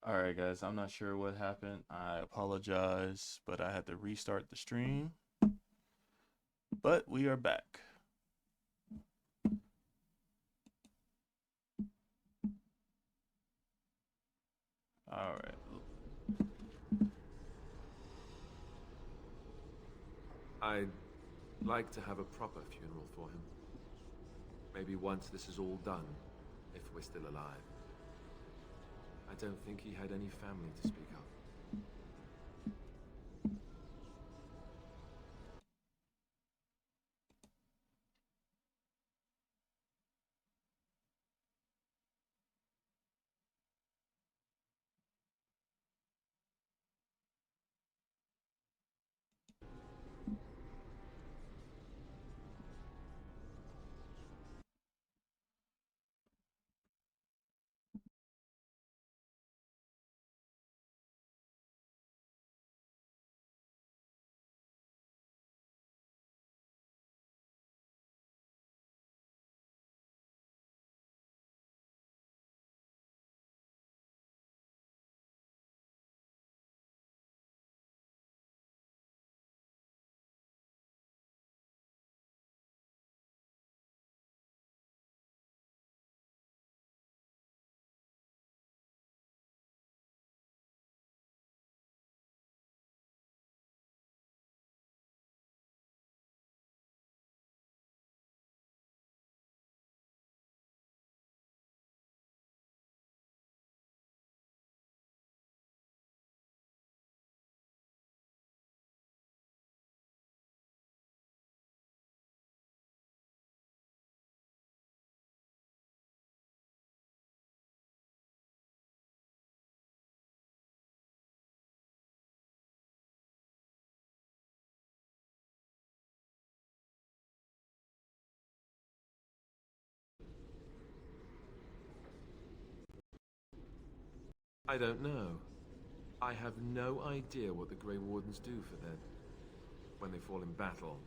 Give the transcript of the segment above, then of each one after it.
Alright, guys, I'm not sure what happened. I apologize, but I had to restart the stream. But we are back. Alright. I'd like to have a proper funeral for him. Maybe once this is all done, if we're still alive. I don't think he had any family to speak of. I don't know. I have no idea what the Grey Wardens do for their... when they fall in battle.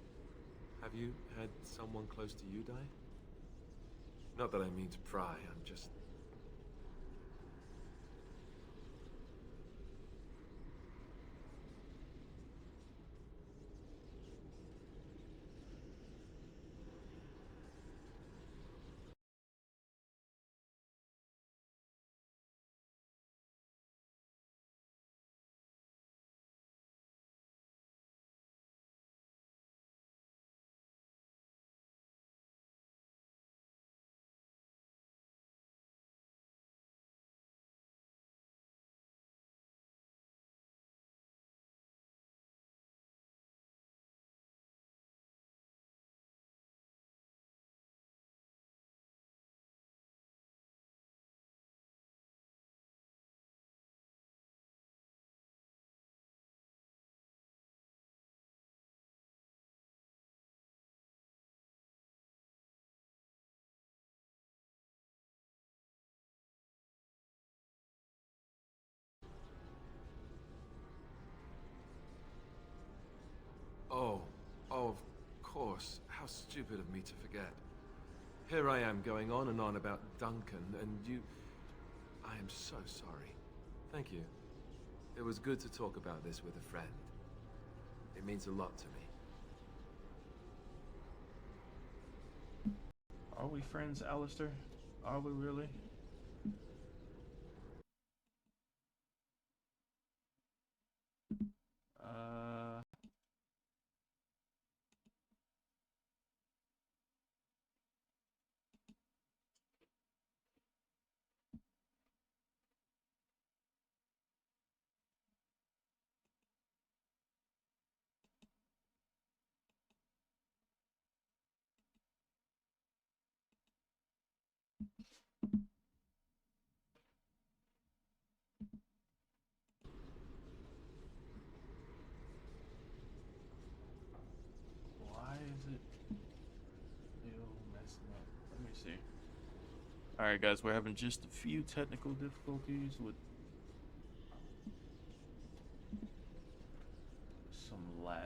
Have you had someone close to you die? Not that I mean to pry, I'm just... Oh, of course. How stupid of me to forget. Here I am going on and on about Duncan, and you... I am so sorry. Thank you. It was good to talk about this with a friend. It means a lot to me. Are we friends, Alistair? Are we really? Uh... Why is it still messing up? Let me see. Alright, guys, we're having just a few technical difficulties with some lag.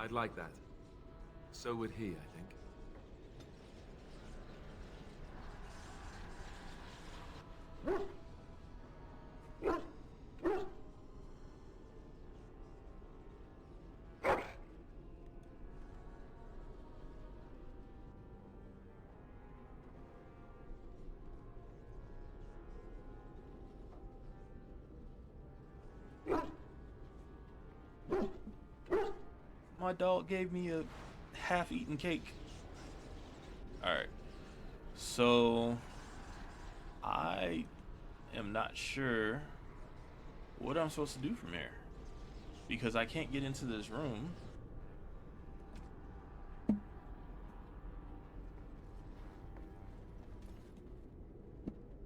I'd like that. So would he, I think. My dog gave me a half-eaten cake. Alright. So I am not sure what I'm supposed to do from here, because I can't get into this room.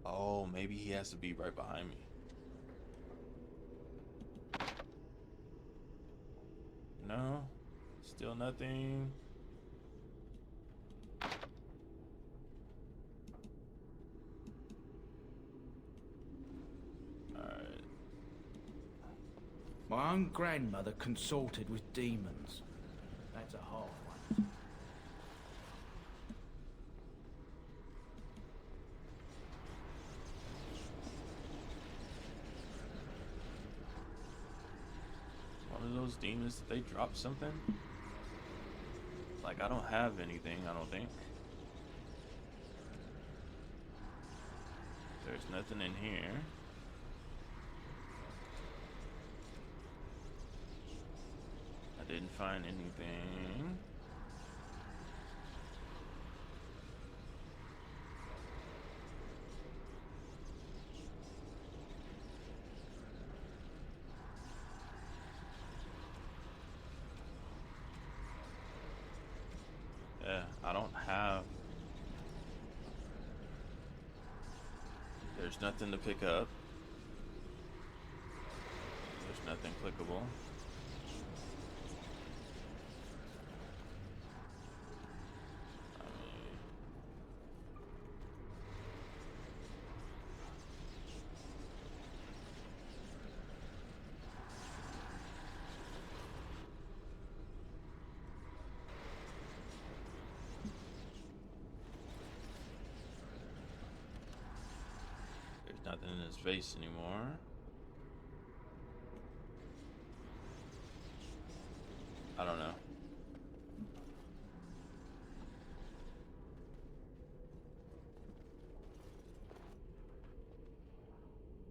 Oh, maybe he has to be right behind me. No, still nothing. Alright. My own grandmother consorted with demons. That's a hard one. One of those demons, did they drop something? Like, I don't have anything, I don't think. There's nothing in here. I didn't find anything. Yeah, I don't have. There's nothing to pick up. There's nothing clickable. There's nothing in his face anymore. I don't know.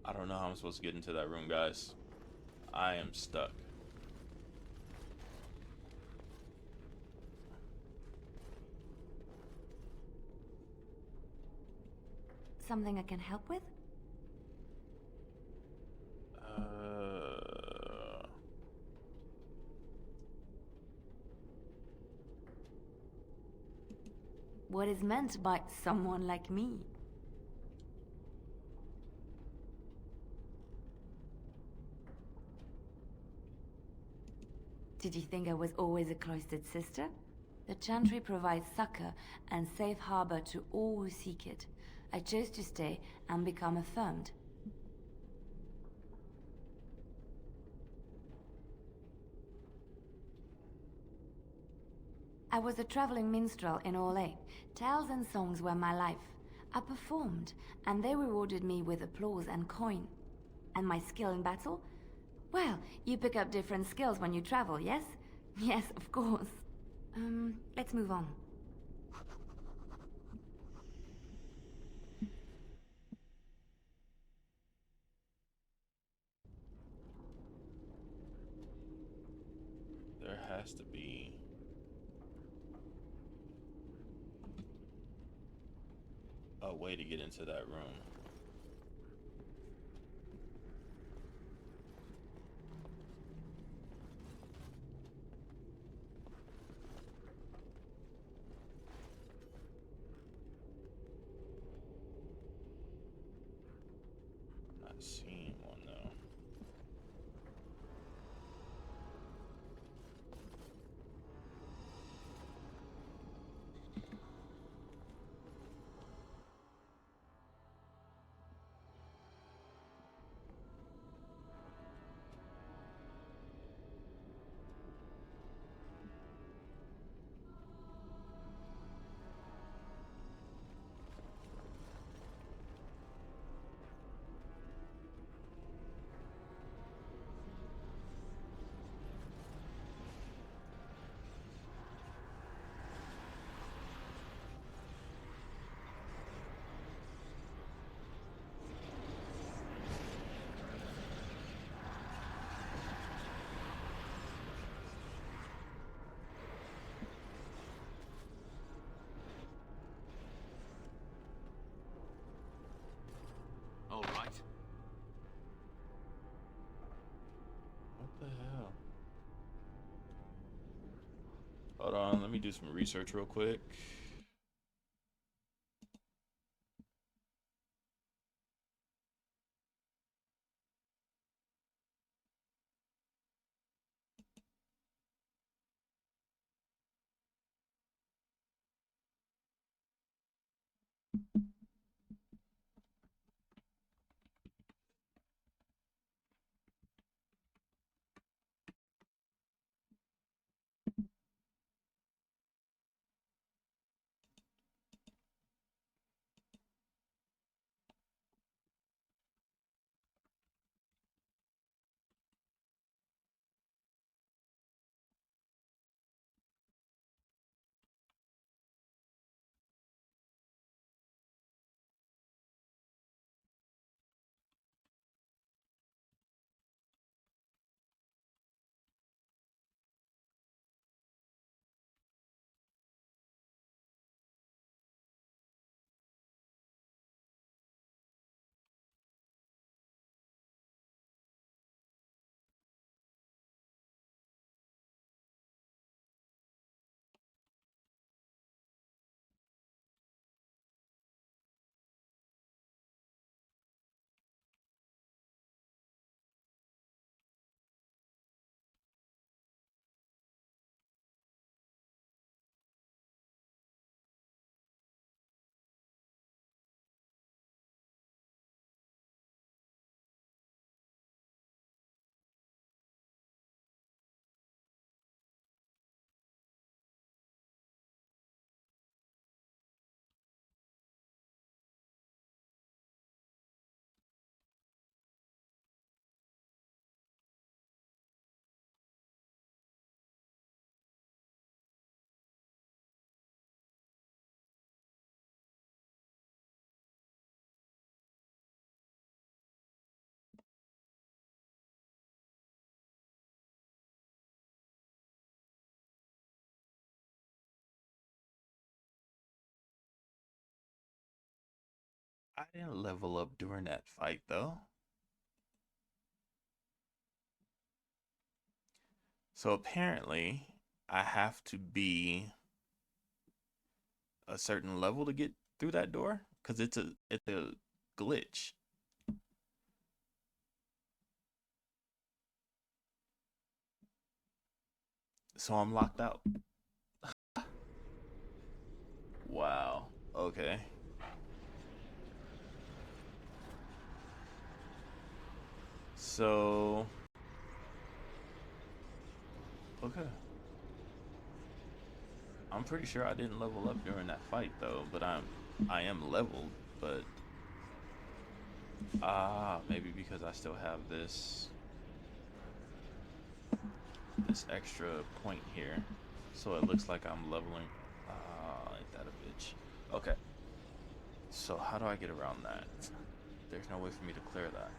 I don't know how I'm supposed to get into that room, guys. I am stuck. Something I can help with? What is meant by someone like me? Did you think I was always a cloistered sister? The Chantry provides succor and safe harbor to all who seek it. I chose to stay and become affirmed. I was a traveling minstrel in Orlais. Tales and songs were my life. I performed, and they rewarded me with applause and coin. And my skill in battle? Well, you pick up different skills when you travel, yes? Yes, of course. Let's move on. There has to be a way to get into that room. I'm not seeing one though. Hold on, let me do some research real quick. I didn't level up during that fight though. So apparently, I have to be a certain level to get through that door because it's a glitch. So I'm locked out. Wow. Okay. So okay. I'm pretty sure I didn't level up during that fight though, but I am leveled, but maybe because I still have this extra point here. So it looks like I'm leveling. Ain't that a bitch? Okay. So how do I get around that? There's no way for me to clear that.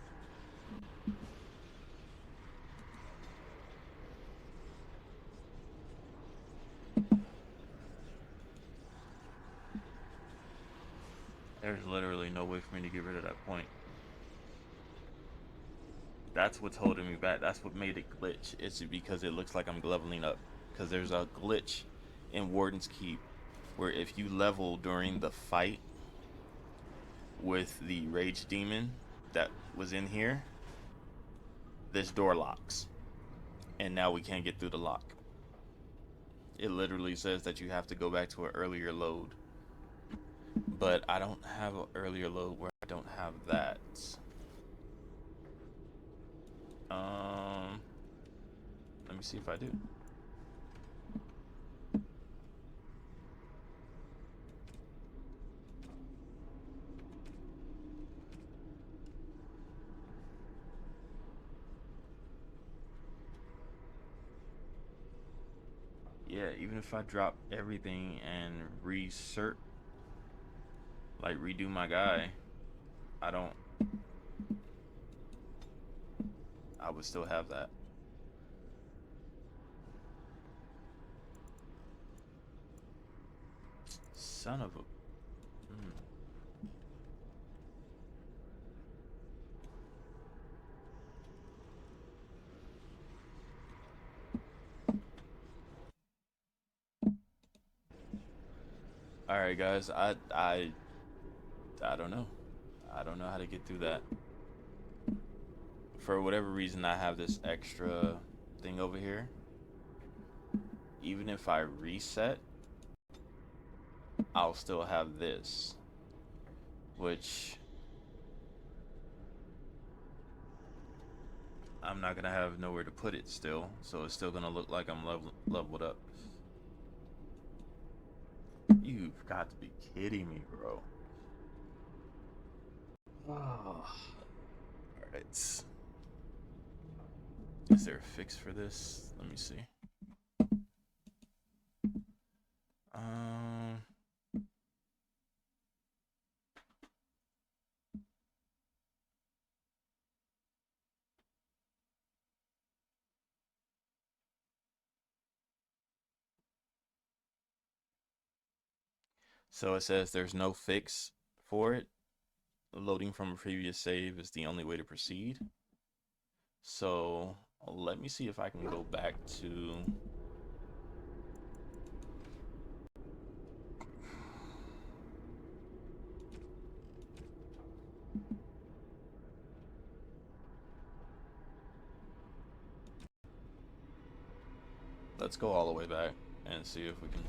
There's literally no way for me to get rid of that point. That's what's holding me back. That's what made it glitch. It's because it looks like I'm leveling up. Because there's a glitch in Warden's Keep where if you level during the fight with the rage demon that was in here, this door locks. And now we can't get through the lock. It literally says that you have to go back to an earlier load. But I don't have an earlier load where I don't have that. Let me see if I do. Yeah, even if I drop everything and redo my guy, I don't, I would still have that. Son of a, All right, guys. I don't know. I don't know how to get through that. For whatever reason, I have this extra thing over here. Even if I reset, I'll still have this, which I'm not gonna have nowhere to put it still, so it's still gonna look like I'm leveled up. You've got to be kidding me, bro. Oh. Alright. Is there a fix for this? Let me see. So it says there's no fix for it. Loading from a previous save is the only way to proceed. So let me see if I can go back to... Let's go all the way back and see if we can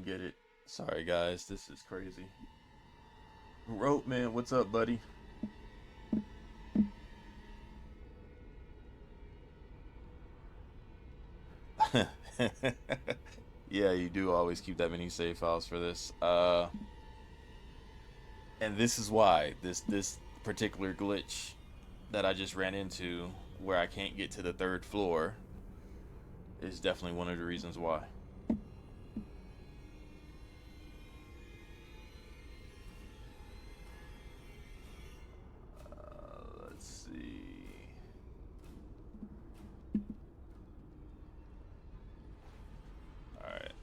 get it. Sorry guys, this is crazy. Rope man, what's up, buddy? Yeah, you do always keep that many save files for this. And this is why this particular glitch that I just ran into, where I can't get to the 3rd floor, is definitely one of the reasons why. Let's see. All right.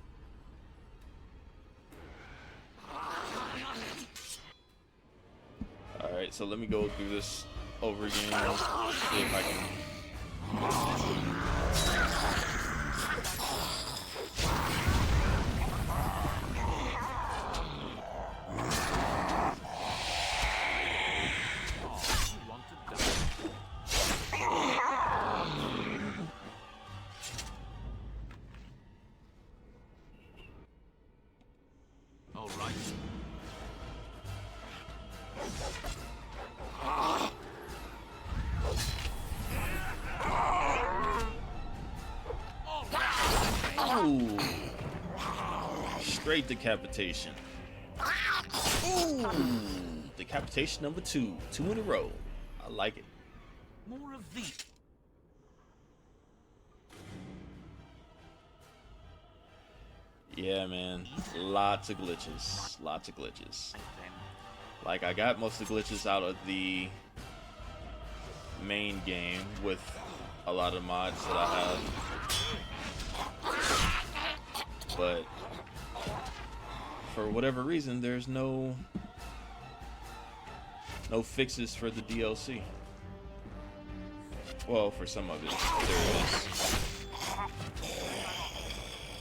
All right, so let me go through this over again. See if I can. All right. Oh! Straight decapitation. Ooh! Decapitation number 2. 2 in a row. I like it. More of these. Yeah, man. Lots of glitches. Lots of glitches. Like, I got most of the glitches out of the main game with a lot of mods that I have. But for whatever reason, there's no fixes for the DLC. Well, for some of it, there is.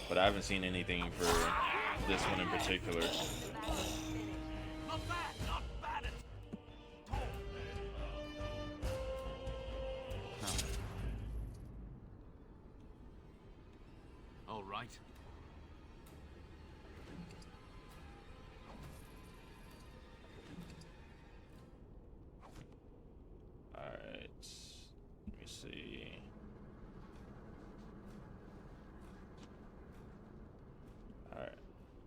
But I haven't seen anything for this one in particular. Not bad, not bad at all. All right. Alright. Let me see. Alright.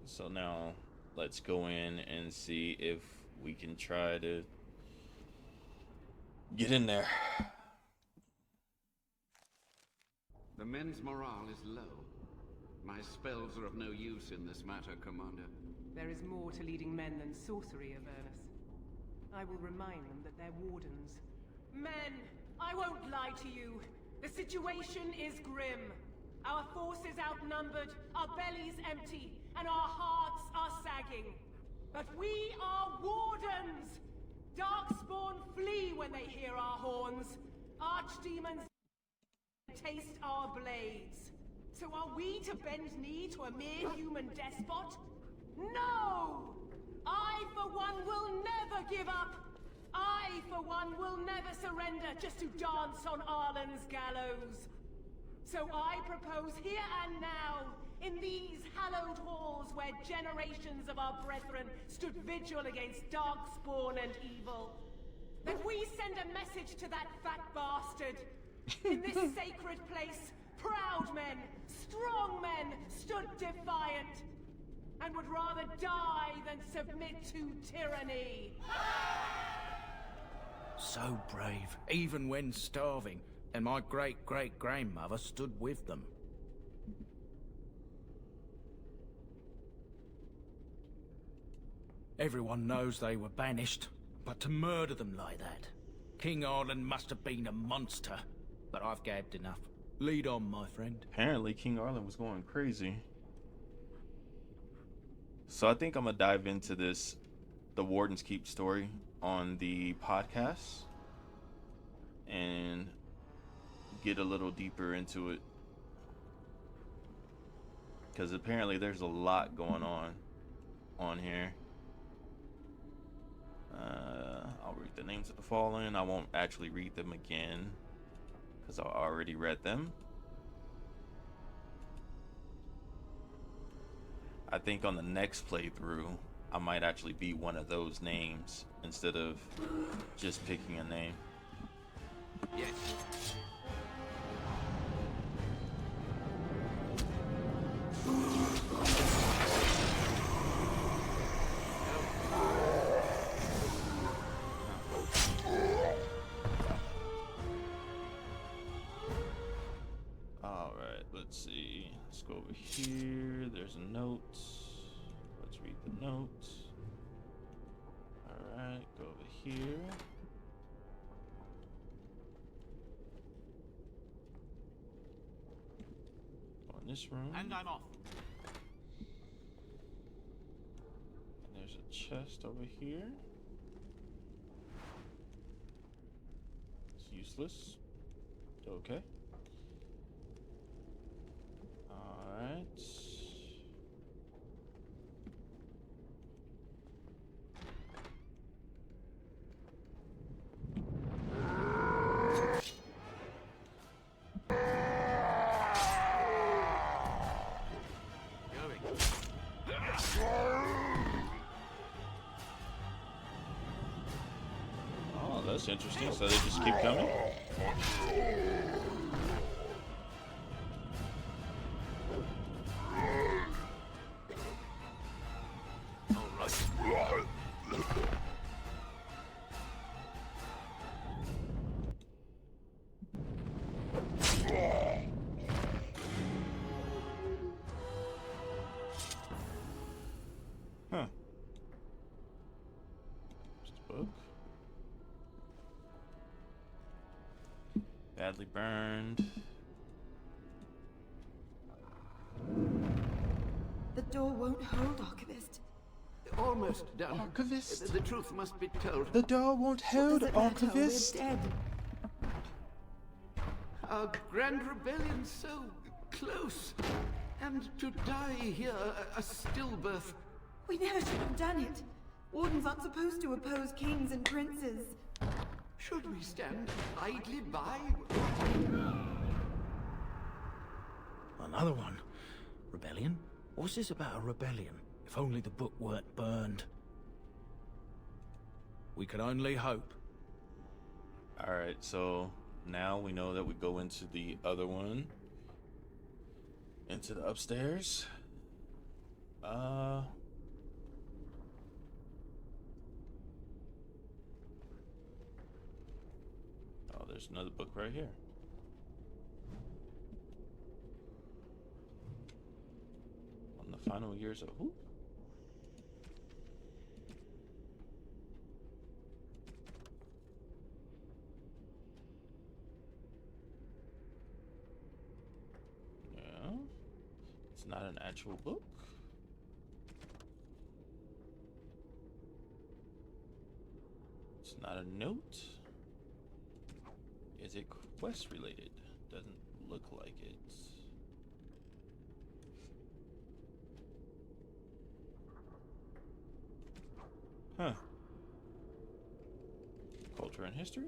So now let's go in and see if we can try to get in there. The men's morale is low. My spells are of no use in this matter, Commander. There is more to leading men than sorcery, Avernus. I will remind them that they're wardens. Men, I won't lie to you. The situation is grim. Our forces outnumbered, our bellies empty, and our hearts are sagging. But we are wardens! Darkspawn flee when they hear our horns. Archdemons taste our blades. So are we to bend knee to a mere human despot? No! I, for one, will never give up! I, for one, will never surrender just to dance on Arlen's gallows! So I propose here and now, in these hallowed halls where generations of our brethren stood vigil against darkspawn and evil, that we send a message to that fat bastard. In this sacred place, proud men, strong men stood defiant, and would rather die than submit to tyranny. So brave, even when starving, and my great-great-grandmother stood with them. Everyone knows they were banished, but to murder them like that... King Arlen must have been a monster. But I've gabbed enough. Lead on, my friend. Apparently, King Arlen was going crazy. So I think I'm gonna dive into this, the Warden's Keep story, on the podcast, and get a little deeper into it, because apparently there's a lot going on here. I'll read the names of the fallen. I won't actually read them again because I already read them. I think on the next playthrough I might actually be one of those names instead of just picking a name. Yes. Alright, let's see. Let's go over here. There's a note. Let's read the note. Alright, go over here. Go in this room. And I'm off. And there's a chest over here. It's useless. Okay. Alright. Oh, that's interesting. So they just keep coming? Huh. Just a book. Badly burned. The door won't hold, Archivist. Almost done. Archivist. The truth must be told. The door won't hold, Does it matter? Archivist. We're dead. Our grand rebellion so close. And to die here, a stillbirth. We never should have done it. Wardens aren't supposed to oppose kings and princes. Should we stand idly by? Another one. Rebellion? What's this about a rebellion? If only the book weren't burned. We could only hope. Alright, so now we know that we go into the other one. Into the upstairs. Oh, there's another book right here. On the final years of who? Yeah. It's not an actual book. It's not a note. Is it quest related? Doesn't look like it. Huh. Culture and history?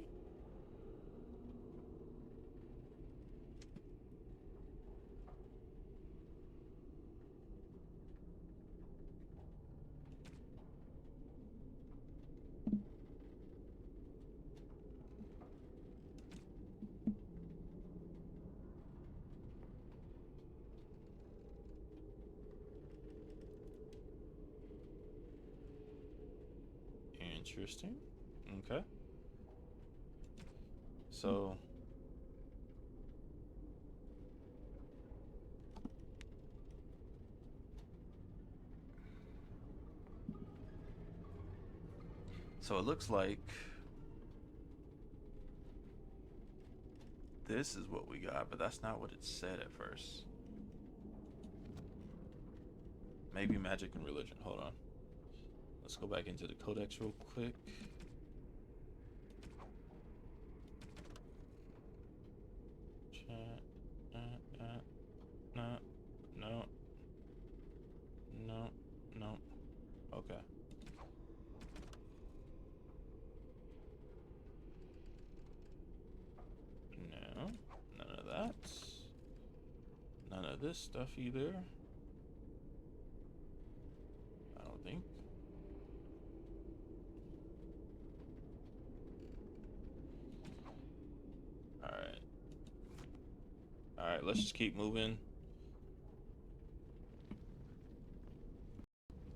Interesting. Okay. So it looks like this is what we got, but that's not what it said at first. Maybe magic and religion. Hold on. Let's go back into the codex real quick. No, no, no, no. Okay. No, none of that. None of this stuff either. I don't think. Alright. Alright, let's just keep moving.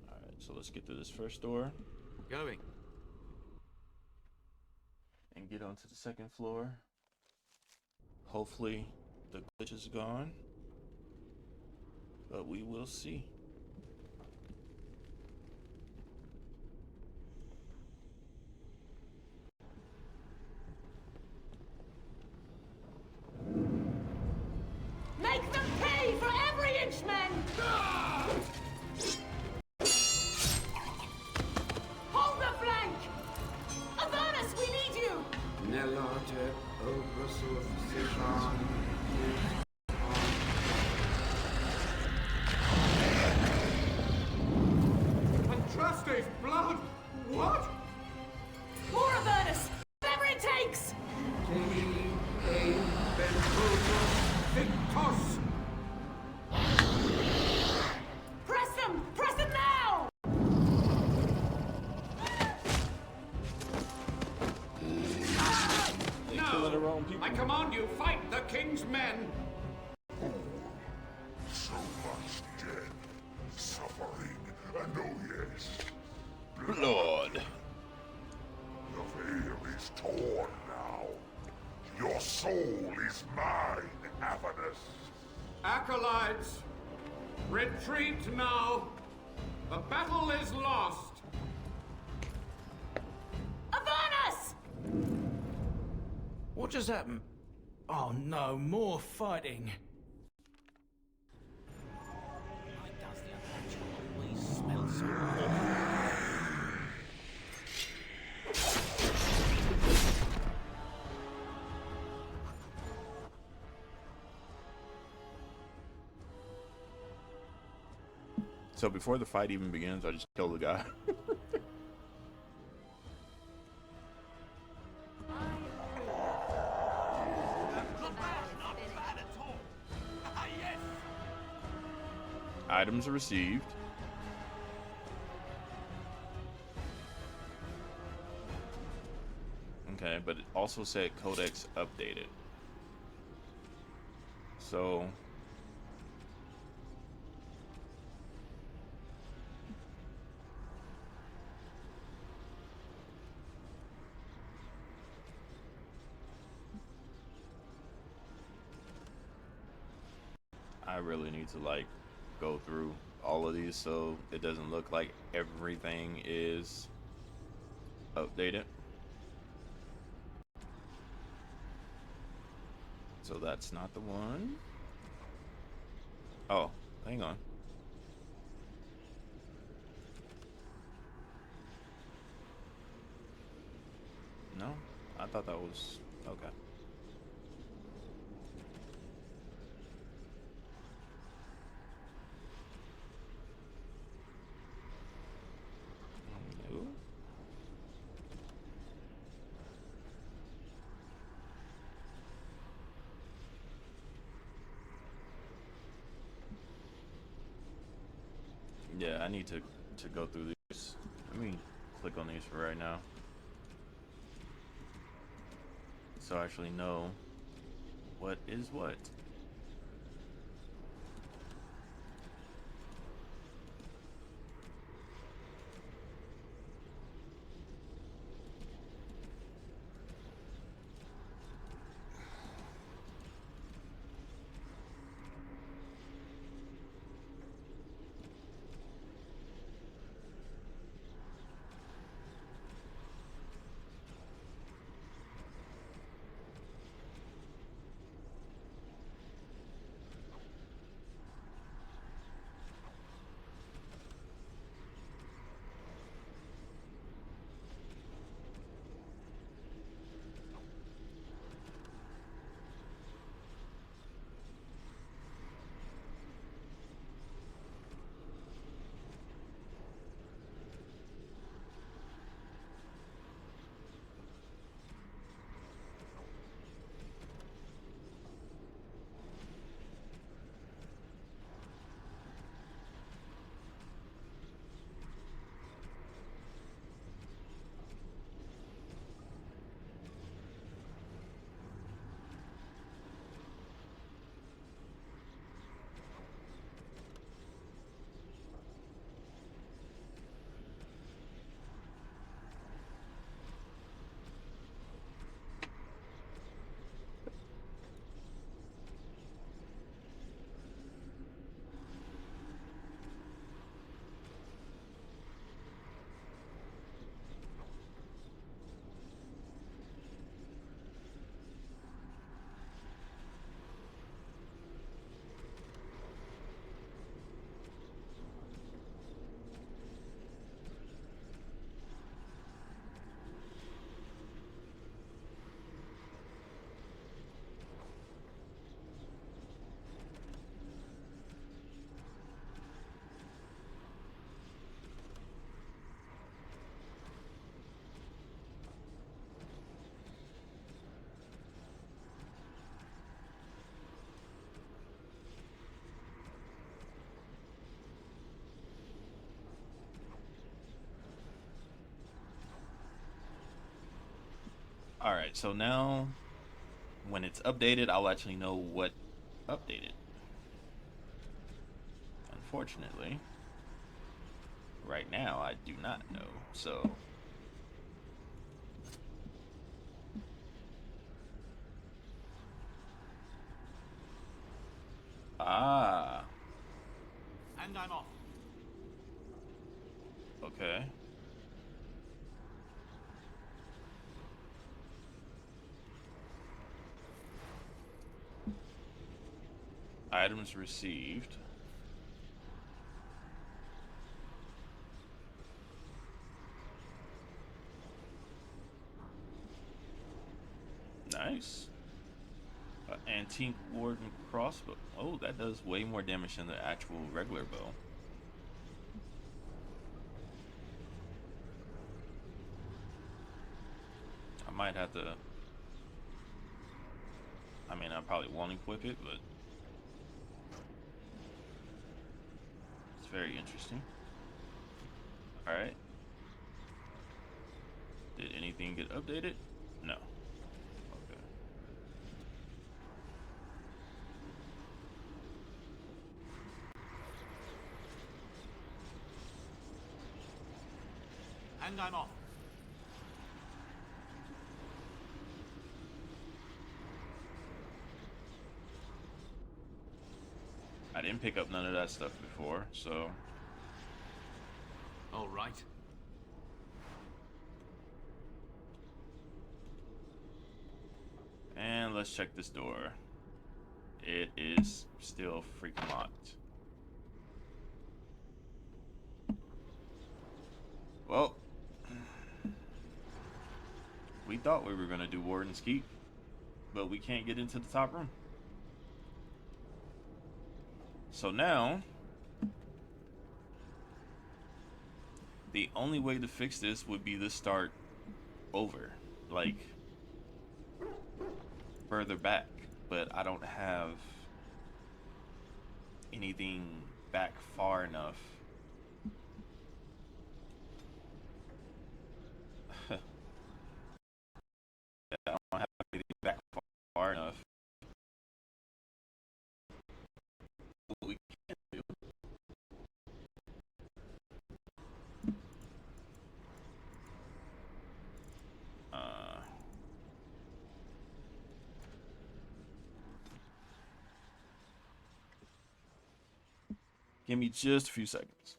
Alright, so let's get through this first door. Going. And get onto the second floor. Hopefully the glitch is gone. But we will see. Make them pay for every inch, men! Hold the flank! Avernus, we need you! Nelate obrasur Andraste's blood! What? More Avernus! Whatever it takes! Victos! Press them! Press them now! They killing their own people. I command you, fight the king's men! So much dead, suffering, and oh yes, Blood. the veil is torn now. Your soul is mine, Avernus. Acolytes, retreat now! The battle is lost! Avernus! What just happened? Oh no, more fighting. Why does the Apache always smell so awful? So before the fight even begins, I just kill the guy. Items are received. Okay, but it also said codex updated. So I really need to like go through all of these so it doesn't look like everything is updated. So that's not the one. Oh, hang on. No, I thought that was okay. No. Yeah, I need to go through these. Let me click on these for right now, so I actually know what is what. All right, so now when it's updated, I'll actually know what updated. Unfortunately, right now I do not know. So And I'm off. okay. Items received. Nice. Antique Warden crossbow. Oh, that does way more damage than the actual regular bow. I might have to. I mean, I probably won't equip it, but it's very interesting. All right. Did anything get updated? No. Okay. And I'm off. I didn't pick up none of that stuff before, so All right. and let's check this door. It is still freaking locked. Well, we thought we were gonna do Warden's Keep, but we can't get into the top room. So now, the only way to fix this would be to start over, like further back, but I don't have anything back far enough Give me just a few seconds.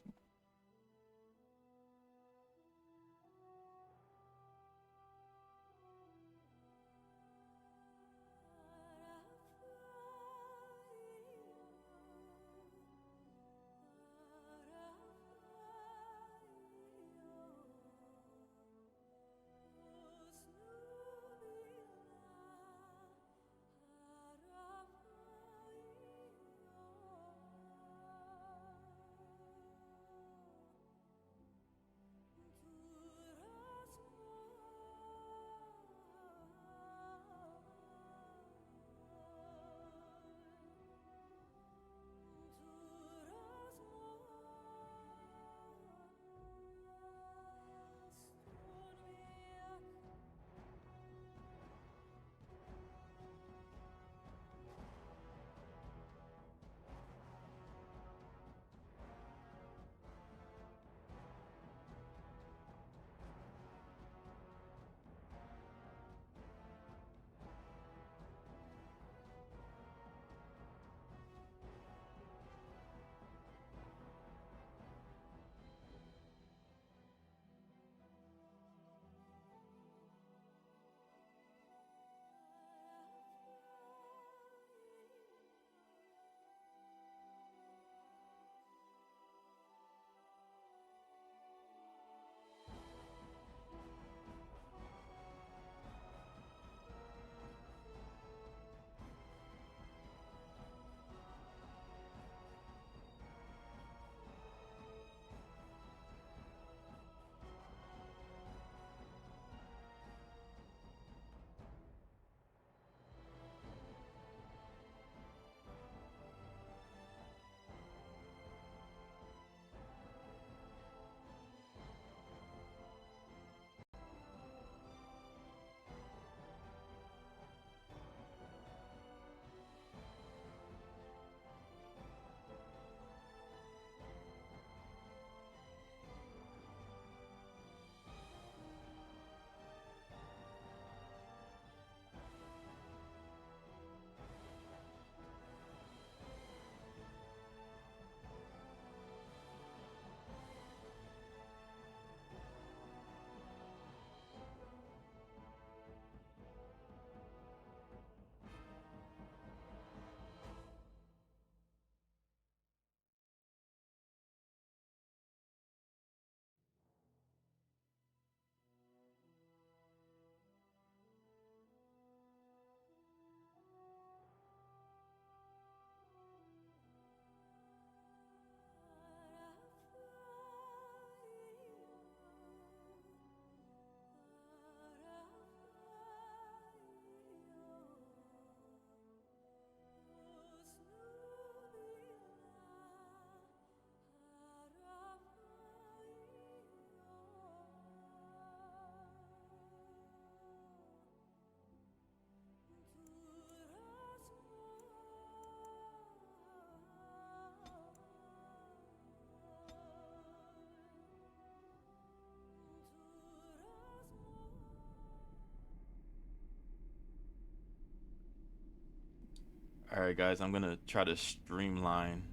Alright guys, I'm gonna try to streamline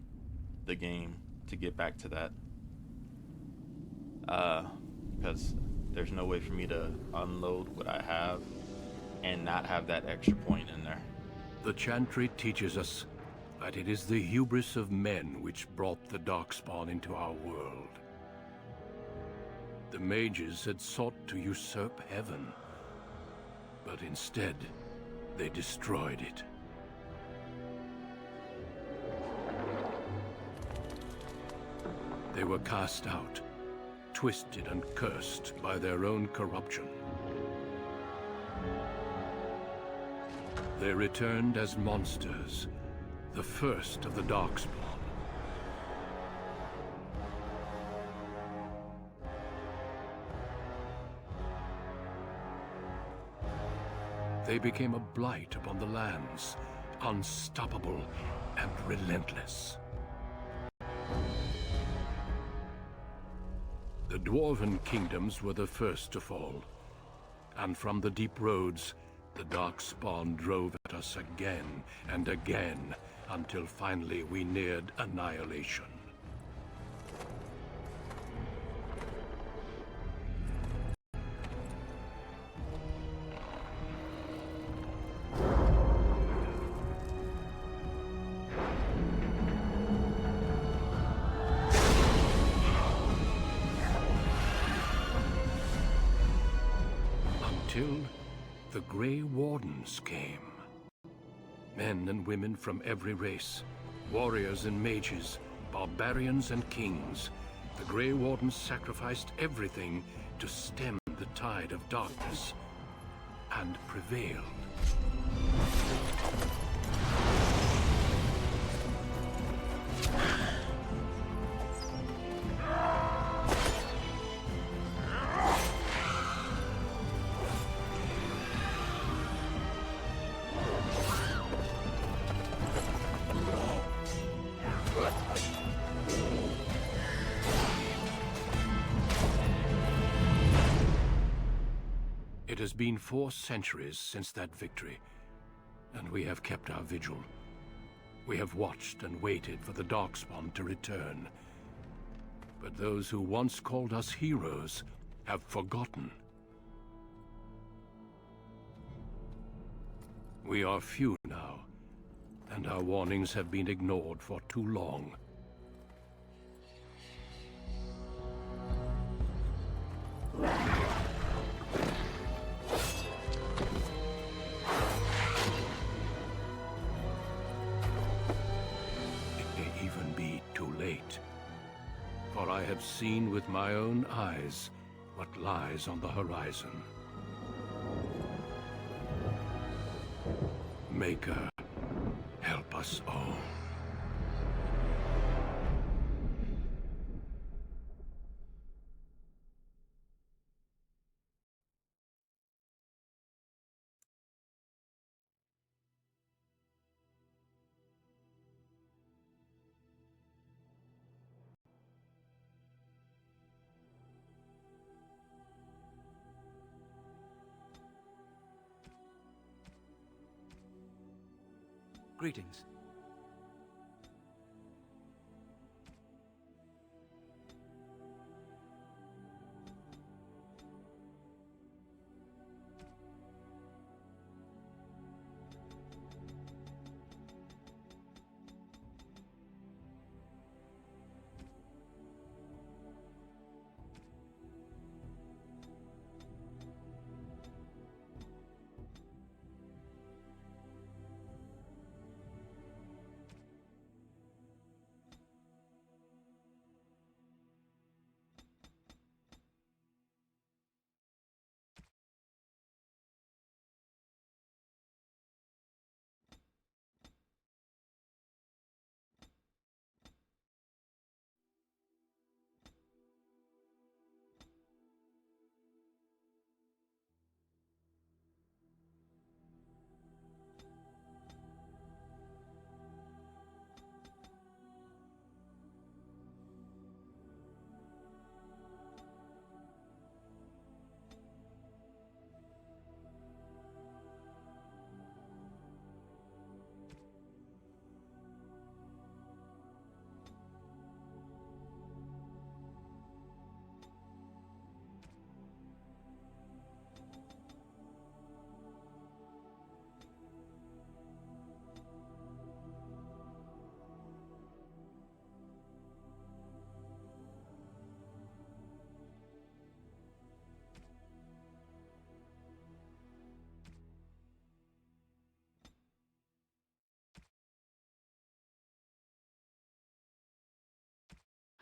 the game to get back to that. Because there's no way for me to unload what I have and not have that extra point in there. The Chantry teaches us that it is the hubris of men which brought the Darkspawn into our world. The Mages had sought to usurp heaven, but instead, they destroyed it. They were cast out, twisted and cursed by their own corruption. They returned as monsters, the first of the Darkspawn. They became a blight upon the lands, unstoppable and relentless. The Dwarven kingdoms were the first to fall, and from the deep roads, the Darkspawn drove at us again and again, until finally we neared annihilation. Until the Grey Wardens came. Men and women from every race, warriors and mages, barbarians and kings. The Grey Wardens sacrificed everything to stem the tide of darkness, and prevailed. It has been 4 centuries since that victory, and we have kept our vigil. We have watched and waited for the Darkspawn to return. But those who once called us heroes have forgotten. We are few now, and our warnings have been ignored for too long. For I have seen with my own eyes what lies on the horizon. Maker, help us all. Greetings.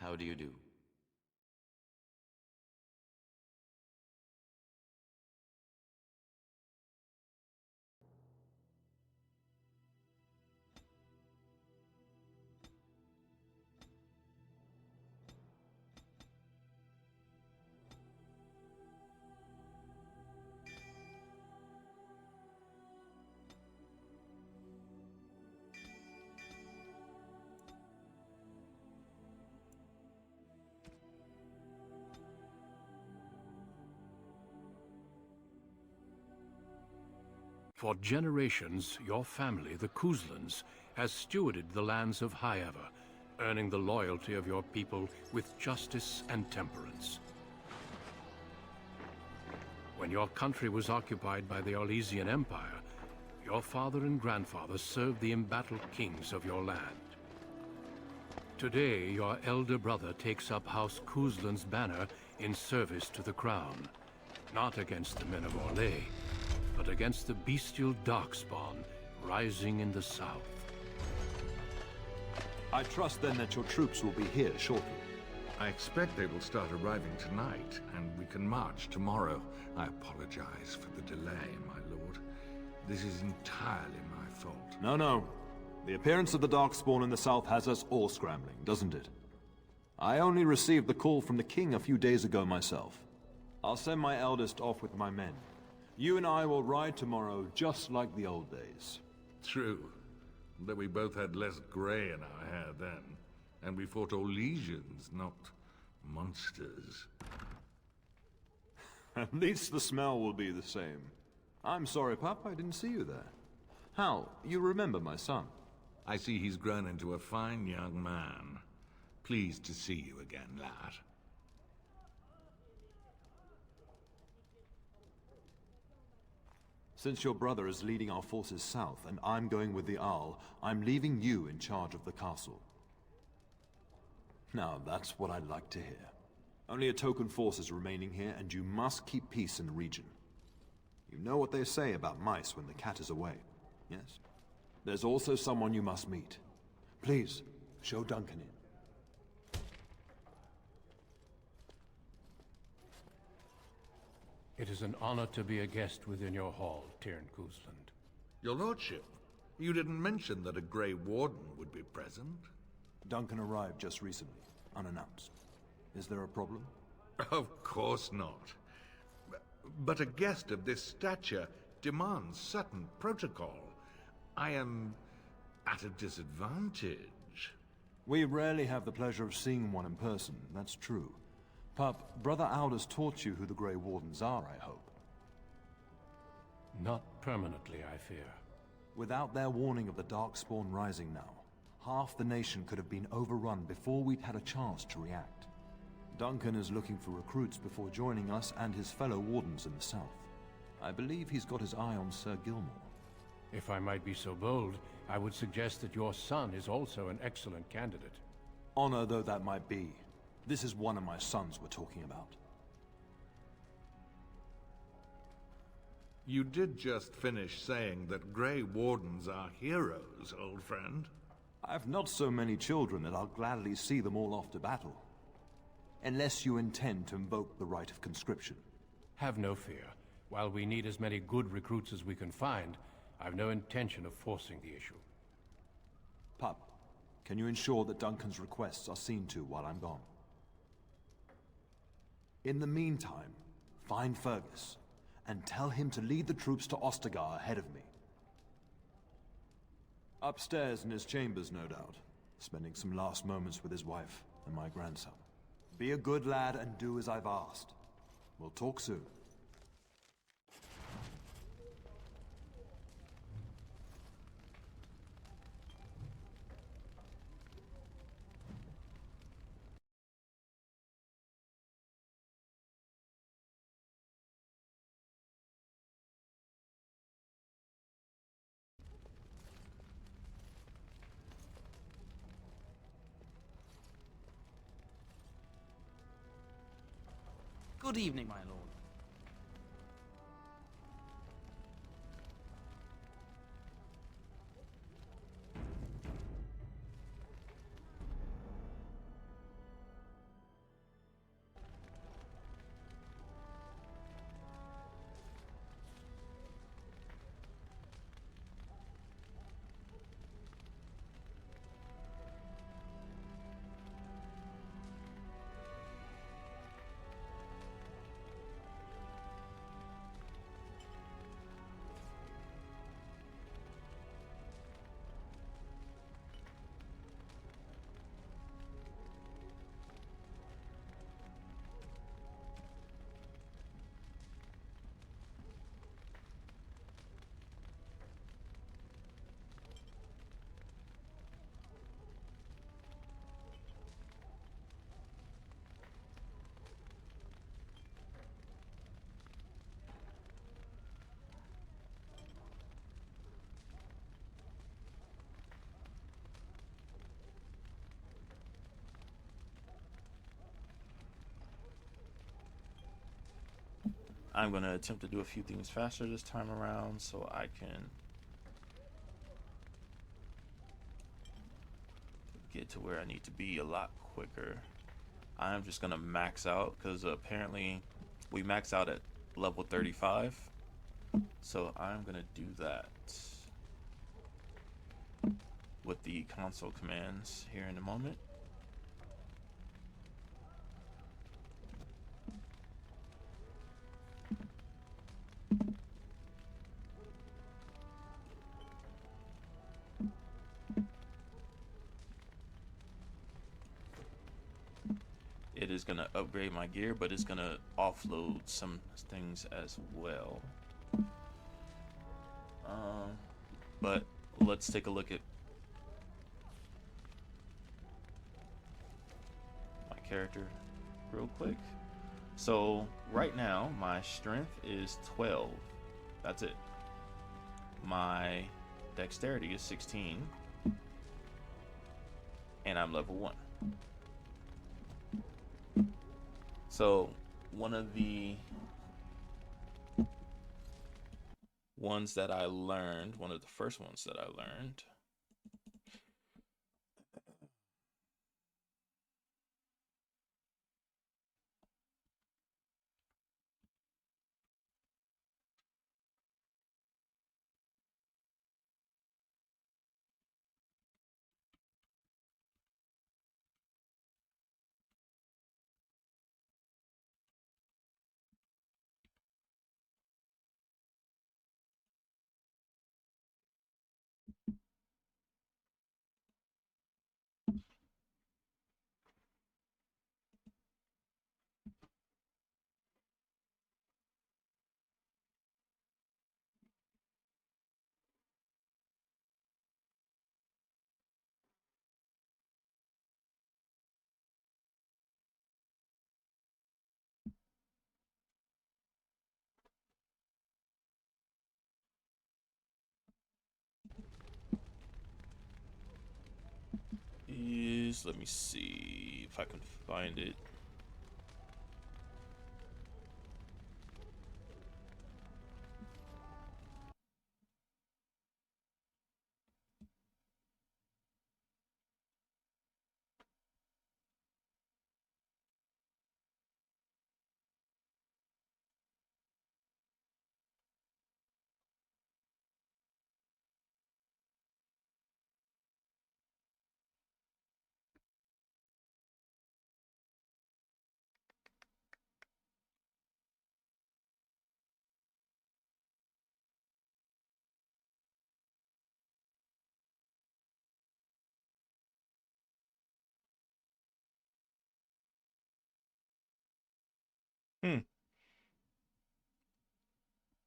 How do you do? For generations, your family, the Kuzlans, has stewarded the lands of Highever, earning the loyalty of your people with justice and temperance. When your country was occupied by the Orlesian Empire, your father and grandfather served the embattled kings of your land. Today, your elder brother takes up House Kuzlan's banner in service to the crown. Not against the men of Orlais, but against the bestial darkspawn rising in the south. I trust then that your troops will be here shortly. I expect they will start arriving tonight, and we can march tomorrow. I apologize for the delay, my lord. This is entirely my fault. No. The appearance of the Darkspawn in the south has us all scrambling, doesn't it? I only received the call from the king a few days ago myself. I'll send my eldest off with my men. You and I will ride tomorrow just like the old days. True. Though we both had less grey in our hair then. And we fought Orlesians, not monsters. At least the smell will be the same. I'm sorry, Pup, I didn't see you there. Hal, you remember my son? I see he's grown into a fine young man. Pleased to see you again, lad. Since your brother is leading our forces south and I'm going with the Owl, I'm leaving you in charge of the castle. Now, that's what I'd like to hear. Only a token force is remaining here, and you must keep peace in the region. You know what they say about mice when the cat is away, yes? There's also someone you must meet. Please, show Duncan in. It is an honor to be a guest within your hall, Tyrn Cousland. Your lordship, you didn't mention that a Grey Warden would be present. Duncan arrived just recently, unannounced. Is there a problem? Of course not. But a guest of this stature demands certain protocol. I am at a disadvantage. We rarely have the pleasure of seeing one in person, that's true. Pup, Brother Aldous taught you who the Grey Wardens are, I hope. Not permanently, I fear. Without their warning of the Darkspawn rising now, half the nation could have been overrun before we'd had a chance to react. Duncan is looking for recruits before joining us and his fellow Wardens in the south. I believe he's got his eye on Sir Gilmore. If I might be so bold, I would suggest that your son is also an excellent candidate. Honor though that might be, this is one of my sons we're talking about. You did just finish saying that Grey Wardens are heroes, old friend. I've not so many children that I'll gladly see them all off to battle. Unless you intend to invoke the right of conscription. Have no fear. While we need as many good recruits as we can find, I've no intention of forcing the issue. Pup, can you ensure that Duncan's requests are seen to while I'm gone? In the meantime, find Fergus, and tell him to lead the troops to Ostagar ahead of me. Upstairs in his chambers, no doubt, spending some last moments with his wife and my grandson. Be a good lad and do as I've asked. We'll talk soon. Good evening, my lord. I'm going to attempt to do a few things faster this time around so I can get to where I need to be a lot quicker. I'm just going to max out because apparently we max out at level 35. So I'm going to do that with the console commands here in a moment. It is going to upgrade my gear, but it's going to offload some things as well. But let's take a look at my character real quick. So right now my strength is 12. That's it. My dexterity is 16. And I'm level 1. So one of the ones that I learned, one of the first ones that I learned, is, let me see if I can find it.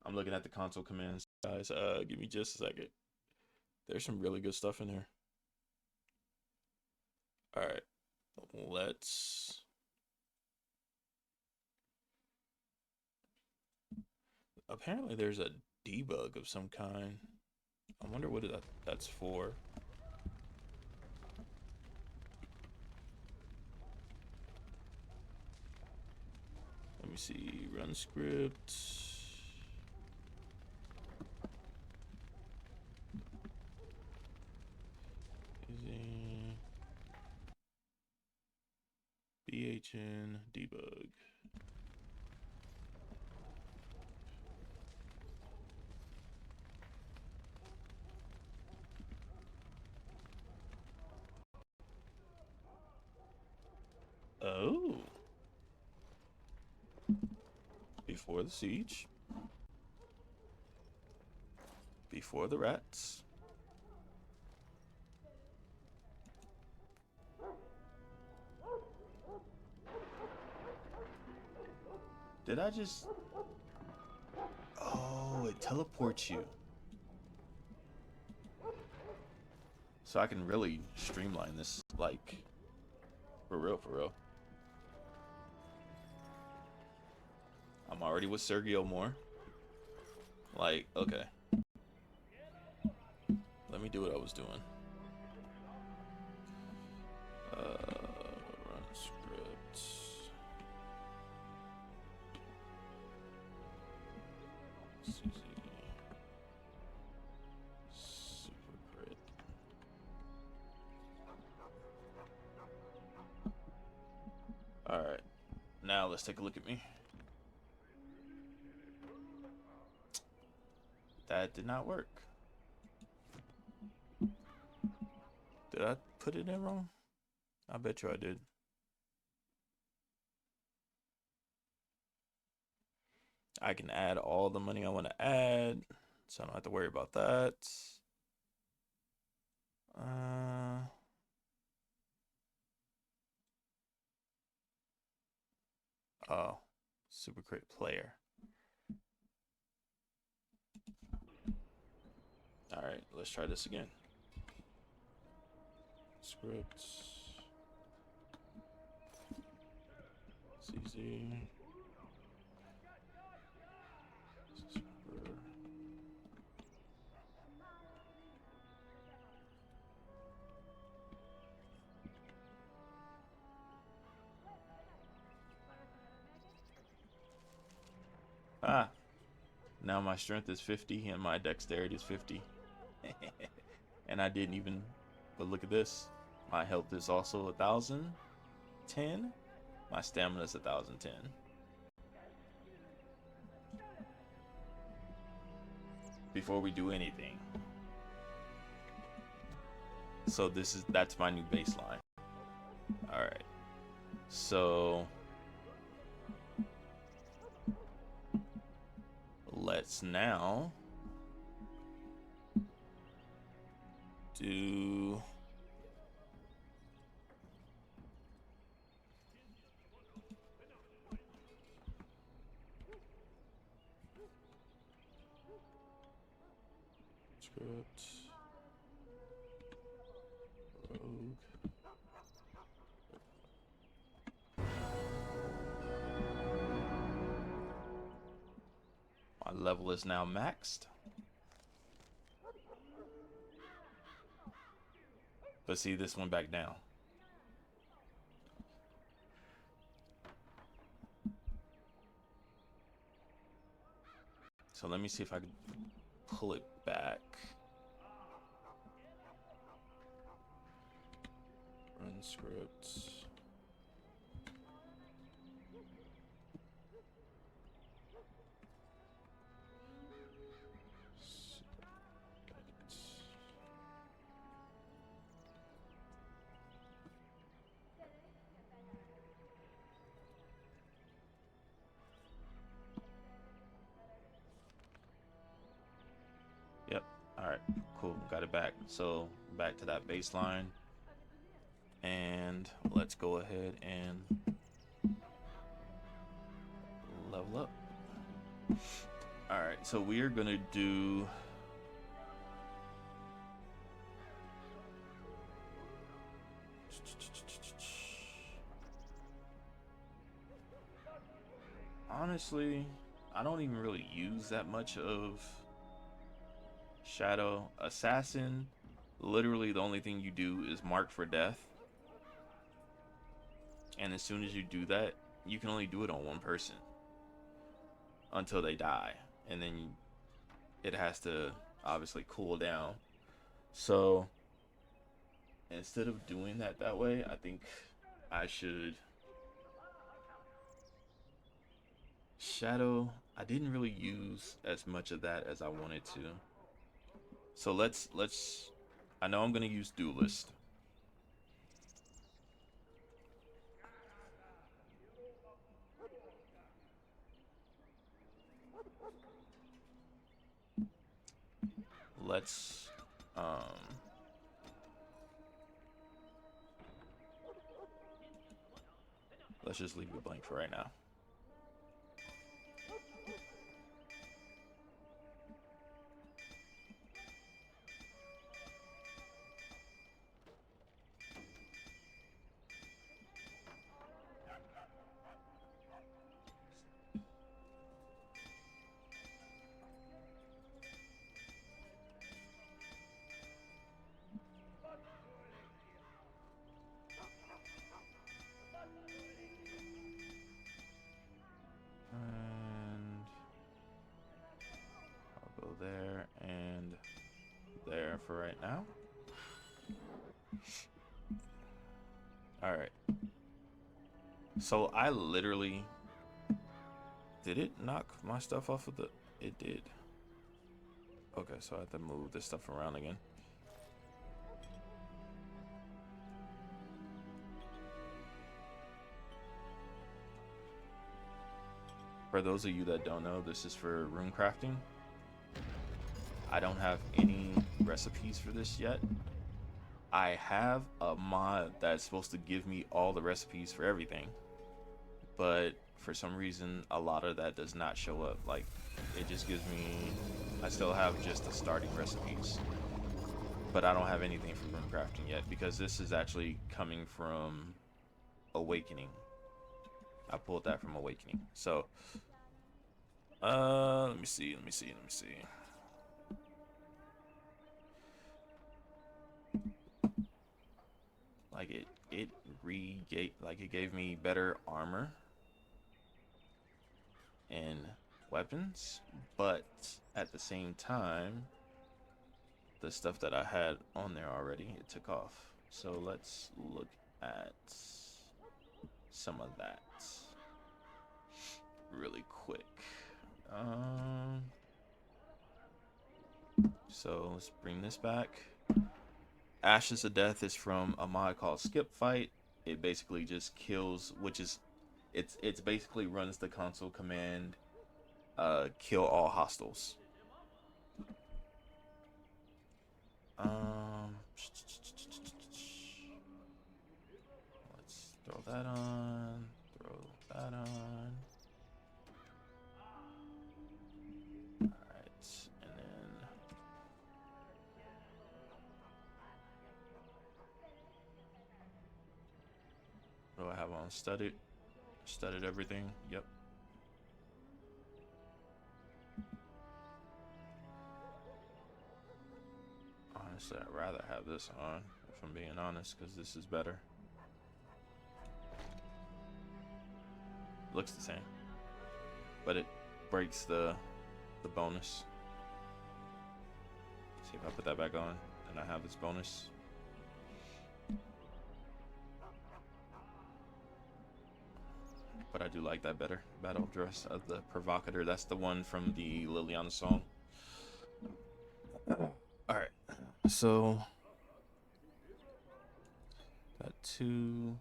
I'm looking at the console commands, guys. Give me just a second. There's some really good stuff in there. All right, let's. Apparently, there's a debug of some kind. I wonder what that's for. Let me see. Run script. Using BHN debug. Oh. Before the siege. Before the rats. Did I just... Oh, it teleports you. So I can really streamline this, like, for real, for real. I'm already with Sergio Moore. Like, okay. Let me do what I was doing. Run script. Alright. Now let's take a look at me. That did not work. Did I put it in wrong? I bet you I did. I can add all the money I want to add, so I don't have to worry about that. Oh, super great player. All right, let's try this again. Scripts. It's easy. Ah, now my strength is 50 and my dexterity is 50. And I didn't even, but look at this. My health is also 1,010. My stamina is 1,010. Before we do anything. So that's my new baseline. All right. So let's now do script rogue. My level is now maxed. But see, this went back down. So let me see if I can pull it back. Run scripts. Yep. All right. Cool. Got it back. So back to that baseline. And let's go ahead and level up. All right. So we are going to do honestly, I don't even really use that much of Shadow. Assassin, literally the only thing you do is mark for death. And as soon as you do that, you can only do it on one person until they die. And then it has to obviously cool down. So instead of doing that way, I think I should Shadow. I didn't really use as much of that as I wanted to. So let's I know I'm gonna use Duelist. Let's just leave it blank for right now. There and there for right now. All right. So I literally... Did it knock my stuff off of the... It did. Okay, so I have to move this stuff around again. For those of you that don't know, this is for rune crafting. I don't have any recipes for this yet. I have a mod that's supposed to give me all the recipes for everything, but for some reason a lot of that does not show up. Like, it just gives me, I still have just the starting recipes, but I don't have anything for rune crafting yet, because this is actually coming from Awakening. I pulled that from Awakening. So let me see. Like it gave me better armor and weapons, but at the same time, the stuff that I had on there already, it took off. So let's look at some of that really quick. So let's bring this back. Ashes of Death is from a mod called Skip Fight. It basically just kills, it's basically runs the console command, kill all hostiles. Let's throw that on, throw that on. Alright, and then what do I have on? Studied everything. Yep. Honestly, I'd rather have this on, if I'm being honest, because this is better. Looks the same, but it breaks the bonus. See if I put that back on, and I have this bonus. But I do like that better. Battle Dress of the Provocateur. That's the one from the Liliana song. Alright. So that 2.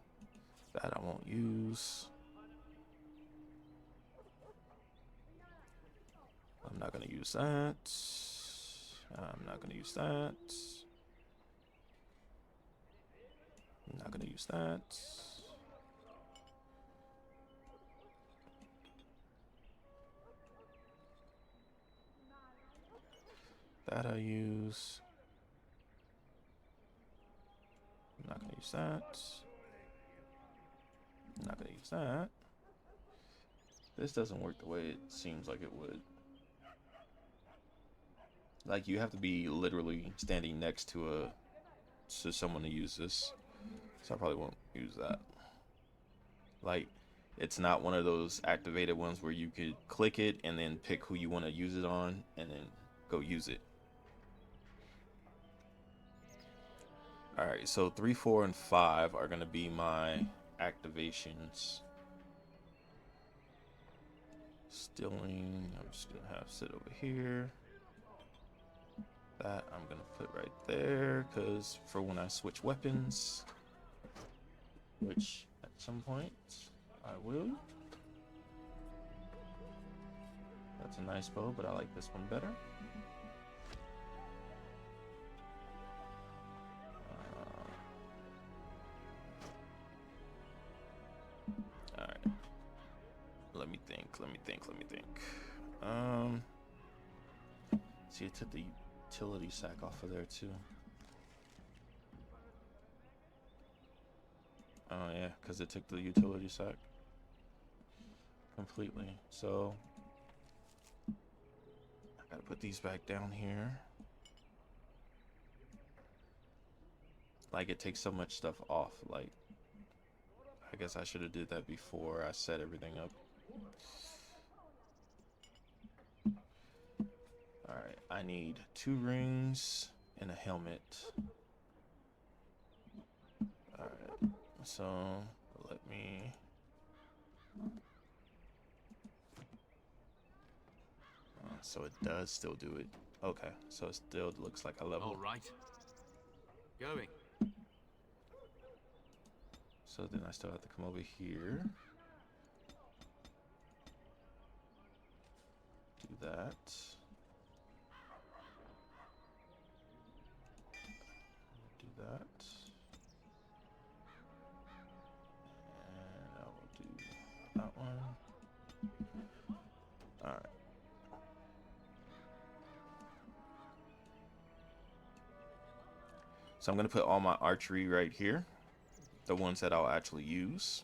That I won't use. I'm not going to use that. I'm not going to use that. I'm not going to use that. That I use. I'm not going to use that. I'm not going to use that. This doesn't work the way it seems like it would. Like, you have to be literally standing next to someone to use this. So I probably won't use that. Like, it's not one of those activated ones where you could click it and then pick who you want to use it on and then go use it. Alright, so 3, 4, and 5 are going to be my activations. Stilling, I'm just going to have sit over here. That I'm going to put right there, because for when I switch weapons, which at some point I will. That's a nice bow, but I like this one better. Alright. Let me think. See, it took the utility sack off of there too. Oh yeah, because it took the utility sack completely. So I gotta put these back down here. Like, it takes so much stuff off. Like, I guess I should have did that before I set everything up. Alright, I need 2 rings and a helmet. Alright, so let me So it does still do it. Okay, so it still looks like a level. All right. Going. So then I still have to come over here. Do that. Do that. And I will do that one. All right. So I'm going to put all my archery right here. The ones that I'll actually use.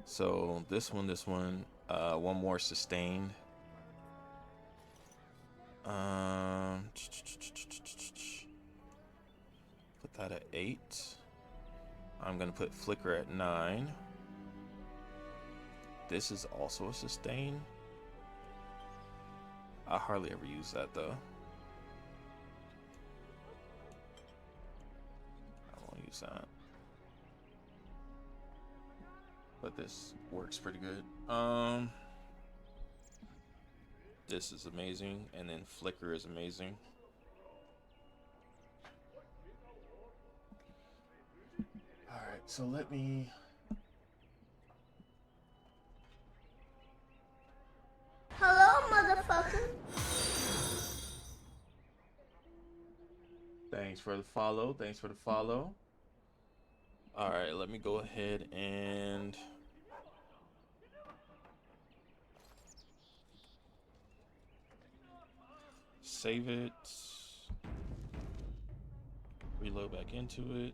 So this one, one more sustained. Put that at 8. I'm gonna put flicker at 9. This is also a sustain. I hardly ever use that though. I won't use that. But this works pretty good. This is amazing, and then flicker is amazing. All right, so let me. Hello, motherfucker. Thanks for the follow. Thanks for the follow. All right, let me go ahead and save it. Reload back into it.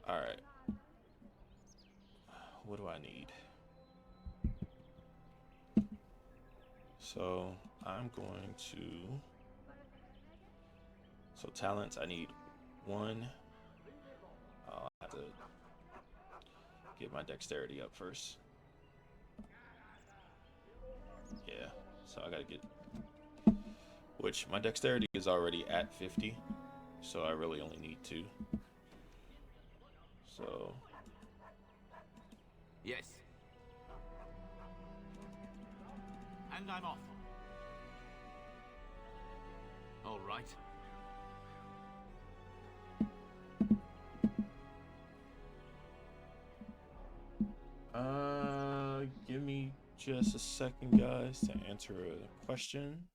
All right. What do I need? So I'm going to. So talents, I need 1. I'll have to get my dexterity up first. Yeah, so I gotta get. Which my dexterity is already at 50, so I really only need 2. So. Yes. And I'm off. All right. Give me just a second, guys, to answer a question.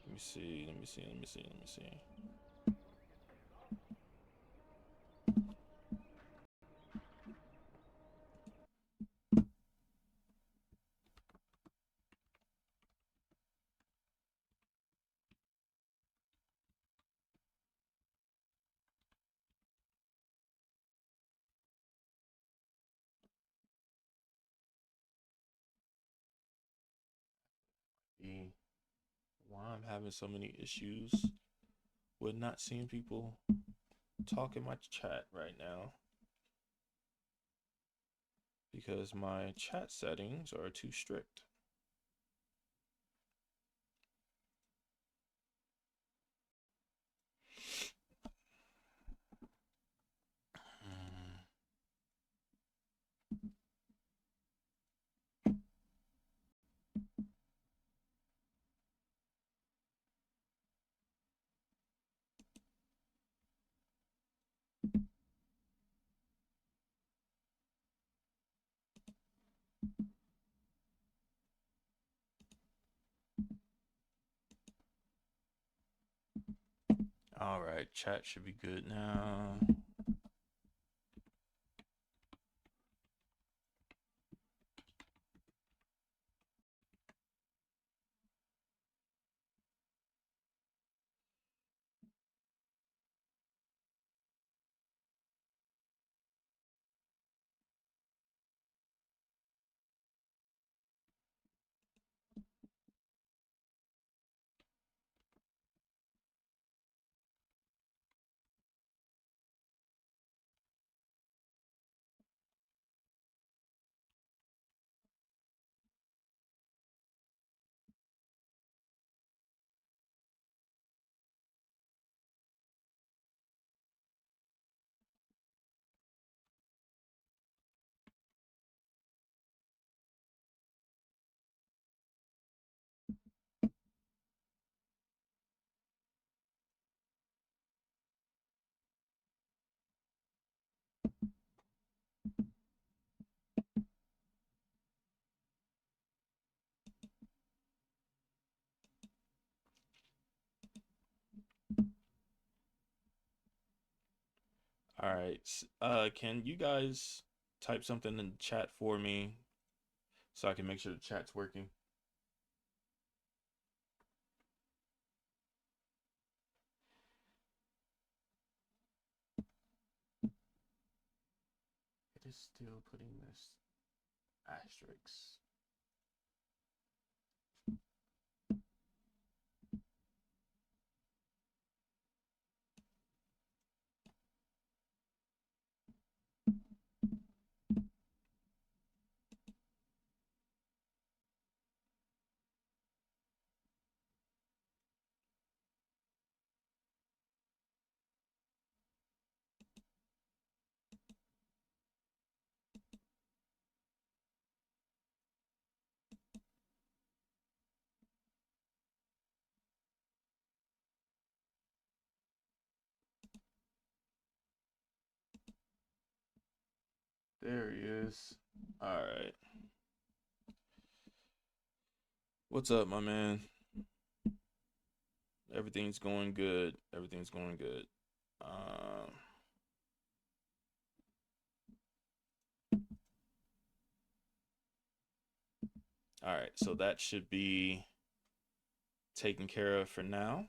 Let me see. Why I'm having so many issues with not seeing people talk in my chat right now. Because my chat settings are too strict. All right, chat should be good now. All right. Can you guys type something in the chat for me so I can make sure the chat's working? It is still putting this asterisk. There he is. All right. What's up, my man? Everything's going good. Everything's going good. All right, so that should be taken care of for now.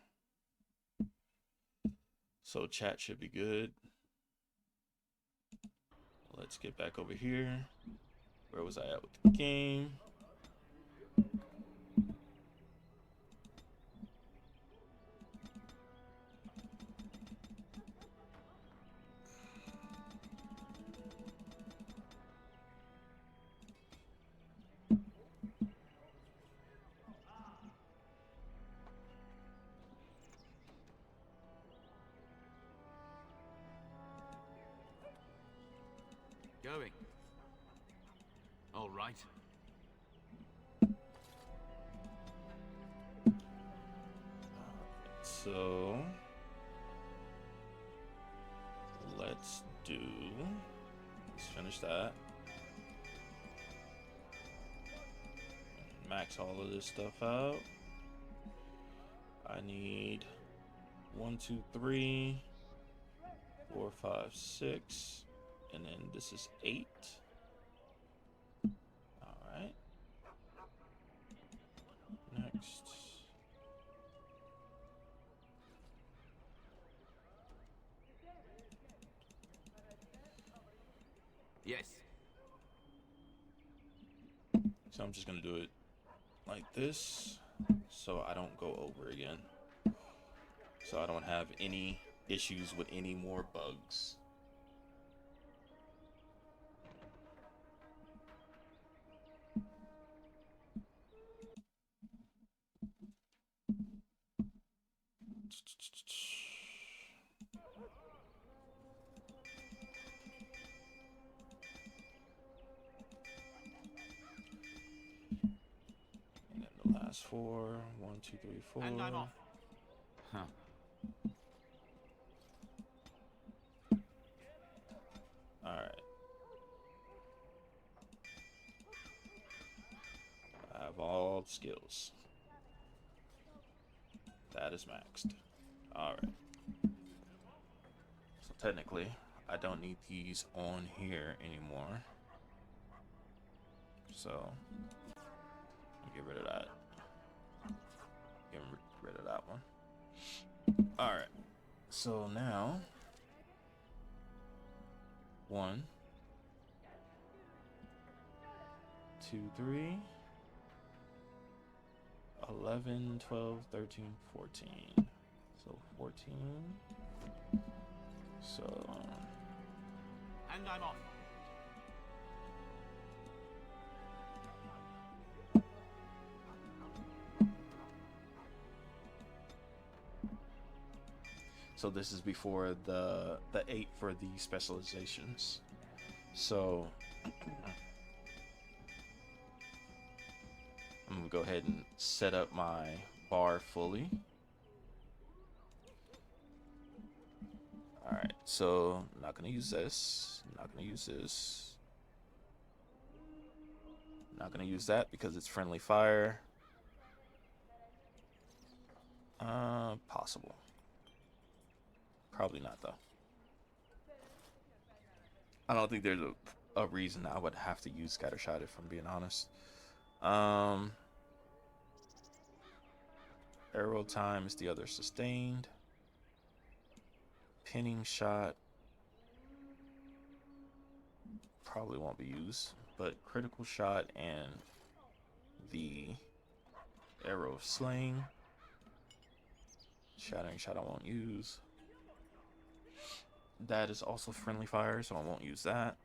So chat should be good. Let's get back over here. Where was I at with the game? Going. All right. So let's finish that. Max all of this stuff out. I need 1, 2, 3, 4, 5, 6, and then this is 8. All right. Next. Yes. So I'm just gonna do it like this so I don't go over again. So I don't have any issues with any more bugs. And then the last 4. 1, 2, 3, 4. And I'm off. Huh. All right. I have all the skills. That is maxed. All right. technically, I don't need these on here anymore. So, I'll get rid of that. Get rid of that one. Alright. So now, 1, 2, 3, 11, 12, 13, 14. So 14. So. And I'm off. So this is before the 8 for the specializations. So I'm gonna go ahead and set up my bar fully. All right, so not gonna use this. Not gonna use this. Not gonna use that because it's friendly fire. Possible. Probably not though. I don't think there's a reason I would have to use scattershot if I'm being honest. Arrow time is the other sustained. Pinning shot probably won't be used, but critical shot and the arrow of slaying. Shattering shot I won't use. That is also friendly fire, so I won't use that.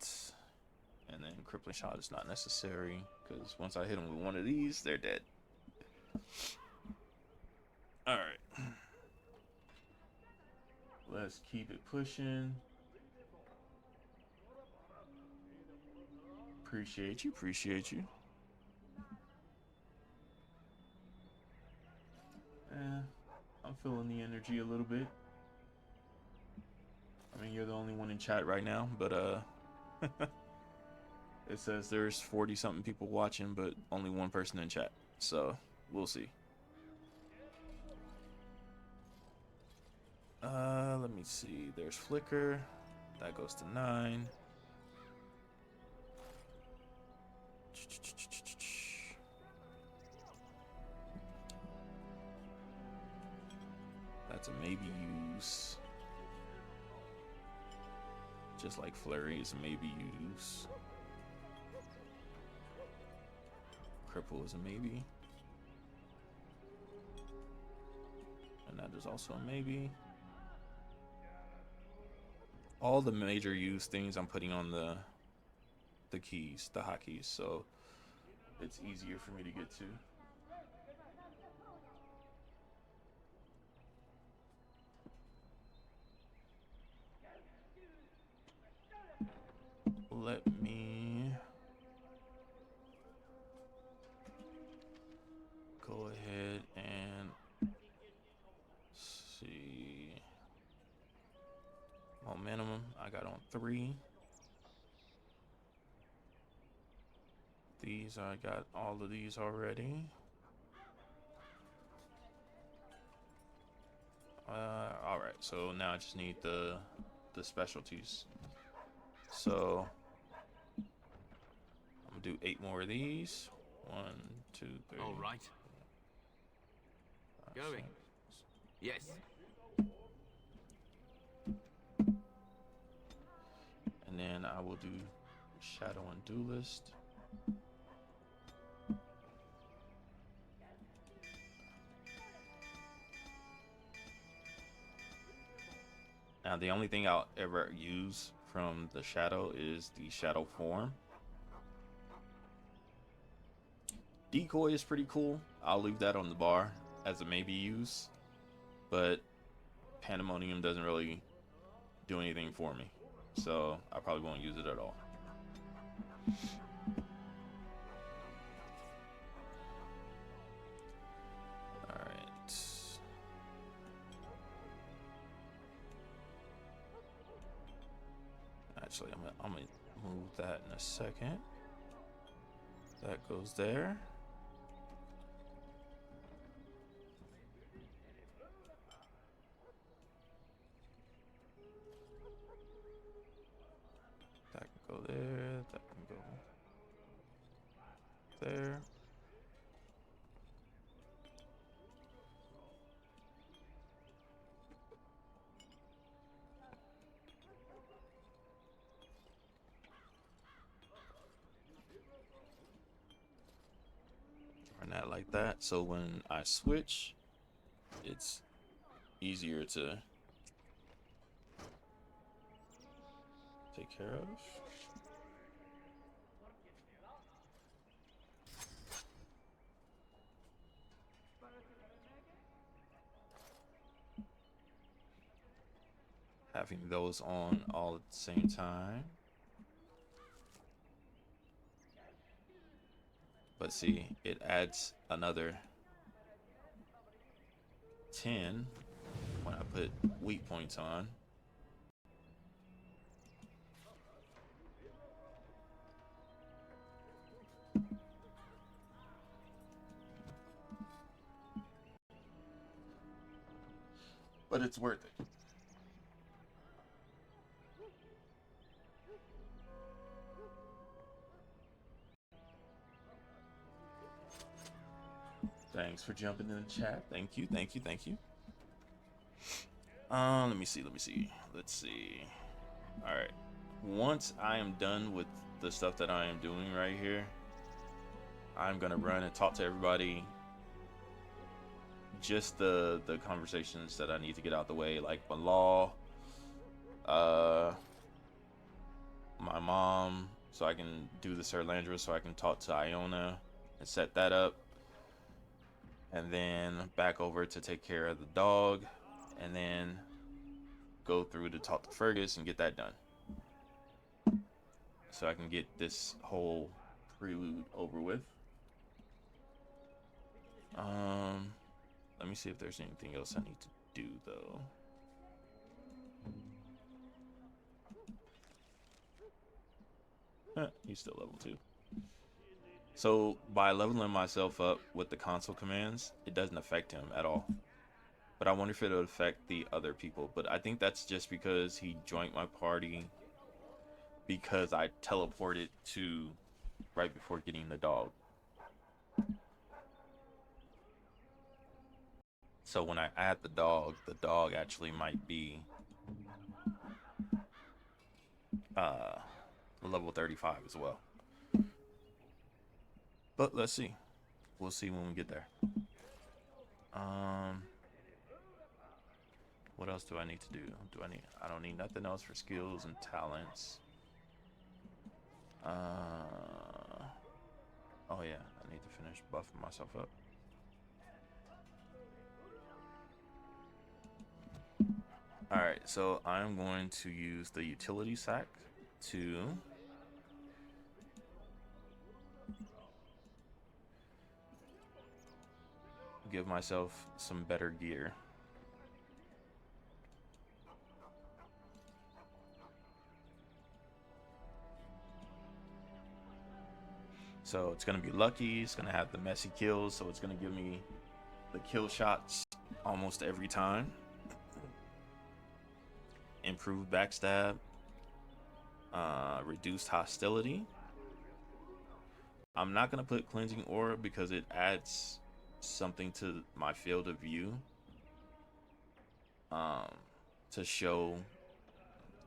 And then crippling shot is not necessary because once I hit them with one of these, they're dead. Alright. Let's keep it pushing. Appreciate you, appreciate you. I'm feeling the energy a little bit. I mean, you're the only one in chat right now, but it says there's 40 something people watching, but only one person in chat. So we'll see. Let me see. There's flicker. That goes to 9. That's a maybe use. Just like flurry is a maybe use. Cripple is a maybe. And that is also a maybe. All the major use things I'm putting on the keys, the hotkeys, so it's easier for me to get to. Let me go ahead and see. Momentum, I got on 3. These, I got all of these already. All right, so now I just need the specialties. So I'm gonna do 8 more of these. 1, 2, 3. All right. Going. Yes. And then I will do Shadow and Duelist. Now the only thing I'll ever use from the Shadow is the Shadow form. Decoy is pretty cool. I'll leave that on the bar as a maybe use, but Pandemonium doesn't really do anything for me, so I probably won't use it at all. Alright. Actually, I'm gonna move that in a second. That goes there. there. Run that like that, so when I switch, it's easier to take care of. Having those on all at the same time. But see, it adds another 10 when I put weak points on. But it's worth it. Thanks for jumping in the chat. Thank you, thank you, thank you. Let me see. Let's see. All right. Once I am done with the stuff that I am doing right here, I'm gonna run and talk to everybody. Just the conversations that I need to get out the way, like my law, my mom, so I can do the Sir Landra, so I can talk to Iona and set that up. And then back over to take care of the dog, and then go through to talk to Fergus and get that done, so I can get this whole prelude over with. Let me see if there's anything else I need to do though. He's still level 2. So by leveling myself up with the console commands, it doesn't affect him at all. But I wonder if it'll affect the other people. But I think that's just because he joined my party because I teleported to right before getting the dog. So when I add the dog actually might be level 35 as well. But let's see. We'll see when we get there. What else do I need to do? I don't need nothing else for skills and talents. Oh yeah, I need to finish buffing myself up. Alright, so I'm going to use the utility sack to give myself some better gear. So it's going to be lucky, it's going to have the messy kills, so it's going to give me the kill shots almost every time. Improved backstab, reduced hostility. I'm not going to put cleansing aura because it adds something to my field of view, to show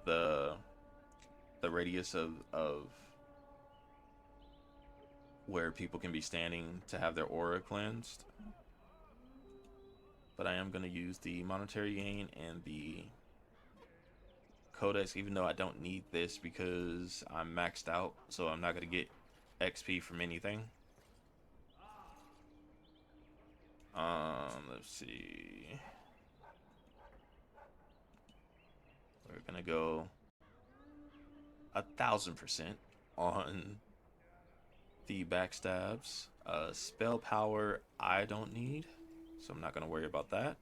the radius of where people can be standing to have their aura cleansed. But I am going to use the monetary gain and the codex, even though I don't need this because I'm maxed out, so I'm not going to get XP from anything. Let's see. We're gonna go 1000% on the backstabs. Spell power I don't need, so I'm not gonna worry about that.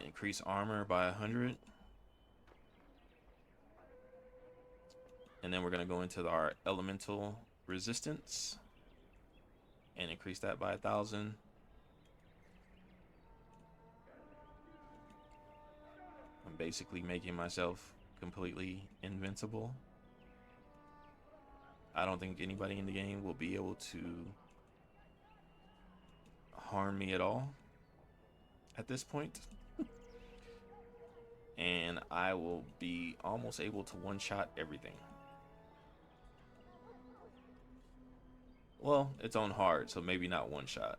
Increase armor by 100. And then we're gonna go into our elemental resistance and increase that by 1,000. I'm basically making myself completely invincible. I don't think anybody in the game will be able to harm me at all at this point. And I will be almost able to one-shot everything. Well, it's on hard, so maybe not one shot,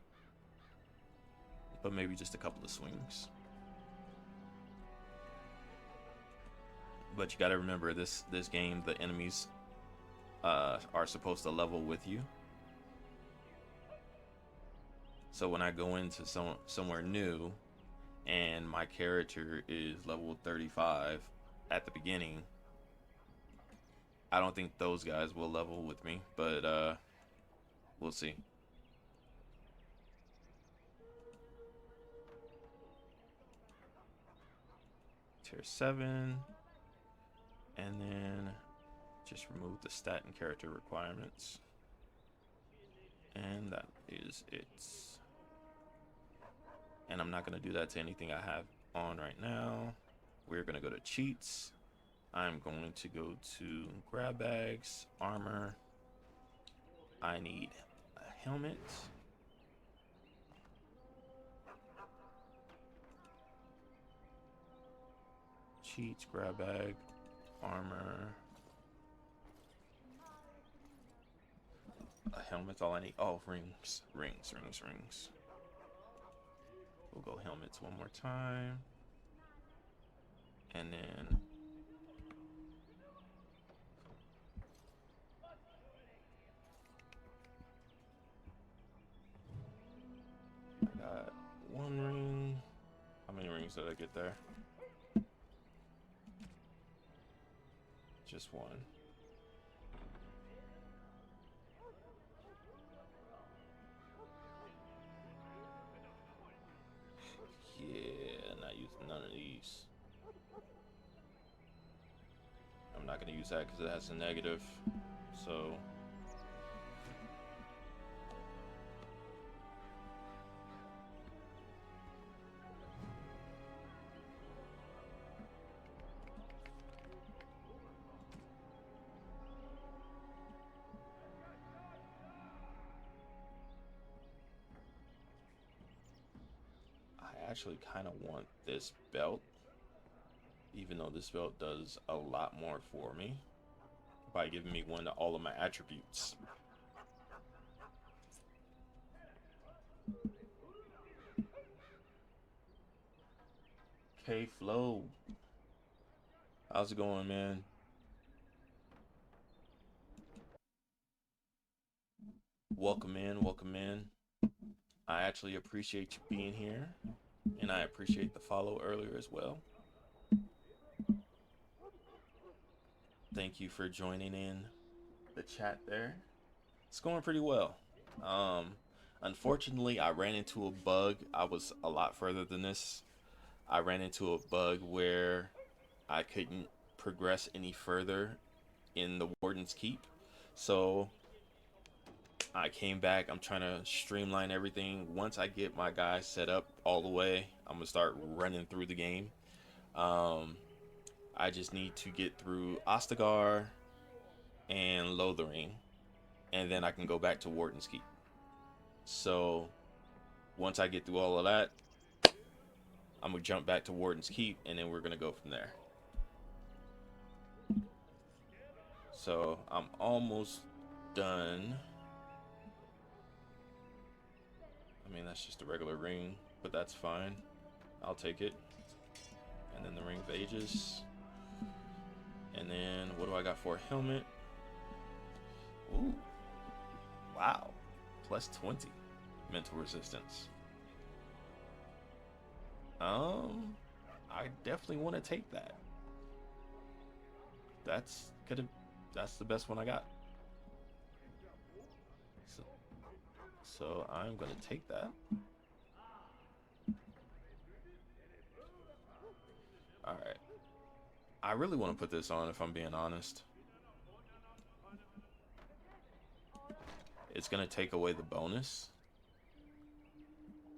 but maybe just a couple of swings. But you got to remember, this game, the enemies are supposed to level with you. So when I go into somewhere new and my character is level 35 at the beginning, I don't think those guys will level with me, but we'll see. Tier 7. And then just remove the stat and character requirements. And that is it. And I'm not going to do that to anything I have on right now. We're going to go to cheats. I'm going to go to grab bags, armor. I need a helmet. Cheats, grab bag, armor. A helmet's all I need. Oh, rings. We'll go helmets one more time. And then I got one ring. How many rings did I get there? Just one. Yeah, not using none of these. I'm not gonna use that because it has a negative. So I actually kind of want this belt, even though this belt does a lot more for me by giving me one of all of my attributes. Okay, Flo. How's it going, man? Welcome in, welcome in. I actually appreciate you being here, and I appreciate the follow earlier as well. Thank you for joining in the chat there. It's going pretty well. Unfortunately, I ran into a bug. I was a lot further than this. I ran into a bug where I couldn't progress any further in the Warden's Keep. So I came back. I'm trying to streamline everything. Once I get my guys set up all the way, I'm gonna start running through the game. I just need to get through Ostagar and Lothering, and then I can go back to Warden's Keep. So once I get through all of that, I'm gonna jump back to Warden's Keep, and then we're gonna go from there. So I'm almost done. I mean, that's just a regular ring, but that's fine. I'll take it. And then the Ring of Ages. And then what do I got for a helmet? Ooh. Wow. Plus 20 mental resistance. I definitely want to take that. That's the best one I got. So I'm gonna take that. All right. I really want to put this on, if I'm being honest. It's gonna take away the bonus,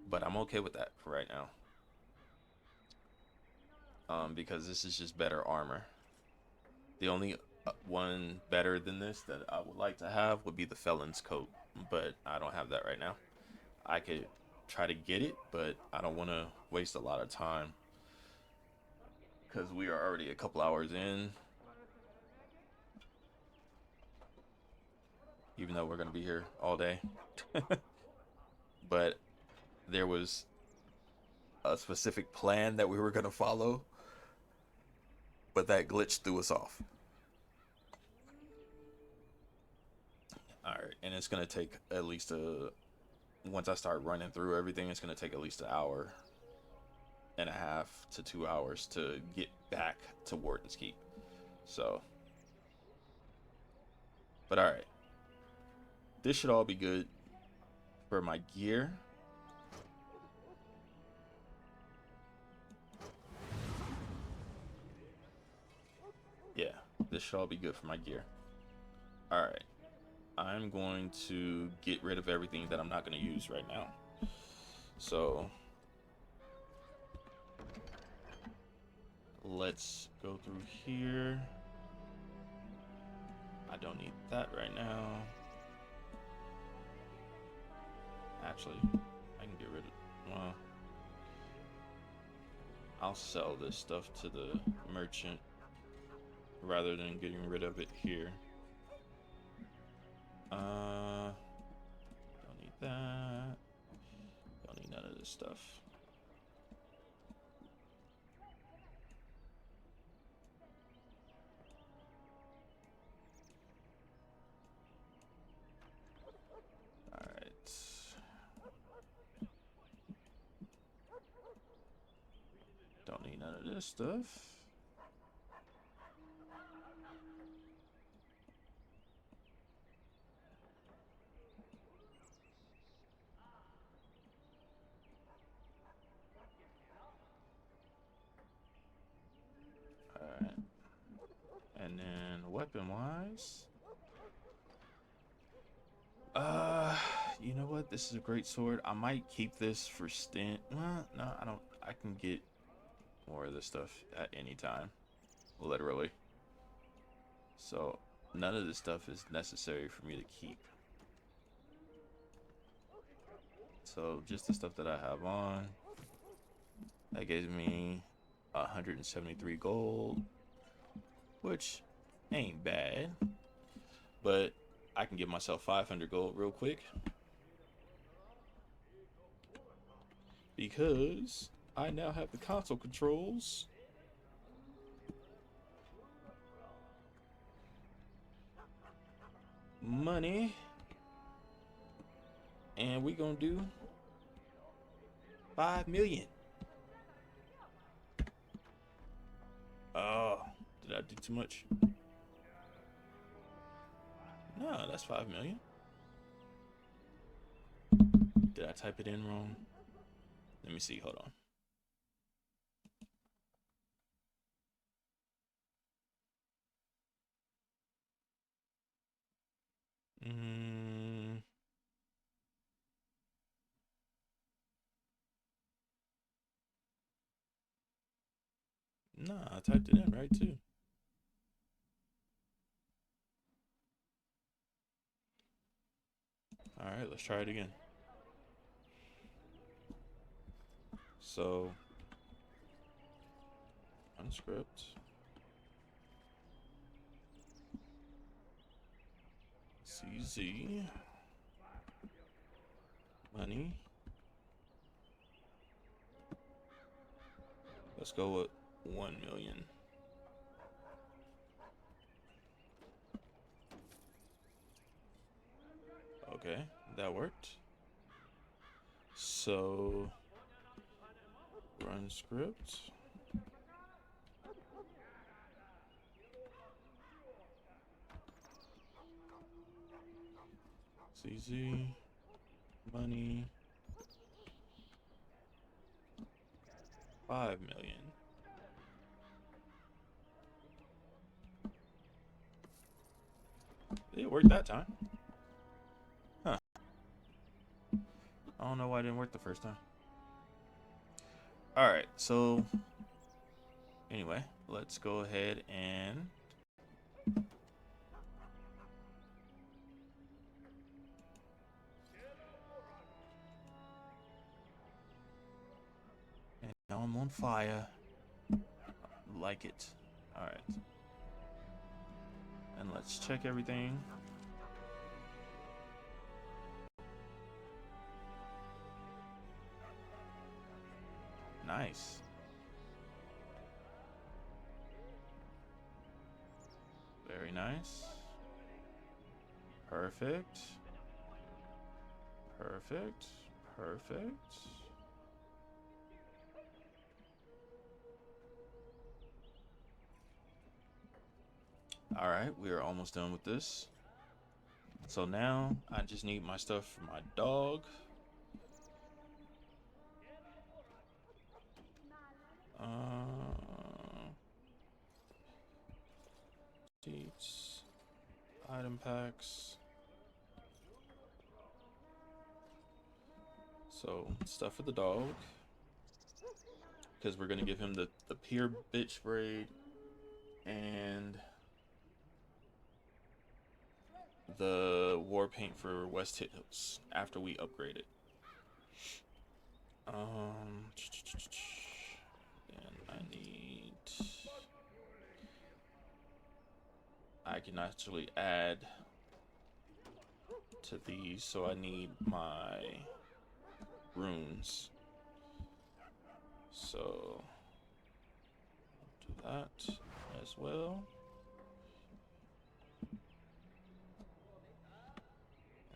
but I'm okay with that for right now. Because this is just better armor. The only one better than this that I would like to have would be the Felon's Coat, but I don't have that right now. I could try to get it, but I don't want to waste a lot of time because we are already a couple hours in, even though we're going to be here all day. But there was a specific plan that we were going to follow, but that glitch threw us off. Alright, and it's going to take at least once I start running through everything, it's going to take at least an hour and a half to 2 hours to get back to Warden's Keep. So, but alright. This should all be good for my gear. Yeah, this should all be good for my gear. Alright. I'm going to get rid of everything that I'm not going to use right now. So, let's go through here. I don't need that right now. Actually, I can get rid of, well, I'll sell this stuff to the merchant rather than getting rid of it here. Don't need that. Don't need none of this stuff. Alright. Don't need none of this stuff. Alright. And then weapon wise. You know what? This is a great sword. I might keep this for stint. Well, no, I don't. I can get more of this stuff at any time. Literally. So, none of this stuff is necessary for me to keep. So, just the stuff that I have on. That gives me 173 gold. Which ain't bad. But I can give myself 500 gold real quick. Because I now have the console controls. Money. And we gonna do 5 million. Oh, did I do too much? No, that's 5 million. Did I type it in wrong? Let me see, hold on. No, I typed it in right too. Alright, let's try it again. So, unscript. CZ. Money. Let's go with 1 million. Okay, that worked. So, run script. CZ. Money. 5 million. It worked that time. Huh. I don't know why it didn't work the first time. Alright, so anyway, let's go ahead and I'm on fire. Like it. Alright. And let's check everything. Nice. Very nice. Perfect. Perfect. Perfect. Alright, we are almost done with this. So now I just need my stuff for my dog. Seats, item packs. So stuff for the dog, because we're gonna give him the pure bitch braid and the war paint for West Hills after we upgrade it. And I can actually add to these, so I need my runes. So do that as well.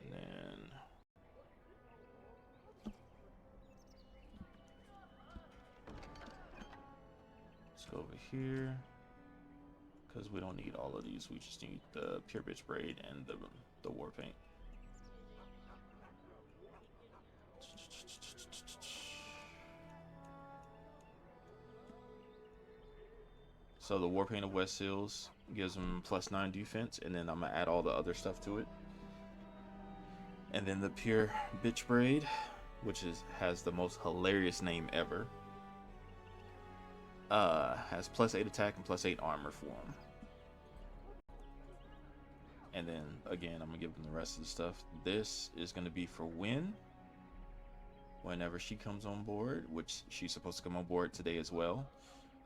And then let's go over here, because we don't need all of these. We just need the pure bitch braid and the war paint. So the war paint of West Hills gives him +9 defense, and then I'm gonna add all the other stuff to it. And then the pure bitch braid, which has the most hilarious name ever, has +8 attack and +8 armor for him. And then again, I'm gonna give him the rest of the stuff. This is gonna be for Win whenever she comes on board, which she's supposed to come on board today as well.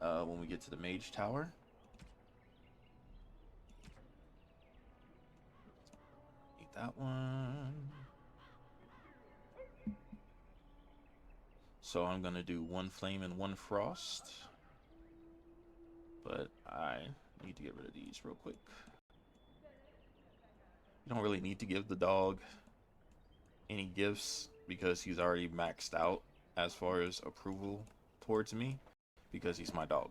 When we get to the Mage Tower. Eat that one. So I'm gonna do 1 flame and 1 frost. But I need to get rid of these real quick. You don't really need to give the dog any gifts because he's already maxed out as far as approval towards me, because he's my dog.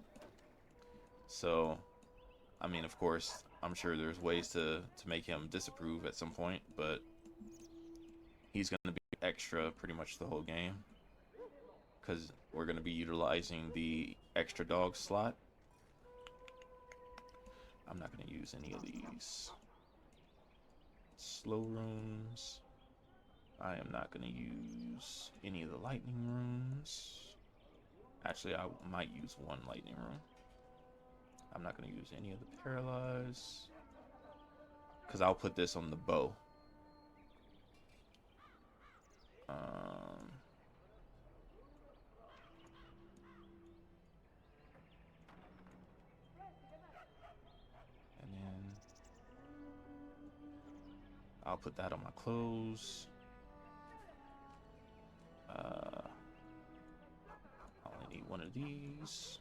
So, I mean, of course, I'm sure there's ways to make him disapprove at some point, but he's going to be extra pretty much the whole game, because we're going to be utilizing the extra dog slot. I'm not going to use any of these slow runes. I am not going to use any of the lightning runes. Actually, I might use 1 lightning rune. I'm not going to use any of the paralyze, because I'll put this on the bow. And then I'll put that on my clothes. I only need 1 of these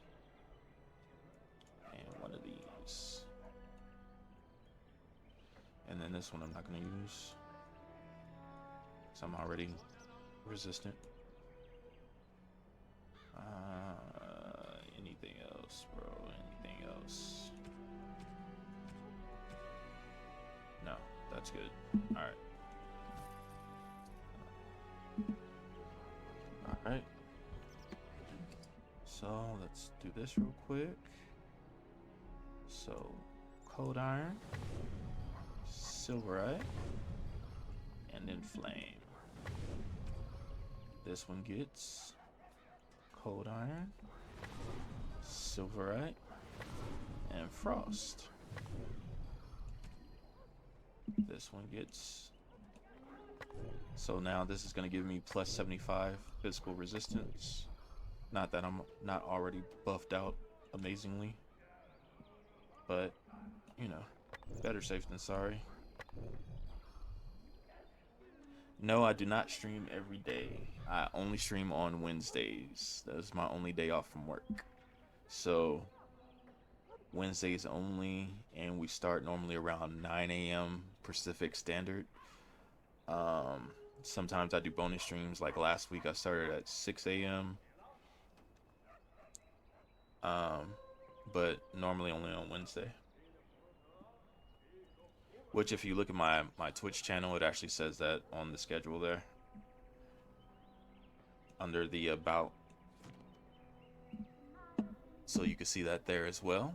and 1 of these, and then this one I'm not going to use because I'm already resistant. Anything else, bro? Anything else? No, that's good. All right. Alright, so let's do this real quick. So, cold iron, silverite, and then flame. This one gets cold iron, silverite, and frost. This one gets... So now this is going to give me +75 physical resistance. Not that I'm not already buffed out amazingly, but you know, better safe than sorry. No, I do not stream every day. I only stream on Wednesdays. That's my only day off from work. So Wednesdays only, and we start normally around 9 a.m. Pacific Standard. Sometimes I do bonus streams. Like last week, I started at 6 a.m. But normally only on Wednesday. Which, if you look at my Twitch channel, it actually says that on the schedule there. Under the about. So you can see that there as well.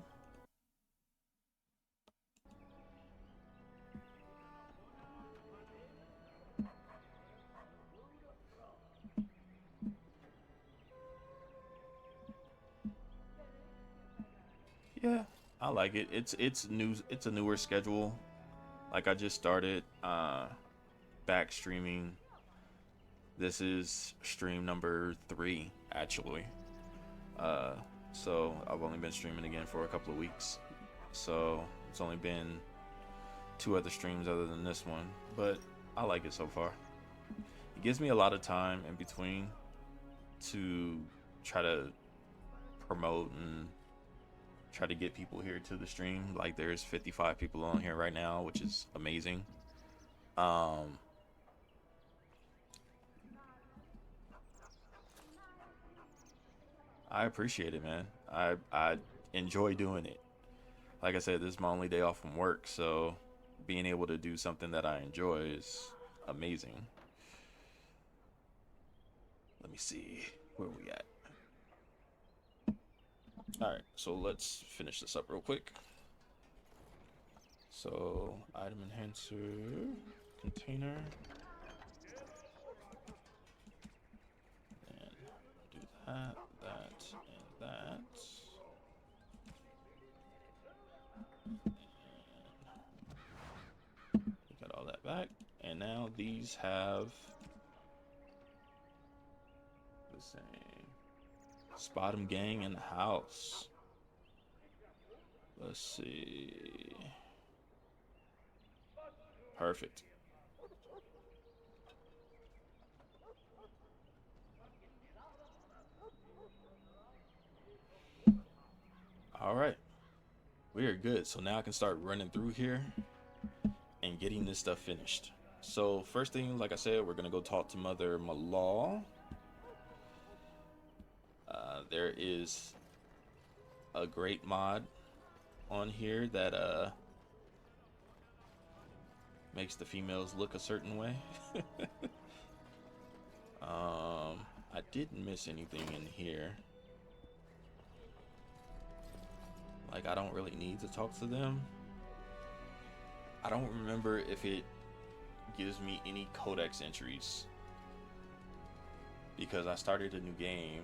Yeah, I like it. It's new. It's a newer schedule. Like I just started back streaming. This is stream number 3 actually. So I've only been streaming again for a couple of weeks. So it's only been 2 other streams other than this one, but I like it so far. It gives me a lot of time in between to try to promote and try to get people here to the stream. Like there's 55 people on here right now, which is amazing. I appreciate it, man. I enjoy doing it. Like I said, this is my only day off from work, so being able to do something that I enjoy is amazing. Let me see where we at. Alright, so let's finish this up real quick. So, item enhancer, container. And do that, and that. And we got all that back. And now these have the same. Spot 'em gang in the house. Let's see. Perfect. All right. We are good. So now I can start running through here and getting this stuff finished. So first thing, like I said, we're going to go talk to Mother Malal. There is a great mod on here that makes the females look a certain way. I didn't miss anything in here. Like, I don't really need to talk to them. I don't remember if it gives me any codex entries, because I started a new game.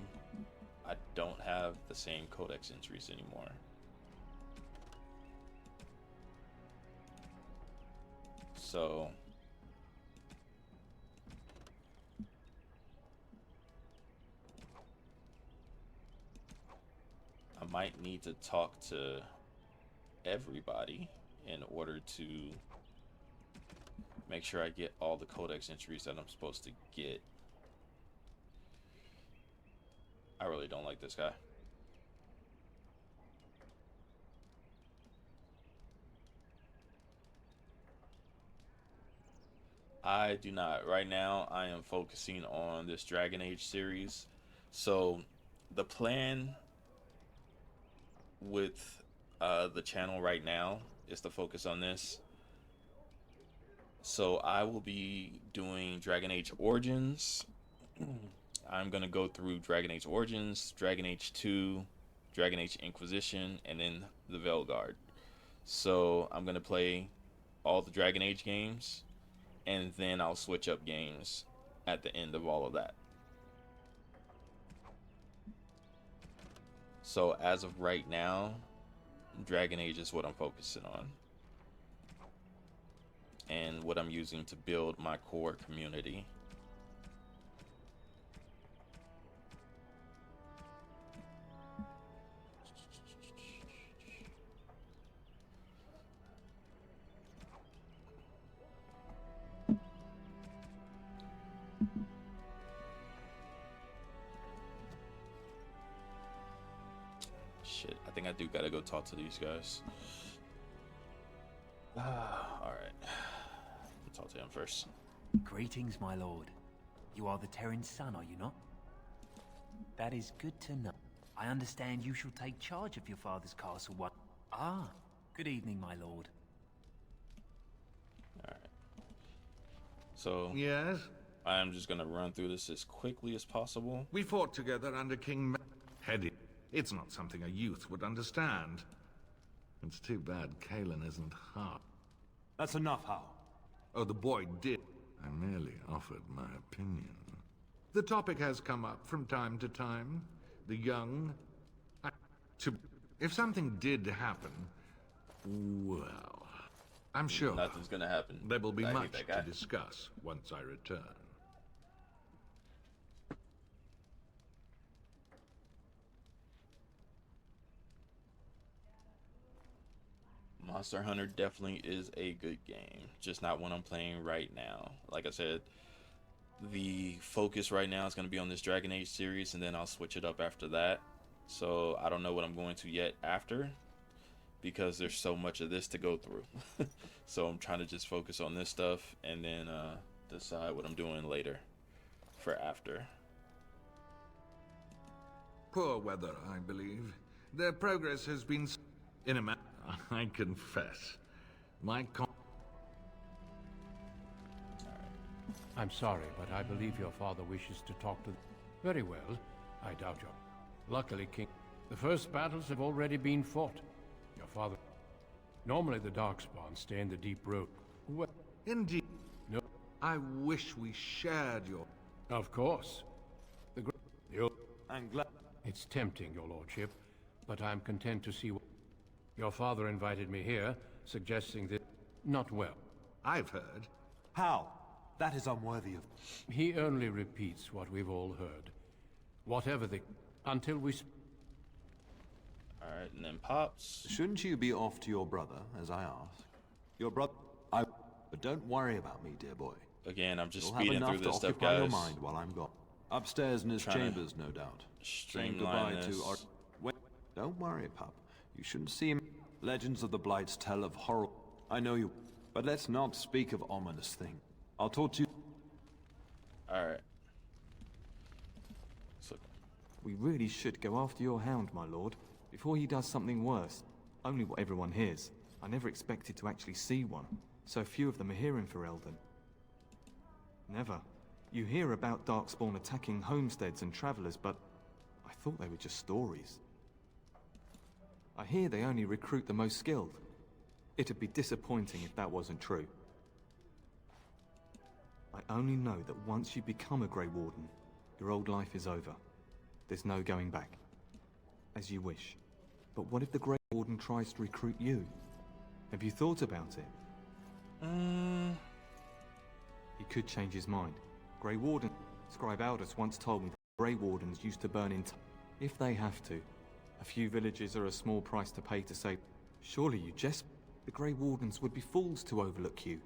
I don't have the same codex entries anymore. So I might need to talk to everybody in order to make sure I get all the codex entries that I'm supposed to get. I really don't like this guy. I do not. Right now, I am focusing on this Dragon Age series. So, the plan with the channel right now is to focus on this. So, I will be doing Dragon Age Origins. I'm going to go through Dragon Age Origins, Dragon Age 2, Dragon Age Inquisition, and then the Veilguard. So, I'm going to play all the Dragon Age games, and then I'll switch up games at the end of all of that. So as of right now, Dragon Age is what I'm focusing on, and what I'm using to build my core community. shit. I think I do gotta go talk to these guys. Alright. Talk to him first. Greetings, my lord. You are the Terran's son, are you not? That is good to know. I understand you shall take charge of your father's castle one. Ah, good evening, my lord. Alright. So... Yes? I'm just gonna run through this as quickly as possible. We fought together under King Heady. It's not something a youth would understand. It's too bad Kalen isn't hard. That's enough, Hal. Oh, the boy did. I merely offered my opinion. The topic has come up from time to time. The young... If something did happen, well, I'm sure nothing's gonna happen. There will be much to discuss once I return. Monster Hunter definitely is a good game, just not one I'm playing right now. Like I said, the focus right now is going to be on this Dragon Age series, and then I'll switch it up after that. So I don't know what I'm going to yet after, because there's so much of this to go through. So I'm trying to just focus on this stuff and then decide what I'm doing later for after. Poor weather, I believe. Their progress has been in a I confess. I'm sorry, but I believe your father wishes to talk to... Very well. I doubt your... Luckily, King... The first battles have already been fought. Your father... Normally the Darkspawn stay in the deep road. Well... Indeed. No. I wish we shared your... Of course. I'm glad... It's tempting, your lordship, but I'm content to see what... Your father invited me here, suggesting that... Not well. I've heard. How? That is unworthy of... He only repeats what we've all heard. Whatever the... Until we... Alright, and then Pops. Shouldn't you be off to your brother, as I asked? Your brother... But don't worry about me, dear boy. Again, I'm just You'll speeding through this stuff, guys. Your mind while I'm gone. Upstairs in his chambers, no doubt. Saying goodbye to our... Wait, don't worry, pup. You shouldn't see him. Legends of the Blights tell of horror. I know you, but let's not speak of ominous things. I'll talk to you. Alright. So... We really should go after your hound, my lord, before he does something worse. Only what everyone hears. I never expected to actually see one. So few of them are here in Ferelden. Never. You hear about Darkspawn attacking homesteads and travelers, but I thought they were just stories. I hear they only recruit the most skilled. It'd be disappointing if that wasn't true. I only know that once you become a Grey Warden, your old life is over. There's no going back. As you wish. But what if the Grey Warden tries to recruit you? Have you thought about it? He could change his mind. Grey Warden... Scribe Aldous once told me that Grey Wardens used to burn in... If they have to. A few villages are a small price to pay to save... Surely you jest... The Grey Wardens would be fools to overlook you.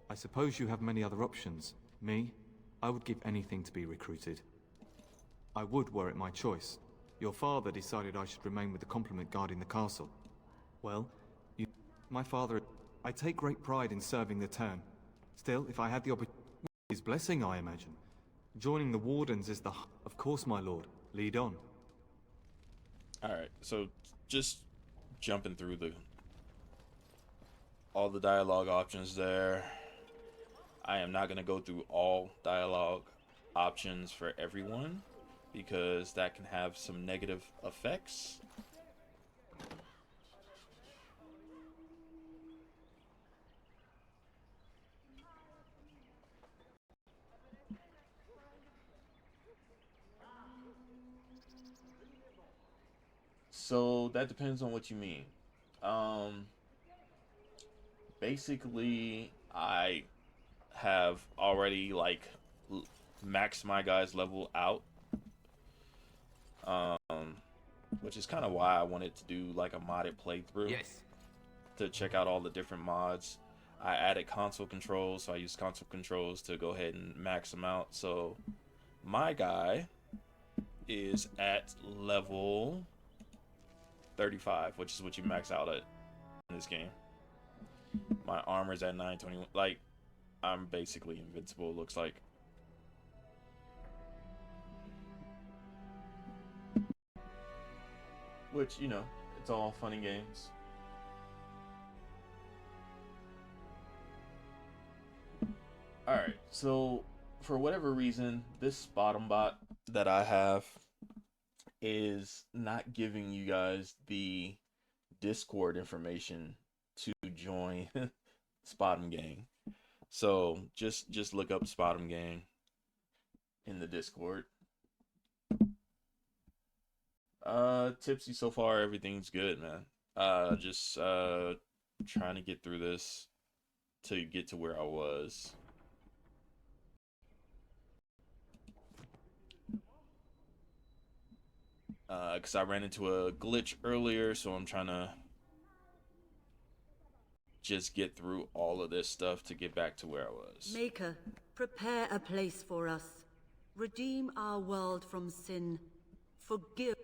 I suppose you have many other options. Me? I would give anything to be recruited. I would were it my choice. Your father decided I should remain with the complement guarding the castle. Well, you... My father... I take great pride in serving the Turn. Still, if I had the opportunity... His blessing, I imagine. Joining the Wardens is the... Of course, my lord. Lead on. Alright, so just jumping through all the dialogue options there. I am not going to go through all dialogue options for everyone, because that can have some negative effects. So that depends on what you mean. Basically, I have already like maxed my guy's level out, which is kind of why I wanted to do like a modded playthrough. Yes. To check out all the different mods. I added console controls, so I used console controls to go ahead and max them out. So my guy is at level 35, which is what you max out at in this game. My armor's at 921. Like, I'm basically invincible, looks like. Which, you know, it's all fun and games. Alright, so for whatever reason, this bottom bot that I have is not giving you guys the Discord information to join Spot'em Gang. So just look up Spot'em Gang in the Discord. Tipsy so far, everything's good, man. Just trying to get through this to get to where I was. Because I ran into a glitch earlier, so I'm trying to just get through all of this stuff to get back to where I was. Maker, prepare a place for us. Redeem our world from sin. Forgive.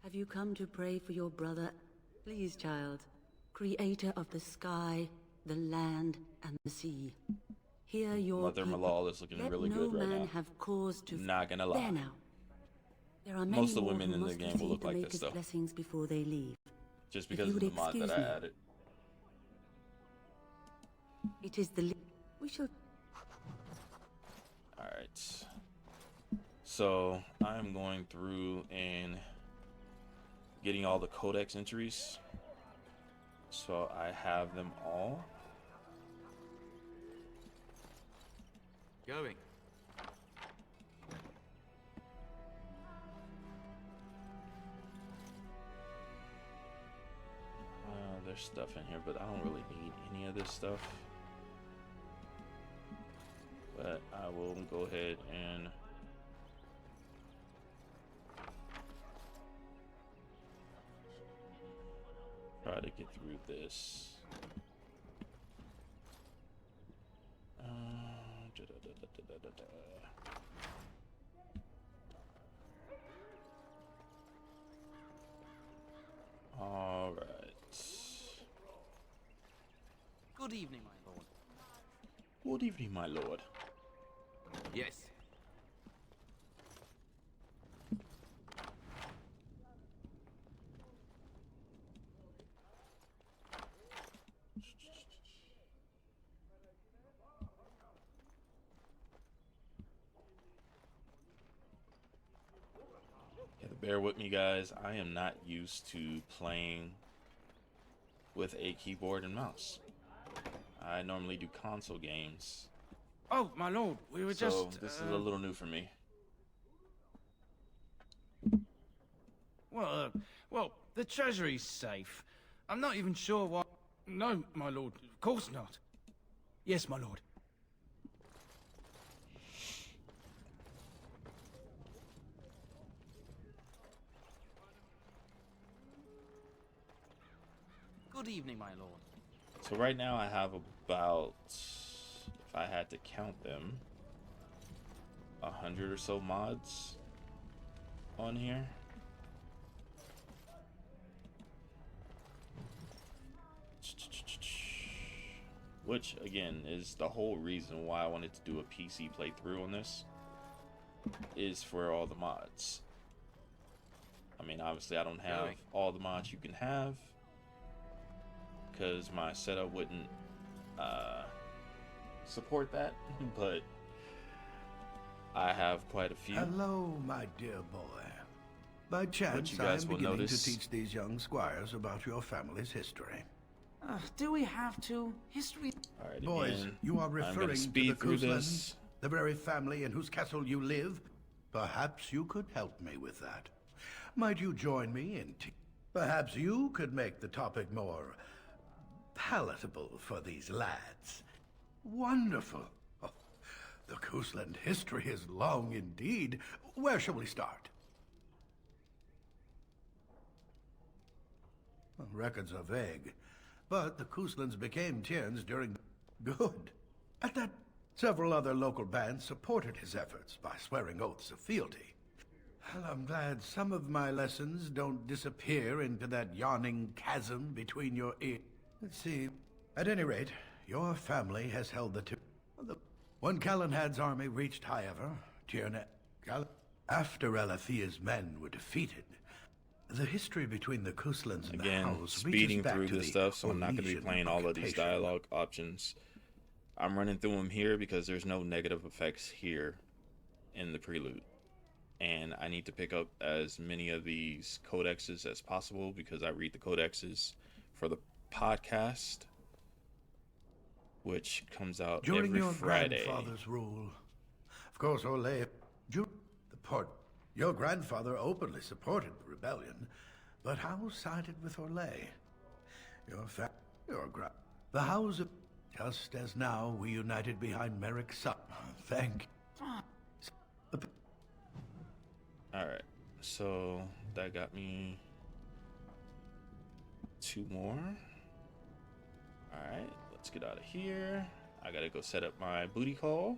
Have you come to pray for your brother? Please, child. Creator of the sky, the land, and the sea. Hear your Mother Malal is looking really good right now. Let no man have cause to. Not gonna lie. There now. There are many Most of the more women who in the must game will receive look the like this, Maker's though. blessings before they leave. Just If because you of the would mod that excuse I me. added. It is the. We shall. Alright. So, I'm going through and getting all the codex entries. So, I have them all. Going. There's stuff in here, but I don't really need any of this stuff. But I will go ahead and try to get through this. All right. Good evening, my lord. Good evening, my lord. Yes. Yeah, bear with me, guys. I am not used to playing with a keyboard and mouse. I normally do console games. Oh, my lord, we were So just... this is a little new for me. Well, the treasury's safe. I'm not even sure why... No, my lord, of course not. Yes, my lord. Good evening, my lord. So right now I have about, if I had to count them, 100 or so mods on here. Which, again, is the whole reason why I wanted to do a PC playthrough on this, is for all the mods. I mean, obviously I don't have all the mods you can have, because my setup wouldn't support that, but I have quite a few. Hello, my dear boy. By chance, you I guys am will beginning notice. to teach these young squires about your family's history. Do we have to? History... Alright, Boys, again, you are I'm gonna referring to the speed through Kuzlans, this. the very family in whose castle you live? Perhaps you could help me with that. Might you join me in Perhaps you could make the topic more palatable for these lads. Wonderful. Oh, the Kuzland history is long indeed. Where shall we start? Well, records are vague, but the Kuzlans became Tierns during... Good. At that Several other local bands supported his efforts by swearing oaths of fealty. Well, I'm glad some of my lessons don't disappear into that yawning chasm between your ears. Let's see. At any rate, your family has held the two. When Calenhad's army reached Highever, after Alathia's men were defeated, the history between the Kuslans and the House speeding reaches back through to this the stuff, so I'm not going to be Orlesian playing all of these occupation. dialogue options. I'm running through them here because there's no negative effects here in the prelude. And I need to pick up as many of these codexes as possible because I read the codexes for the podcast, which comes out During every your Friday. grandfather's rule, of course, your grandfather openly supported the rebellion, but Howe sided with Orlais. The House of, just as now we united behind Merrick's son. Thank. Alright, so that got me 2 more. Alright, let's get out of here. I gotta go set up my booty call.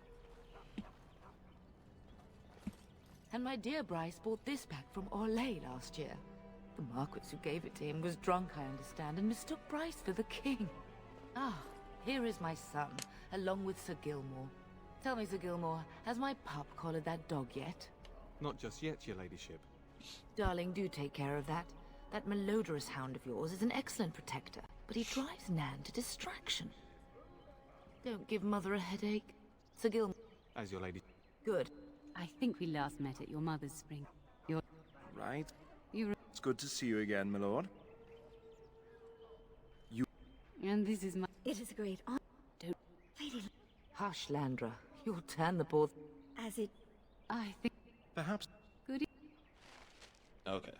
And my dear Bryce bought this back from Orlais last year. The Marquis who gave it to him was drunk, I understand, and mistook Bryce for the king. Ah, here is my son, along with Sir Gilmore. Tell me, Sir Gilmore, has my pup collared that dog yet? Not just yet, your ladyship. Darling, do take care of that. That malodorous hound of yours is an excellent protector, but he drives Nan to distraction. Don't give Mother a headache. Sir Gilmore. As your lady. Good. I think we last met at your mother's spring. Right. You. It's good to see you again, my lord. And this is my. It is a great honor. Don't. Lady. Hush, Landra. You'll turn the board. As it. I think. Perhaps. Good. Okay.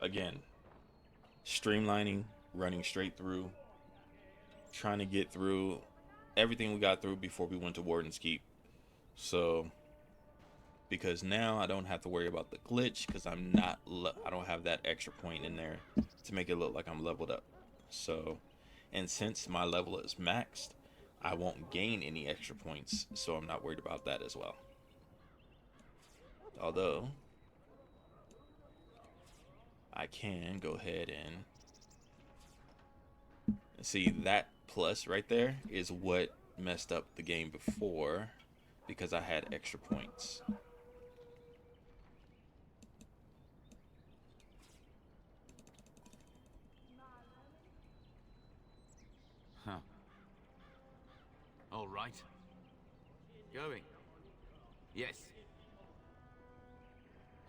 Again, streamlining, running straight through, trying to get through everything we got through before we went to Warden's Keep. So, because now I don't have to worry about the glitch because I don't have that extra point in there to make it look like I'm leveled up. So, and since my level is maxed, I won't gain any extra points, so I'm not worried about that as well. Although, I can go ahead and see that plus right there is what messed up the game before because I had extra points. Huh. All right. Going. Yes.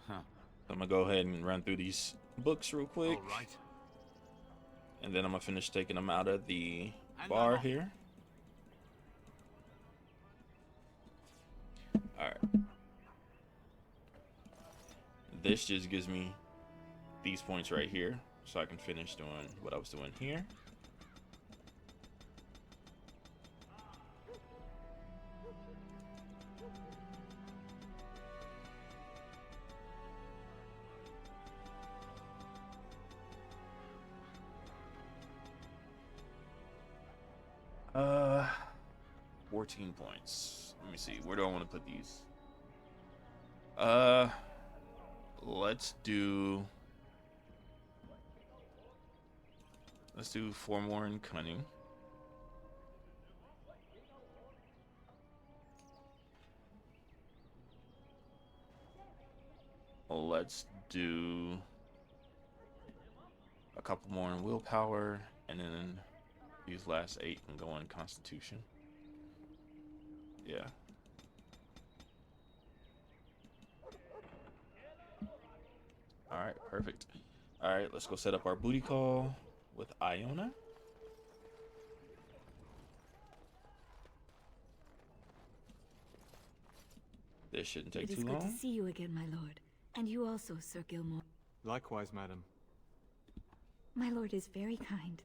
Huh. I'm gonna go ahead and run through these books real quick. All right. And then I'm gonna finish taking them out of the bar here. Alright. This just gives me these points right here, so I can finish doing what I was doing here. Uh, 14 points. Let me see. Where do I want to put these? Let's do 4 more in cunning. Let's do a couple more in willpower, and then these last 8 can go in constitution. Yeah. Alright, perfect. Alright, let's go set up our booty call with Iona. This shouldn't take too long. It is good to see you again, my lord. And you also, Sir Gilmore. Likewise, madam. My lord is very kind.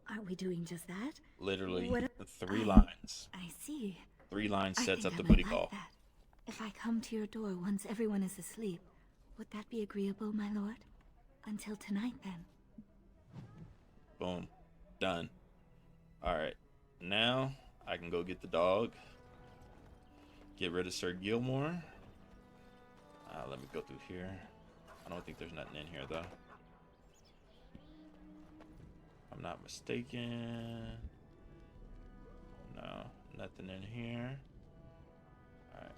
Aren't we doing just that? Literally 3 lines. I see. 3 lines I sets think up the I booty might call. like that. If I come to your door once everyone is asleep, would that be agreeable, my lord? Until tonight, then. Boom. Done. Alright. Now, I can go get the dog. get rid of Sir Gilmore. Let me go through here. I don't think there's nothing in here though. If I'm not mistaken. No, nothing in here. Alright.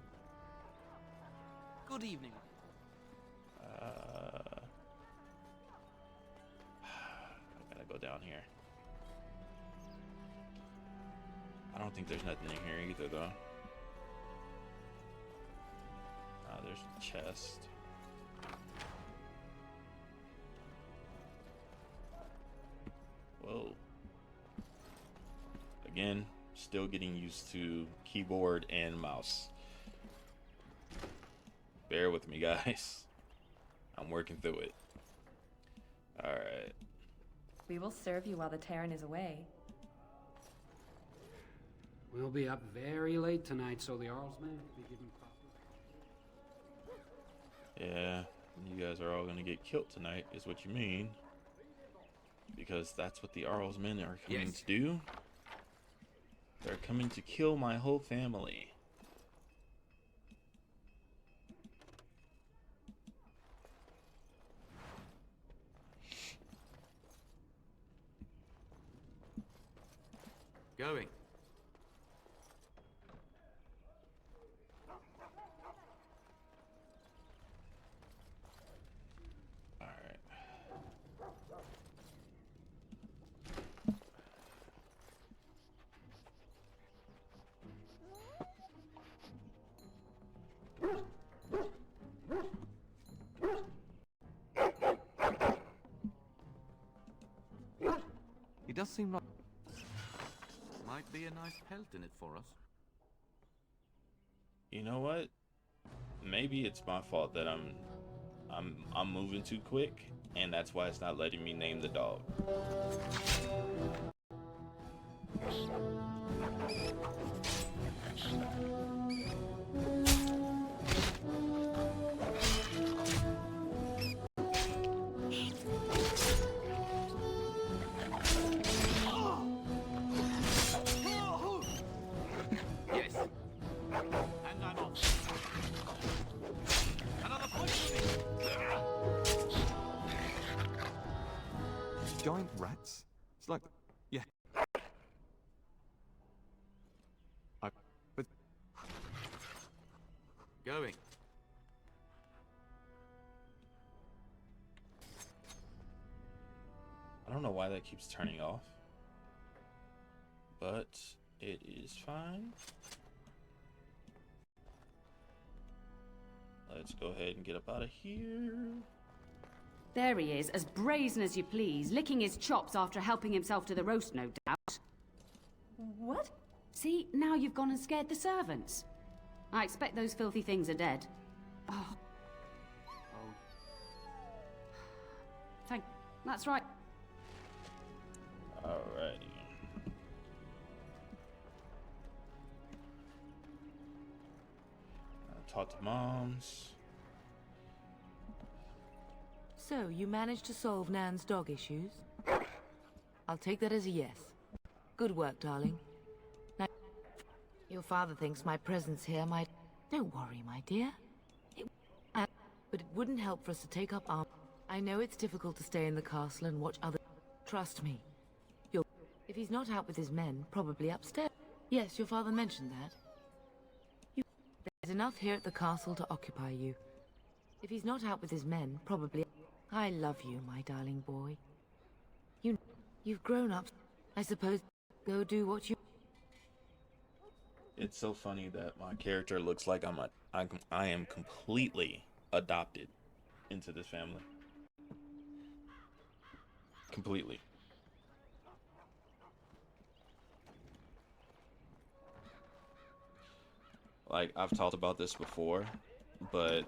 Good evening. I gotta go down here. I don't think there's nothing in here either though. There's a chest. Whoa. Again, still getting used to keyboard and mouse. Bear with me, guys. I'm working through it. Alright. We will serve you while the Terran is away. We'll be up very late tonight, so the Earl's men can be given proper. Yeah, you guys are all gonna get killed tonight, is what you mean. Because that's what the Arl's men are coming to do. They're coming to kill my whole family. Going. He does seem like... Might be a nice pelt in it for us. You know what? Maybe it's my fault that I'm moving too quick, and that's why it's not letting me name the dog. Giant rats? It's like... yeah. But... Going. I don't know why that keeps turning off, but it is fine. Let's go ahead and get up out of here. There he is, as brazen as you please, licking his chops after helping himself to the roast, no doubt. What? See, now you've gone and scared the servants. I expect those filthy things are dead. Oh. That's right. Alrighty. Talk to moms. So, you managed to solve Nan's dog issues? I'll take that as a yes. Good work, darling. Now, your father thinks my presence here might... Don't worry, my dear. But it wouldn't help for us to take up arms. I know it's difficult to stay in the castle and watch others. Trust me. If he's not out with his men, probably upstairs. Yes, your father mentioned that. There's enough here at the castle to occupy you. If he's not out with his men, probably... I love you, my darling boy. You've grown up. I suppose go do what you... It's so funny that my character looks like I am completely adopted into this family. Completely. Like, I've talked about this before, but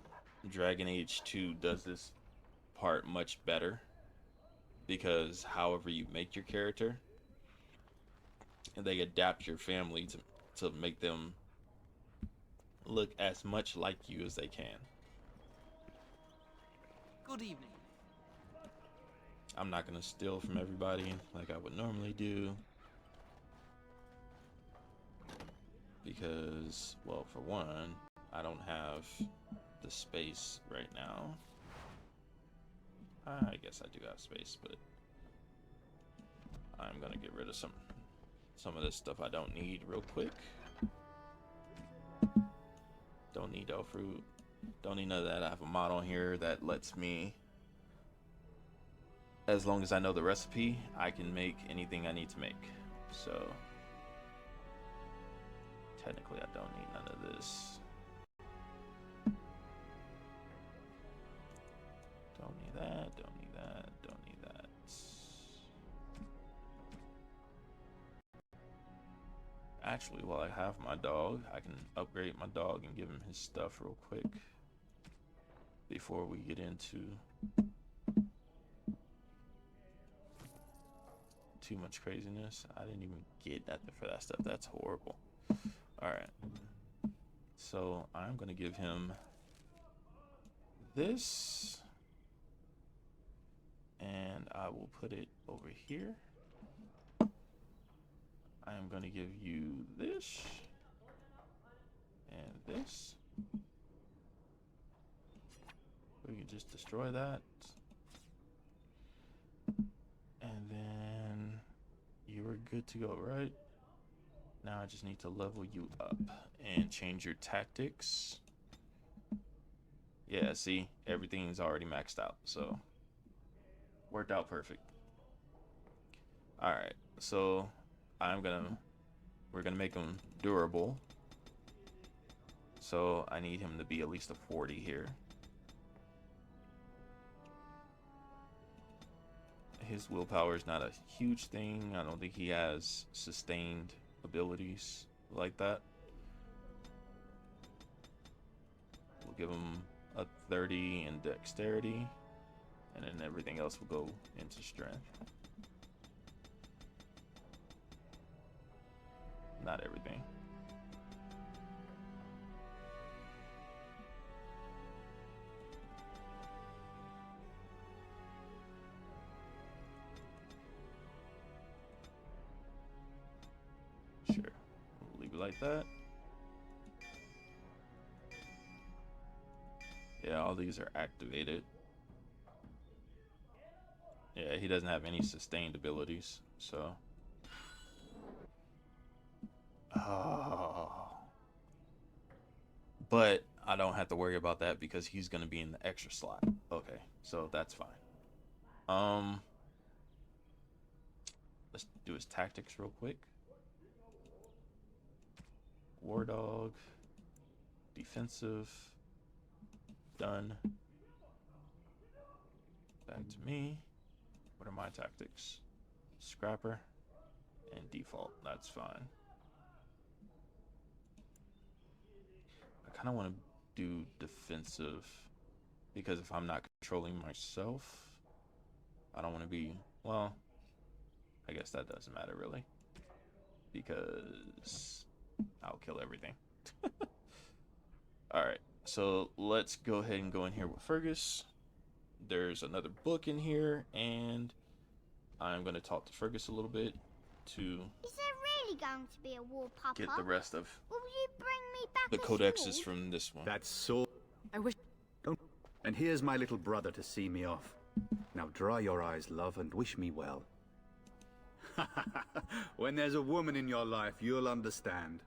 Dragon Age 2 does this part much better, because however you make your character, they adapt your family to make them look as much like you as they can. Good evening. I'm not gonna steal from everybody like I would normally do. because, well, for one, I don't have the space right now. I guess I do have space, but I'm gonna get rid of some of this stuff I don't need real quick. Don't need elf fruit. Don't need none of that. I have a mod on here that lets me, as long as I know the recipe, I can make anything I need to make. So technically I don't need none of this. Don't need that, don't need that, don't need that. Actually, while I have my dog, I can upgrade my dog and give him his stuff real quick before we get into too much craziness. I didn't even get nothing for that stuff. That's horrible. Alright. So I'm gonna give him this, and I will put it over here. I am going to give you this and this. We can just destroy that. And then you are good to go, right? Now I just need to level you up and change your tactics. Yeah, see, everything's already maxed out, so worked out perfect. Alright, so we're gonna make him durable. So I need him to be at least a 40 here. His willpower is not a huge thing. I don't think he has sustained abilities like that. We'll give him a 30 in dexterity, and then everything else will go into strength. Not everything. Sure, we'll leave it like that. Yeah, all these are activated. Yeah, he doesn't have any sustained abilities, so. Oh. But I don't have to worry about that because he's gonna be in the extra slot. Okay, so that's fine. Let's do his tactics real quick. War dog, defensive, done. Back to me. What are my tactics? Scrapper and default. That's fine. I kind of want to do defensive because if I'm not controlling myself, I don't want to be, well, I guess that doesn't matter really because I'll kill everything. Alright, so let's go ahead and go in here with Fergus. There's another book in here, and I'm going to talk to Fergus a little bit to Is there really going to be a war, Papa? get the rest of Will you bring me back the a codexes sword? from this one. That's so. I wish. Don't. And here's my little brother to see me off. Now dry your eyes, love, and wish me well. When there's a woman in your life, you'll understand.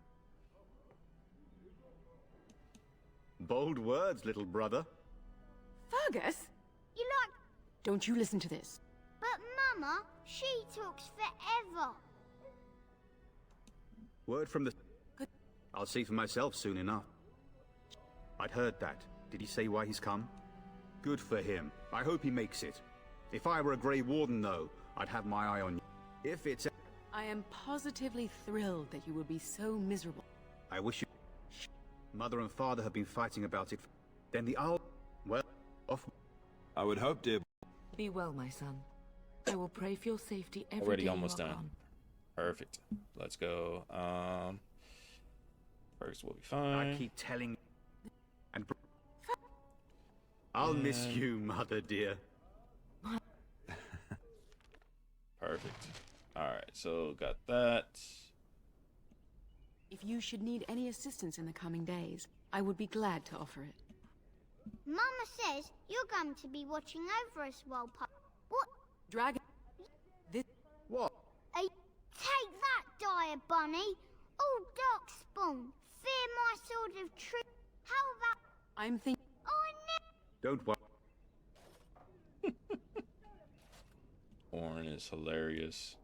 Bold words, little brother. Fergus? You like... Don't you listen to this. But, Mama, she talks forever. Word from the... I'll see for myself soon enough. I'd heard that. Did he say why he's come? Good for him. I hope he makes it. If I were a Grey Warden, though, I'd have my eye on you. If it's... I am positively thrilled that you would be so miserable. I wish you... Mother and father have been fighting about it. Then the owl... Well, off... I would hope, dear... Be well, my son. I will pray for your safety every Already day almost you are done. gone. Perfect. Let's go. Fergus will be fine. I keep telling... And... I'll miss you, mother dear. Perfect. Alright, so got that. If you should need any assistance in the coming days, I would be glad to offer it. Mama says you're going to be watching over us while What? Dragon... This... What? Take that, dire bunny! Oh, Darkspawn, fear my sword of truth. How about... I'm thinking... Don't worry. Orin is hilarious.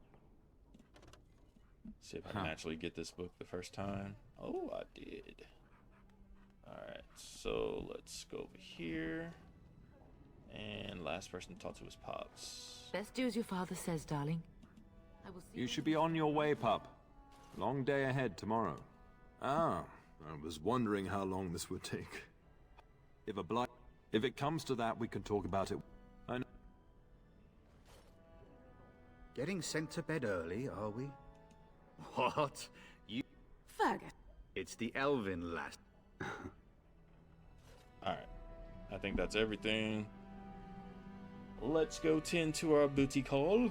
See if I can actually get this book the first time. Oh, I did. Alright, so let's go over here. And last person to talk to is Pops. Best do as your father says, darling. I will see You should be on your way, pup. Long day ahead tomorrow. Ah, I was wondering how long this would take. If it comes to that, we can talk about it. I know. Getting sent to bed early, are we? What? You... Fergus. It's the Elven lass. Alright. I think that's everything. Let's go tend to our booty call.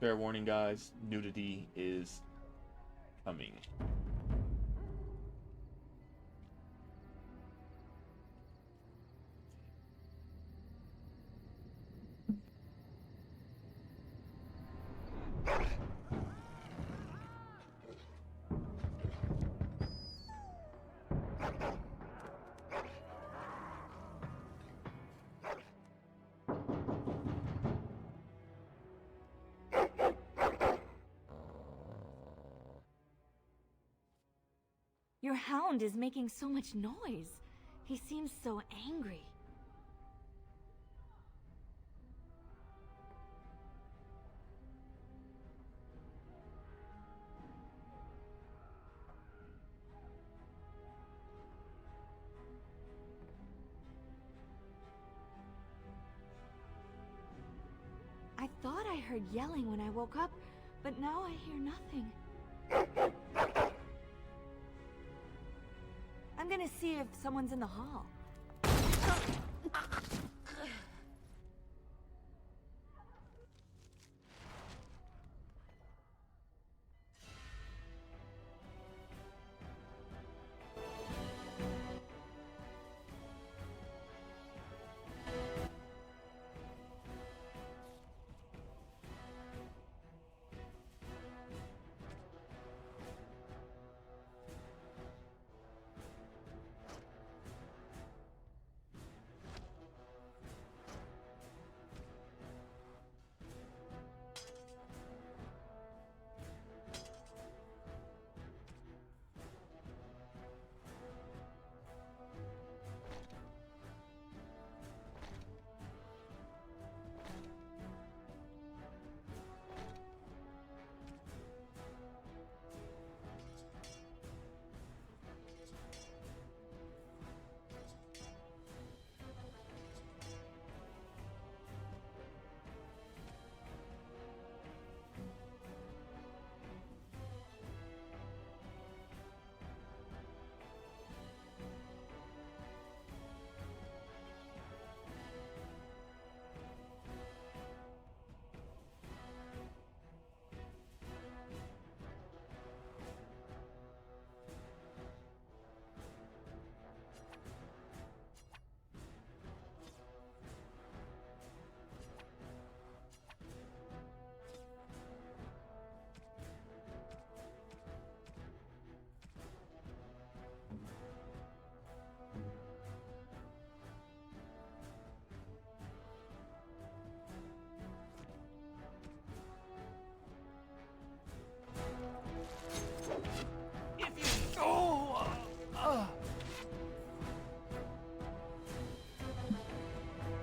Fair warning, guys. Nudity is coming. Your hound is making so much noise. He seems so angry. I thought I heard yelling when I woke up, but now I hear nothing. I'm gonna see if someone's in the hall.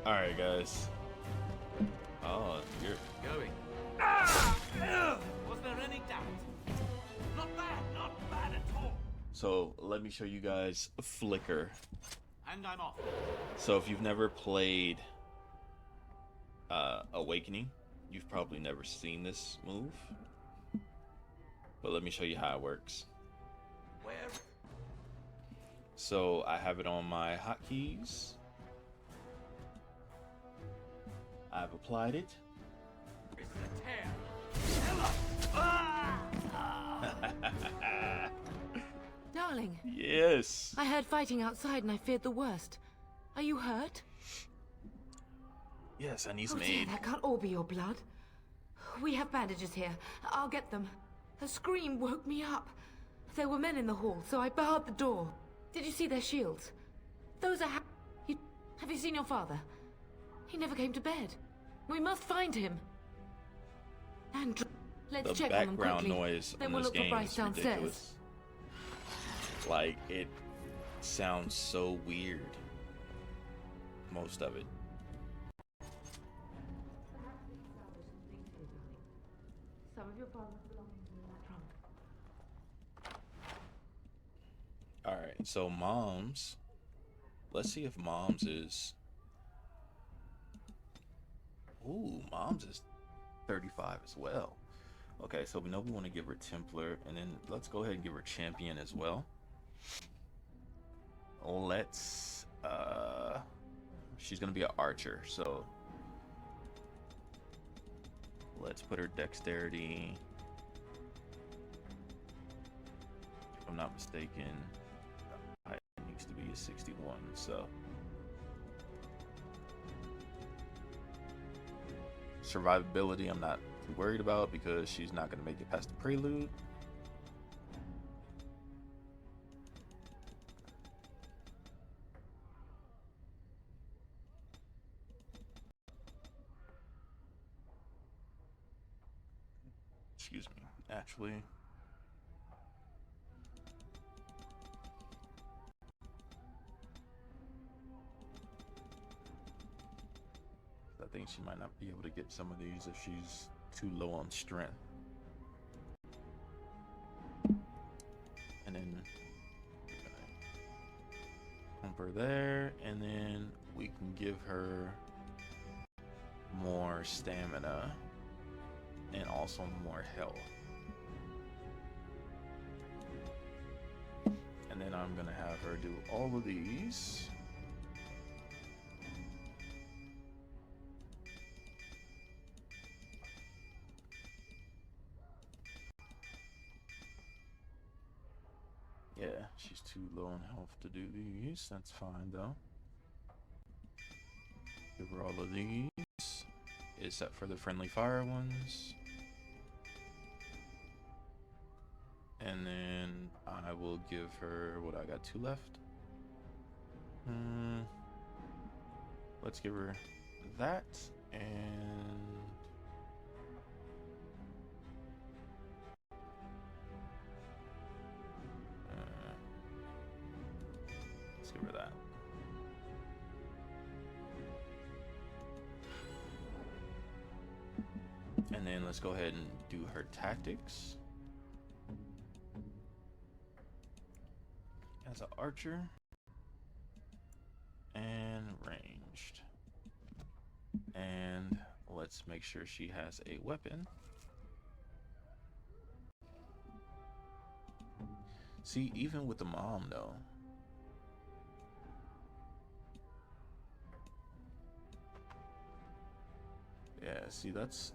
Alright, guys. Oh, you're going. Was there any doubt? Not bad at all. So let me show you guys a flicker. And I'm off. So if you've never played Awakening, you've probably never seen this move. But let me show you how it works. Where? So I have it on my hotkeys. I've applied it. It's the tear. Darling. Yes. I heard fighting outside and I feared the worst. Are you hurt? Yes, I need Oh some dear, aid. that can't all be your blood. We have bandages here. I'll get them. A scream woke me up. There were men in the hall, so I barred the door. Did you see their shields? Those are Have you seen your father? He never came to bed. We must find him. And let's The check on them background quickly. noise Then in we'll this look for game Bryce is downstairs. ridiculous. Like, it sounds so weird. Most of it. Some of your father's belongings are in that trunk. Alright, so Mom's. Let's see if Mom's is. Ooh, Mom's is 35 as well. Okay, so we know we want to give her Templar, and then let's go ahead and give her Champion as well. Let's, she's gonna be an archer, so let's put her Dexterity. If I'm not mistaken, it needs to be a 61, so. Survivability, I'm not too worried about because she's not going to make it past the prelude. Excuse me. Actually, I think she might not be able to get some of these if she's too low on strength. And then pump her there, and then we can give her more stamina and also more health. And then I'm gonna have her do all of these. Yeah, she's too low in health to do these. That's fine though. Give her all of these, except for the friendly fire ones. And then I will give her, what, I got 2 left? Let's give her that, and let's give her that. And then let's go ahead and do her tactics. As an archer and ranged. And let's make sure she has a weapon. See, even with the mom though, yeah, see, that's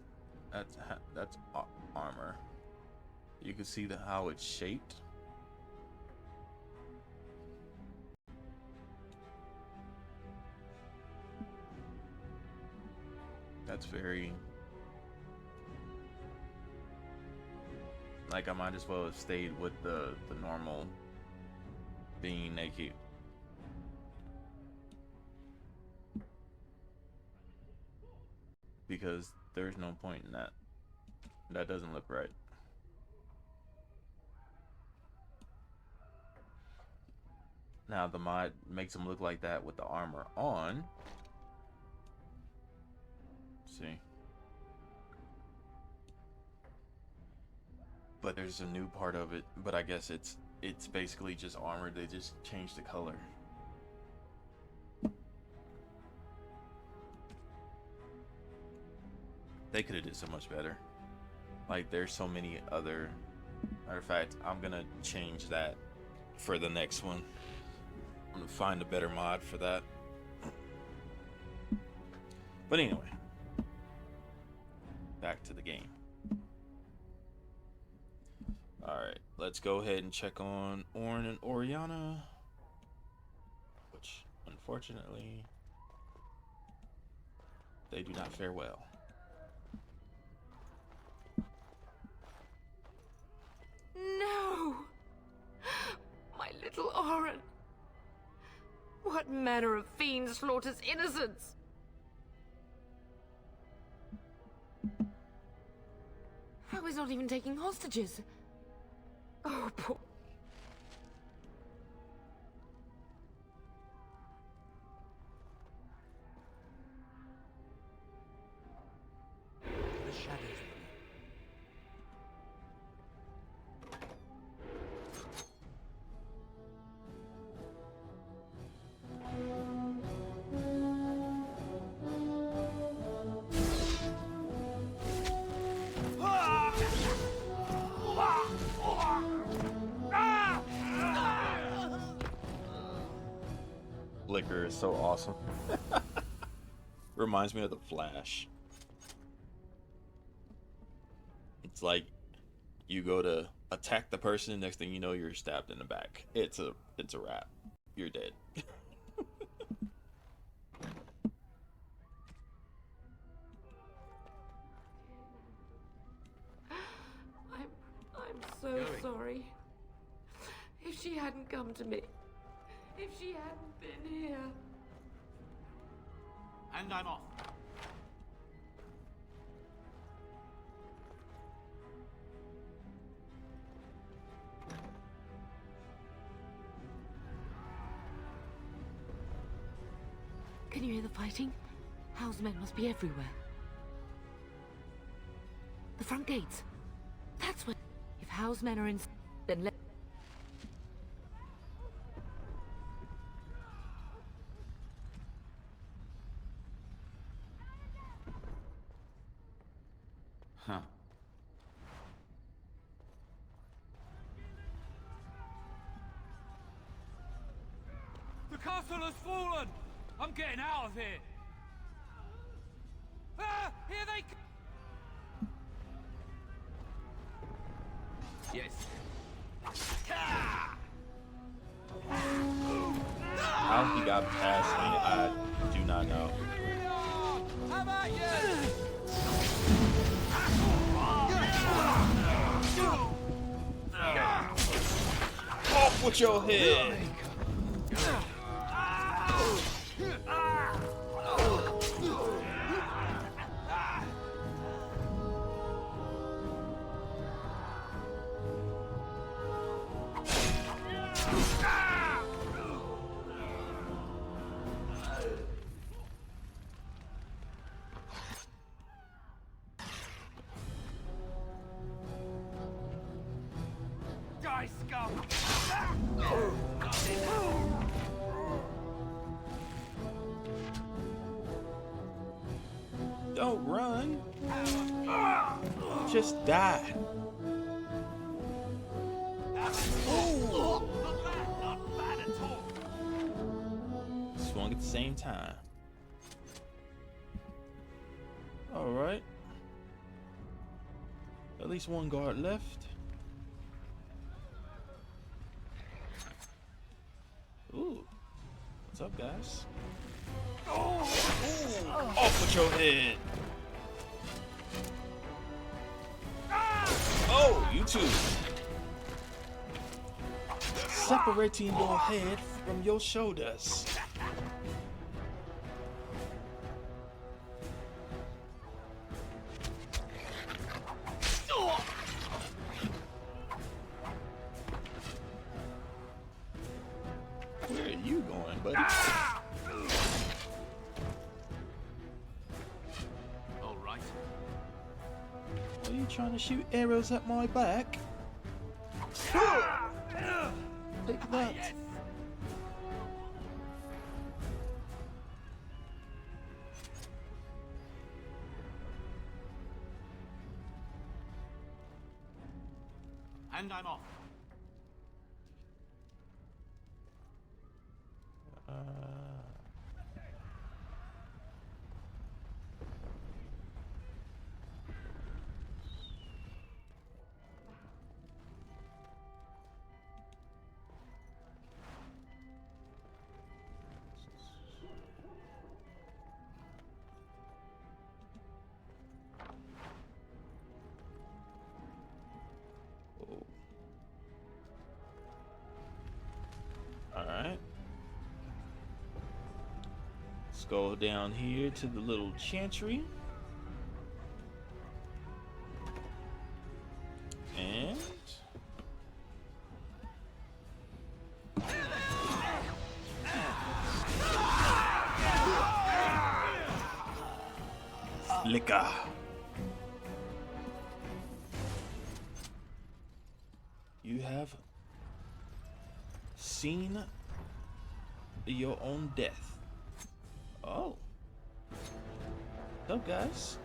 armor. You can see how it's shaped. That's very, like, I might as well have stayed with the normal being naked. Because there's no point in that. That doesn't look right. Now the mod makes them look like that with the armor on. See? But there's a new part of it, but I guess it's basically just armor. They just changed the color. They could have did so much better. Like, there's so many other. Matter of fact, I'm gonna change that for the next one. I'm gonna find a better mod for that. But anyway, back to the game. Alright, let's go ahead and check on Orn and Oriana, which unfortunately they do not fare well. No! My little Oren! What manner of fiend slaughters innocents? How is not even taking hostages? Oh, poor... The shadows. Flicker is so awesome. Reminds me of the Flash. It's like you go to attack the person, next thing you know you're stabbed in the back. It's a wrap. You're dead. I'm so sorry. If she hadn't come to me, if she hadn't been here. And I'm off. Can you hear the fighting? House men must be everywhere. The front gates. That's where... If House men are in... Then let... Huh. The castle has fallen! I'm getting out of here! Ah! Here they come! Yes. How he got past me, I do not know. How about you? Off with your head! Die, scum! Don't run. Just die. Ooh. Not bad at all. Swung at the same time. Alright. At least one guard left. Ooh. What's up, guys? Off with your head. Oh, you two. Separating your head from your shoulders. Where are you going, buddy? All right. Are you trying to shoot arrows at my back? Take that. Yes. And I'm off. go down here to the little chantry. And liquor. You have seen your own death. Oh. What's up, guys?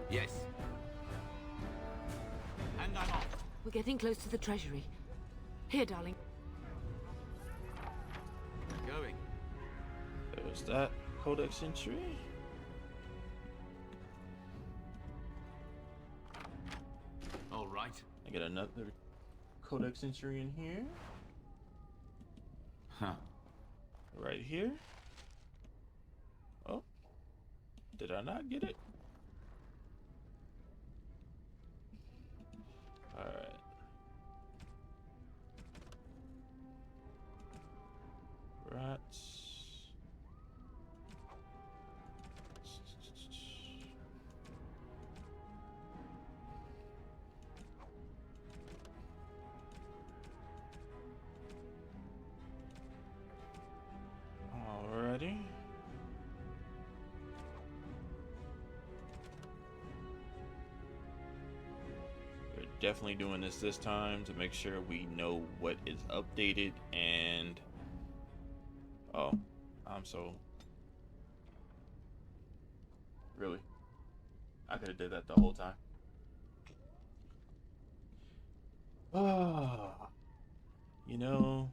Yes. And I'm off. We're getting close to the treasury. Here, darling. Going. There's that codex entry. All right. I get another codex entry in here. Huh. Right here. Oh. Did I not get it? Alright. Rats. Alrighty. We're definitely doing this time to make sure we know what is updated and really, I could have did that the whole time. You know,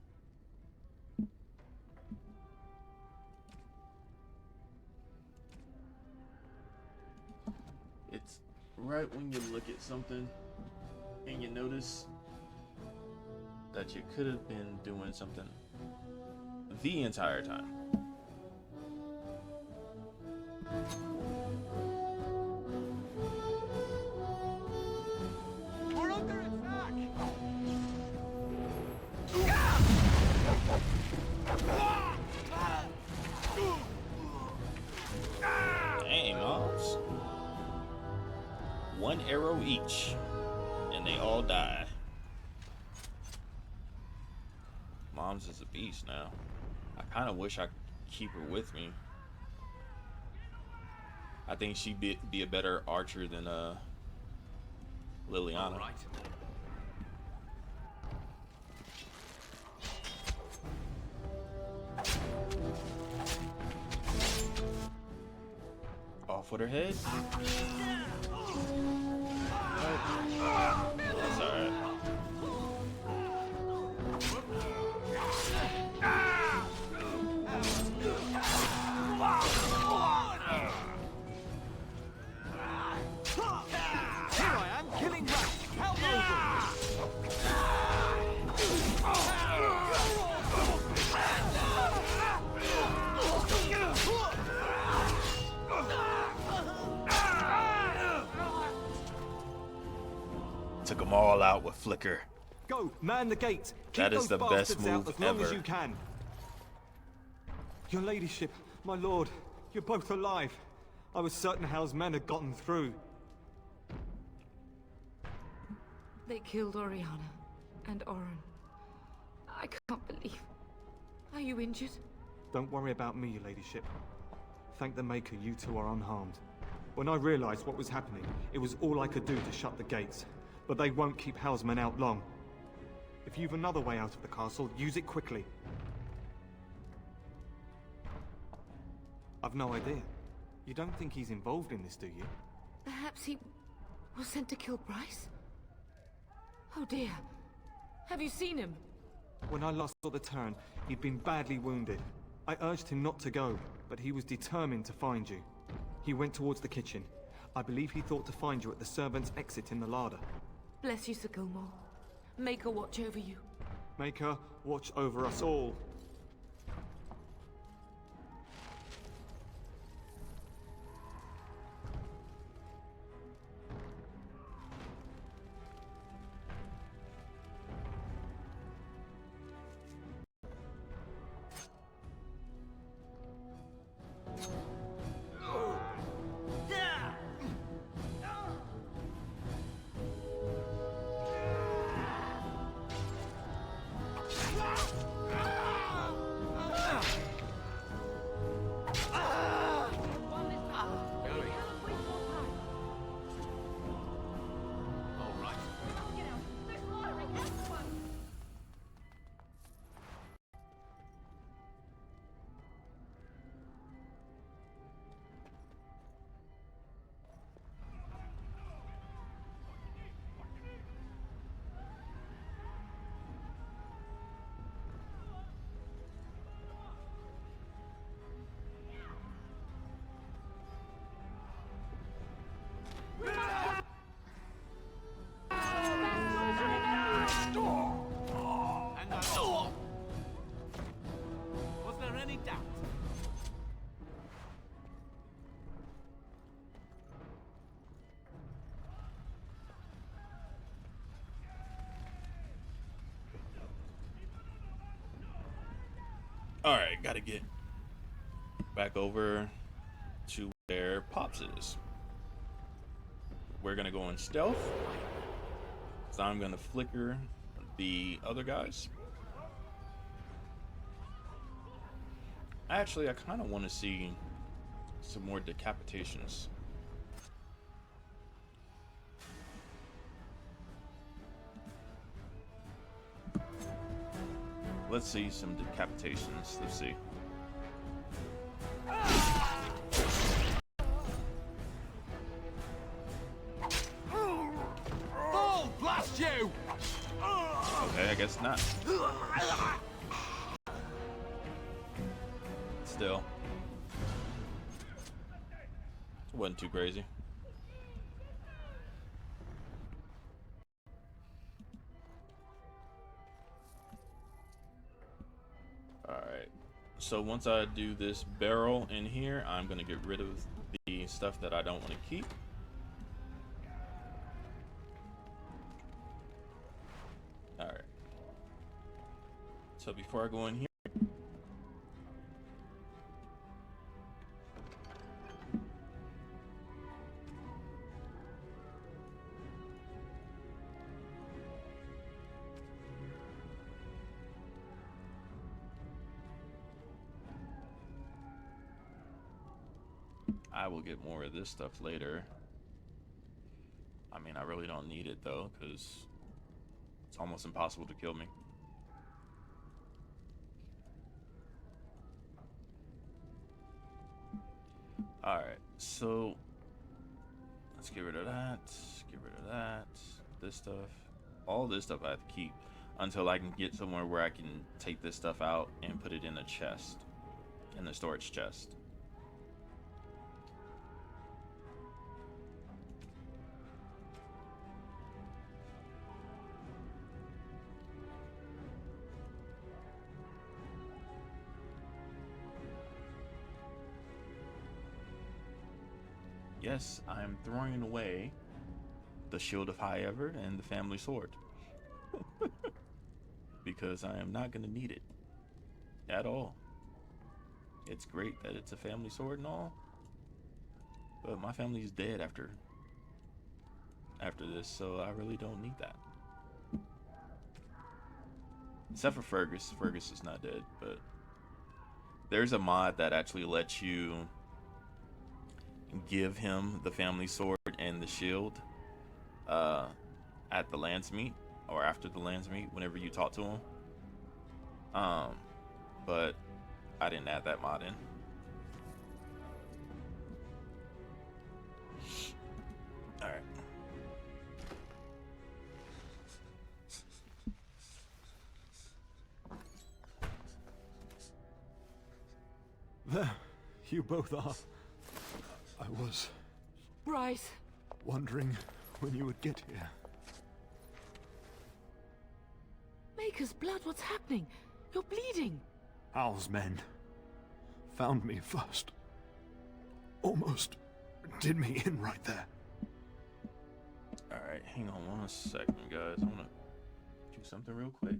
it's right when you look at something and you notice that you could have been doing something the entire time. We're under attack! Dang, moms. One arrow each, and they all die. Mom's is a beast now. I kind of wish I could keep her with me. I think she'd be a better archer than Liliana. All right. Off with her head. That's alright. Here I am, killing rats. Help Took them all out with flicker. Go, man the gates. Keep That is those the best bastards out move as long as ever. you can. Your ladyship, my lord, you're both alive. I was certain Hal's men had gotten through. They killed Oriana and Oren. I can't believe. Are you injured? Don't worry about me, your ladyship. Thank the Maker you two are unharmed. When I realized what was happening, it was all I could do to shut the gates. But they won't keep Hal's men out long. If you've another way out of the castle, use it quickly. I've no idea. You don't think he's involved in this, do you? Perhaps he was sent to kill Bryce? Oh dear. Have you seen him? When I last saw the turn, he'd been badly wounded. I urged him not to go, but he was determined to find you. He went towards the kitchen. I believe he thought to find you at the servants' exit in the larder. Bless you, Sir Gilmore. Make her watch over you. Make her watch over us all. Alright, gotta get back over to where Pops is. We're gonna go in stealth. So I'm gonna flicker the other guys. Actually, I kind of want to see some more decapitations. Let's see some decapitations. Let's see. Oh, blast you! Okay, I guess not. Still. Wasn't too crazy. Alright. So once I do this barrel in here, I'm going to get rid of the stuff that I don't want to keep. Alright. So before I go in here, I will get more of this stuff later. I mean, I really don't need it though, because it's almost impossible to kill me. Alright, so let's get rid of that, get rid of that, this stuff. All this stuff I have to keep until I can get somewhere where I can take this stuff out and put it in a chest, in the storage chest. Yes, I am throwing away the Shield of High Ever and the family sword. Because I am not going to need it at all. It's great that it's a family sword and all, but my family's dead after this, so I really don't need that. Except for Fergus. Fergus is not dead, but there's a mod that actually lets you give him the family sword and the shield at the lands meet or after the lands meet whenever you talk to him. But I didn't add that mod in. All right. There, you both are. I was Bryce! wondering when you would get here. Maker's blood, what's happening? You're bleeding. Hal's men found me first. Almost did me in right there. Alright, hang on 1 second, guys. I want to do something real quick.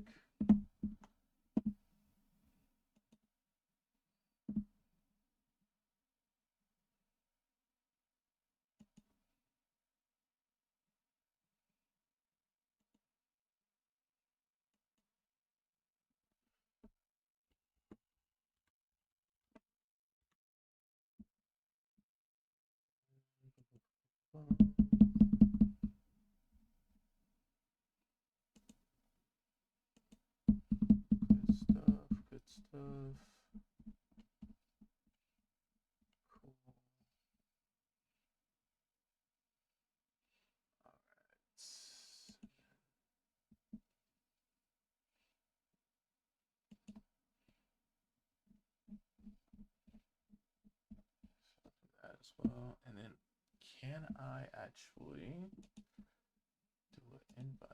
Good stuff, good stuff. Cool. That as well. And then can I actually do an invite?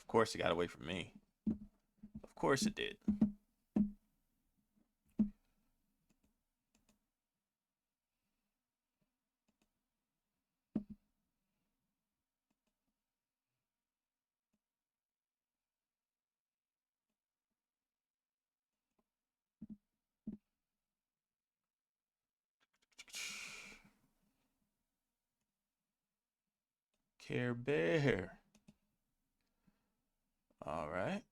Of course it got away from me. Of course it did. Care Bear. All right.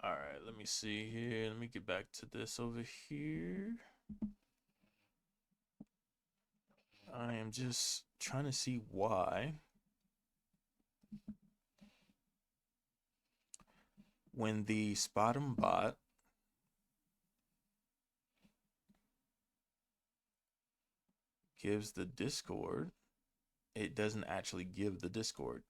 All right, let me see here. Let me get back to this over here. I am just trying to see why when the Spot'em bot gives the Discord, it doesn't actually give the Discord.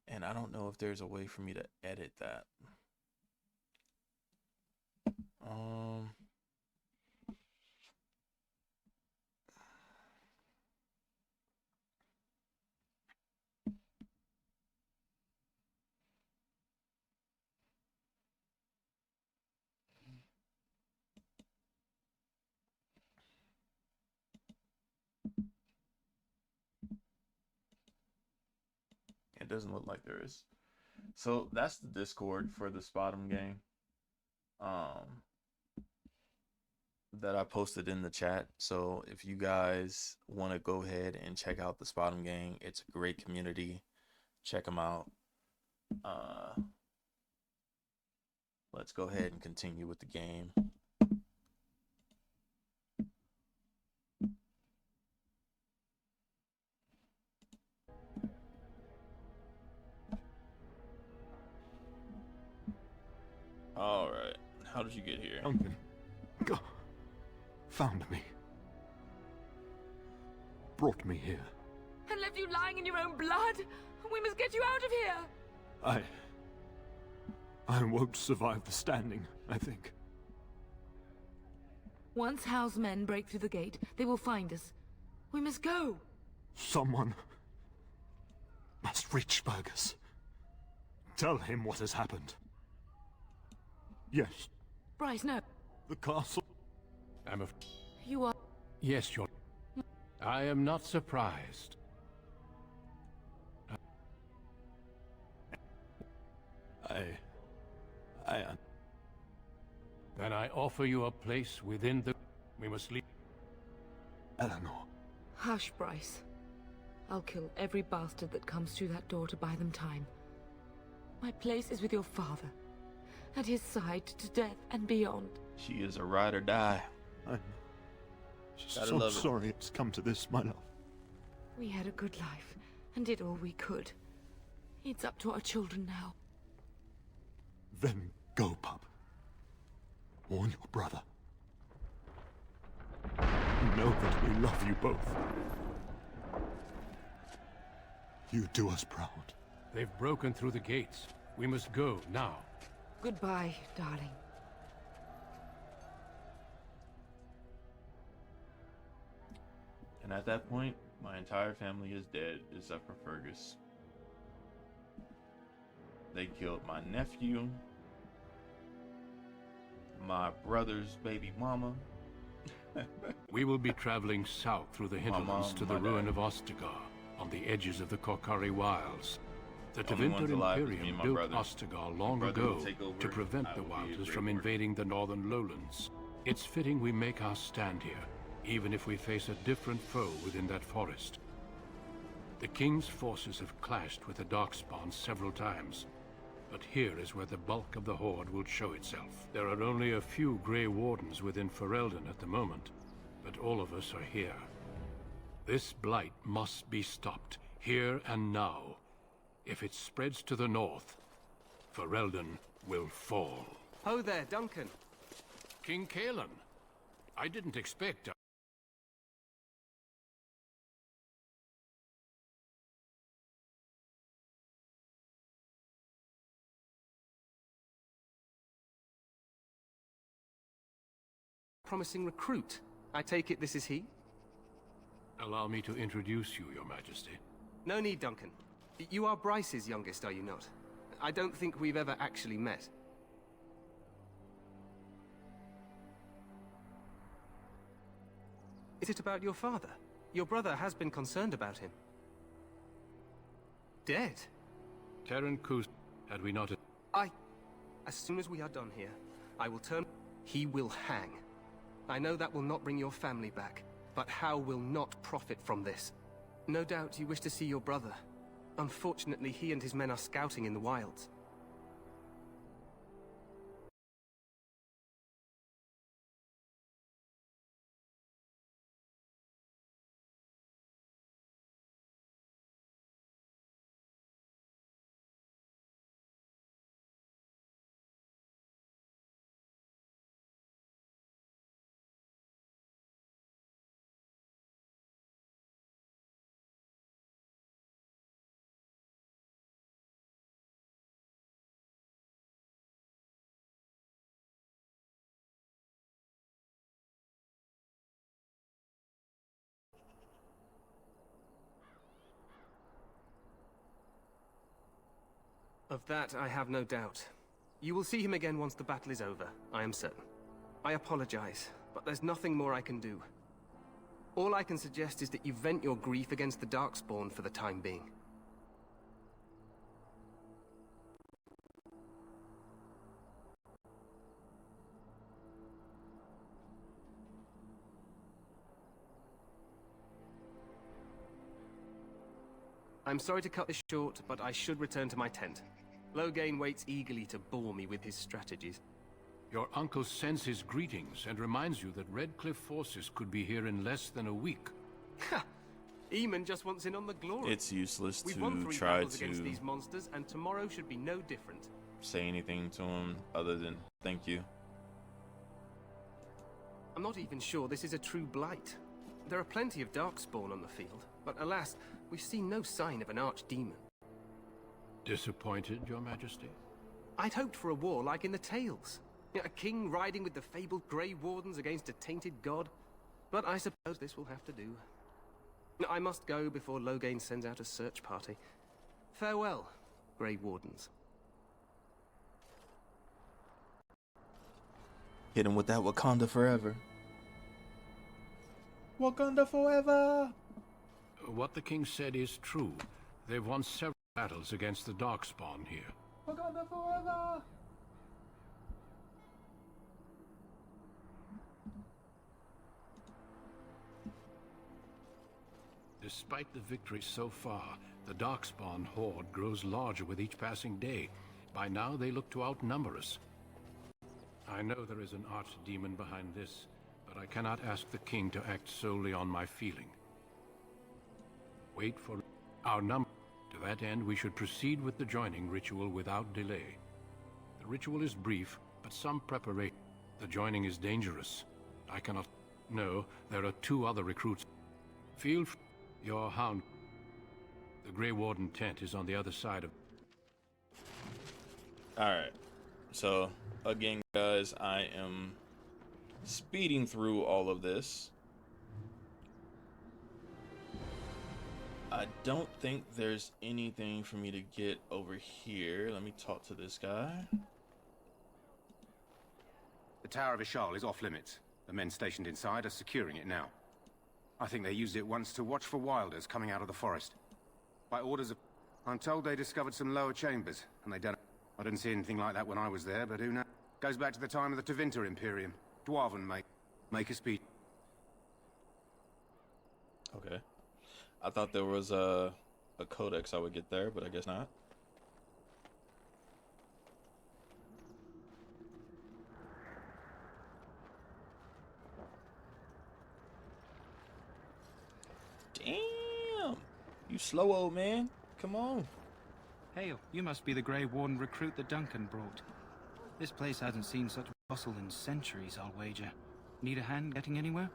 And I don't know if there's a way for me to edit that. It doesn't look like there is. So that's the Discord for the Spot'em game. That I posted in the chat. So if you guys want to go ahead and check out the Spot'em gang, it's a great community. Check them out. Let's go ahead and continue with the game. All right. How did you get here? Duncan. God. Found me. Brought me here. And left you lying in your own blood? We must get you out of here! I won't survive the standing, I think. Once Hal's men break through the gate, they will find us. We must go! Someone must reach Fergus. Tell him what has happened. Yes. Bryce, no. The castle. You are... Yes, Your... I am not surprised. Then I offer you a place within the... We must leave... Eleanor. Hush, Bryce. I'll kill every bastard that comes through that door to buy them time. My place is with your father. At his side to death and beyond. She is a ride or die. I'm so sorry it's come to this, my love. We had a good life and did all we could. It's up to our children now. Then go, pup. Warn your brother. Know that we love you both. You do us proud. They've broken through the gates. We must go now. Goodbye, darling. And at that point, my entire family is dead, except for Fergus. They killed my nephew, my brother's baby mama. We will be traveling south through the hinterlands to the ruin of Ostagar, on the edges of the Korkari Wilds. The Tevinter Imperium built Ostagar long ago to prevent the Wilders from invading the northern lowlands. It's fitting we make our stand here, even if we face a different foe within that forest. The King's forces have clashed with the Darkspawn several times, but here is where the bulk of the Horde will show itself. There are only a few Grey Wardens within Ferelden at the moment, but all of us are here. This blight must be stopped, here and now. If it spreads to the north, Ferelden will fall. Ho there, Duncan. King Cailan. I didn't expect... Promising recruit. I take it this is he? Allow me to introduce you, Your Majesty. No need, Duncan. You are Bryce's youngest, are you not? I don't think we've ever actually met. Is it about your father? Your brother has been concerned about him. Dead? Terran Kus, had we not... As soon as we are done here, I will turn... He will hang. I know that will not bring your family back, but Hal will not profit from this. No doubt you wish to see your brother. Unfortunately, he and his men are scouting in the wilds. Of that, I have no doubt. You will see him again once the battle is over, I am certain. I apologize, but there's nothing more I can do. All I can suggest is that you vent your grief against the Darkspawn for the time being. I'm sorry to cut this short, but I should return to my tent. Loghain waits eagerly to bore me with his strategies. Your uncle sends his greetings and reminds you that Redcliffe forces could be here in less than a week. Ha! Eamon just wants in on the glory. It's useless We've to won 3 try battles to against these monsters, and tomorrow should be no different. say anything to him other than thank you. I'm not even sure this is a true blight. There are plenty of Darkspawn on the field, but alas, we've seen no sign of an archdemon. Disappointed, Your Majesty? I'd hoped for a war like in the tales. A king riding with the fabled Grey Wardens against a tainted god. But I suppose this will have to do. I must go before Loghain sends out a search party. Farewell, Grey Wardens. Hit him with that Wakanda forever. Wakanda forever! What the king said is true. They've won several battles against the Darkspawn here. Wakanda forever! Despite the victory so far, the Darkspawn horde grows larger with each passing day. By now, they look to outnumber us. I know there is an archdemon behind this, but I cannot ask the king to act solely on my feeling. Wait for our number. To that end, we should proceed with the joining ritual without delay. The ritual is brief, but some preparation. The joining is dangerous. I cannot... No, there are 2 other recruits. Feel free. Your hound. The Grey Warden tent is on the other side of... Alright. So, again, guys, I am speeding through all of this. I don't think there's anything for me to get over here. Let me talk to this guy. The Tower of Shale is off limits. The men stationed inside are securing it now. I think they used it once to watch for wilders coming out of the forest. By orders of... I'm told they discovered some lower chambers, and they don't... I didn't see anything like that when I was there, but who knows? Goes back to the time of the Tevinter Imperium. Dwarven make a speech. Okay. I thought there was a codex I would get there, but I guess not. Damn! You slow, old man. Come on. Hail, you must be the Grey Warden recruit that Duncan brought. This place hasn't seen such bustle in centuries, I'll wager. Need a hand getting anywhere?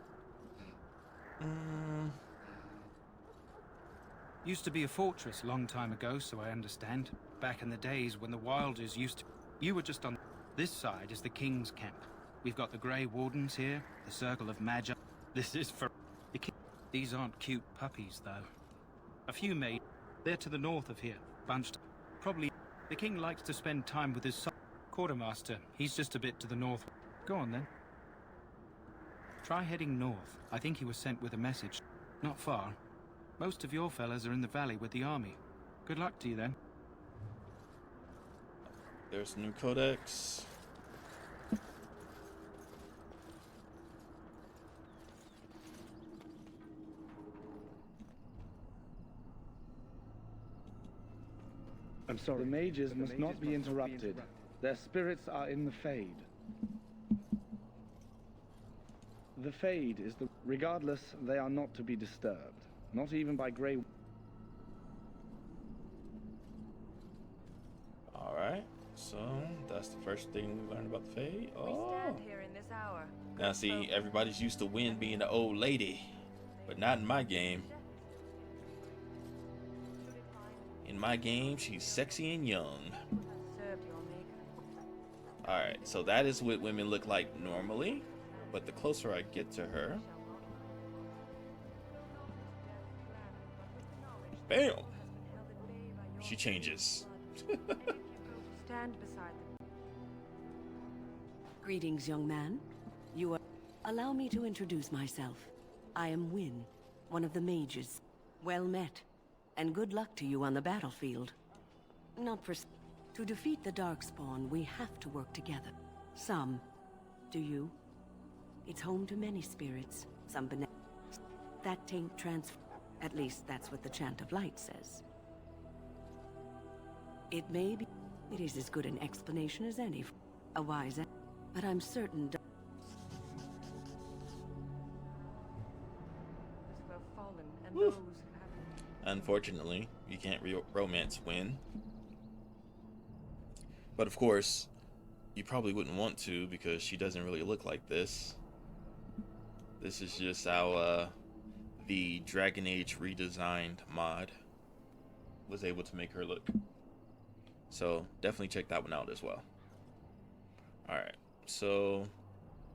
Used to be a fortress a long time ago, so I understand. Back in the days when the Wilders used to... You were just on... This side is the King's camp. We've got the Grey Wardens here, the Circle of Magi. This is for... the King. These aren't cute puppies, though. A few made... They're to the north of here, bunched... Probably... The King likes to spend time with his son. Quartermaster, he's just a bit to the north. Go on, then. Try heading north. I think he was sent with a message. Not far. Most of your fellas are in the valley with the army. Good luck to you, then. There's a new codex. I'm sorry. The mages must not be interrupted. Their spirits are in the Fade. The Fade is the... Regardless, they are not to be disturbed. Not even by Grey... Alright, so that's the first thing we learned about the Fade. We stand here in this hour. Now see, everybody's used to Wynn being the old lady, but not in my game. In my game, she's sexy and young. Alright, so that is what women look like normally, but the closer I get to her... Bam! She changes. Stand beside them. Greetings, young man. You are... Allow me to introduce myself. I am Wynn, one of the mages. Well met. And good luck to you on the battlefield. Not for... To defeat the Darkspawn, we have to work together. Some. Do you? It's home to many spirits. Some that taint transfer. At least that's what the Chant of Light says. It may be... It is as good an explanation as any. A wise... But I'm certain... Unfortunately, you can't romance Wynn. But of course, you probably wouldn't want to because she doesn't really look like this. This is just how the Dragon Age redesigned mod was able to make her look. So definitely check that one out as well. Alright, so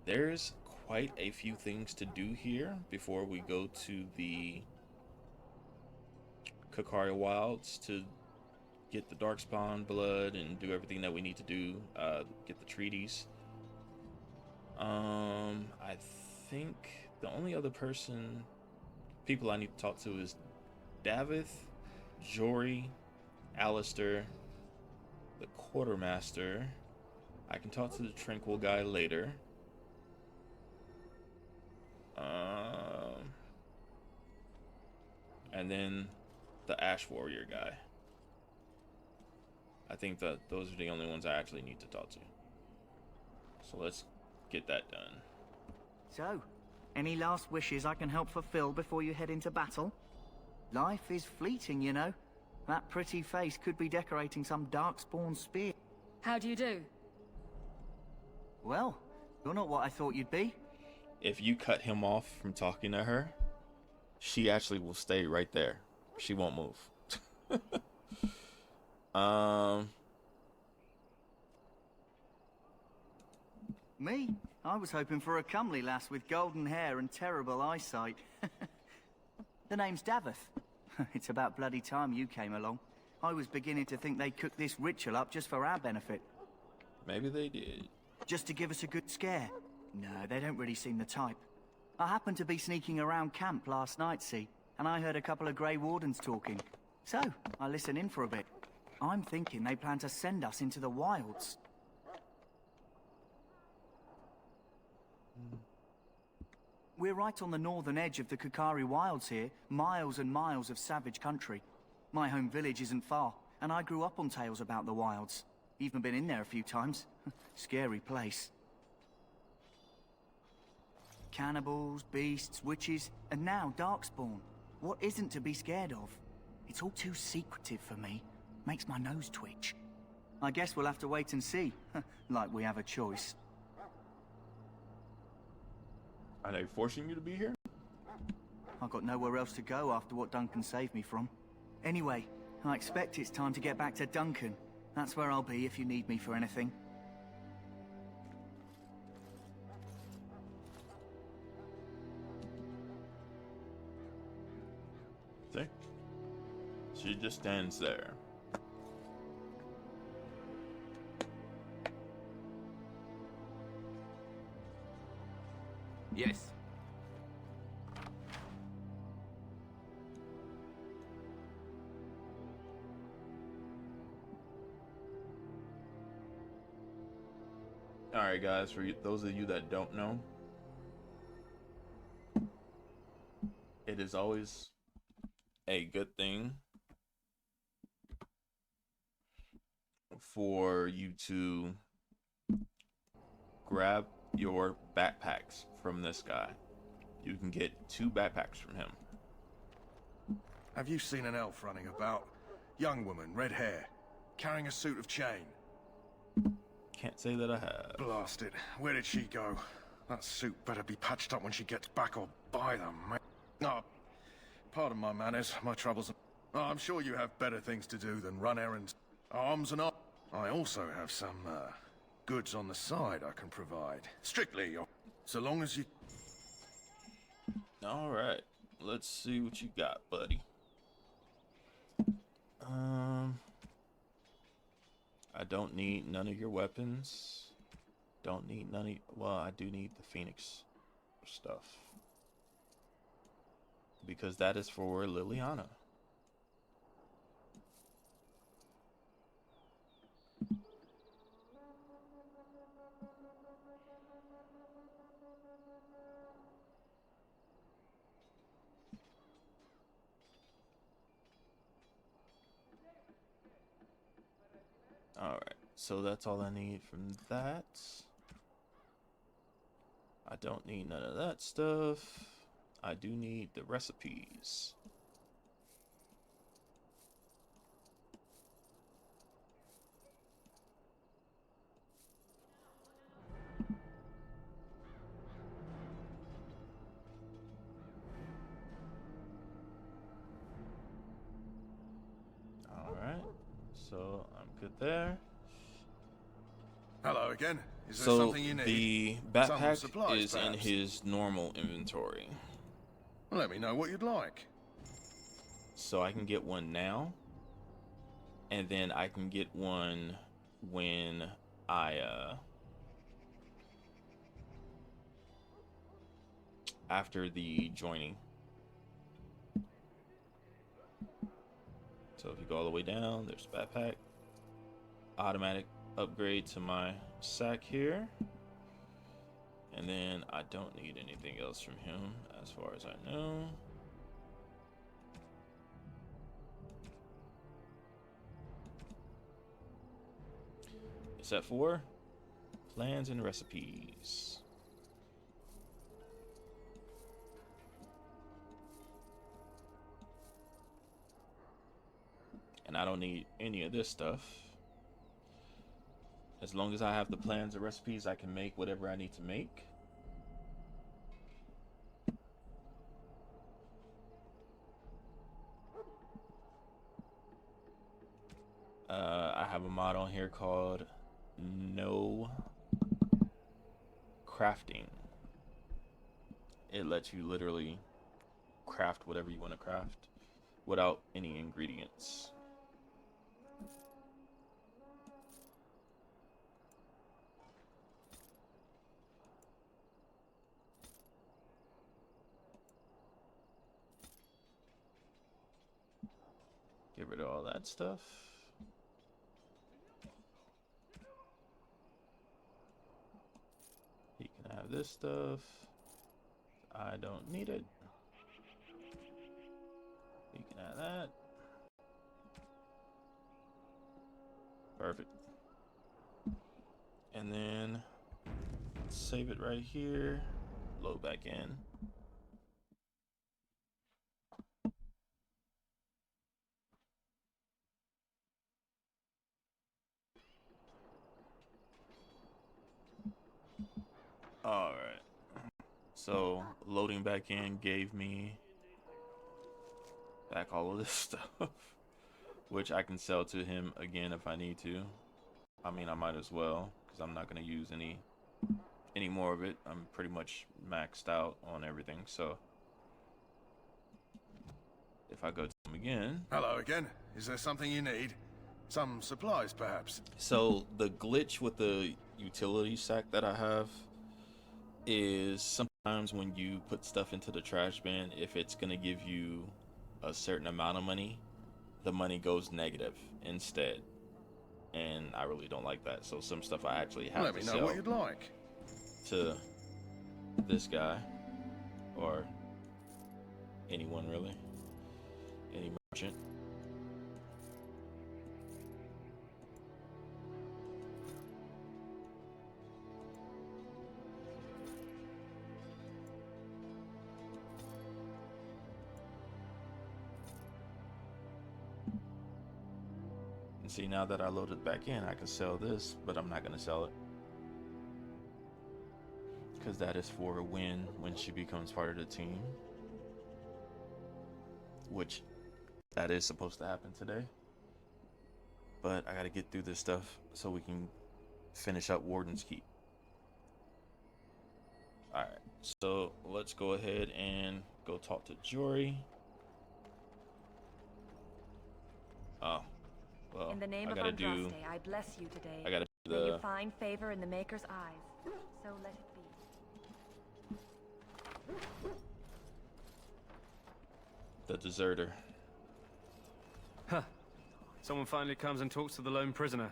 there's quite a few things to do here before we go to the Kakari Wilds to get the Darkspawn blood and do everything that we need to do, get the treaties. I think the only other people I need to talk to is Davith, Jory, Alistair, the Quartermaster. I can talk to the Tranquil guy later. And then the Ash Warrior guy. I think that those are the only ones I actually need to talk to. So let's get that done. So, any last wishes I can help fulfill before you head into battle? Life is fleeting, you know. That pretty face could be decorating some Darkspawn spear. How do you do? Well, you're not what I thought you'd be. If you cut him off from talking to her, she actually will stay right there. She won't move. Me? I was hoping for a comely lass with golden hair and terrible eyesight. The name's Davith. It's about bloody time you came along. I was beginning to think they cooked this ritual up just for our benefit. Maybe they did. Just to give us a good scare. No, they don't really seem the type. I happened to be sneaking around camp last night, see, and I heard a couple of Grey Wardens talking. So, I listened in for a bit. I'm thinking they plan to send us into the wilds. We're right on the northern edge of the Kakari Wilds here, miles and miles of savage country. My home village isn't far, and I grew up on tales about the wilds. Even been in there a few times. Scary place. Cannibals, beasts, witches, and now Darkspawn. What isn't to be scared of? It's all too secretive for me. Makes my nose twitch. I guess we'll have to wait and see. Like we have a choice. Are they forcing you to be here? I've got nowhere else to go after what Duncan saved me from. Anyway, I expect it's time to get back to Duncan. That's where I'll be if you need me for anything. See? She just stands there. Yes. Alright guys, for those of you that don't know, it is always a good thing for you to grab your backpacks from this guy. You can get 2 backpacks from him. Have you seen an elf running about? Young woman, red hair, carrying a suit of chain. Can't say that I have. Blast it. Where did she go? That suit better be patched up when she gets back or by them, mate. No, pardon my manners, my troubles. Oh, I'm sure you have better things to do than run errands. Arms and arms. I also have some, goods on the side I can provide. Strictly, so long as you... Alright, let's see what you got, buddy. I don't need none of your weapons. Don't need none of... Well, I do need the Phoenix stuff. Because that is for Liliana. Alright, so that's all I need from that. I don't need none of that stuff. I do need the recipes. Alright, so I'm good there. Hello again. Is there So something you need? the Some backpack supplies, is in perhaps? his normal inventory. Let me know what you'd like. So I can get one now, and then I can get one when I after the joining. So if you go all the way down, there's backpack, automatic upgrade to my sack here, and then I don't need anything else from him as far as I know. Is that 4? Plans and recipes. And I don't need any of this stuff. As long as I have the plans and recipes, I can make whatever I need to make. I have a mod on here called No Crafting. It lets you literally craft whatever you want to craft without any ingredients. Get rid of all that stuff. He can have this stuff. I don't need it. He can have that. Perfect. And then save it right here. Load back in. Alright. So loading back in gave me back all of this stuff, which I can sell to him again if I need to. I mean, I might as well, because I'm not going to use any more of it. I'm pretty much maxed out on everything. So if I go to him again. Hello again. Is there something you need? Some supplies, perhaps? So the glitch with the utility sack that I have is sometimes when you put stuff into the trash bin, if it's going to give you a certain amount of money, the money goes negative instead. And I really don't like that. So some stuff I actually have Let to me sell know what you'd like. to this guy or anyone really, any merchant. See, now that I loaded back in, I can sell this, but I'm not going to sell it. Because that is for a win when she becomes part of the team. Which, that is supposed to happen today. But I got to get through this stuff so we can finish up Warden's Keep. Alright, so let's go ahead and go talk to Jory. Oh. Well, in the name I of gotta Andraste, I bless you today. I gotta do May you find favor in the Maker's eyes. So let it be. the deserter. Huh. Someone finally comes and talks to the lone prisoner.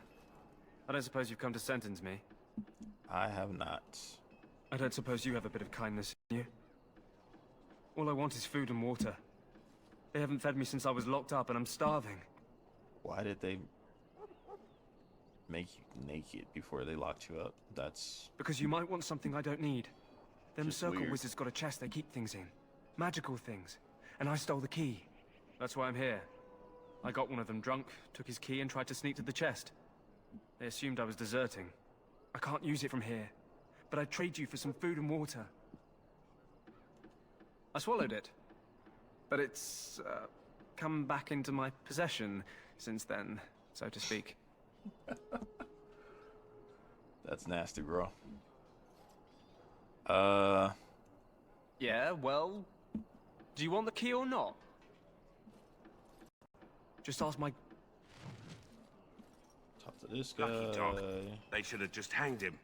I don't suppose you've come to sentence me? I have not. I don't suppose you have a bit of kindness in you? All I want is food and water. They haven't fed me since I was locked up and I'm starving. Why did they make you naked before they locked you up? That's... Because you might want something I don't need. Them circle weird. wizards got a chest they keep things in. Magical things. And I stole the key. That's why I'm here. I got one of them drunk, took his key and tried to sneak to the chest. They assumed I was deserting. I can't use it from here. But I'd trade you for some food and water. I swallowed it. But it's, come back into my possession since then, so to speak. That's nasty, bro. Yeah, well... Do you want the key or not? Just ask my... Talk to this guy. Lucky dog. They should have just hanged him.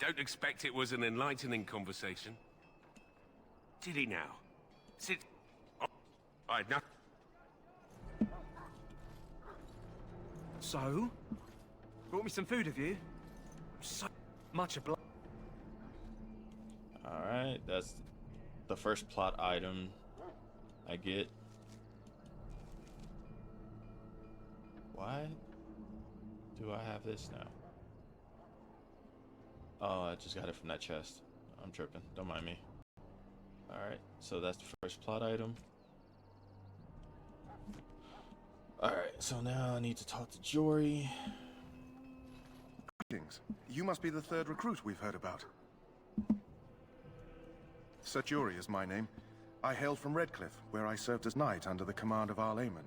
Don't expect it was an enlightening conversation. Did he now? Sit... Oh, I had nothing. So? Brought me some food, have you? So much obliged. Alright, that's the first plot item I get. Why do I have this now? Oh, I just got it from that chest. I'm tripping. Don't mind me. Alright, so that's the first plot item. Alright, so now I need to talk to Jory. Greetings. You must be the third recruit we've heard about. Sir Jory is my name. I hail from Redcliffe, where I served as knight under the command of Arl Eamon.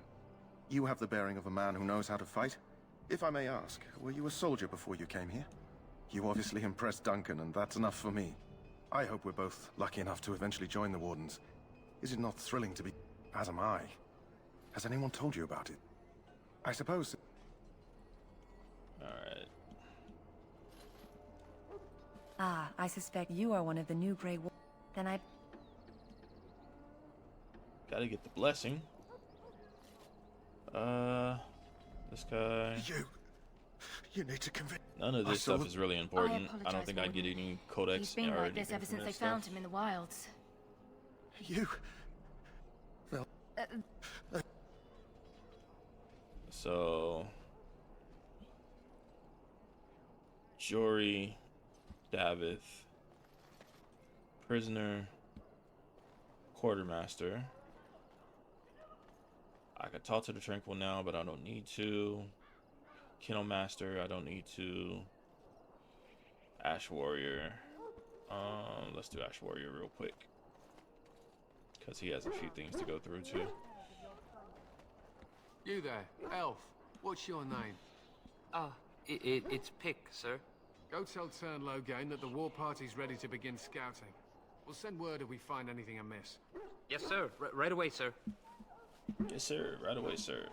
You have the bearing of a man who knows how to fight. If I may ask, were you a soldier before you came here? You obviously impressed Duncan, and that's enough for me. I hope we're both lucky enough to eventually join the Wardens. Is it not thrilling to be... as am I? Has anyone told you about it? I suppose... Alright. Ah, I suspect you are one of the new Grey Wardens. Then I... Gotta get the blessing. This guy... You need to convince... None of this stuff is really important. I don't think I'd get Warden. any codex He's been or like this anything ever from since they this found stuff. him in the wilds. You... Well... So... Jory, Davith, prisoner, quartermaster. I could talk to the Tranquil now, but I don't need to. Kennel Master, I don't need to. Ash Warrior. Let's do Ash Warrior real quick, because he has a few things to go through too. You there, elf. What's your name? It's Pick, sir. Go tell Tern Loghain that the war party's ready to begin scouting. We'll send word if we find anything amiss. Yes, sir. Right away, sir. Yes, sir. Right away, sir.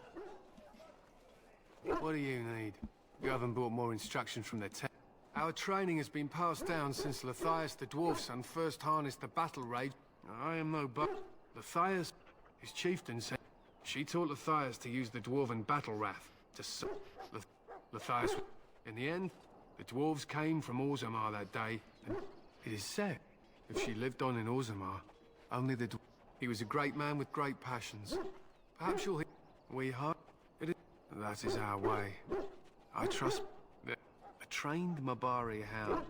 What do you need? You haven't brought more instructions from the Our training has been passed down since Lathias the Dwarf Son first harnessed the battle rage. I am no Lathias, his chieftain, said she taught Lathias to use the dwarven battle wrath to Lathias. In the end, the dwarves came from Orzammar that day, and it is said, if she lived on in Orzammar, only the he was a great man with great passions. Perhaps you'll hear we heart. That is our way. I trust that a trained Mabari hound.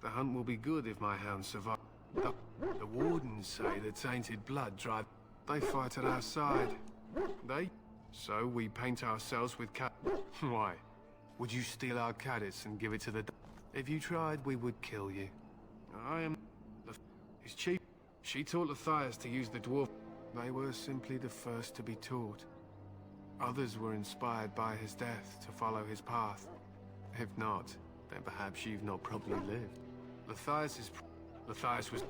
The hunt will be good if my hounds survive. The Wardens say the tainted blood drive. They fight at our side. So we paint ourselves with cat. Why? Would you steal our cadets and give it to the... If you tried, we would kill you. I am... His chief... She taught Lathias to use the dwarf. They were simply the first to be taught. Others were inspired by his death to follow his path. If not, then perhaps you've not properly lived. Lathias was...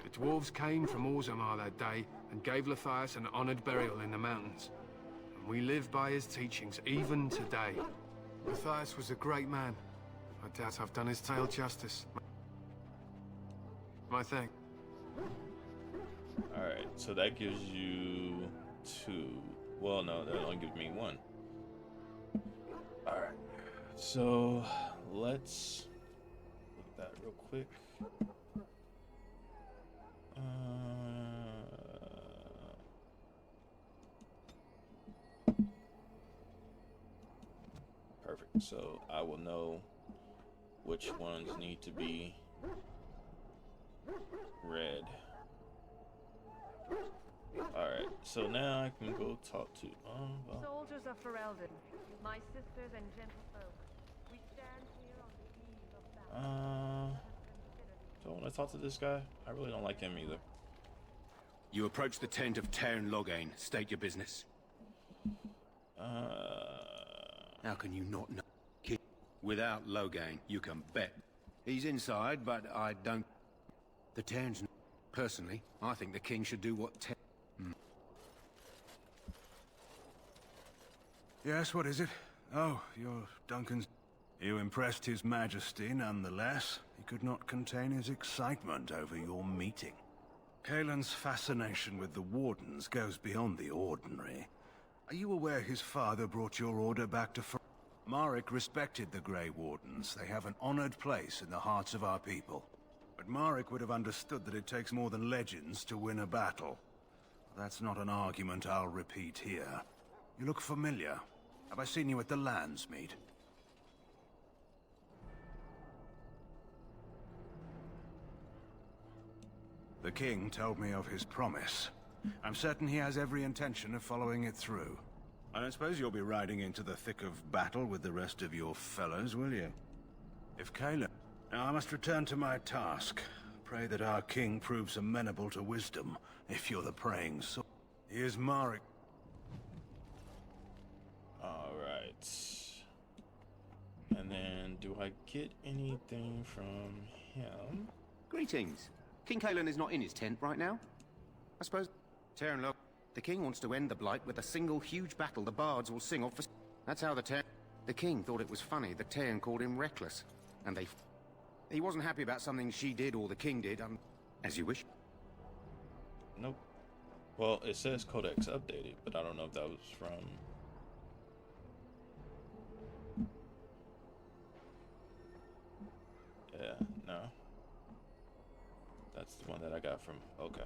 The dwarves came from Orzammar that day and gave Lathias an honored burial in the mountains. And we live by his teachings even today. Lathias was a great man. I doubt I've done his tale justice. My thanks. Alright, so that gives you 2. Well, no, that only gives me 1. Alright, so let's look at that real quick. Perfect, so I will know which ones need to be red. Alright, so now I can go talk to Soldiers of Ferelden, my sisters and gentlefolk, we stand here on the eve of battle. Do I want to talk to this guy? I really don't like him either. You approach the tent of Tern Loghain. State your business. How can you not know? Without Loghain, you can bet. He's inside, but I don't... The Terns... Personally, I think the king should do what Yes, what is it? Oh, you're Duncan's... You impressed his majesty nonetheless. He could not contain his excitement over your meeting. Kaelin's fascination with the Wardens goes beyond the ordinary. Are you aware his father brought your order back to Marek respected the Grey Wardens. They have an honored place in the hearts of our people. But Marek would have understood that it takes more than legends to win a battle. That's not an argument I'll repeat here. You look familiar. Have I seen you at the Landsmeet? The king told me of his promise. I'm certain he has every intention of following it through. I don't suppose you'll be riding into the thick of battle with the rest of your fellows, will you? If Kaelin... Now I must return to my task. Pray that our king proves amenable to wisdom, if you're the praying soul. Here's Marek. Alright. And then, do I get anything from him? Greetings. King Kaelin is not in his tent right now. I suppose... Tern Loghain... The king wants to end the Blight with a single huge battle the bards will sing of for... That's how the Tern... The king thought it was funny the Tern called him reckless. And they... He wasn't happy about something she did or the king did, as you wish. Nope. Well, it says Codex updated, but I don't know if that was from... Yeah, no. That's the one that I got from... Okay.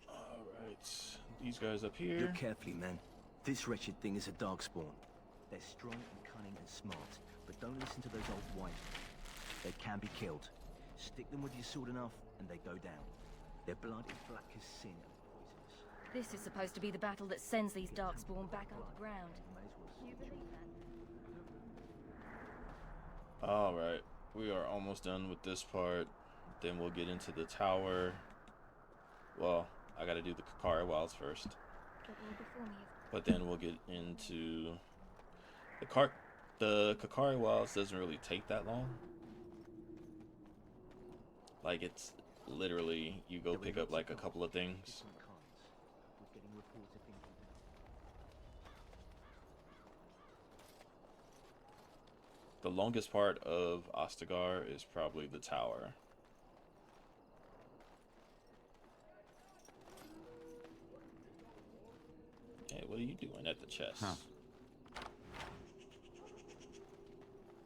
Alright. These guys up here. Look carefully, man. This wretched thing is a darkspawn. They're strong and cunning and smart, but don't listen to those old white. They can be killed. Stick them with your sword enough, and they go down. Their blood is black as sin and poisonous. This is supposed to be the battle that sends these darkspawn back underground. You believe that? Alright. we are almost done with this part. Then we'll get into the tower. Well, I gotta do the Kakari Wilds first. But then we'll get into the Kakari Wilds doesn't really take that long. Like, it's literally, you go pick up like a couple of things. The longest part of Ostagar is probably the tower. Hey, what are you doing at the chest? Huh.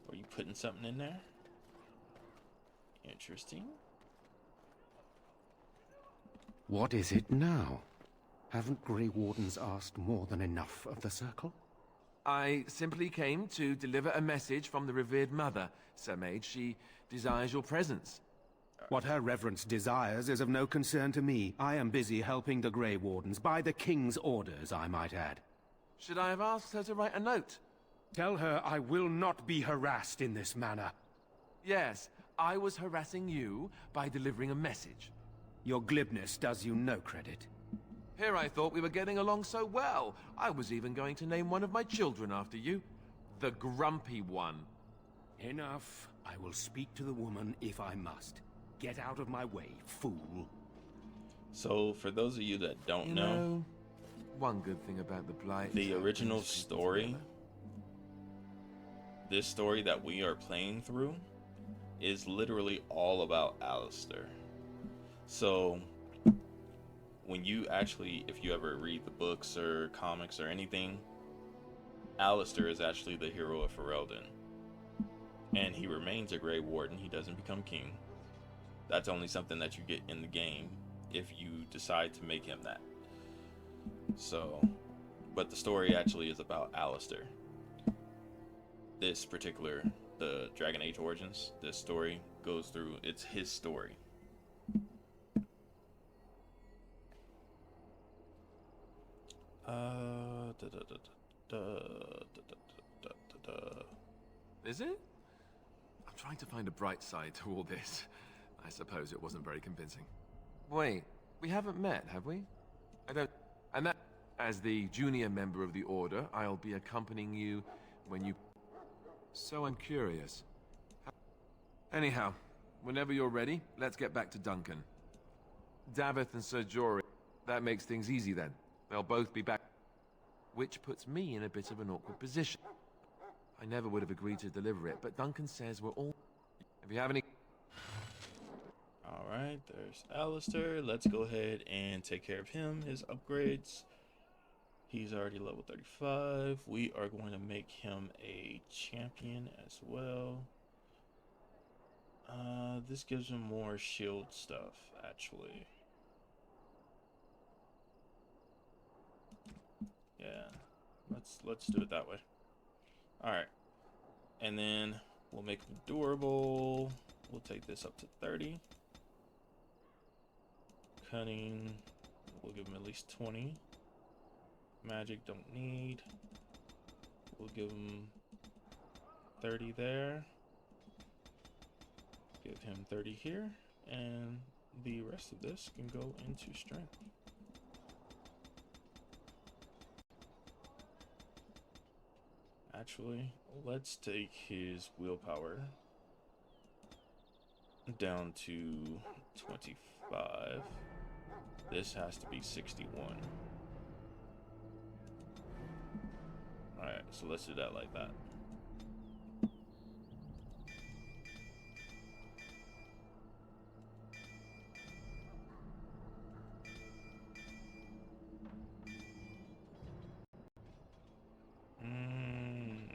Are you putting something in there? Interesting. What is it now? Haven't Grey Wardens asked more than enough of the Circle? I simply came to deliver a message from the revered mother, Sir Mage. She desires your presence. What her reverence desires is of no concern to me. I am busy helping the Grey Wardens, by the King's orders, I might add. Should I have asked her to write a note? Tell her I will not be harassed in this manner. Yes, I was harassing you by delivering a message. Your glibness does you no credit. Here I thought we were getting along so well. I was even going to name one of my children after you. The Grumpy One. Enough. I will speak to the woman if I must. Get out of my way, fool. So, for those of you that don't know, one good thing about the Blight, the original story, this story that we are playing through, is literally all about Alistair. So, when you actually, if you ever read the books or comics or anything, Alistair is actually the hero of Ferelden. And he remains a Grey Warden. He doesn't become king. That's only something that you get in the game if you decide to make him that. So, but the story actually is about Alistair. This particular, the Dragon Age Origins, this story goes through, it's his story. Is it? I'm trying to find a bright side to all this. I suppose it wasn't very convincing. Wait, we haven't met, have we? I don't... And that... As the junior member of the Order, I'll be accompanying you when you... So I'm curious. Anyhow, whenever you're ready, let's get back to Duncan. Davith and Sir Jory, that makes things easy then. They'll both be back. Which puts me in a bit of an awkward position. I never would have agreed to deliver it, but Duncan says we're all... If you have any... Alright, there's Alistair. Let's go ahead and take care of him, his upgrades. He's already level 35. We are going to make him a champion as well. This gives him more shield stuff, actually. Yeah, let's do it that way. Alright. And then we'll make him durable. We'll take this up to 30. Cunning, we'll give him at least 20. Magic, don't need. We'll give him 30 there. Give him 30 here. And the rest of this can go into strength. Actually, let's take his willpower down to 25. This has to be 61. Alright, so let's do that like that.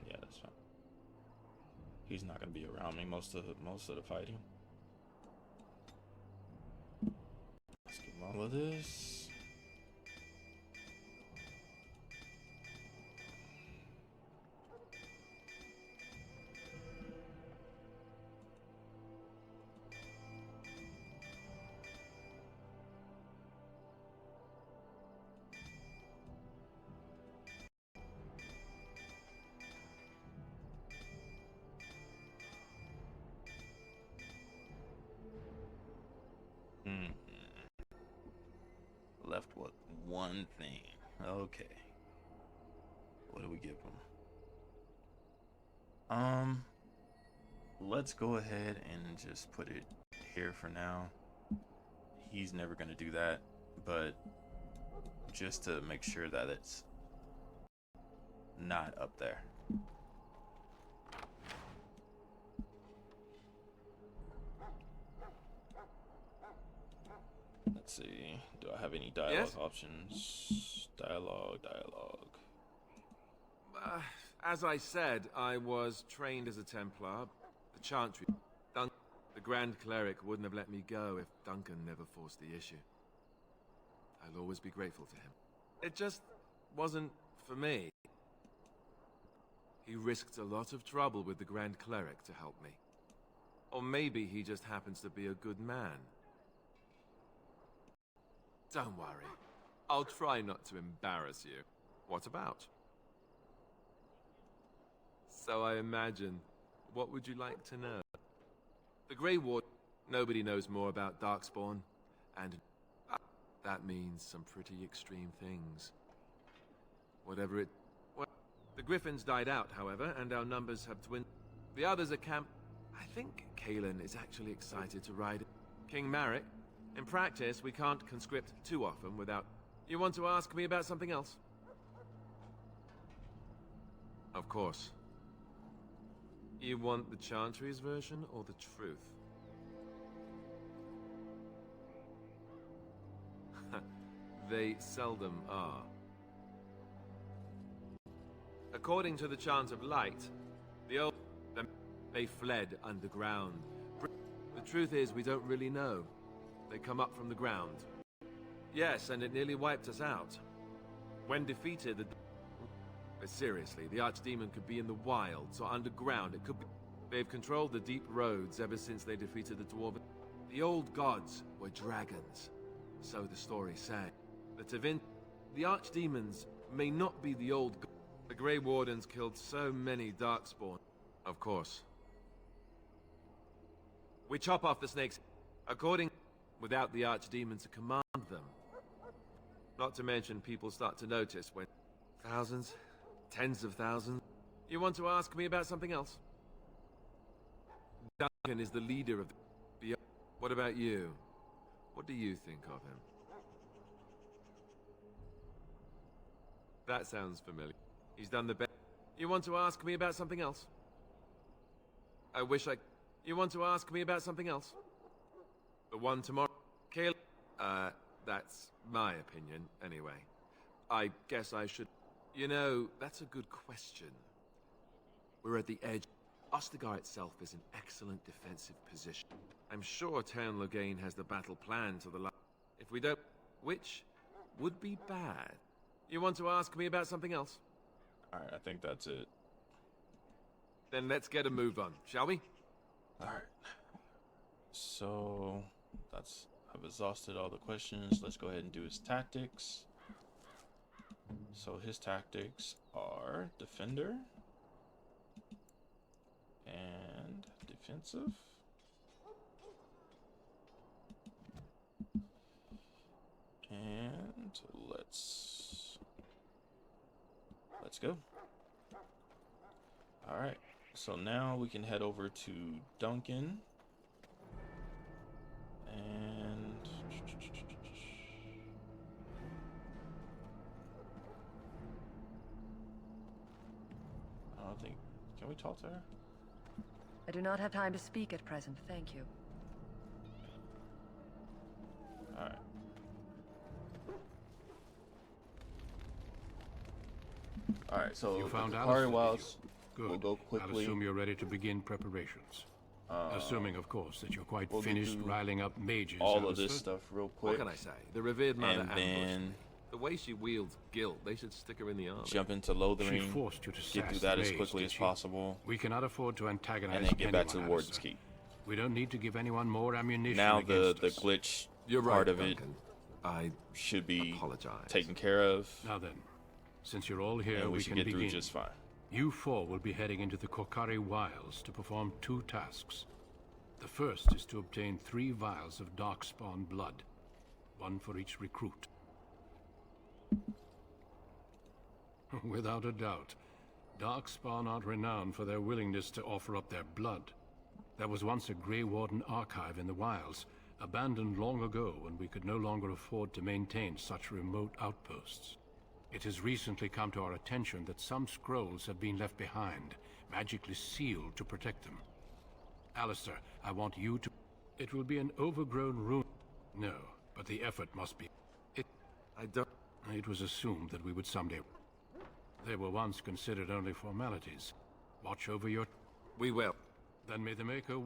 Yeah, that's fine. He's not gonna be around me most of the fighting. Let's give him all of this. one thing. Okay. What do we give him? Let's go ahead and just put it here for now. He's never gonna do that, but just to make sure that it's not up there. Let's see. Do I have any dialogue options? Dialogue. As I said, I was trained as a Templar. The Chantry, the Grand Cleric, wouldn't have let me go if Duncan never forced the issue. I'll always be grateful to him. It just wasn't for me. He risked a lot of trouble with the Grand Cleric to help me. Or maybe he just happens to be a good man. Don't worry. I'll try not to embarrass you. What about? So I imagine, what would you like to know? The Grey Ward, nobody knows more about Darkspawn, and that means some pretty extreme things. Whatever it... Well, the Griffins died out, however, and our numbers have dwindled. The others are camp... I think Kalen is actually excited to ride King Marek. In practice, we can't conscript too often without... You want to ask me about something else? Of course. You want the Chantry's version or the truth? They seldom are. According to the Chant of Light, they fled underground. The truth is, we don't really know. They come up from the ground. Yes, and it nearly wiped us out. When defeated, but seriously, the Archdemon could be in the wilds or underground. It could be... They've controlled the deep roads ever since they defeated the Dwarven. The old gods were dragons, so the story sang. The Archdemons may not be the old gods. The Grey Wardens killed so many Darkspawn. Of course. We chop off the snakes, without the Archdemon to command them. Not to mention, people start to notice when thousands, tens of thousands. You want to ask me about something else? Duncan is the leader of the... What about you? What do you think of him? That sounds familiar. He's done the best. You want to ask me about something else? I wish I... You want to ask me about something else? The one tomorrow? Kale... that's my opinion, anyway. I guess I should... You know, that's a good question. We're at the edge. Ostagar itself is an excellent defensive position. I'm sure Tern Loghain has the battle plan to the last. If we don't... Which would be bad. You want to ask me about something else? Alright, I think that's it. Then let's get a move on, shall we? Alright. So... That's... I've exhausted all the questions. Let's go ahead and do his tactics. So his tactics are defender and defensive. And let's go. All right. So now we can head over to Duncan. And I don't think... Can we talk to her? I do not have time to speak at present, thank you. Alright. Alright, so You found Kokari Alice, Wilds Good. will go I'll quickly. assume you're ready to begin preparations. Assuming, of course, that you're quite we'll finished do riling up mages. all of Alistair. this stuff real quick. What can I say? The revered mother and ambushed then me. The way she wields guilt, they should stick her in the army. jump into She Lothering, forced you to get through sass that the as mage, quickly did as she? possible, We cannot afford to antagonize and then get back to the anyone, Warden's Alistair. Keep. We don't need to give anyone more ammunition Now the against us. glitch You're part right, of it Duncan. I should be apologize. taken care of, Now then, since you're all here, and we we should can get begin. through just fine. You four will be heading into the Kokari Wilds to perform 2 tasks. The first is to obtain 3 vials of Darkspawn blood, 1 for each recruit. Without a doubt. Darkspawn are renowned for their willingness to offer up their blood. There was once a Grey Warden archive in the wilds, abandoned long ago when we could no longer afford to maintain such remote outposts. It has recently come to our attention that some scrolls have been left behind, magically sealed to protect them. Alistair, I want you to... It will be an overgrown ruin. No, but the effort must be... It was assumed that we would someday... They were once considered only formalities. Watch over your... We will. Then may the Maker...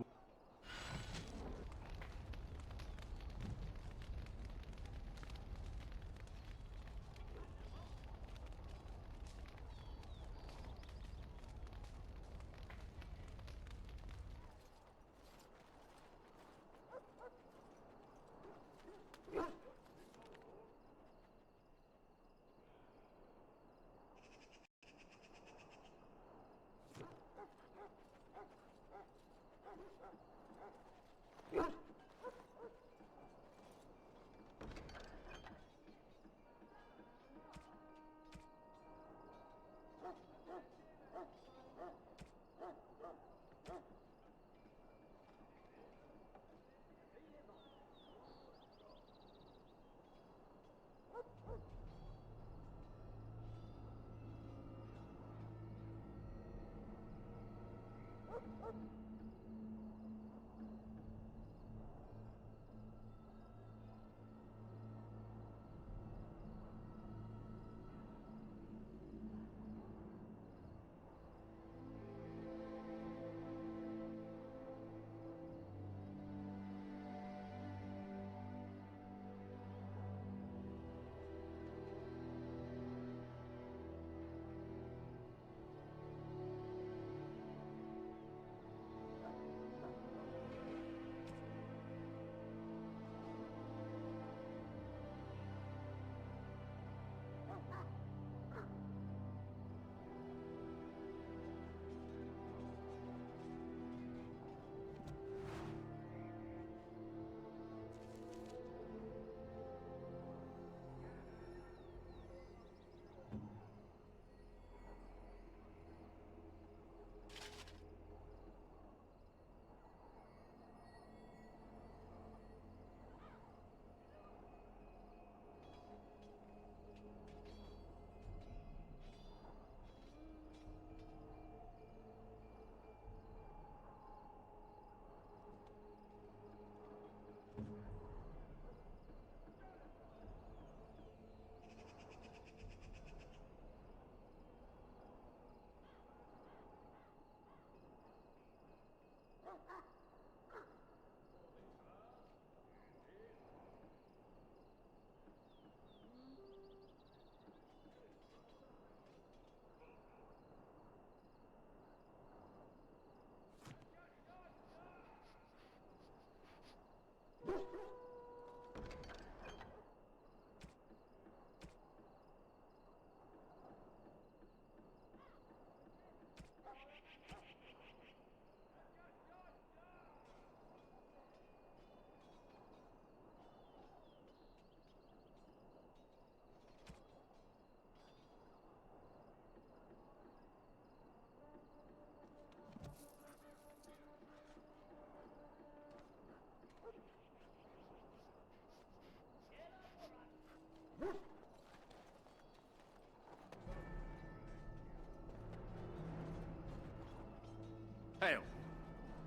Hail.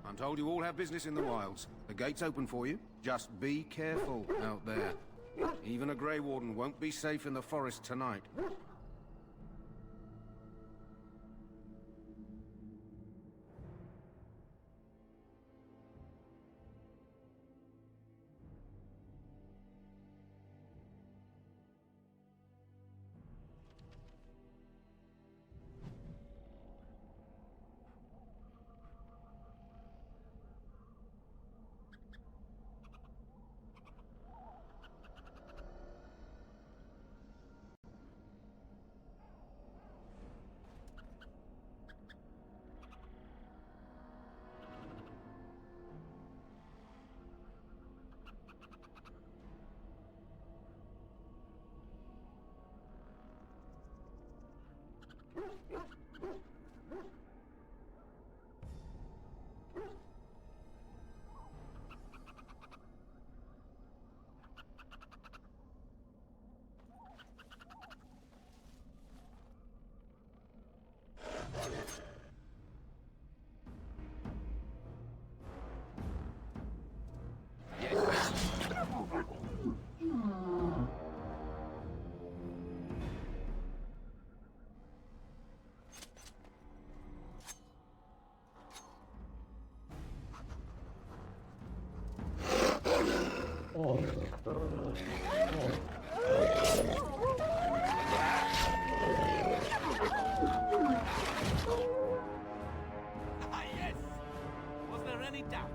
I'm told you all have business in the wilds. The gate's open for you. Just be careful out there. Even a Grey Warden won't be safe in the forest tonight. Ah, yes! Was there any doubt?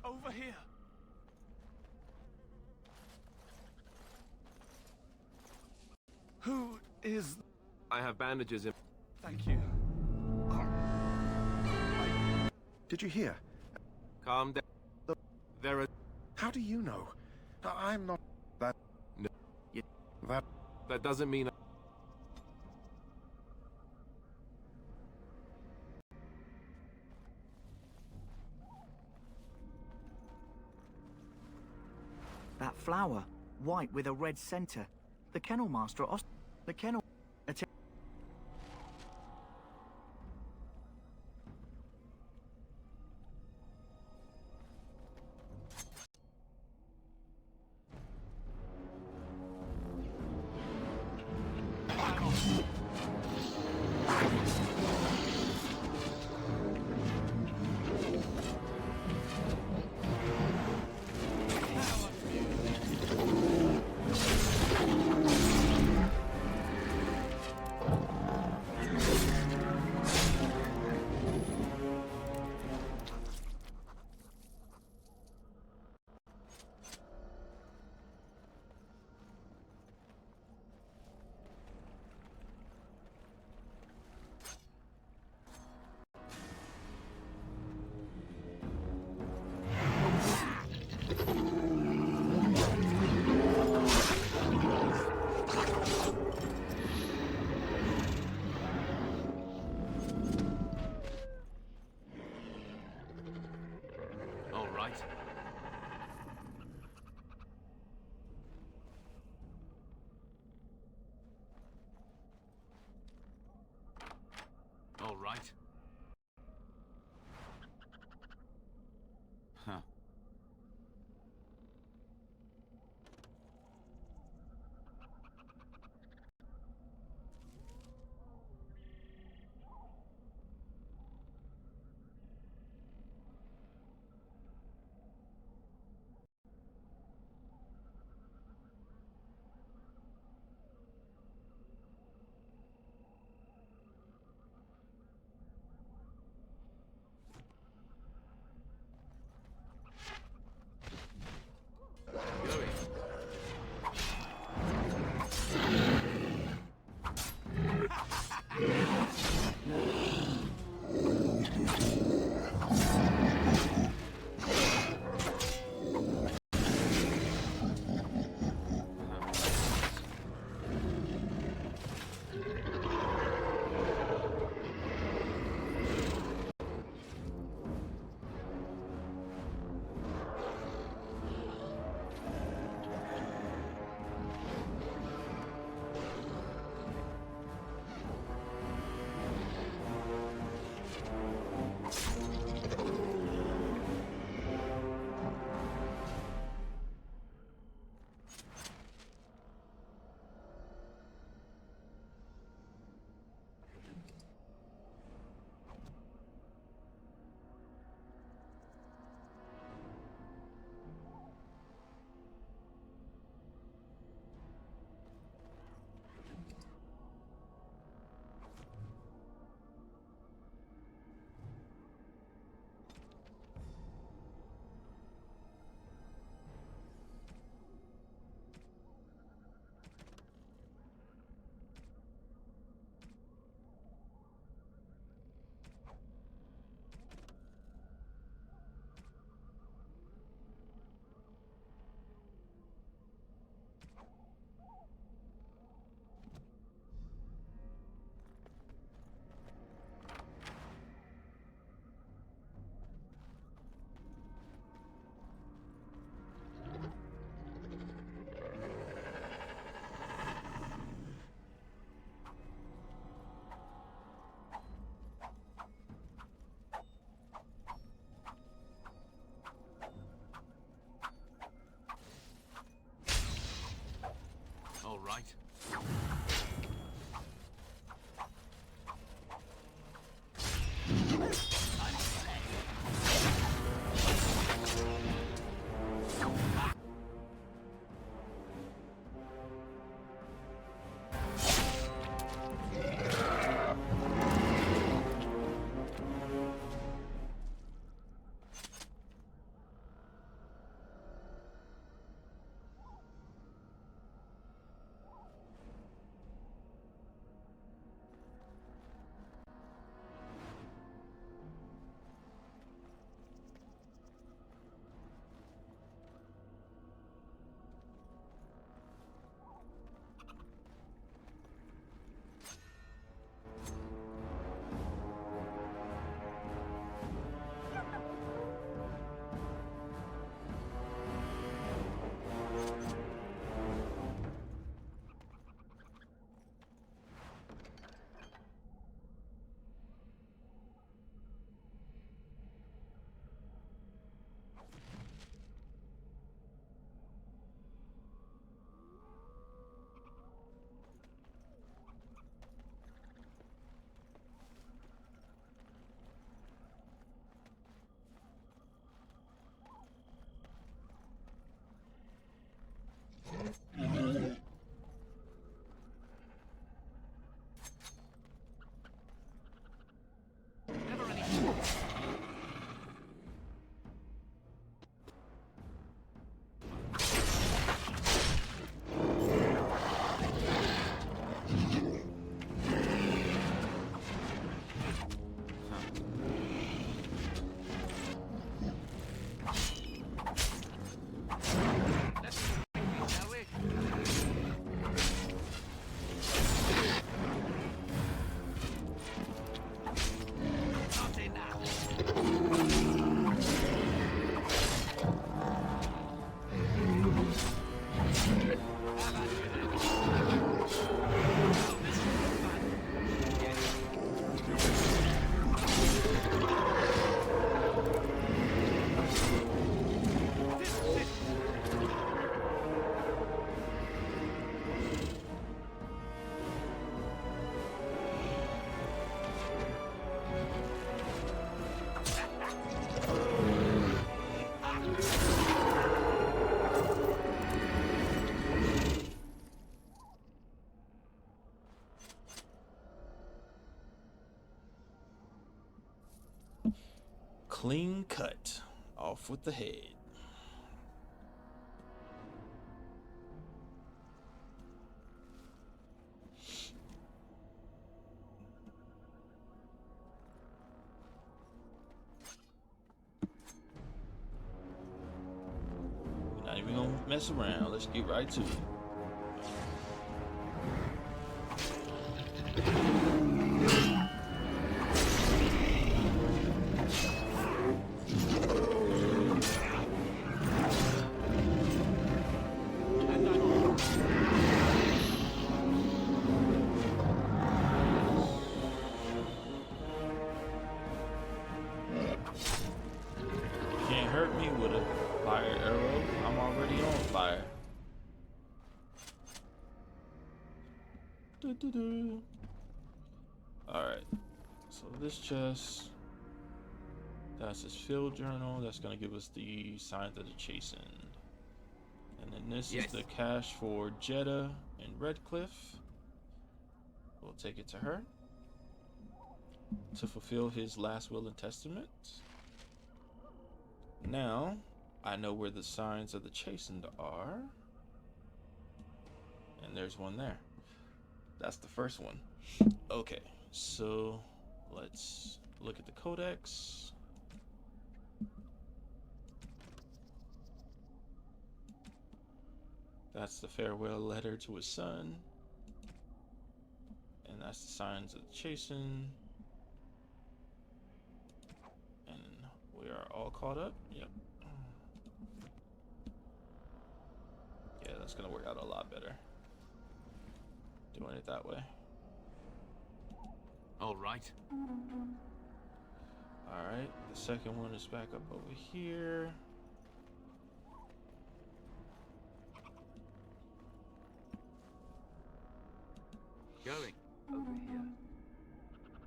Over here. Who is... I have bandages in... Thank you. Did you hear? Calm down. There are... How do you know? I'm not that... No. That... That doesn't mean... That flower, white with a red center. The kennel master at the kennel... All right. Huh. Clean cut. Off with the head. We're not even gonna mess around. Let's get right to it. Can't hurt me with a fire arrow. I'm already on fire. Alright. So this chest, that's his field journal. That's gonna give us the signs of the chastened. And then this is the cache for Jeddah and Redcliffe. We'll take it to her to fulfill his last will and testament. Now, I know where the signs of the chastened are. And there's one there. That's the first one. Okay, so let's look at the codex. That's the farewell letter to his son. And that's the signs of the chastened. And we are all caught up. Yep. Yeah, that's gonna work out a lot better. Doing it that way. All right. Alright, the second one is back up over here. Going over here.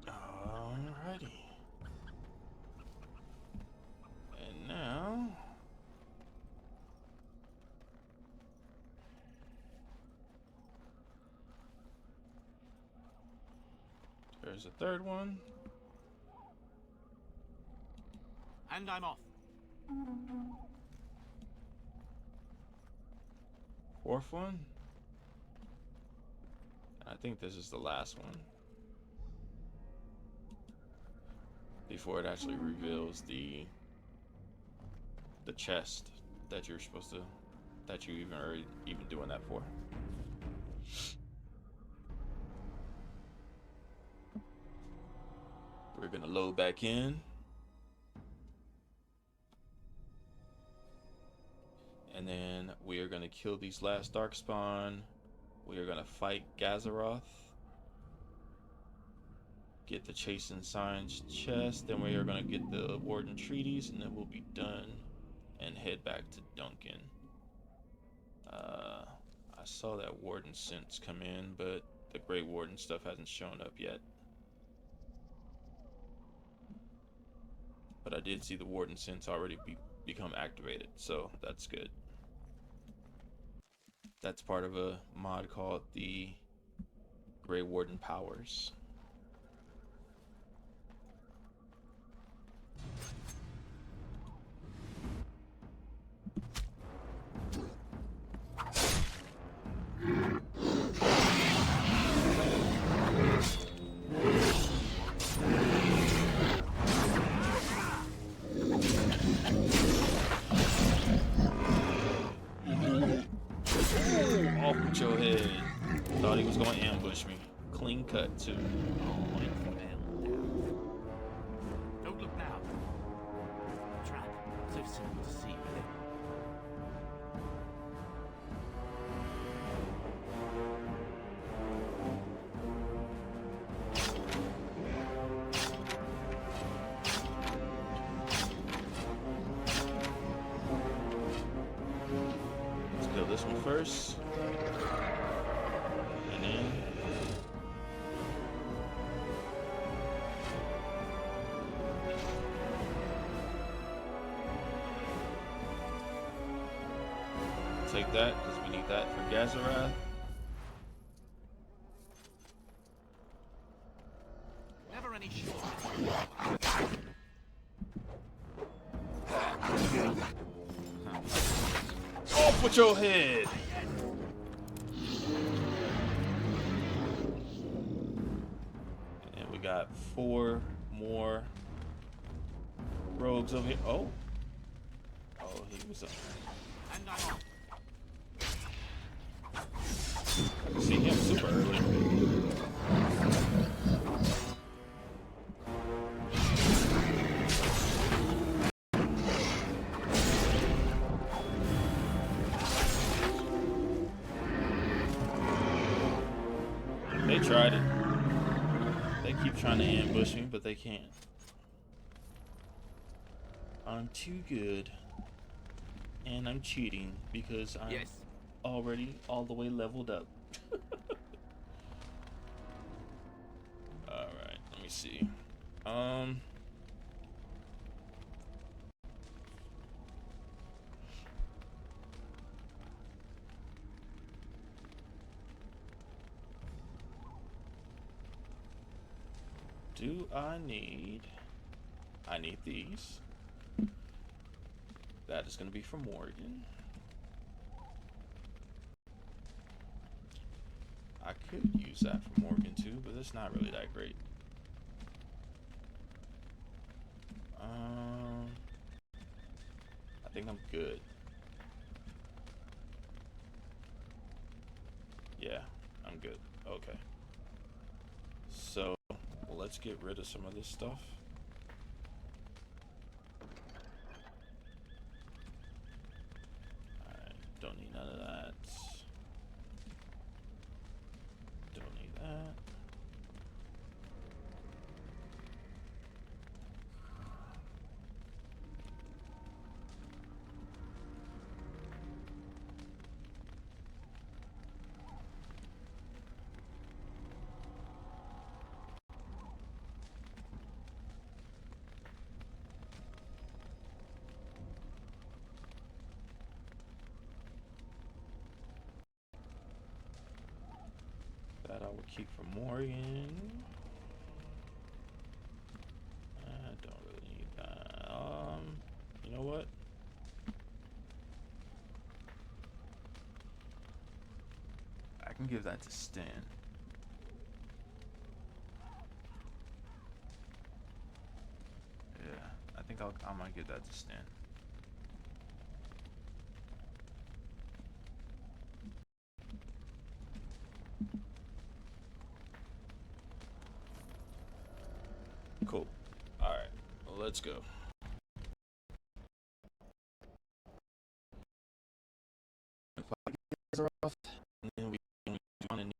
Alrighty. And now there's a third one. And I'm off. Fourth one. I think this is the last one. Before it actually reveals the chest that you're supposed to, that you even doing that for. We're gonna load back in. And then we are gonna kill these last darkspawn. We are gonna fight Gazaroth. Get the Chastened Signs chest. Then we are gonna get the Warden treaties, and then we'll be done and head back to Duncan. I saw that Warden sense come in, but the Great Warden stuff hasn't shown up yet. But I did see the Warden sense already become activated, so that's good. That's part of a mod called the Grey Warden Powers. Off with your head. Thought he was going to ambush me. Clean cut, too. Don't look now. Trap. So simple to see, really. Let's kill this one first. And then take that, because we need that for Gazaroth. Never any Off with your head! And we got 4 more rogues over here. Oh. Oh, he was up. See him super early. They tried it. They keep trying to ambush me, but they can't. I'm too good. And I'm cheating because I'm already all the way leveled up. Alright, let me see. Do I need these. That is going to be for Morgan. I could use that for Morgan too, but it's not really that great. I think I'm good. Yeah, I'm good. Okay. So, let's get rid of some of this stuff. Alright, don't need none of that. Don't need that. That I will keep for Morgan. I don't really need that. You know what? I can give that to Stan. Yeah, I think I might give that to Stan. Cool. All right, well, let's go. If I guys are off, and then we do one in the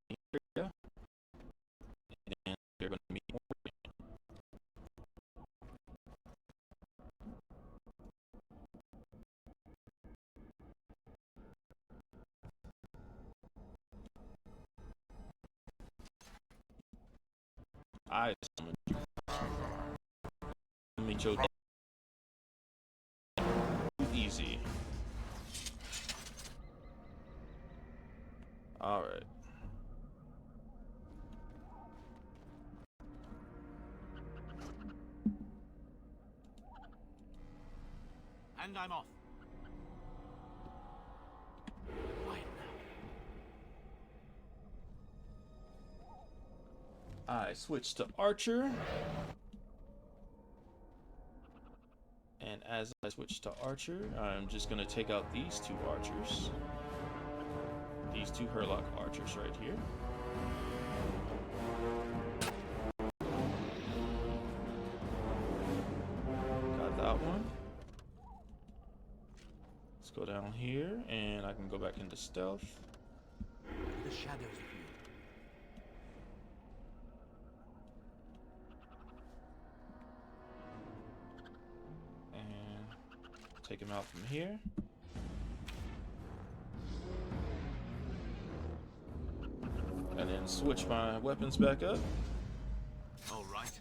area, and then they're going to meet more. I summoned you. Let me show you. Easy. All right. And I'm off. I switch to Archer. And as I switch to Archer, I'm just going to take out these 2 archers. These 2 Hurlock archers right here. Got that one. Let's go down here, and I can go back into stealth. The shadows of you. Take him out from here. And then switch my weapons back up. All right.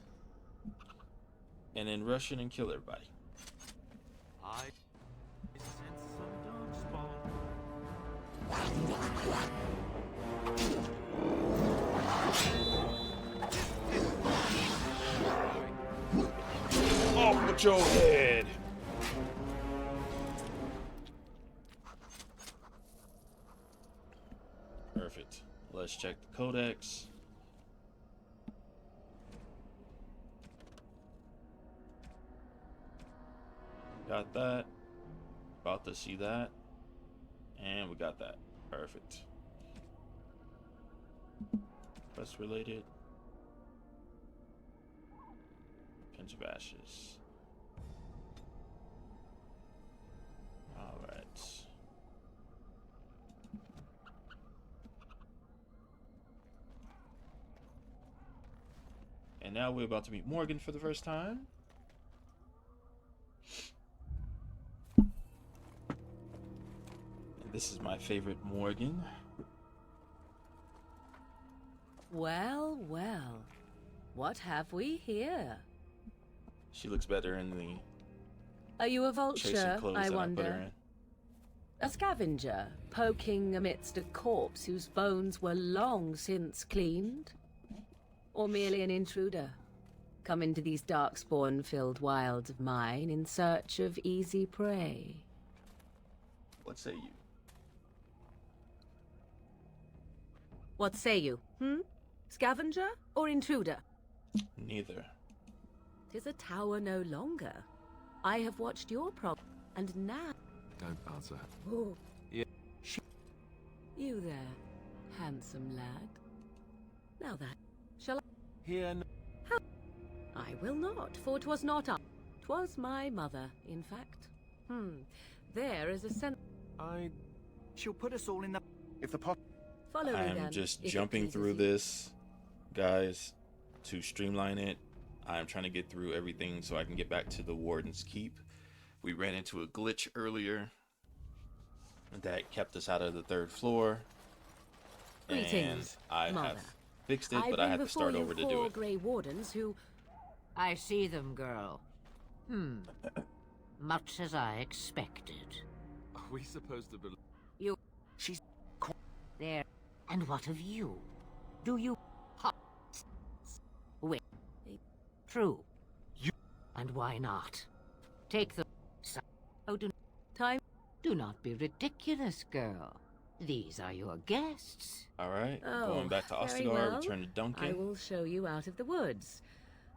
And then rush in and kill everybody. I sense some dark spawn. Off with your head. Let's check the codex. Got that. About to see that. And we got that. Perfect. Quest related. Pinch of ashes. Alright. And now we're about to meet Morgan for the first time. And this is my favorite Morgan. Well, well. What have we here? She looks better in the Are you a chasing vulture, clothes I that I put her wonder? in. A scavenger, poking amidst a corpse whose bones were long since cleaned? Or merely an intruder, come into these darkspawn-filled wilds of mine in search of easy prey? What say you? What say you, Scavenger or intruder? Neither. 'Tis a tower no longer. I have watched your and now... Don't answer. Oh, Yeah. you there, handsome lad. Now that... Shall I... Here. How? I will not, for 'twas not I. 'Twas my mother, in fact. There is a She'll put us all in the... If the pot... Follow me then. I'm just if it jumping pleases through you. this, guys, to streamline it. I'm trying to get through everything so I can get back to the Warden's Keep. We ran into a glitch earlier that kept us out of the 3rd floor. And Greetings, I Mother. have fixed it, I but I bring had to before start you over to 4 do it. Grey Wardens who... I see them, girl. Much as I expected. Are we supposed to believe? You... She's... There. And what of you? Do you... Wait. True. You... And why not? Take the... Oh, do not be ridiculous, girl. These are your guests. Alright, Oh, going back to very Ostagar, well. return to Duncan. I will show you out of the woods.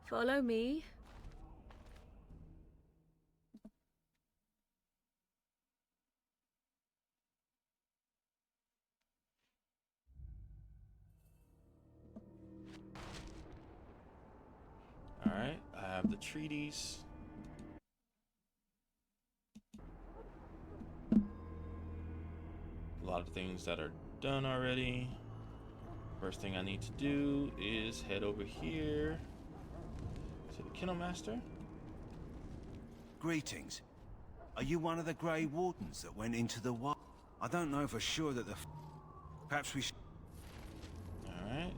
Follow me. Alright, I have the treaties. A lot of things that are done already. First thing I need to do is head over here to the Kennel Master. Greetings. Are you one of the Grey Wardens that went into the wild? I don't know for sure that the... Perhaps we should... Alright.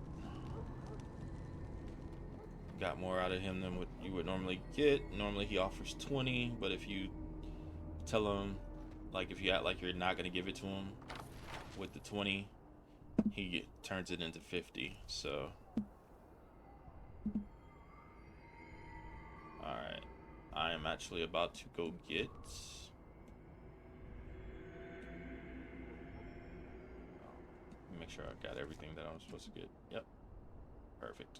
Got more out of him than what you would normally get. Normally he offers 20, but if you tell him, like if you act like you're not going to give it to him with the 20, he turns it into 50, so... Alright. I am actually about to go get... Make sure I got everything that I'm supposed to get. Yep. Perfect.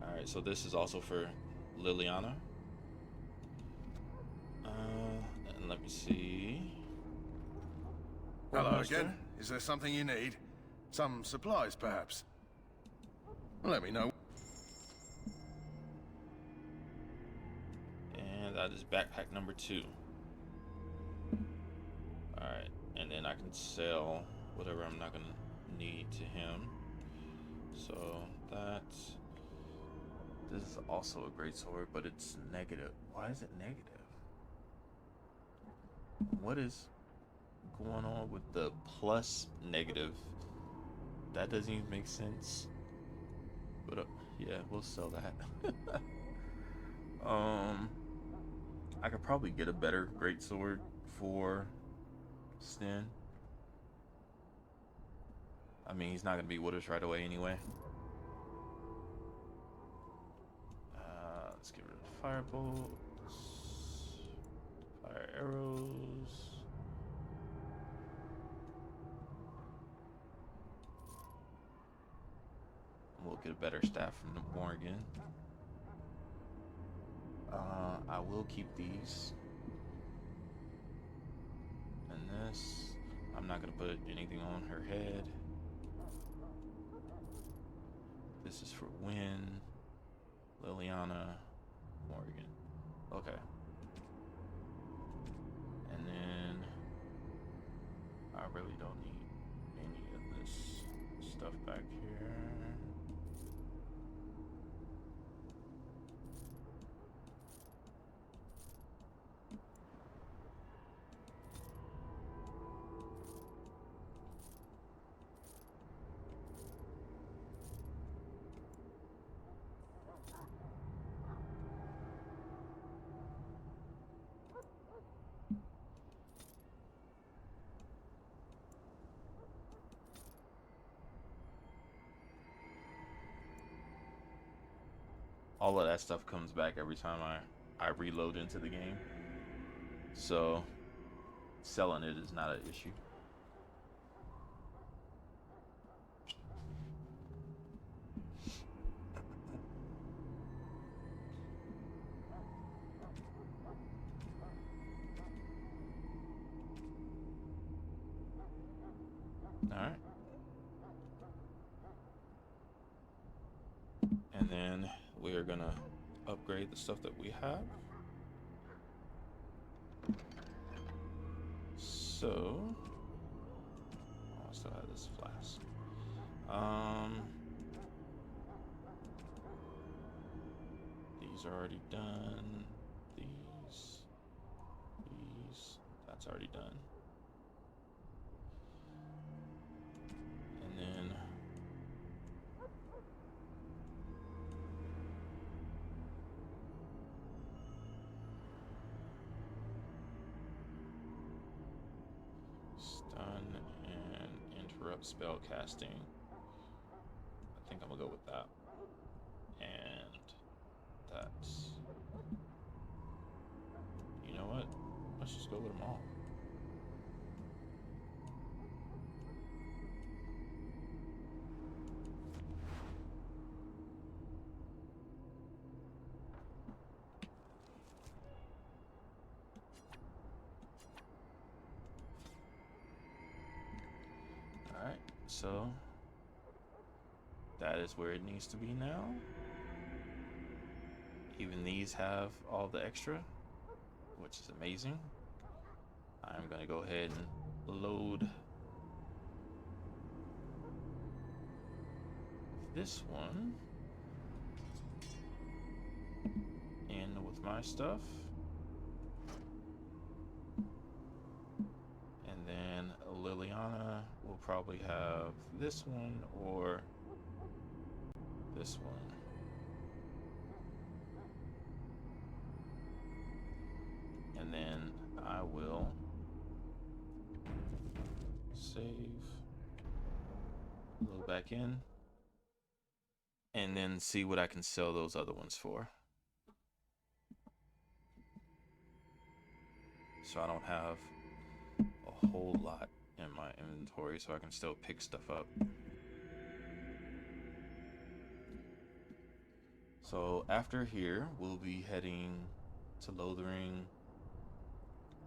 Alright, so this is also for Liliana. And let me see. Hello again. Is there something you need? Some supplies, perhaps? Let me know. And that is backpack number 2. Alright, and then I can sell whatever I'm not gonna need to him. So that's... This is also a great sword, but it's negative. Why is it negative? What is going on with the plus negative? That doesn't even make sense. But yeah, we'll sell that. I could probably get a better greatsword for Sten. I mean, he's not gonna be with us right away anyway. Let's get rid of the fire bolts, fire arrows. get a better staff from the Morgan. I will keep these. And this, I'm not gonna put anything on her head. This is for Wynn, Liliana, Morgan. Okay. And then I really don't need any of this stuff back here. All of that stuff comes back every time I reload into the game. So selling it is not an issue. All right. And then we are gonna upgrade the stuff that we have. So I still have this flask. These are already done. These, that's already done. And then stun and interrupt spell casting. I think I'm gonna go with that. And that's, you know what? Let's just go with them all. Alright, so that is where it needs to be now. Even these have all the extra, which is amazing. I'm gonna go ahead and load this one in with my stuff. And then Liliana will probably have this one or this one. And then I will save, load back in, and then see what I can sell those other ones for. So I don't have a whole lot in my inventory, so I can still pick stuff up. So after here, we'll be heading to Lothering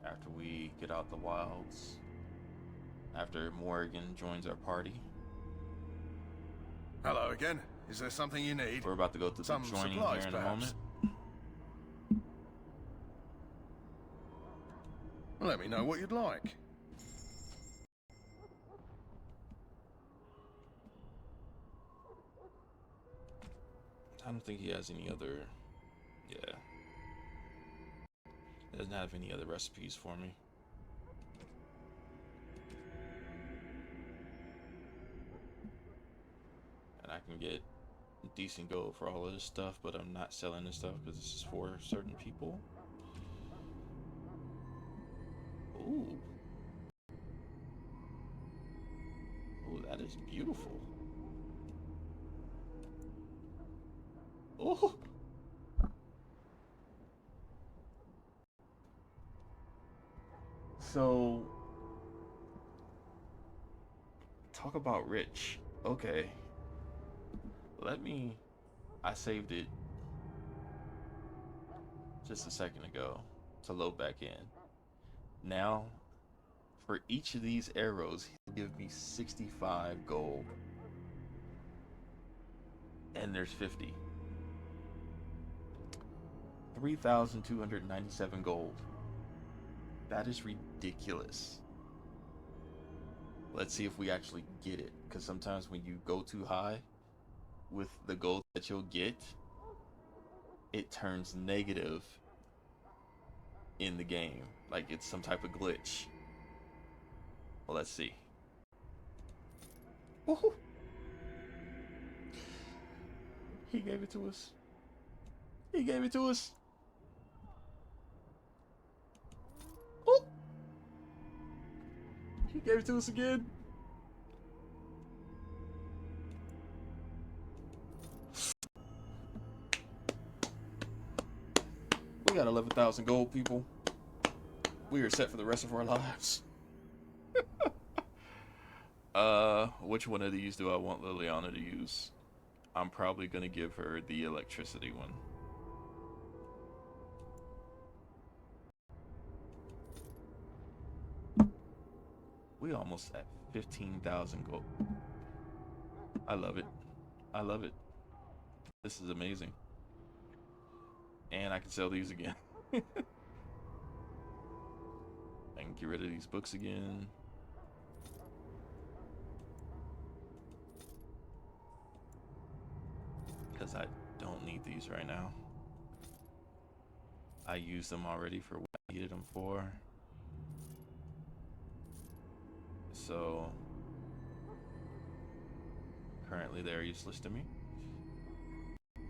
after we get out the wilds, after Morgan joins our party. Hello again. Is there something you need? We're about to go through the joining here in a moment. Let me know what you'd like. I don't think he has any other, yeah. He doesn't have any other recipes for me. And I can get decent gold for all of this stuff, but I'm not selling this stuff because this is for certain people. Ooh. Ooh, that is beautiful. Oh. So, talk about rich. Okay. I saved it just a second ago to load back in. Now, for each of these arrows, he'll give me 65 gold. And there's 50. 3,297 gold. That is ridiculous. Let's see if we actually get it, because sometimes when you go too high with the gold that you'll get, it turns negative in the game, like it's some type of glitch. Well, let's see. Woohoo! He gave it to us. He gave it to us. Oh! He gave it to us again. We got 11,000 gold, people. We are set for the rest of our lives. Which one of these do I want Liliana to use? I'm probably gonna give her the electricity one. We almost at 15,000 gold. I love it. I love it. This is amazing. And I can sell these again. I can get rid of these books again. Because I don't need these right now. I used them already for what I needed them for. So currently they're useless to me.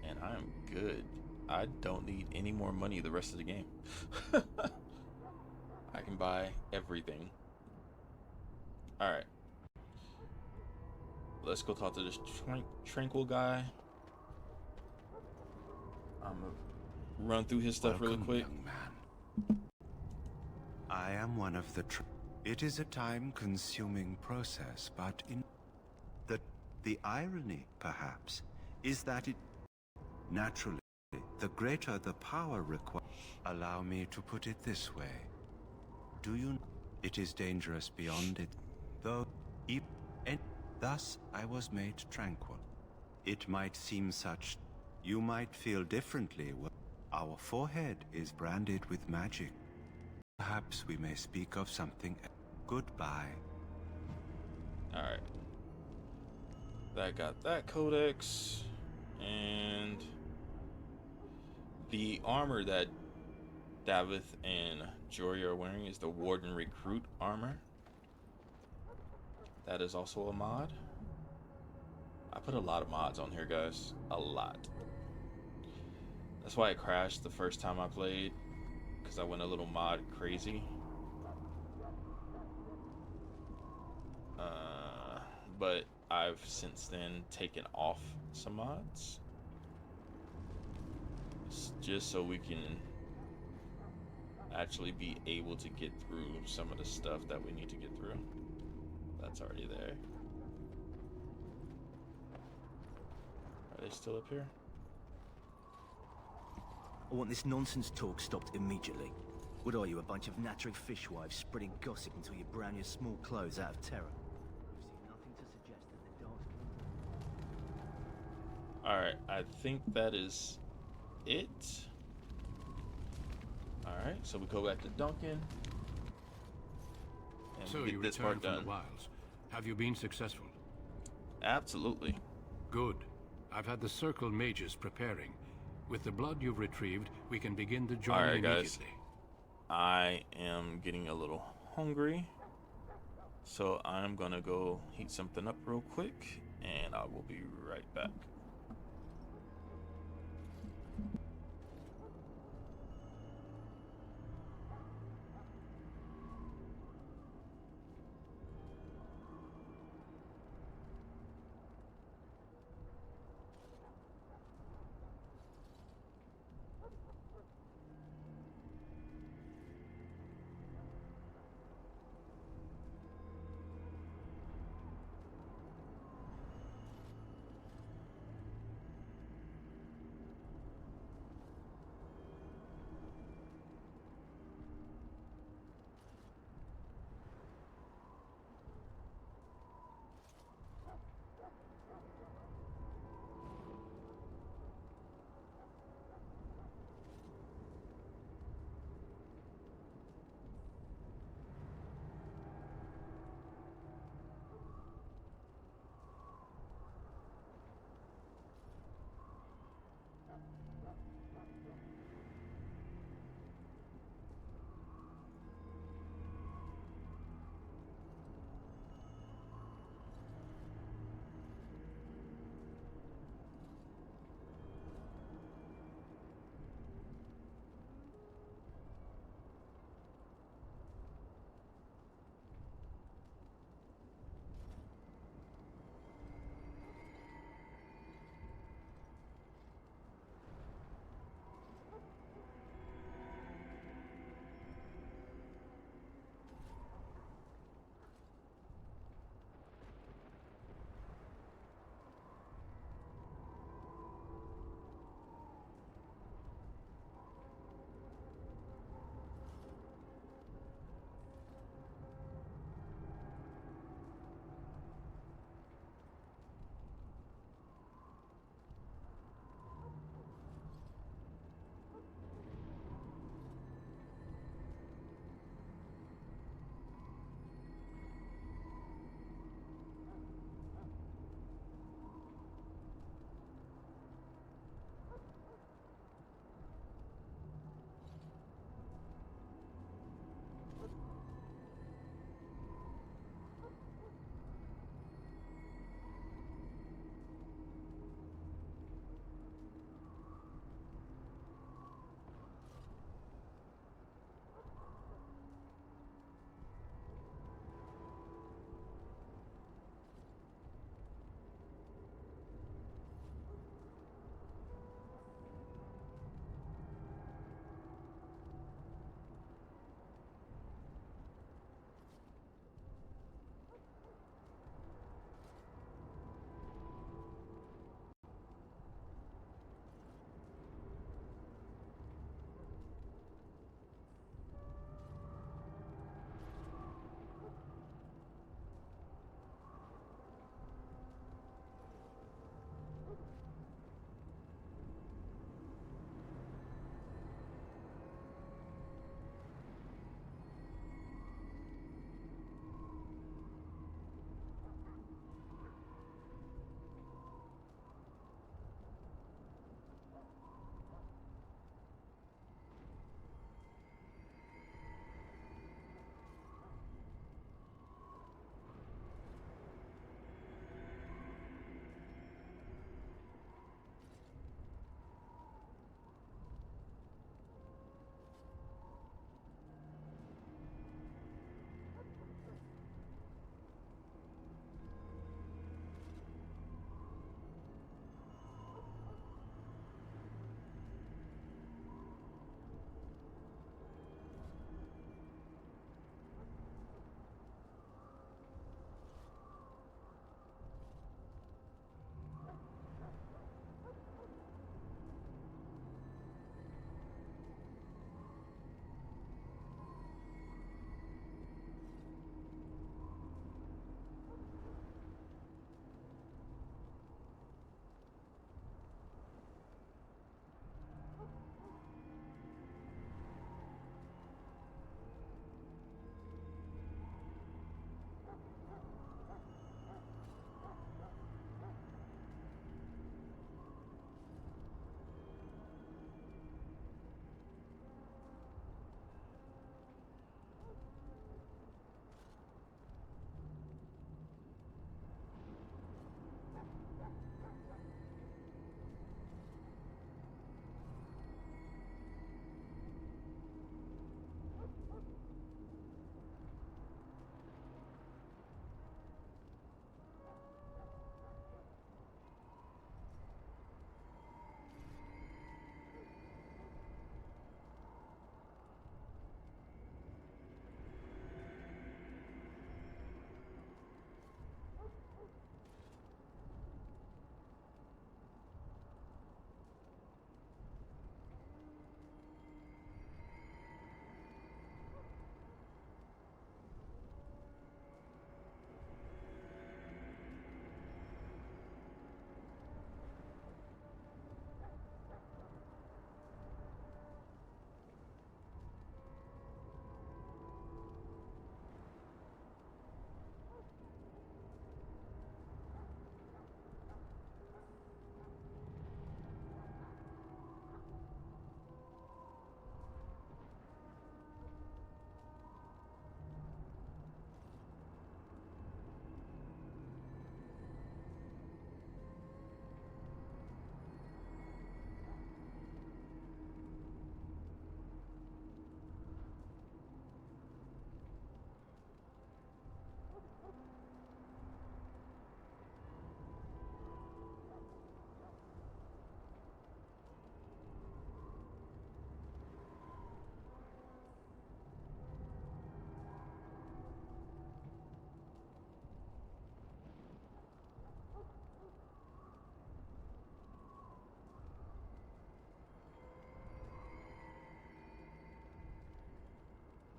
And I am good. I don't need any more money the rest of the game. I can buy everything. Alright. Let's go talk to this tranquil guy. I'm gonna run through his stuff really quick. Young man. I am one of the it is a time-consuming process, but in the irony, perhaps, is that it naturally, the greater the power required. Allow me to put it this way. Do you know it is dangerous beyond it, though, and thus I was made tranquil. It might seem such, you might feel differently. Our forehead is branded with magic. Perhaps we may speak of something. Goodbye. Alright. That got that codex. And the armor that Davith and Jory are wearing is the Warden Recruit armor. That is also a mod. I put a lot of mods on here, guys. A lot. That's why it crashed the first time I played, because I went a little mod crazy. But I've since then taken off some mods. Just so we can actually be able to get through some of the stuff that we need to get through. That's already there. Are they still up here? I want this nonsense talk stopped immediately. What are you, a bunch of nattering fishwives spreading gossip until you brown your small clothes out of terror? We've seen nothing to suggest that the dark... Alright, I think that is it. Alright, so we go back to Duncan. And So get you this part returned from done. the wilds. Have you been successful? Absolutely. Good. I've had the Circle mages preparing. With the blood you've retrieved, we can begin the journey Alright, guys. immediately. I am getting a little hungry. So I'm gonna go heat something up real quick, and I will be right back.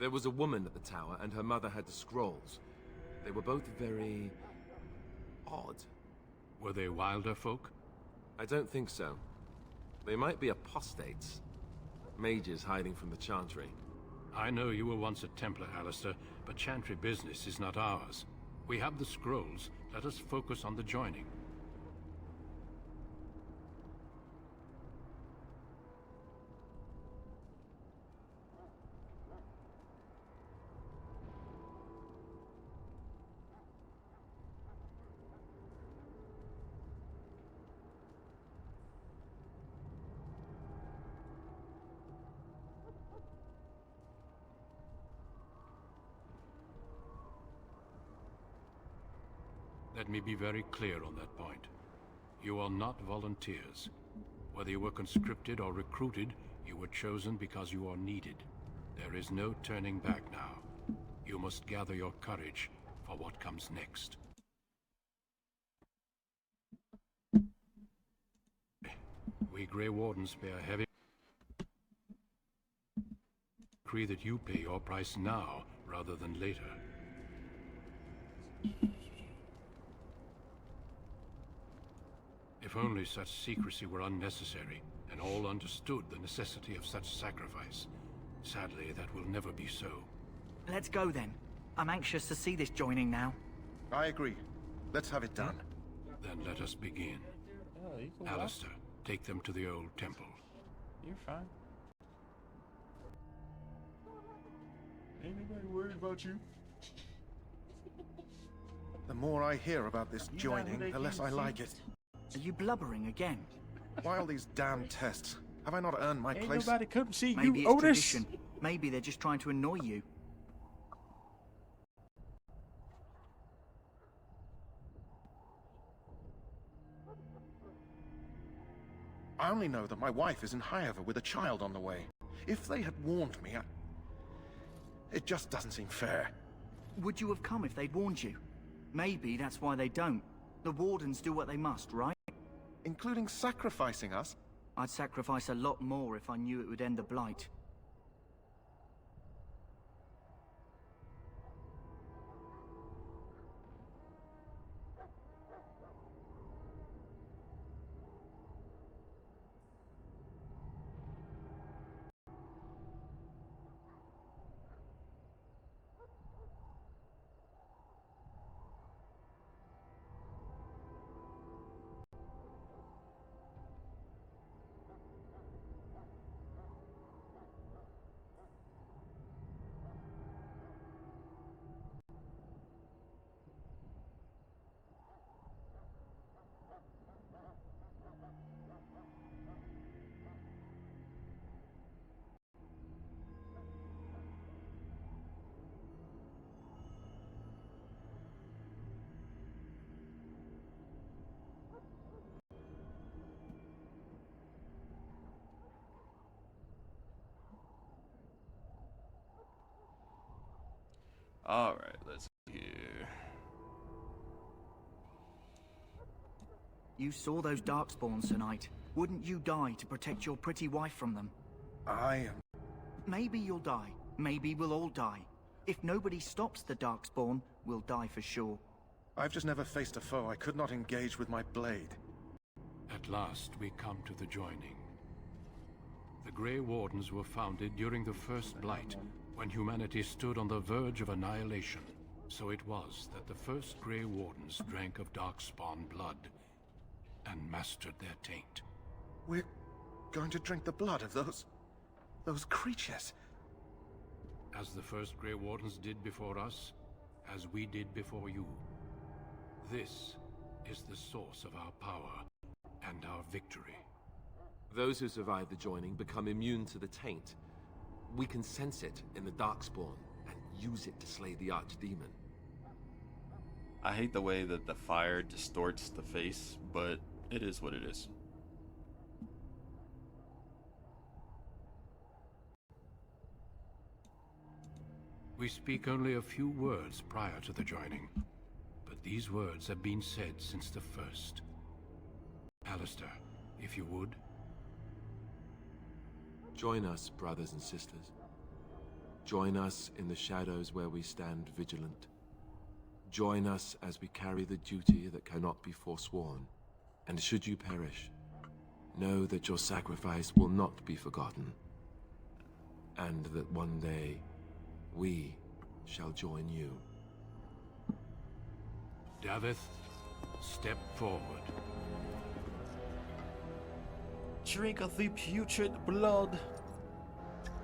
There was a woman at the tower, and her mother had the scrolls. They were both very... odd. Were they wilder folk? I don't think so. They might be apostates. Mages hiding from the Chantry. I know you were once a Templar, Alistair, but Chantry business is not ours. We have the scrolls. Let us focus on the joining. Let me be very clear on that point. You are not volunteers. Whether you were conscripted or recruited, you were chosen because you are needed. There is no turning back now. You must gather your courage for what comes next. We Grey Wardens pay a heavy decree that you pay your price now rather than later. If only such secrecy were unnecessary, and all understood the necessity of such sacrifice. Sadly, that will never be so. Let's go then. I'm anxious to see this joining now. I agree. Let's have it done. Then let us begin. Oh, you cool, Alistair, take them to the old temple. You're fine. Ain't nobody worried about you. The more I hear about this joining, the less I like it. Are you blubbering again? Why all these damn tests? Have I not earned my Ain't place? nobody come see Maybe you, it's Otis. tradition. Maybe they're just trying to annoy you. I only know that my wife is in Highover with a child on the way. If they had warned me, it just doesn't seem fair. Would you have come if they'd warned you? Maybe that's why they don't. The Wardens do what they must, right? Including sacrificing us? I'd sacrifice a lot more if I knew it would end the Blight. All right, let's see here. You saw those Darkspawns tonight. Wouldn't you die to protect your pretty wife from them? Maybe you'll die. Maybe we'll all die. If nobody stops the Darkspawn, we'll die for sure. I've just never faced a foe I could not engage with my blade. At last, we come to the joining. The Grey Wardens were founded during the First Blight, when humanity stood on the verge of annihilation. So it was that the first Grey Wardens drank of Darkspawn blood and mastered their taint. We're going to drink the blood of those creatures. As the first Grey Wardens did before us, as we did before you. This is the source of our power and our victory. Those who survive the joining become immune to the taint. We can sense it in the Darkspawn and use it to slay the Archdemon. I hate the way that the fire distorts the face, but it is what it is. We speak only a few words prior to the joining, but these words have been said since the first. Alistair, if you would. Join us, brothers and sisters. Join us in the shadows where we stand vigilant. Join us as we carry the duty that cannot be forsworn. And should you perish, know that your sacrifice will not be forgotten. And that one day, we shall join you. Davith, step forward. Drink of the putrid blood.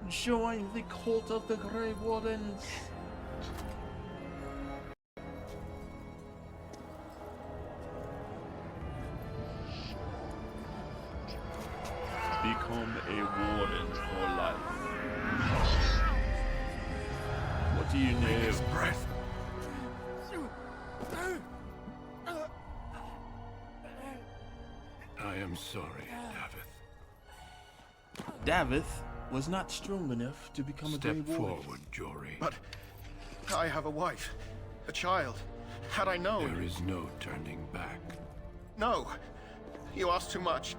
Join the cult of the Grey Wardens. Become a warden for life. What do you need? His breath. I am sorry, Davith. Davith was not strong enough to become a Grey Step Warden. forward, Jory. But I have a wife, a child. Had I known... There is no turning back. No. You ask too much.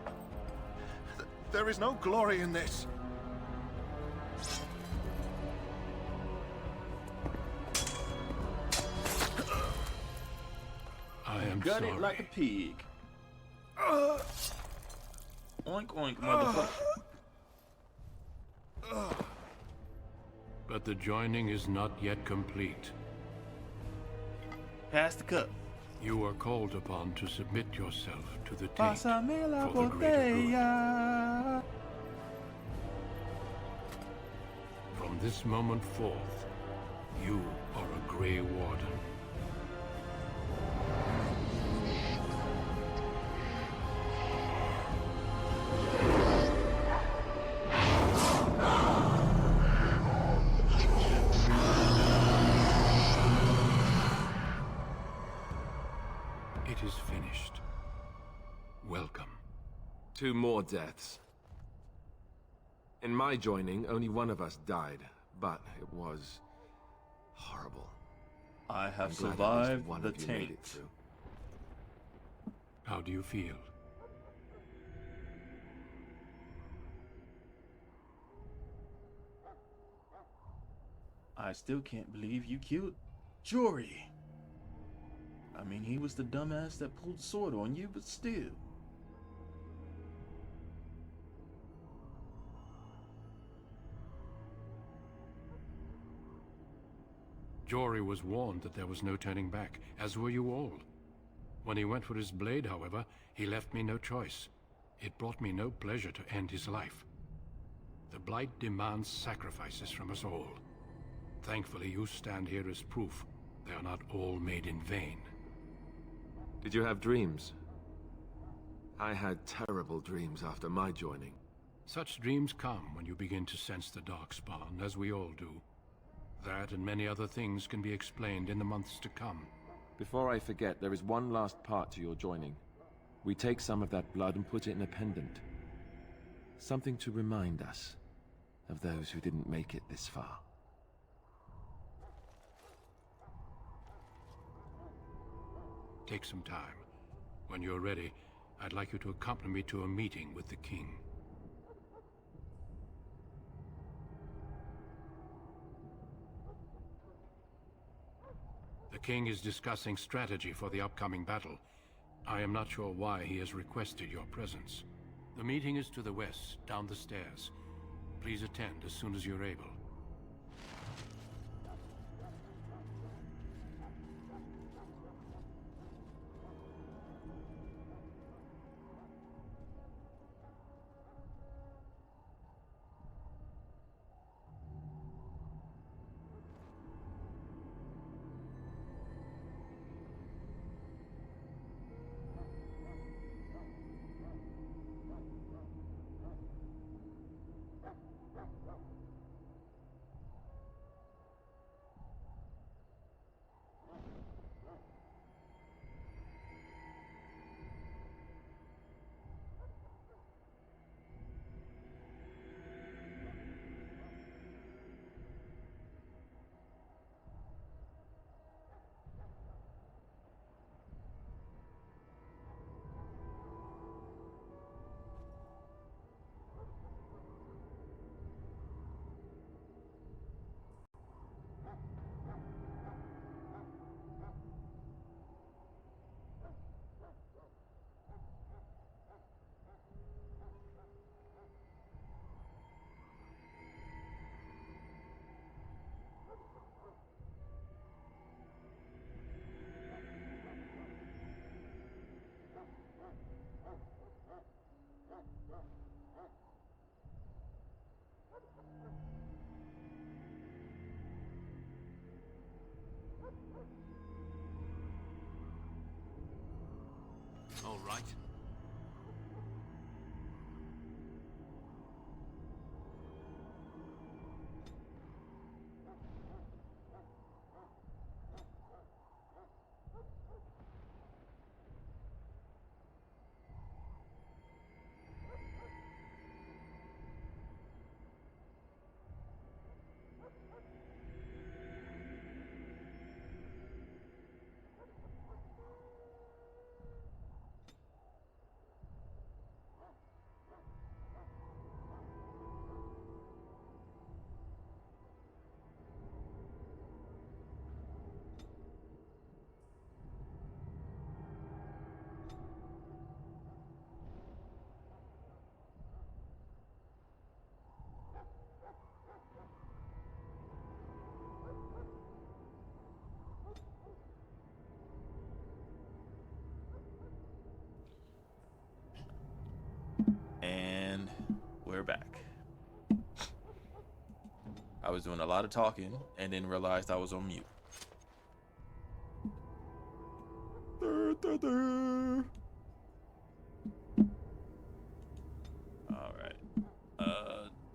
There is no glory in this. I am Got sorry. it like a pig. Oink oink, motherfucker. But the joining is not yet complete. Pass the cup. You are called upon to submit yourself to the taint Pásame la for the greater good. botella. From this moment forth, you are a Grey Warden. It is finished. Welcome. 2 more deaths. In my joining, only one of us died, but it was horrible. I have I'm glad at least survived one the of you made it taint. through. How do you feel? I still can't believe you killed Jory. I mean, he was the dumbass that pulled the sword on you, but still. Jory was warned that there was no turning back, as were you all. When he went for his blade, however, he left me no choice. It brought me no pleasure to end his life. The Blight demands sacrifices from us all. Thankfully, you stand here as proof they are not all made in vain. Did you have dreams? I had terrible dreams after my joining. Such dreams come when you begin to sense the Darkspawn, as we all do. That and many other things can be explained in the months to come. Before I forget, there is one last part to your joining. We take some of that blood and put it in a pendant. Something to remind us of those who didn't make it this far. Take some time. When you're ready, I'd like you to accompany me to a meeting with the king. The king is discussing strategy for the upcoming battle. I am not sure why he has requested your presence. The meeting is to the west, down the stairs. Please attend as soon as you're able. All right. And we're back. I was doing a lot of talking and then realized I was on mute. All right.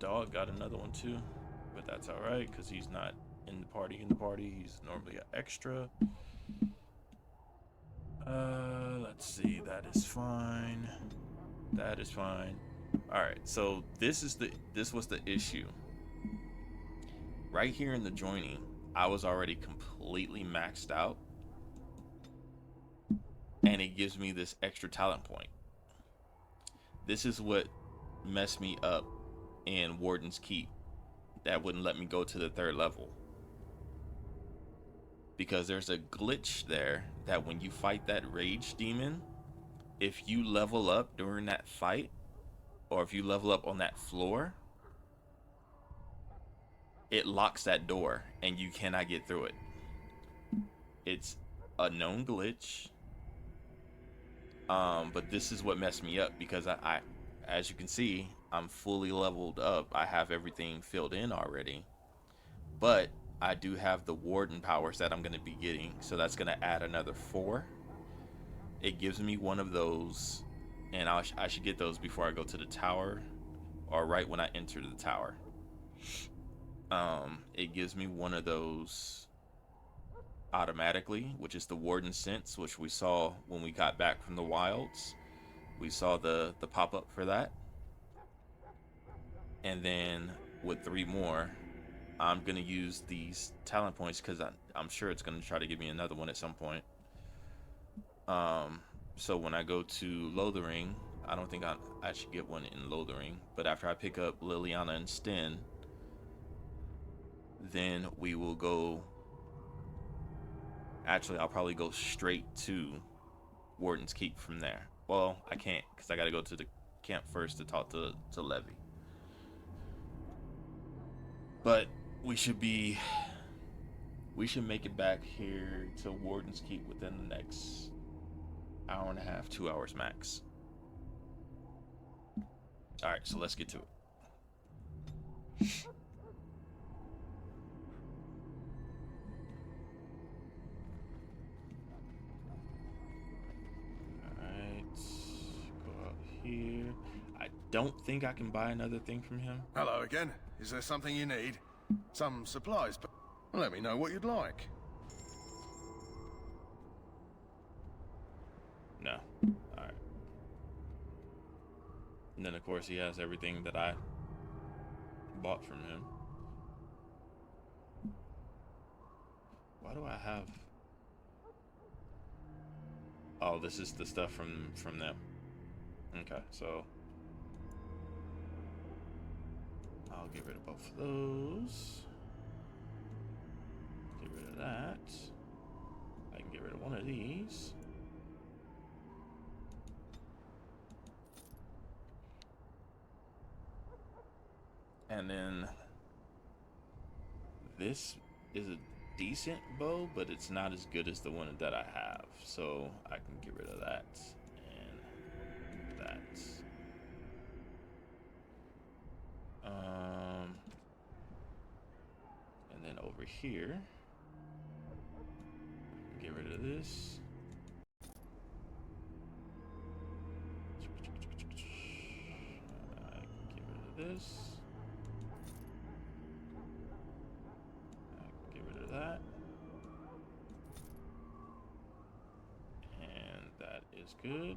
Dog got another one too, but that's all right because he's not in the party. He's normally an extra. Let's see. That is fine. That is fine. All right. So this was the issue. Right here in the joining, I was already completely maxed out, and it gives me this extra talent point. This is what messed me up in Warden's Keep. That wouldn't let me go to the 3rd level. Because there's a glitch there that when you fight that rage demon, if you level up during that fight, or if you level up on that floor, it locks that door and you cannot get through it. It's a known glitch. But this is what messed me up because I as you can see, I'm fully leveled up. I have everything filled in already. But I do have the Warden powers that I'm going to be getting. So that's going to add another 4. It gives me one of those. And I should get those before I go to the tower. Or right when I enter the tower. It gives me one of those automatically, which is the Warden Sense, which we saw when we got back from the wilds. We saw the pop-up for that. And then with 3 more, I'm going to use these talent points because I'm sure it's going to try to give me another one at some point. So when I go to Lothering, I don't think I should get one in Lothering. But after I pick up Liliana and Sten, then we will go... Actually, I'll probably go straight to Warden's Keep from there. Well, I can't because I got to go to the camp first to talk to Levy. But we should make it back here to Warden's Keep within the next hour and a half, 2 hours max. All right, so let's get to it. Here. I don't think I can buy another thing from him. Hello again. Is there something you need? Some supplies? Let me know what you'd like. No. Alright. And then of course he has everything that I bought from him. Why do I have... Oh, this is the stuff from them. Okay, so I'll get rid of both of those. Get rid of that. I can get rid of one of these. And then this is a decent bow, but it's not as good as the one that I have. So I can get rid of that. That. And then over here, get rid of this. this. Get rid of that. And that is good.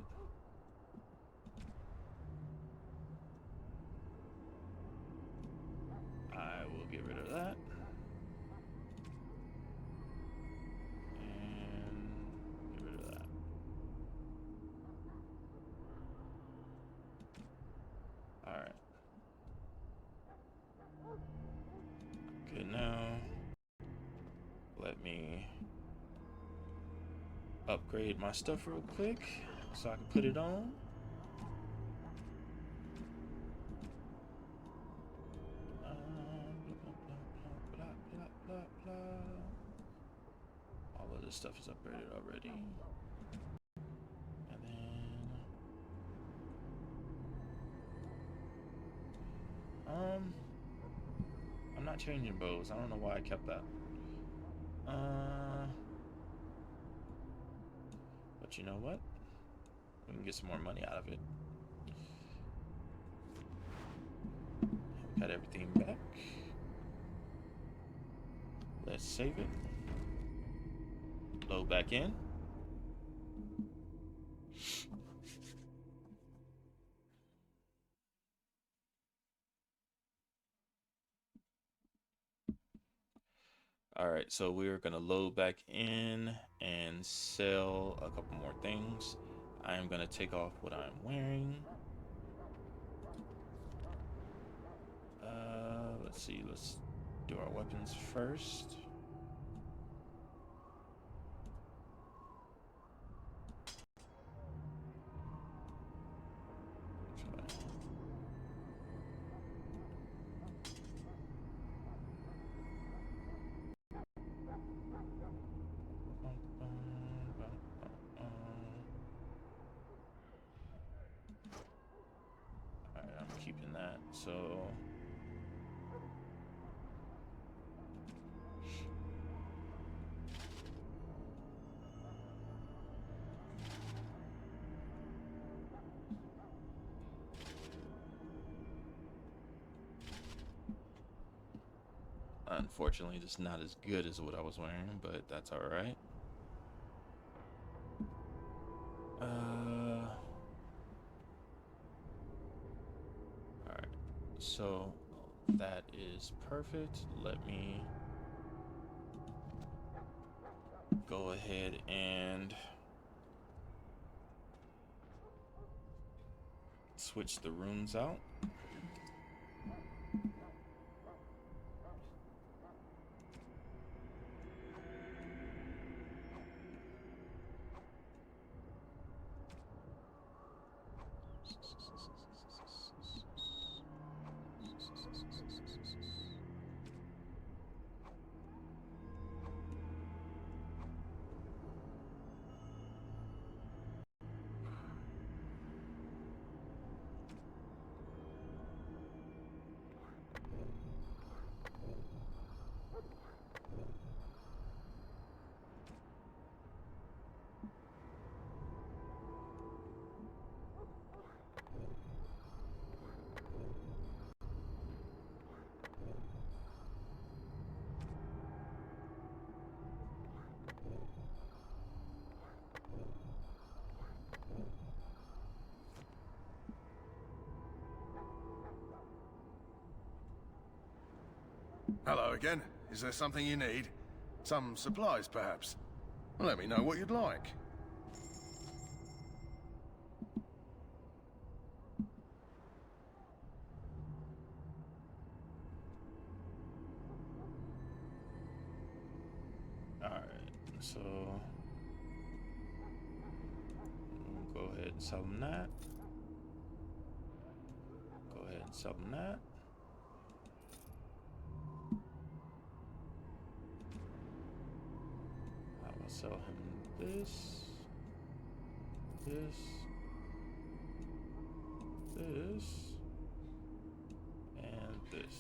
I will get rid of that. And get rid of that. Alright. Good now. Let me upgrade my stuff real quick so I can put it on. All of this stuff is upgraded already. And then I'm not changing bows. I don't know why I kept that. But you know what? We can get some more money out of it. We got everything back. Let's save it. Load back in. Alright, so we're gonna load back in and sell a couple more things. I am gonna take off what I'm wearing. Let's see, let's do our weapons first. Alright, I'm keeping that, so unfortunately, just not as good as what I was wearing, but that's all right. All right, so that is perfect. Let me go ahead and switch the runes out. Hello again. Is there something you need? Some supplies, perhaps? Let me know what you'd like. Alright, so we'll go ahead and sell them that. Go ahead and sell them that. I will sell him this, this, this, and this.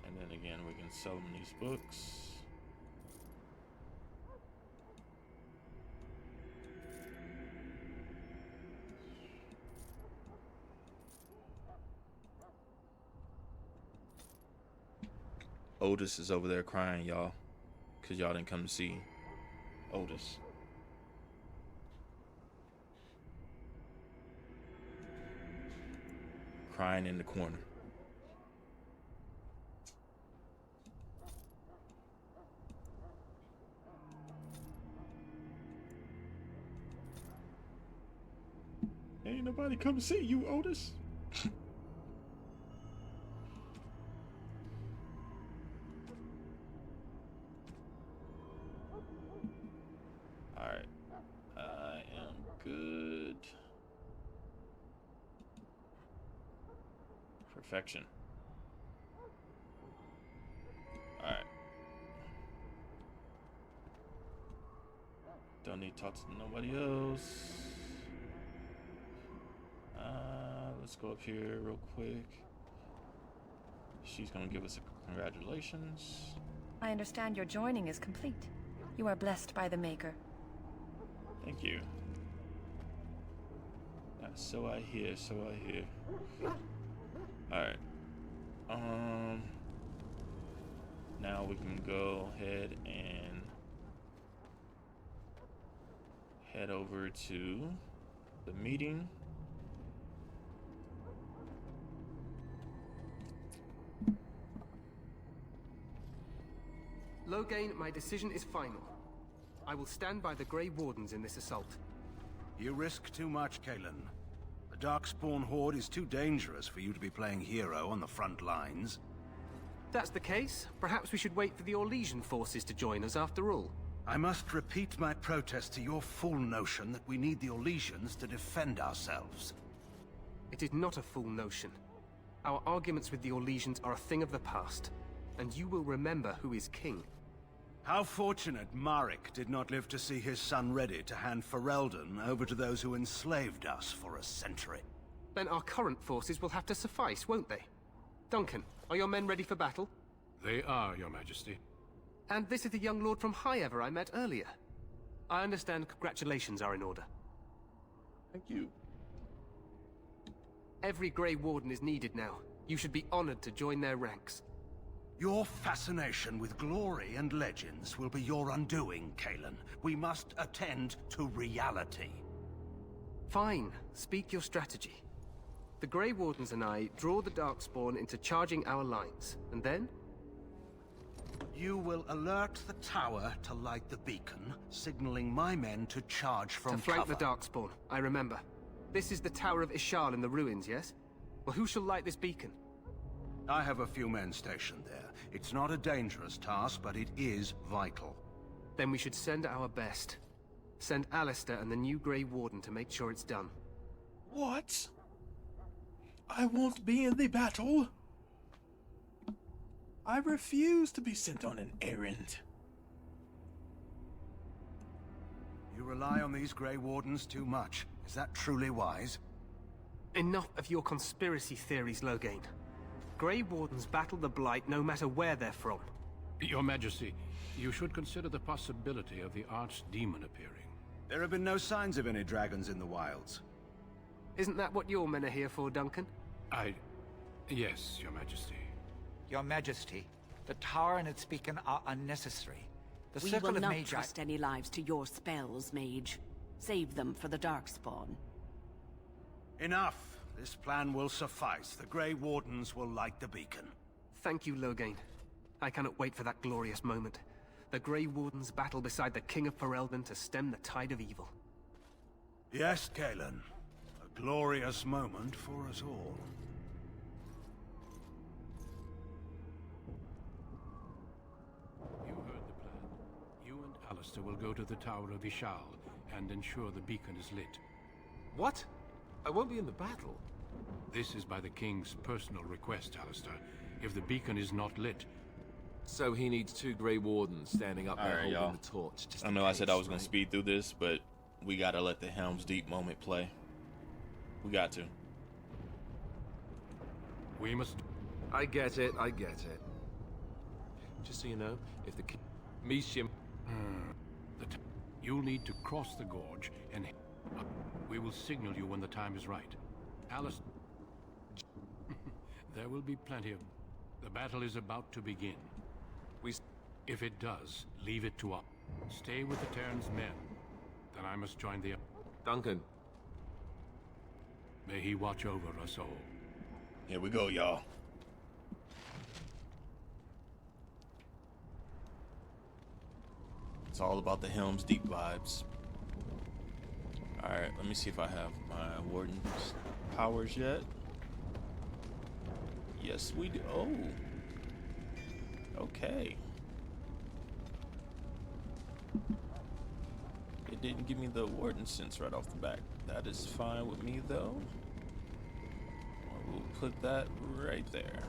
And then again, we can sell them these books. Otis is over there crying, y'all, because y'all didn't come to see Otis. Crying in the corner. Ain't nobody come to see you, Otis. Alright. I am good. Perfection. Alright. Don't need to talk to nobody else. Let's go up here real quick. She's gonna give us a congratulations. I understand your joining is complete. You are blessed by the Maker. Thank you. So I hear, so I hear. Alright. Now we can go ahead and head over to the meeting. Loghain, my decision is final. I will stand by the Grey Wardens in this assault. You risk too much, Kalen. The Darkspawn Horde is too dangerous for you to be playing hero on the front lines. If that's the case, perhaps we should wait for the Orlesian forces to join us after all. I must repeat my protest to your fool notion that we need the Orlesians to defend ourselves. It is not a fool notion. Our arguments with the Orlesians are a thing of the past, and you will remember who is king. How fortunate Marek did not live to see his son ready to hand Ferelden over to those who enslaved us for a century. Then our current forces will have to suffice, won't they? Duncan, are your men ready for battle? They are, Your Majesty. And this is the young lord from Highever I met earlier. I understand congratulations are in order. Thank you. Every Grey Warden is needed now. You should be honored to join their ranks. Your fascination with glory and legends will be your undoing, Kalen. We must attend to reality. Fine. Speak your strategy. The Grey Wardens and I draw the Darkspawn into charging our lines, and then? You will alert the tower to light the beacon, signaling my men to charge from to flank cover. the Darkspawn, I remember. This is the Tower of Shale in the ruins, yes? Well, who shall light this beacon? I have a few men stationed there. It's not a dangerous task, but it is vital. Then we should send our best. Send Alistair and the new Grey Warden to make sure it's done. What? I won't be in the battle. I refuse to be sent on an errand. You rely on these Grey Wardens too much. Is that truly wise? Enough of your conspiracy theories, Loghain. Grey Wardens battle the Blight no matter where they're from. Your Majesty, you should consider the possibility of the Archdemon appearing. There have been no signs of any dragons in the wilds. Isn't that what your men are here for, Duncan? Yes, Your Majesty. Your Majesty, the tower and its beacon are unnecessary. The We circle will of not Mage... trust any lives to your spells, Mage. Save them for the Darkspawn. Enough. This plan will suffice. The Grey Wardens will light the beacon. Thank you, Loghain. I cannot wait for that glorious moment. The Grey Wardens battle beside the King of Ferelden to stem the tide of evil. Yes, Kalen. A glorious moment for us all. You heard the plan. You and Alistair will go to the Tower of Shale and ensure the beacon is lit. What? I won't be in the battle. This is by the King's personal request, Alistair. If the beacon is not lit... So he needs 2 Grey Wardens standing up there holding y'all. the torch. Just I know I said I was going to speed through this, but we got to let the Helm's Deep moment play. We got to. We must... I get it, I get it. Just so you know, if the Mishim... You'll need to cross the gorge and... We will signal you when the time is right. Alice... There will be plenty of... The battle is about to begin. If it does, leave it to us. Stay with the Terran's men. Then I must join the... Duncan. May he watch over us all. Here we go, y'all. It's all about the Helm's Deep vibes. Alright, let me see if I have my Warden's powers yet. Yes, we do. Oh. Okay. It didn't give me the Warden sense right off the bat. That is fine with me, though. We'll put that right there.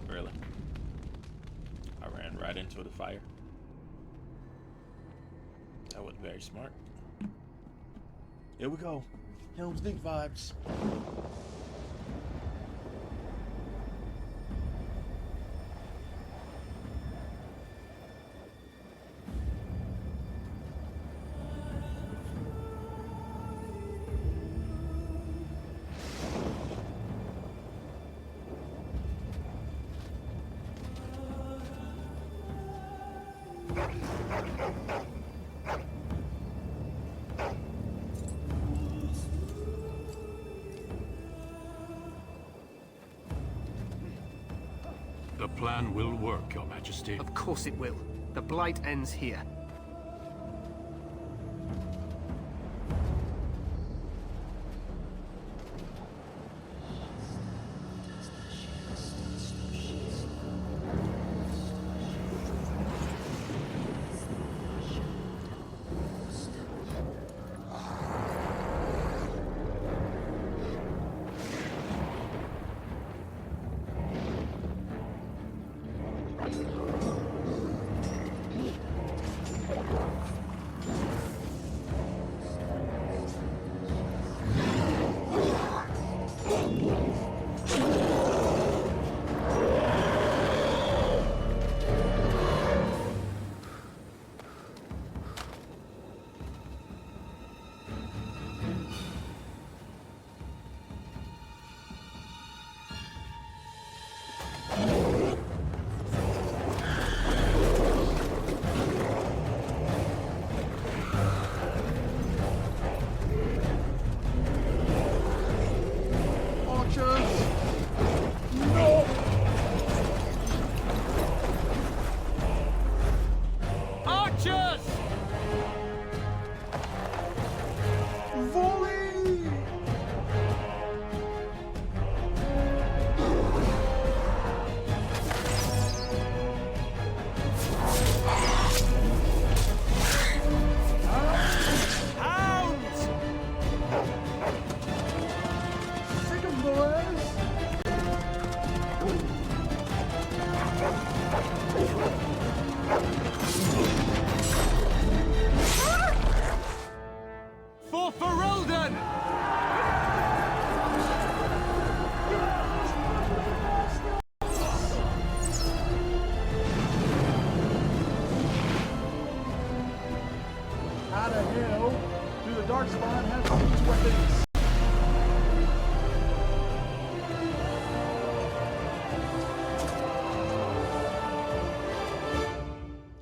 Really? I ran right into the fire. That was very smart. Here we go. Helm's Deep vibes. The plan will work, Your Majesty. Of course it will. The Blight ends here.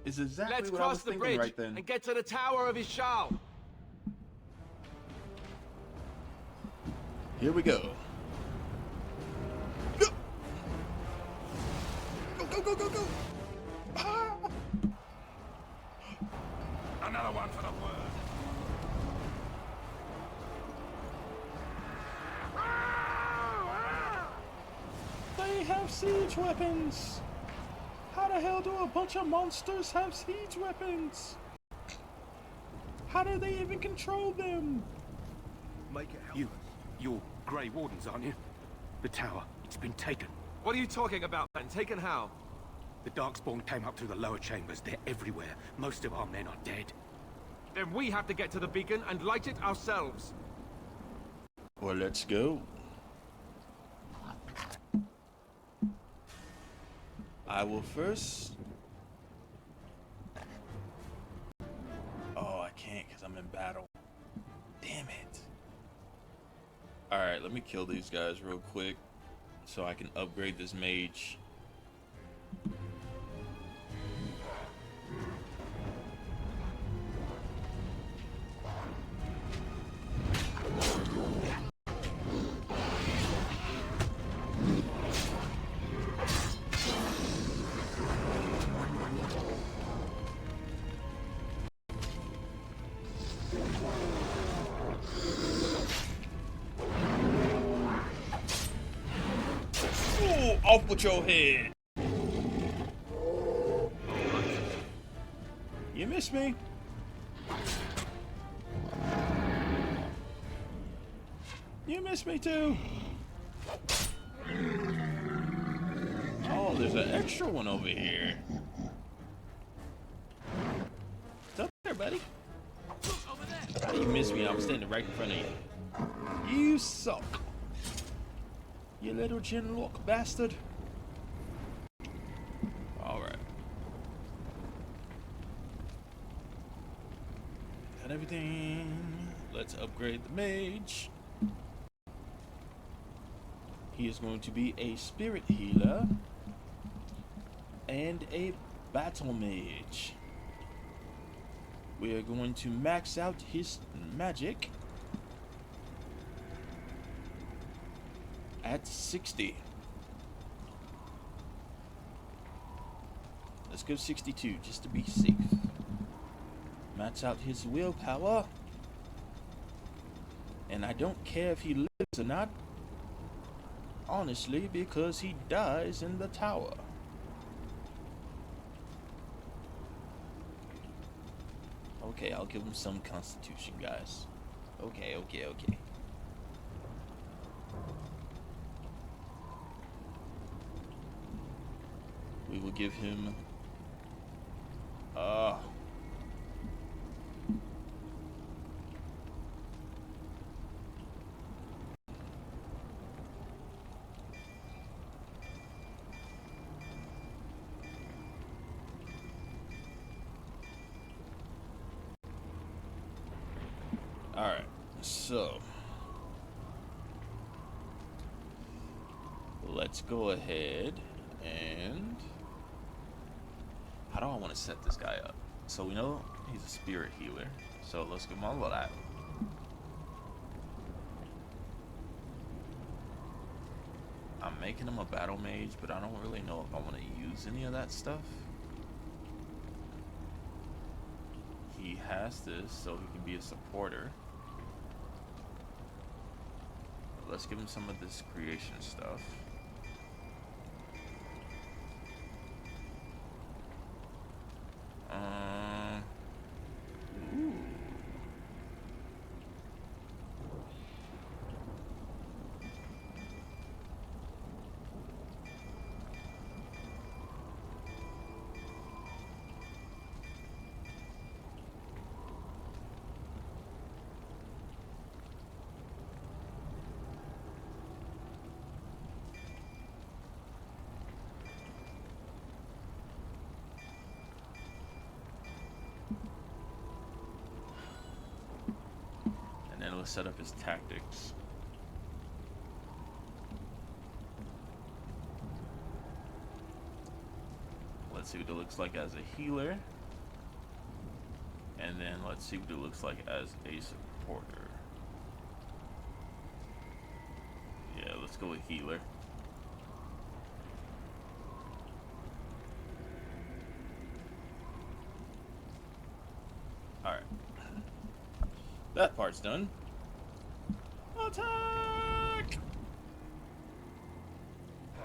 Is exactly Let's what I was cross the thinking bridge right then. and get to the tower of Shale. Here we go. Go! Go, go, go, go! Ah! Another one for the word. They have siege weapons! How the hell do a bunch of monsters have siege weapons? How do they even control them? Make it help. You're Grey Wardens, aren't you? The tower, it's been taken. What are you talking about, then? Taken how? The Darkspawn came up through the lower chambers. They're everywhere. Most of our men are dead. Then we have to get to the beacon and light it ourselves. Well, let's go. I will first... Oh, I can't because I'm in battle. Damn it. Alright, let me kill these guys real quick so I can upgrade this mage. Off with your head. You missed me. You missed me too. Oh, there's an extra one over here. What's up there, buddy? How you missed me? I'm standing right in front of you. You suck. You little chin-lock bastard. Alright. Got everything. Let's upgrade the mage. He is going to be a spirit healer and a battle mage. We are going to max out his magic at 60. Let's go 62 just to be safe. Max out his willpower. And I don't care if he lives or not. Honestly, because he dies in the tower. Okay, I'll give him some constitution, guys. Okay. We will give him alright, so let's go ahead and how do I want to set this guy up? So we know he's a spirit healer, so let's give him all of that. I'm making him a battle mage, but I don't really know if I want to use any of that stuff. He has this, so he can be a supporter. Let's give him some of this creation stuff. Ooh. Set up his tactics. Let's see what it looks like as a healer, and then let's see what it looks like as a supporter. Yeah, let's go with healer. Alright, that part's done. Attack!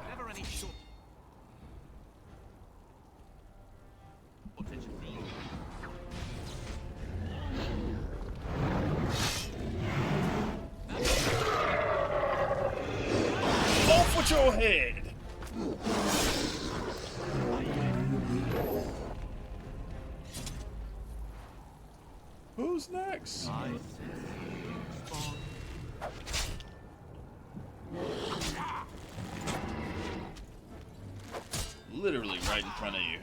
Never any short. Off with your head! Who's next? Literally right in front of you.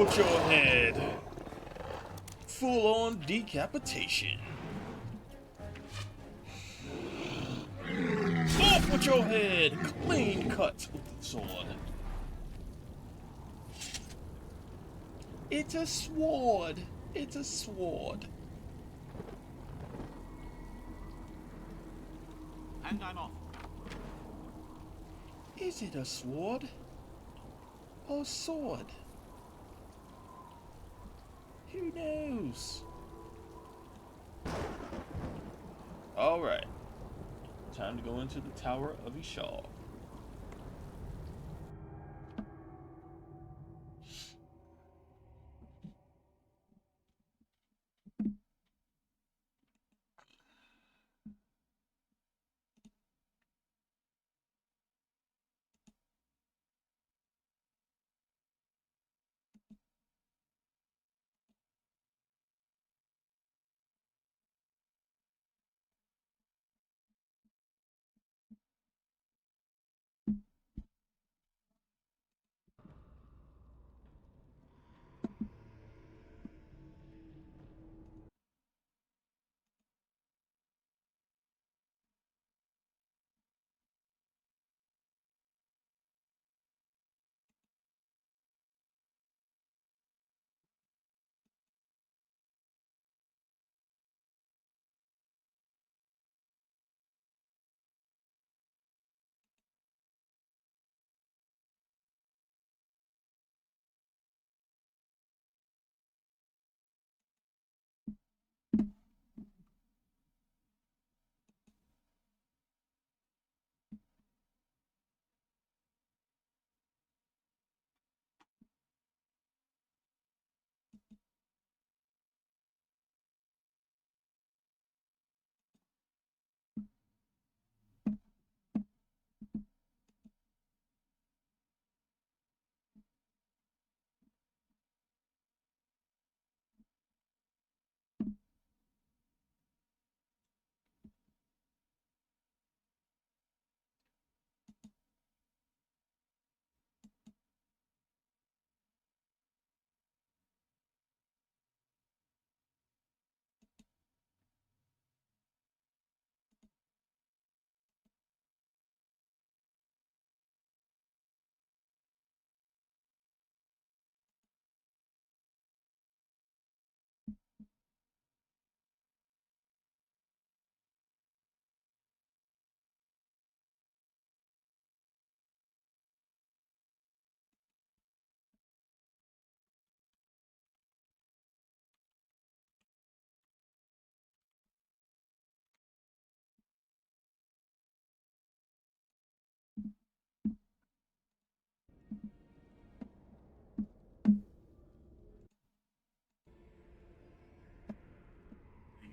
with your head. Full-on decapitation. Off with your head. Clean cut with the sword. It's a sword. It's a sword. And I'm off. Is it a sword? Or sword? Who knows? Alright. Time to go into the Tower of Shale.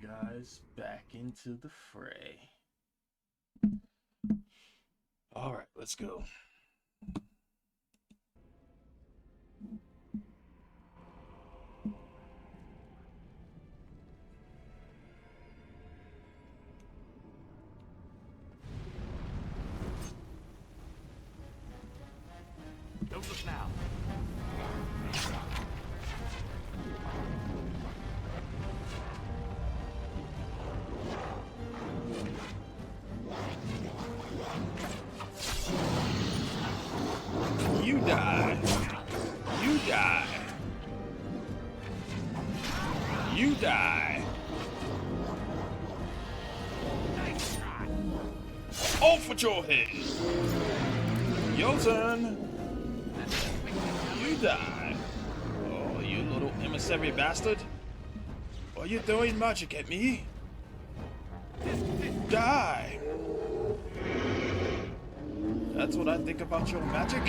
Guys, back into the fray. All right, let's go. Don't look now. You die. You die. You die. Off with your head. Your turn. You die. Oh, you little emissary bastard. Are you throwing magic at me? Die. That's what I think about your magic.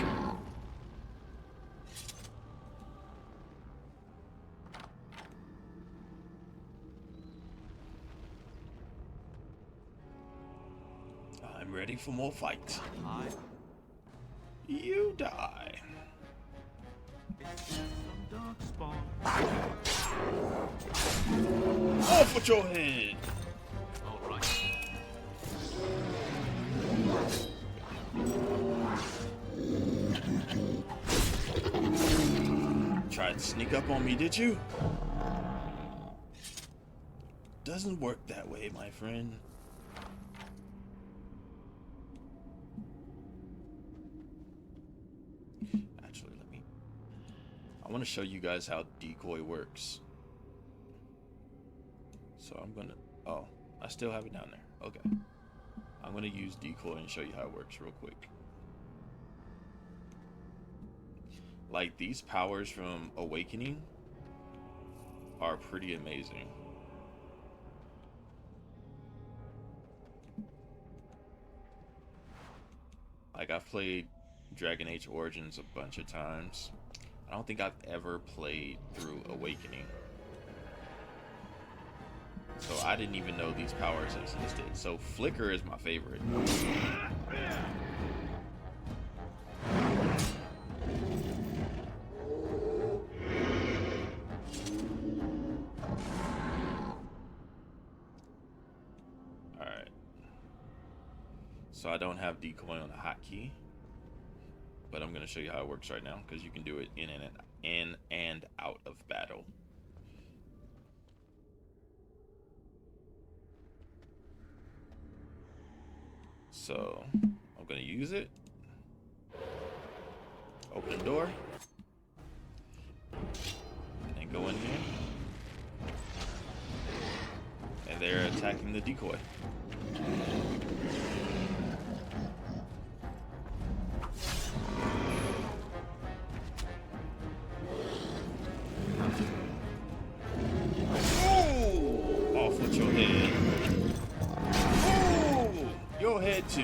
I'm ready for more fights. You die. Off with your head. All right. Try tried to sneak up on me, did you? Doesn't work that way, my friend. Actually, I want to show you guys how decoy works. So I'm gonna, oh, I still have it down there. Okay. I'm gonna use decoy and show you how it works real quick. Like, these powers from Awakening are pretty amazing. Like, I've played Dragon Age Origins a bunch of times. I don't think I've ever played through Awakening. So I didn't even know these powers existed. So Flicker is my favorite. Alright. So I don't have decoy on the hotkey. But I'm going to show you how it works right now, because you can do it in and out of battle. So I'm going to use it. Open the door. And go in here. And they're attacking the decoy. Off with your head. Oh, your head too.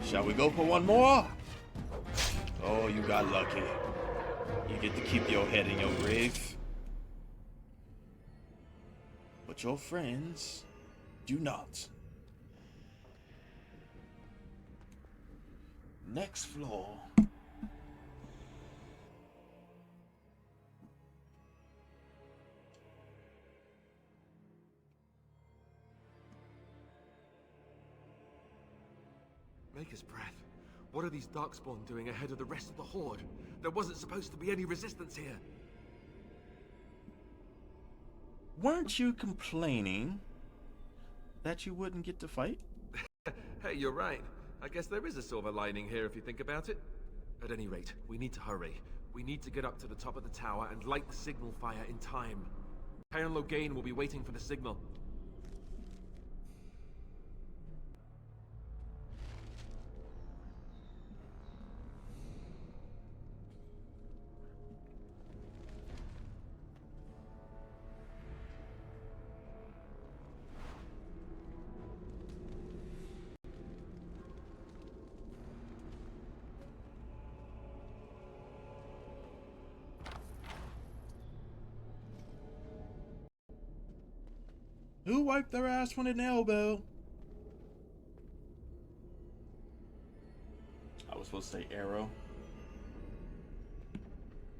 Shall we go for one more? Oh, you got lucky. You get to keep your head in your grave. But your friends do not. Next floor. Maker's breath. What are these Darkspawn doing ahead of the rest of the Horde? There wasn't supposed to be any resistance here. Weren't you complaining that you wouldn't get to fight? Hey, you're right. I guess there is a silver lining here if you think about it. At any rate, we need to hurry. We need to get up to the top of the tower and light the signal fire in time. Baron Loghain will be waiting for the signal. Who wiped their ass with an elbow? I was supposed to say arrow.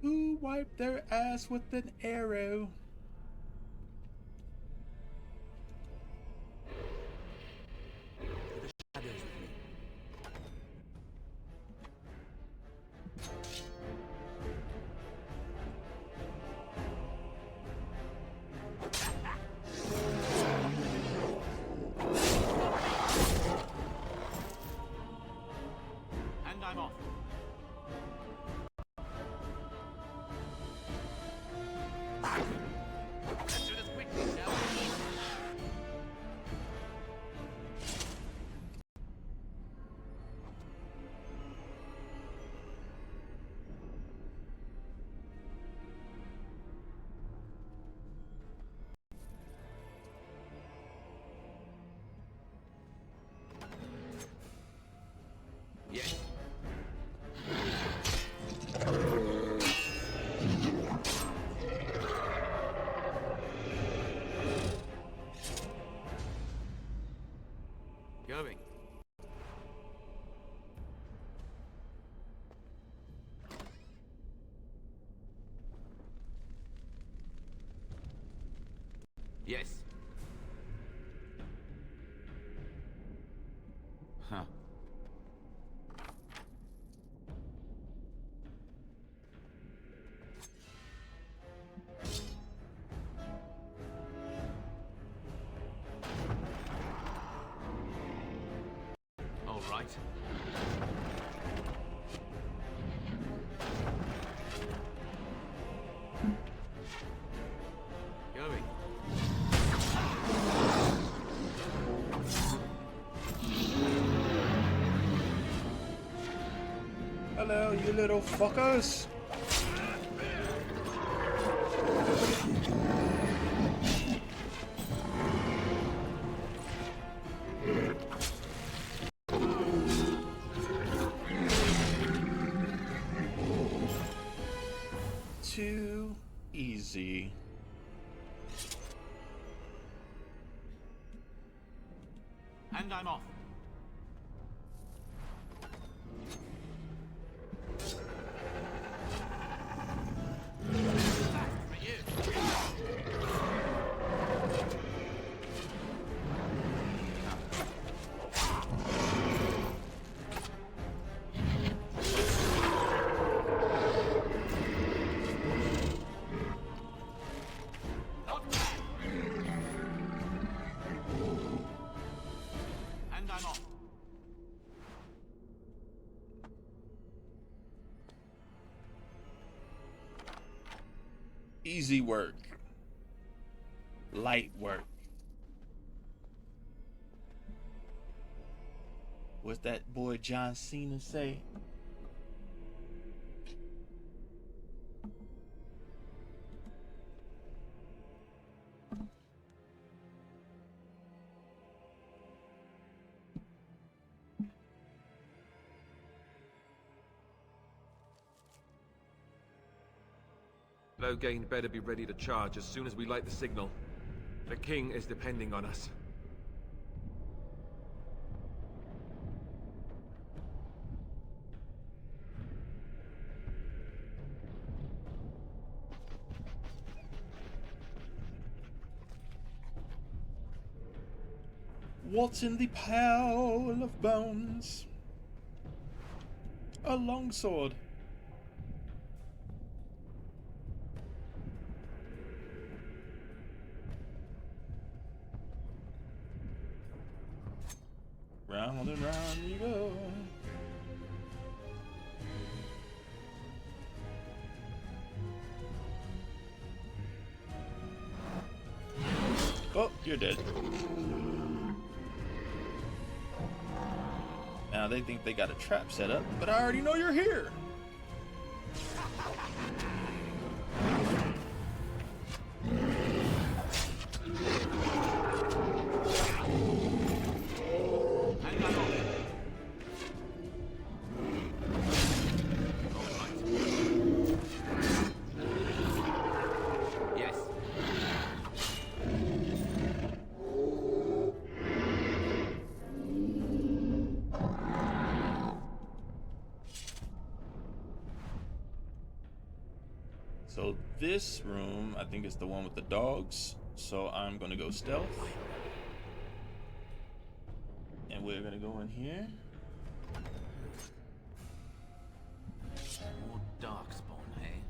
Who wiped their ass with an arrow? I'm off. Let's do this quickly, shall we? Yes. Going. Yes. Huh. right. Going. Hello, you little fuckers. Too easy. And I'm off. And I'm off. Easy work. Light work. What's that boy John Cena say? Loghain better be ready to charge as soon as we light the signal. The king is depending on us. What's in the pile of bones? A longsword. Round and round you go. Oh, you're dead. Now they think they got a trap set up, but I already know you're here. So this room, I think, is the one with the dogs. So I'm gonna go stealth. And we're gonna go in here. More darkspawn, eh?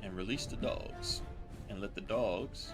And release the dogs. And let the dogs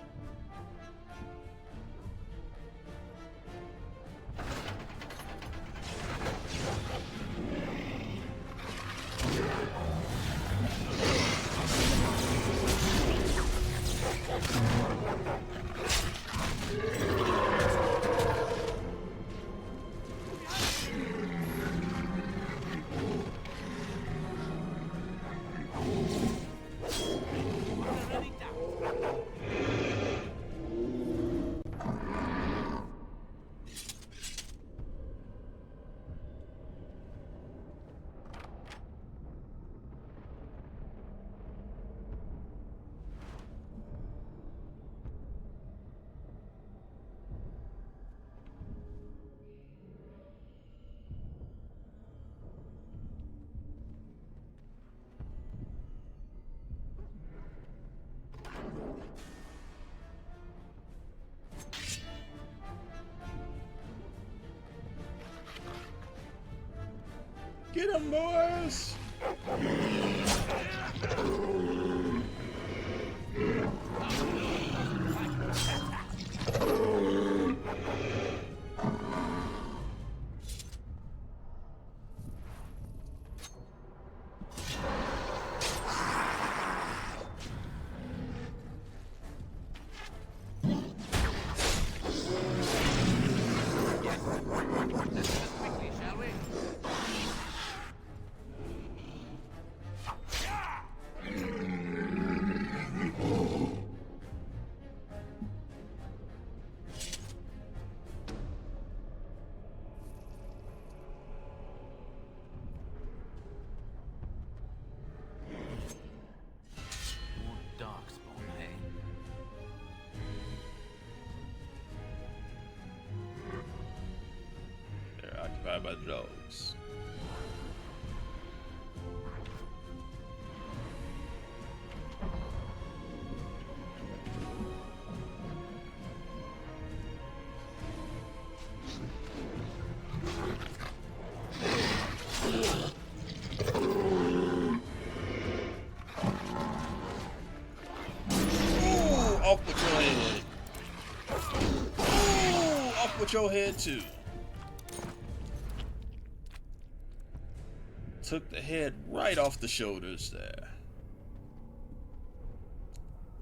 get 'em, boys! occupied by the dogs. Off with your head. Ooh, off with your head too. Took the head right off the shoulders there.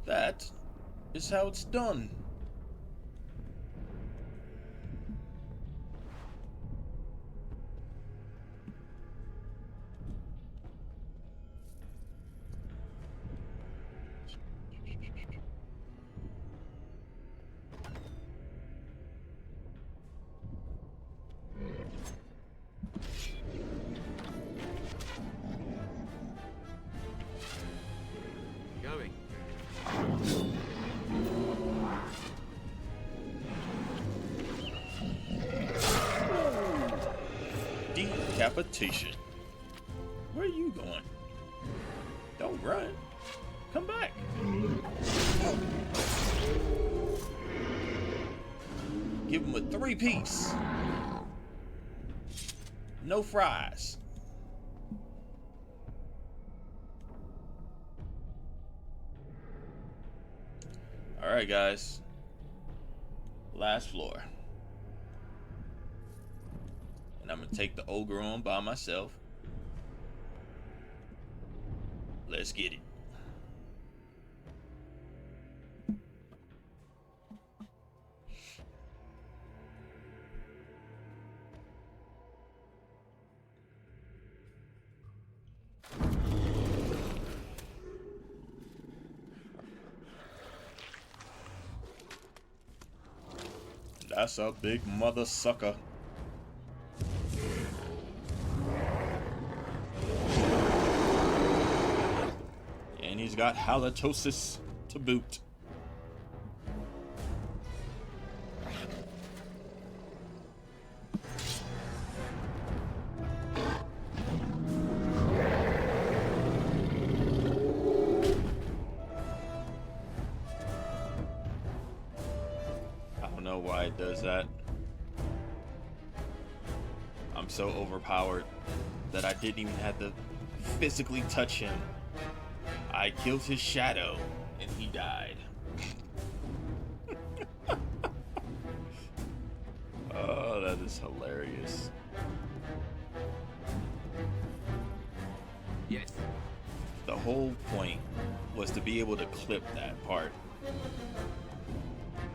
That is how it's done. Going. Decapitation. Where are you going? Don't run. Come back. Give him a 3-piece. No fries. Alright guys, last floor, and I'm gonna take the ogre on by myself. Let's get it. That's a big mother sucker. And he's got halitosis to boot. Why it does that. I'm so overpowered that I didn't even have to physically touch him. I killed his shadow and he died. Oh, that is hilarious. Yes. The whole point was to be able to clip that part.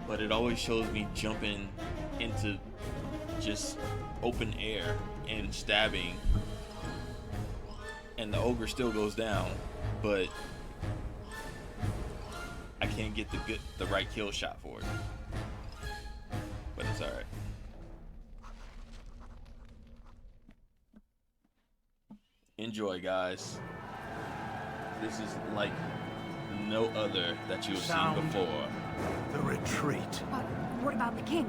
But it always shows me jumping into just open air and stabbing, and the ogre still goes down, but I can't get the right kill shot for it. But it's alright. Enjoy, guys. This is like no other that you have seen before. The retreat. But what about the king?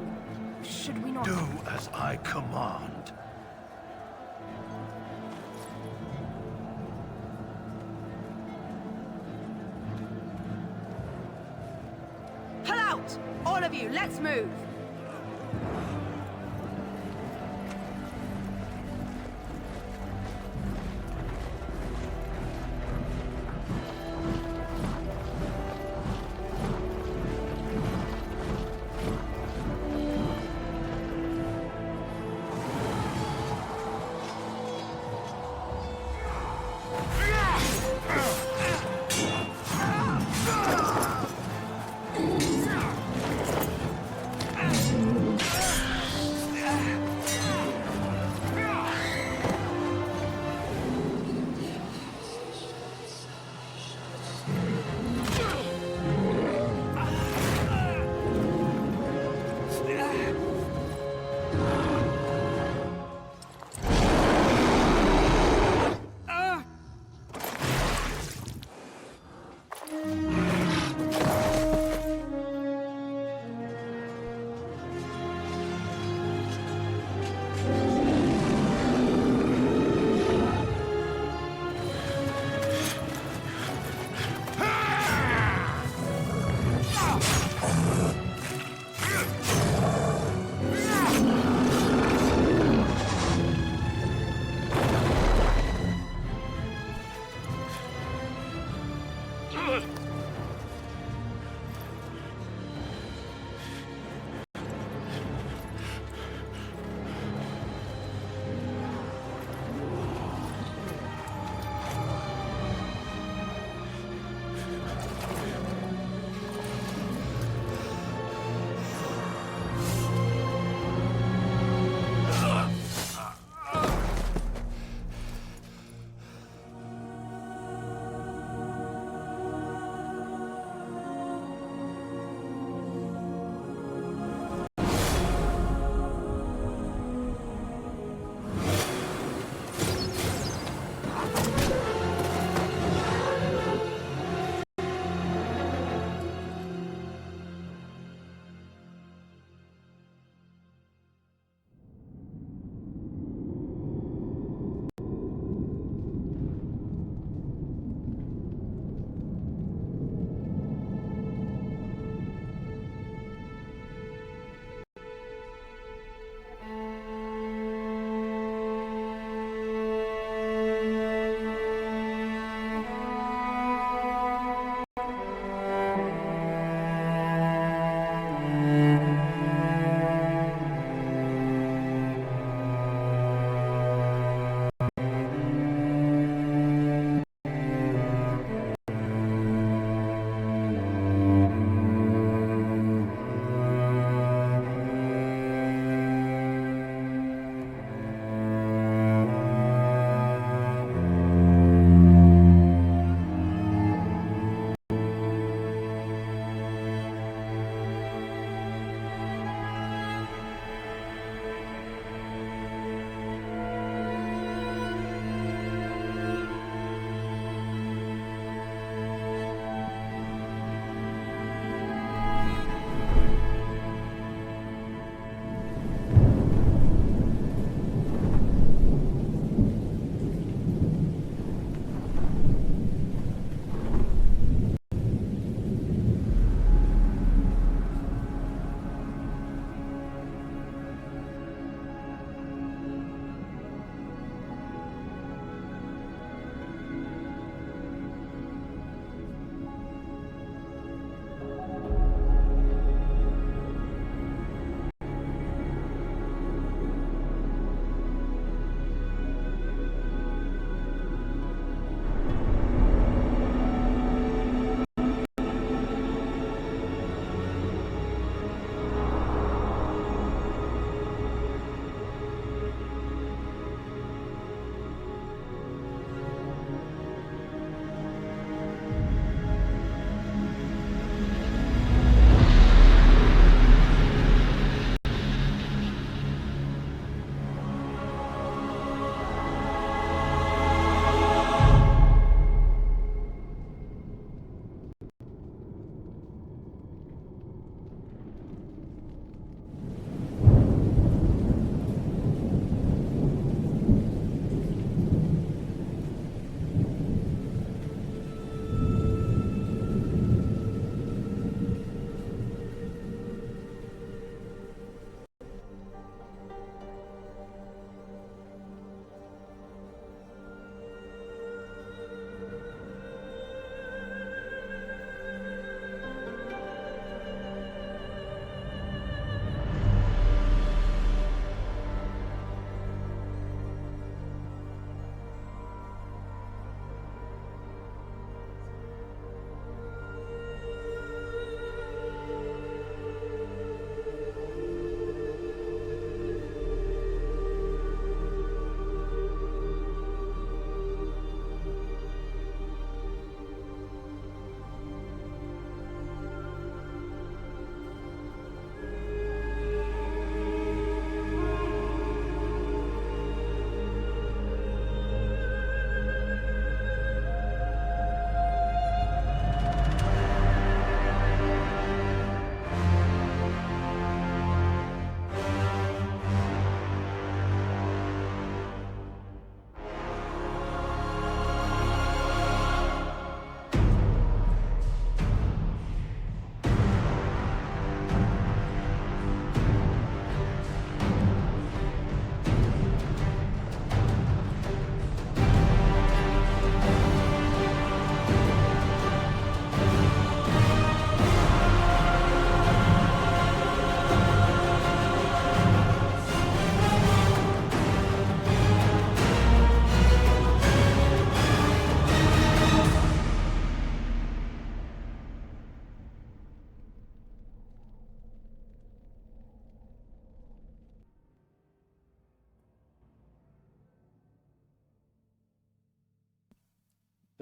Should we not... Do as I command. Pull out! All of you, let's move!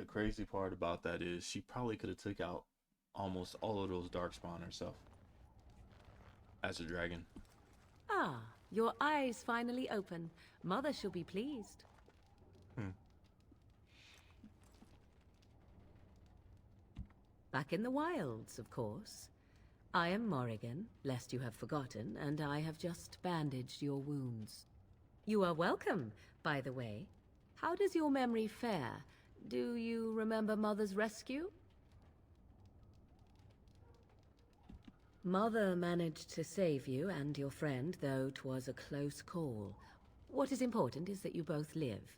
The crazy part about that is she probably could have took out almost all of those darkspawn herself as a dragon. Ah, your eyes finally open. Mother shall be pleased. Back in the wilds, of course. I am Morrigan, lest you have forgotten, and I have just bandaged your wounds. You are welcome, by the way. How does your memory fare? Do you remember Mother's rescue? Mother managed to save you and your friend, though 'twas a close call. What is important is that you both live.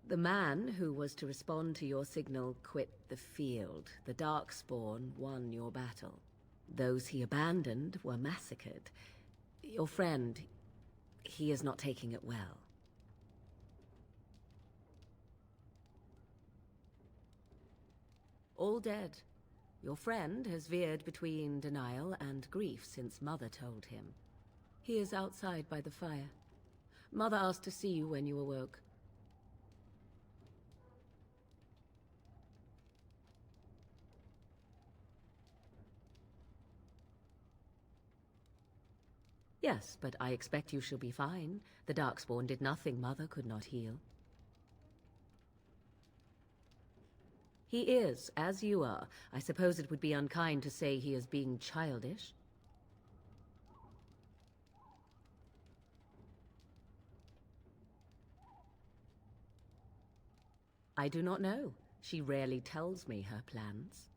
The man who was to respond to your signal quit the field. The Darkspawn won your battle. Those he abandoned were massacred. Your friend, he is not taking it well. All dead. Your friend has veered between denial and grief since Mother told him. He is outside by the fire. Mother asked to see you when you awoke. Yes, but I expect you shall be fine. The Darkspawn did nothing Mother could not heal. He is, as you are. I suppose it would be unkind to say he is being childish. I do not know. She rarely tells me her plans.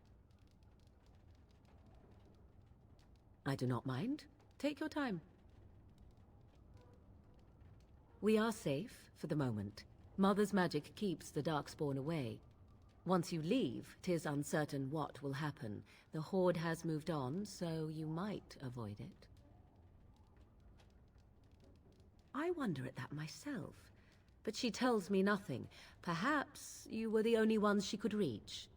I do not mind. Take your time. We are safe, for the moment. Mother's magic keeps the Darkspawn away. Once you leave, 'tis uncertain what will happen. The Horde has moved on, so you might avoid it. I wonder at that myself, but she tells me nothing. Perhaps you were the only ones she could reach.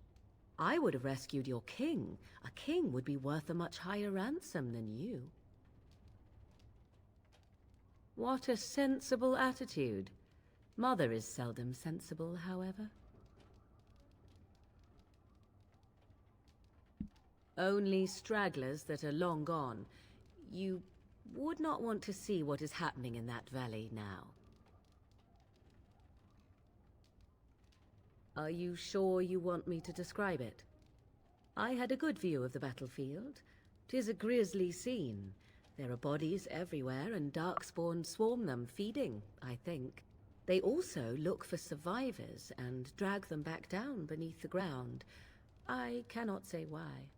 I would have rescued your king. A king would be worth a much higher ransom than you. What a sensible attitude. Mother is seldom sensible, however. Only stragglers that are long gone. You would not want to see what is happening in that valley now. Are you sure you want me to describe it? I had a good view of the battlefield. 'Tis a grisly scene. There are bodies everywhere, and Darkspawn swarm them, feeding, I think. They also look for survivors and drag them back down beneath the ground. I cannot say why.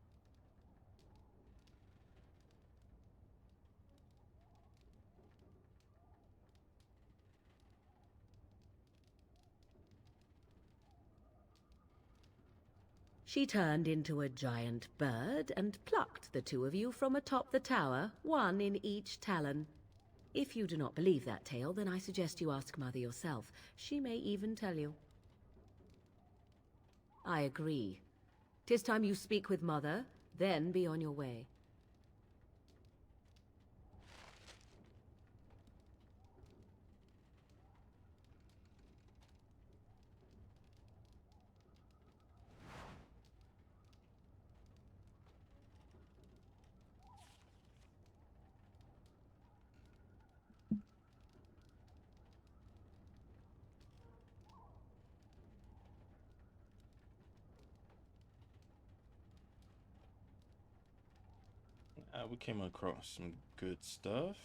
She turned into a giant bird and plucked the two of you from atop the tower, one in each talon. If you do not believe that tale, then I suggest you ask Mother yourself. She may even tell you. I agree. 'Tis time you speak with Mother, then be on your way. We came across some good stuff.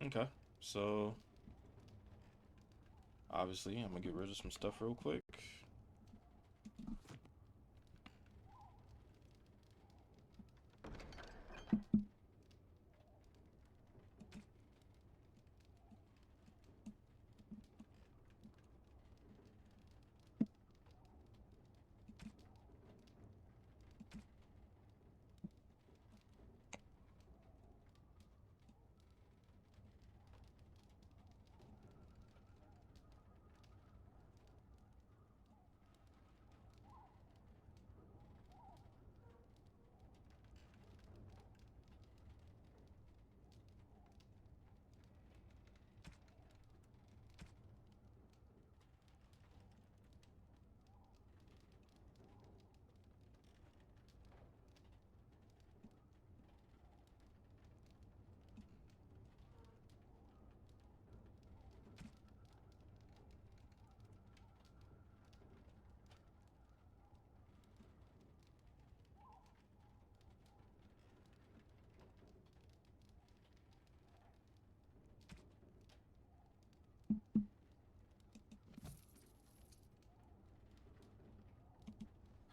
Okay, so obviously I'm gonna get rid of some stuff real quick.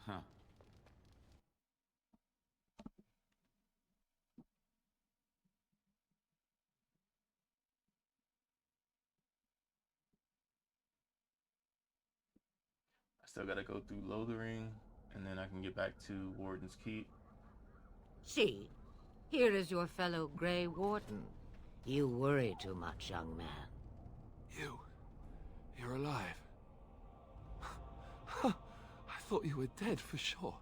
Huh. I still gotta go through Lothering, and then I can get back to Warden's Keep. See, here is your fellow Grey Warden. You worry too much, young man. You're alive. I thought you were dead for sure.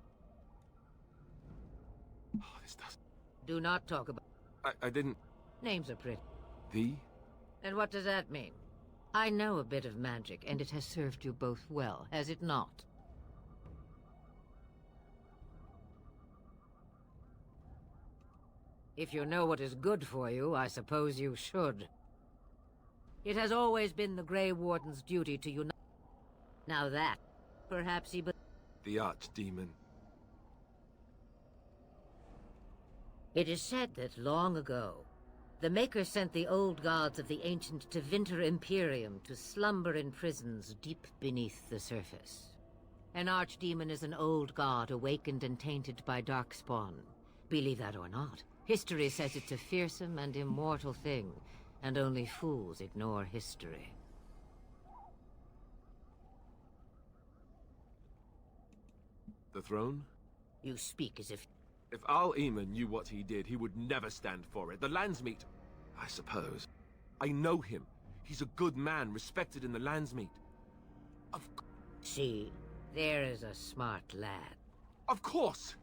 Oh, this does... Do not talk about... I didn't... Names are pretty. The? And what does that mean? I know a bit of magic, and it has served you both well, has it not? If you know what is good for you, I suppose you should. It has always been the Grey Warden's duty to unite. Now that, perhaps he... The Archdemon. It is said that long ago, the Maker sent the old gods of the ancient Tevinter Imperium to slumber in prisons deep beneath the surface. An Archdemon is an old god awakened and tainted by Darkspawn. Believe that or not, history says it's a fearsome and immortal thing, and only fools ignore history. The throne? You speak as if... If Al-Eamon knew what he did, he would never stand for it. The Landsmeet, I suppose. I know him. He's a good man, respected in the Landsmeet. See, there is a smart lad. Of course!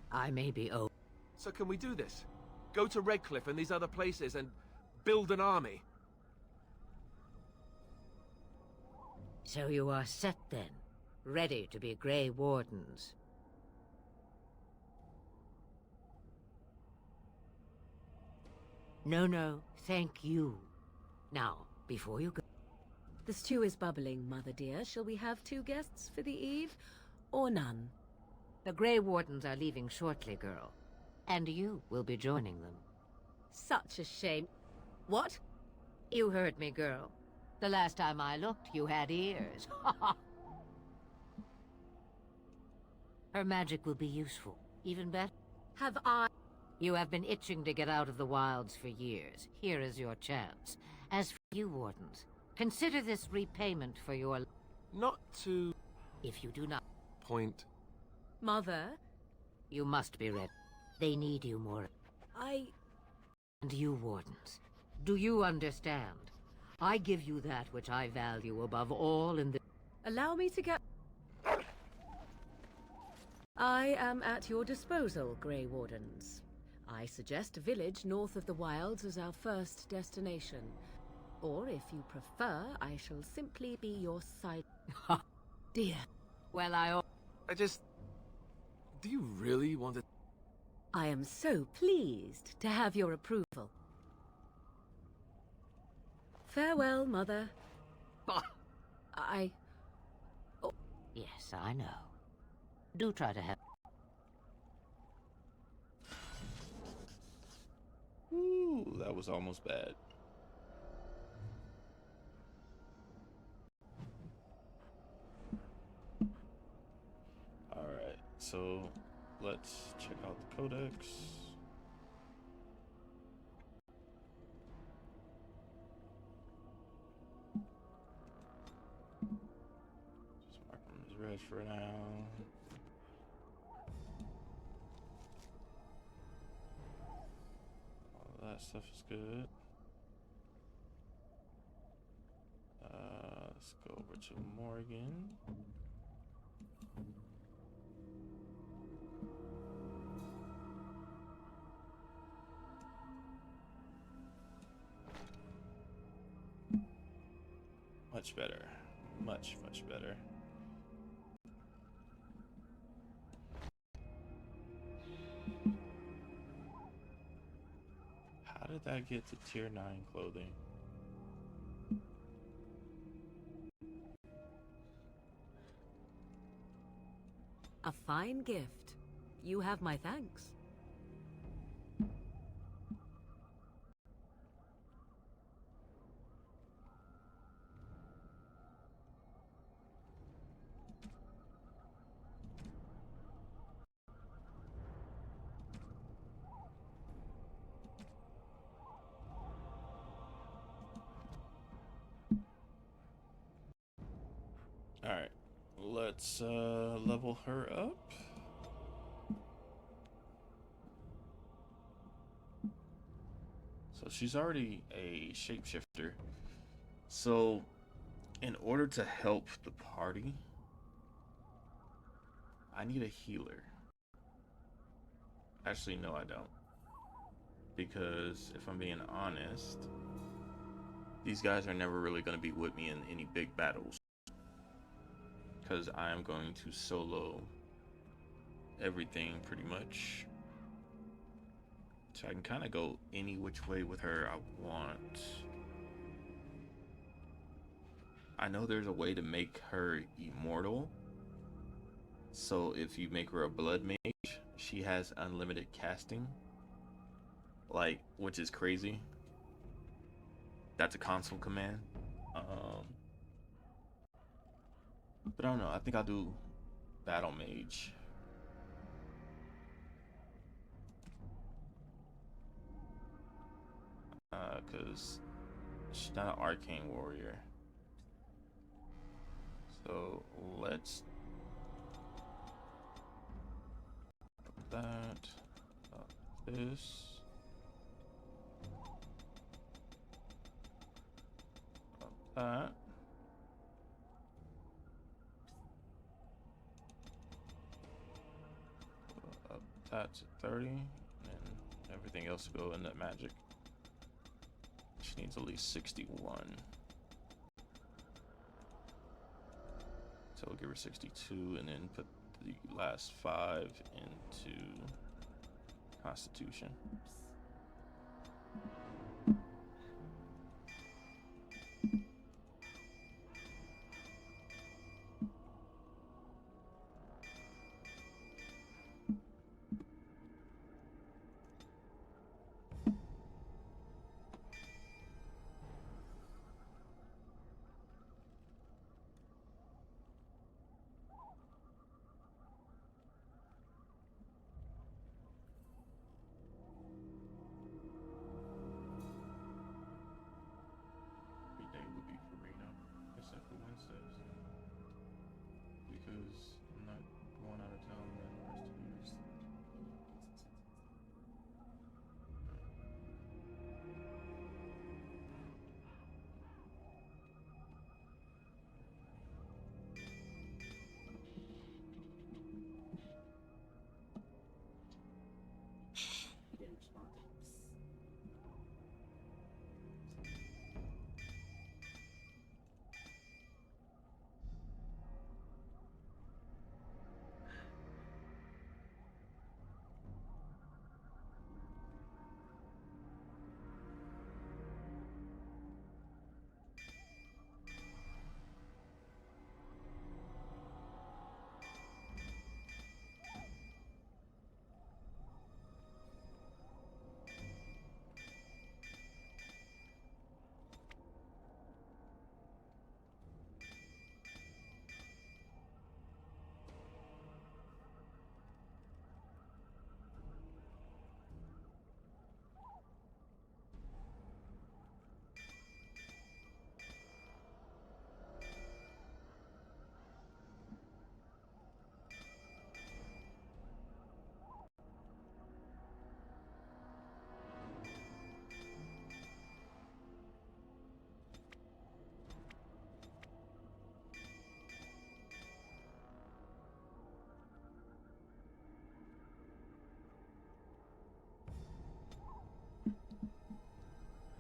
I may be old. So can we do this? Go to Redcliffe and these other places and build an army? So you are set then, ready to be Grey Wardens. No, thank you. Now, before you go... The stew is bubbling, Mother dear. Shall we have 2 guests for the eve, or none? The Grey Wardens are leaving shortly, girl. And you will be joining them. Such a shame. What? You heard me, girl. The last time I looked, you had ears. Her magic will be useful. Even better. Have I... You have been itching to get out of the wilds for years. Here is your chance. As for you, Wardens, consider this repayment for your... Not to... If you do not... Point. Mother? You must be ready. They need you more. And you, Wardens, do you understand? I give you that which I value above all in the... Allow me to get... I am at your disposal, Grey Wardens. I suggest a village north of the wilds as our first destination. Or, if you prefer, I shall simply be your side... Dear. Well, I just... Do you really want to... I am so pleased to have your approval. Farewell, Mother. Oh. Yes, I know. Do try to help. Ooh, that was almost bad. Alright, so let's check out the codex. Just mark them as red for now. That stuff is good. Let's go over to Morgan. Much better. Much better. How did that get to tier 9 clothing? A fine gift. You have my thanks. let's level her up. So she's already a shapeshifter. So in order to help the party, I need a healer. Actually, no, I don't. Because if I'm being honest, these guys are never really going to be with me in any big battles. Because I am going to solo everything pretty much. So I can kind of go any which way with her I want. I know there's a way to make her immortal. So if you make her a blood mage, she has unlimited casting. Like, which is crazy. That's a console command. But I don't know. I think I'll do battle mage. Because she's not an arcane warrior. So let's put that up this. Up that. Up that to 30. And everything else will go in that magic. She needs at least 61. So we'll give her 62 and then put the last 5 into Constitution. Because I'm not going out of town the rest of the years.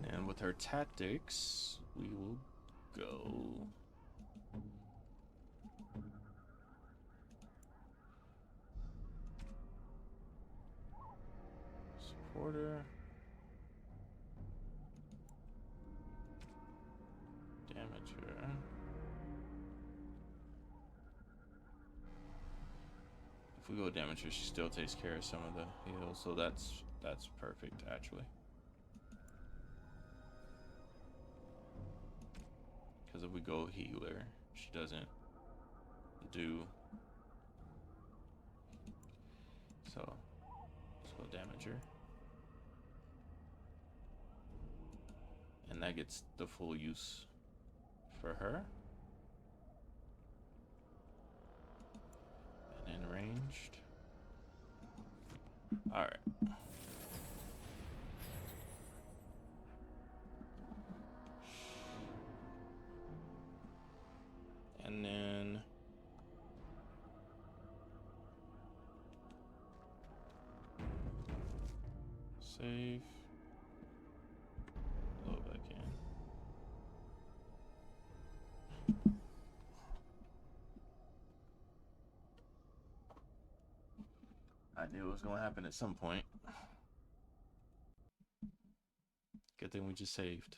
And with her tactics, we will go supporter, damager. If we go damager, she still takes care of some of the heals, so that's perfect actually. Because if we go healer, she doesn't do. So let's go damager. And that gets the full use for her. ranged. Alright. And then save. Load back in. I knew it was gonna happen at some point. Good thing we just saved.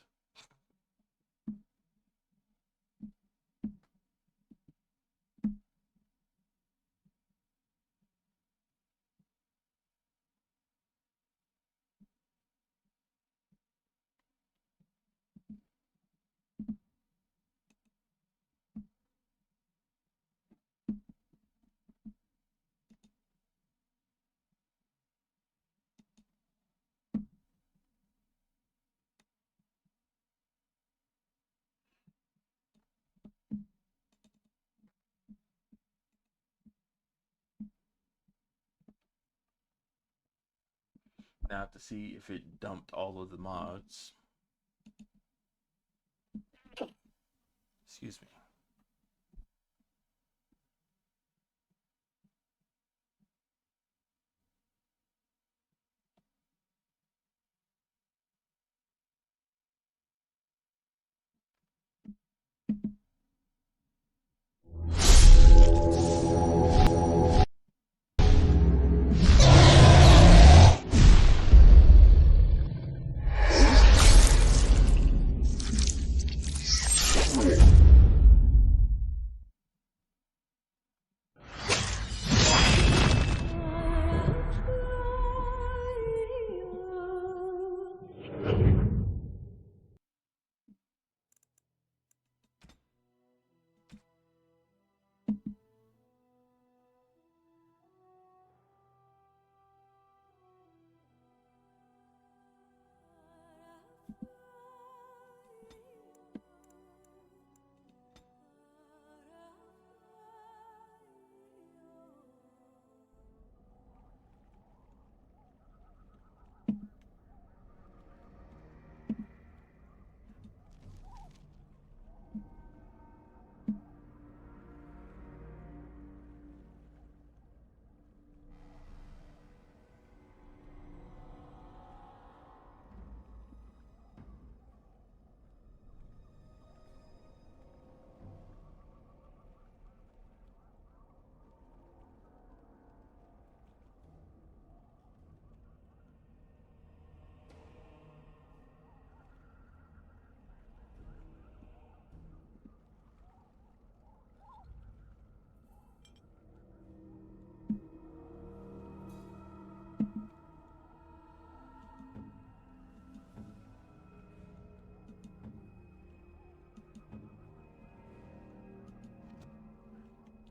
Now I have to see if it dumped all of the mods. Excuse me.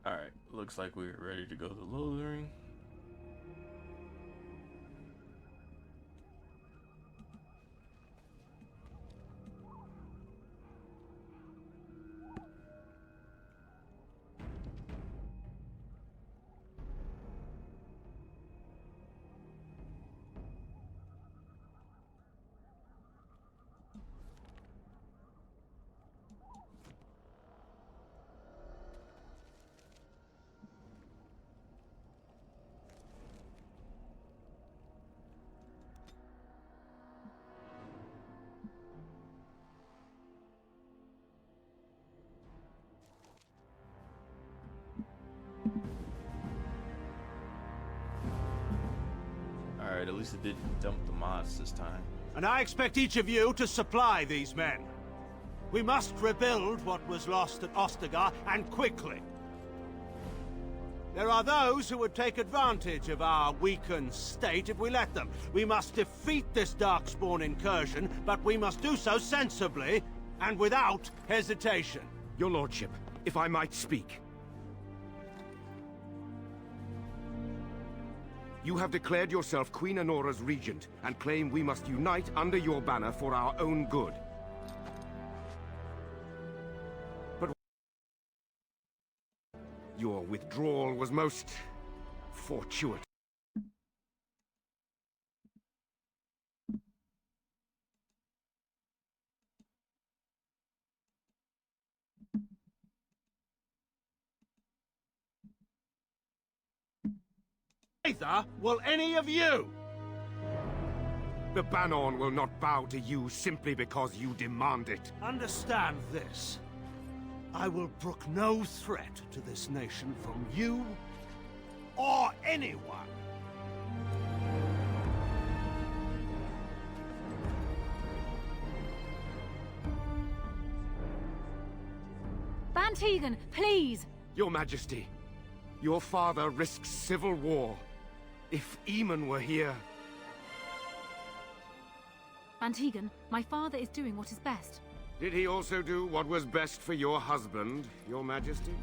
Alright, looks like we're ready to go to the loading. Alright, at least it didn't dump the mods this time. And I expect each of you to supply these men. We must rebuild what was lost at Ostagar, and quickly. There are those who would take advantage of our weakened state if we let them. We must defeat this Darkspawn incursion, but we must do so sensibly and without hesitation. Your lordship, if I might speak. You have declared yourself Queen Honora's regent, and claim we must unite under your banner for our own good. But your withdrawal was most fortuitous. Neither will any of you! The Banon will not bow to you simply because you demand it. Understand this. I will brook no threat to this nation from you or anyone. Van Tegan, please! Your Majesty, your father risks civil war. If Eamon were here... Van Tegan, my father is doing what is best. Did he also do what was best for your husband, your Majesty?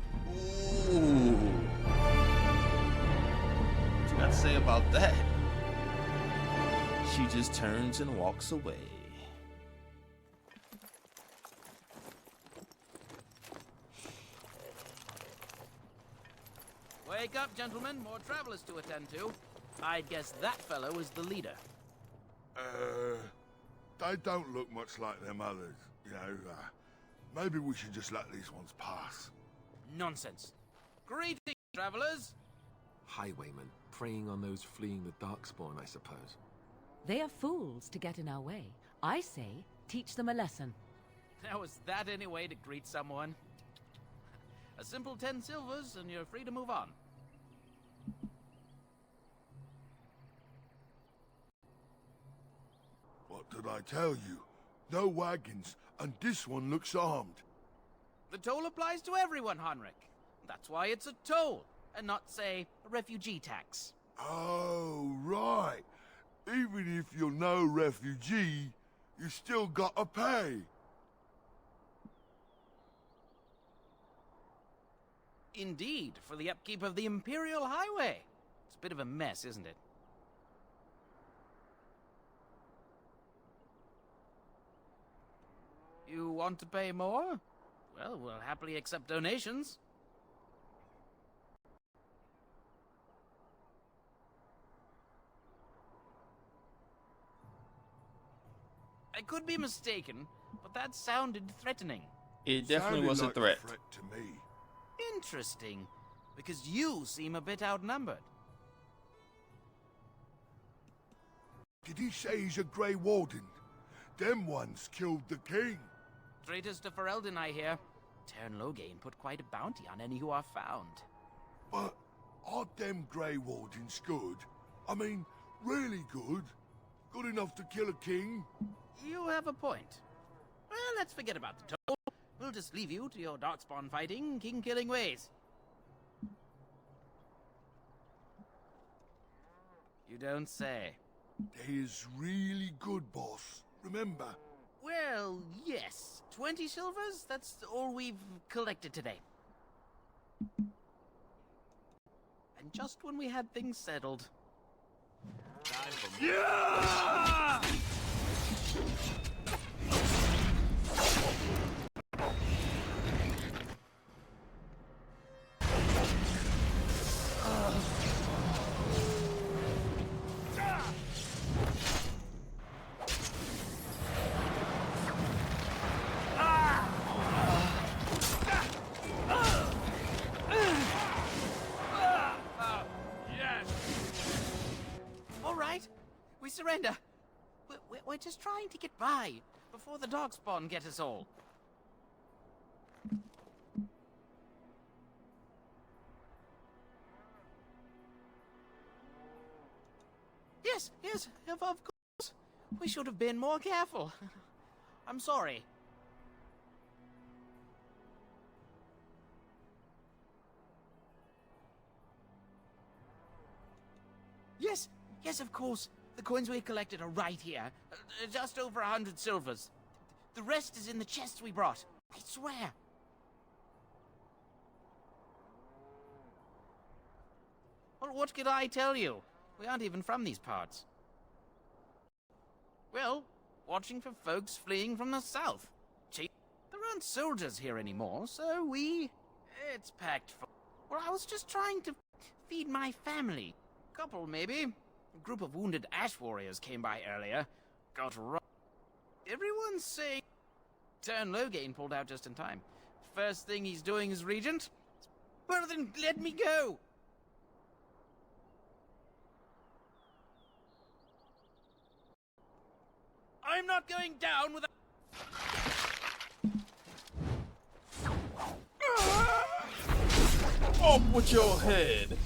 Ooh. What you got to say about that? She just turns and walks away. Wake up, gentlemen. More travelers to attend to. I'd guess that fellow is the leader. They don't look much like them others, you know. Maybe we should just let these ones pass. Nonsense. Greetings, travelers. Highwaymen, preying on those fleeing the Darkspawn, I suppose. They are fools to get in our way. I say, teach them a lesson. Now, is that any way to greet someone? A simple 10 silvers and you're free to move on. What did I tell you? No wagons, and this one looks armed. The toll applies to everyone, Heinrich. That's why it's a toll, and not, say, a refugee tax. Oh, right. Even if you're no refugee, you still gotta pay. Indeed, for the upkeep of the Imperial Highway. It's a bit of a mess, isn't it? You want to pay more? Well, we'll happily accept donations. I could be mistaken, but that sounded threatening. It definitely was a threat. Like a threat to me. Interesting, because you seem a bit outnumbered. Did he say he's a Grey Warden? Them ones killed the king. Traitors to Ferelden, I hear. Teyrn Loghain put quite a bounty on any who are found. But aren't them Grey Wardens good? I mean, really good? Good enough to kill a king? You have a point. Well, let's forget about the toll. We'll just leave you to your darkspawn fighting, king-killing ways. You don't say. They is really good, boss. Remember? Well, yes. 20 silvers? That's all we've collected today. And just when we had things settled. Time for more. Yeah! We surrender. We're just trying to get by before the Darkspawn get us all. Yes, of course. We should have been more careful. I'm sorry. Yes, of course. The coins we collected are right here. Just over 100 silvers. The rest is in the chests we brought. I swear. Well, what could I tell you? We aren't even from these parts. Well, watching for folks fleeing from the south. There aren't soldiers here anymore, so it's packed full. Well, I was just trying to feed my family. Couple, maybe. A group of wounded ash warriors came by earlier. Got robbed. Everyone's saying... Turn Loghain pulled out just in time. First thing he's doing as regent? Well then, let me go! I'm not going down without... Off with your head!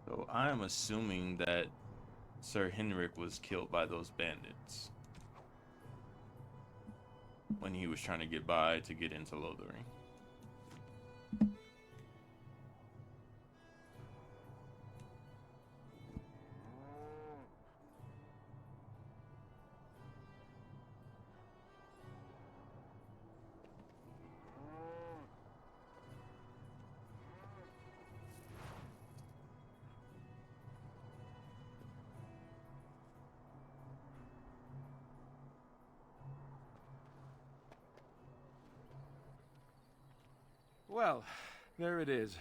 So I am assuming that Sir Henrik was killed by those bandits when he was trying to get by to get into Lothering. Well, there it is.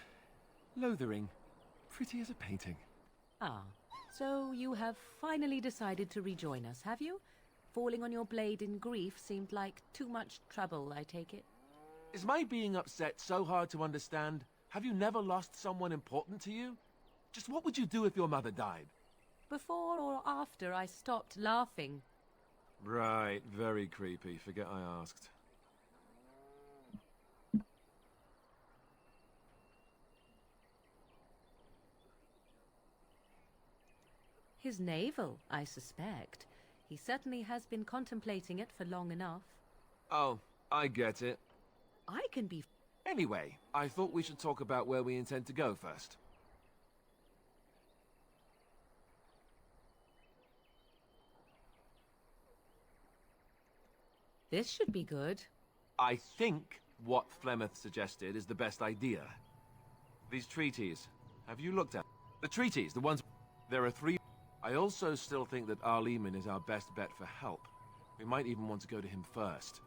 Lothering. Pretty as a painting. Ah, so you have finally decided to rejoin us, have you? Falling on your blade in grief seemed like too much trouble, I take it. Is my being upset so hard to understand? Have you never lost someone important to you? Just what would you do if your mother died? Before or after I stopped laughing. Right, very creepy. Forget I asked. His navel, I suspect. He certainly has been contemplating it for long enough. Oh, I get it. I can be... Anyway, I thought we should talk about where we intend to go first. This should be good. I think what Flemeth suggested is the best idea. These treaties, have you looked at? The treaties, the ones... There are 3... I also still think that Arleman is our best bet for help. We might even want to go to him first.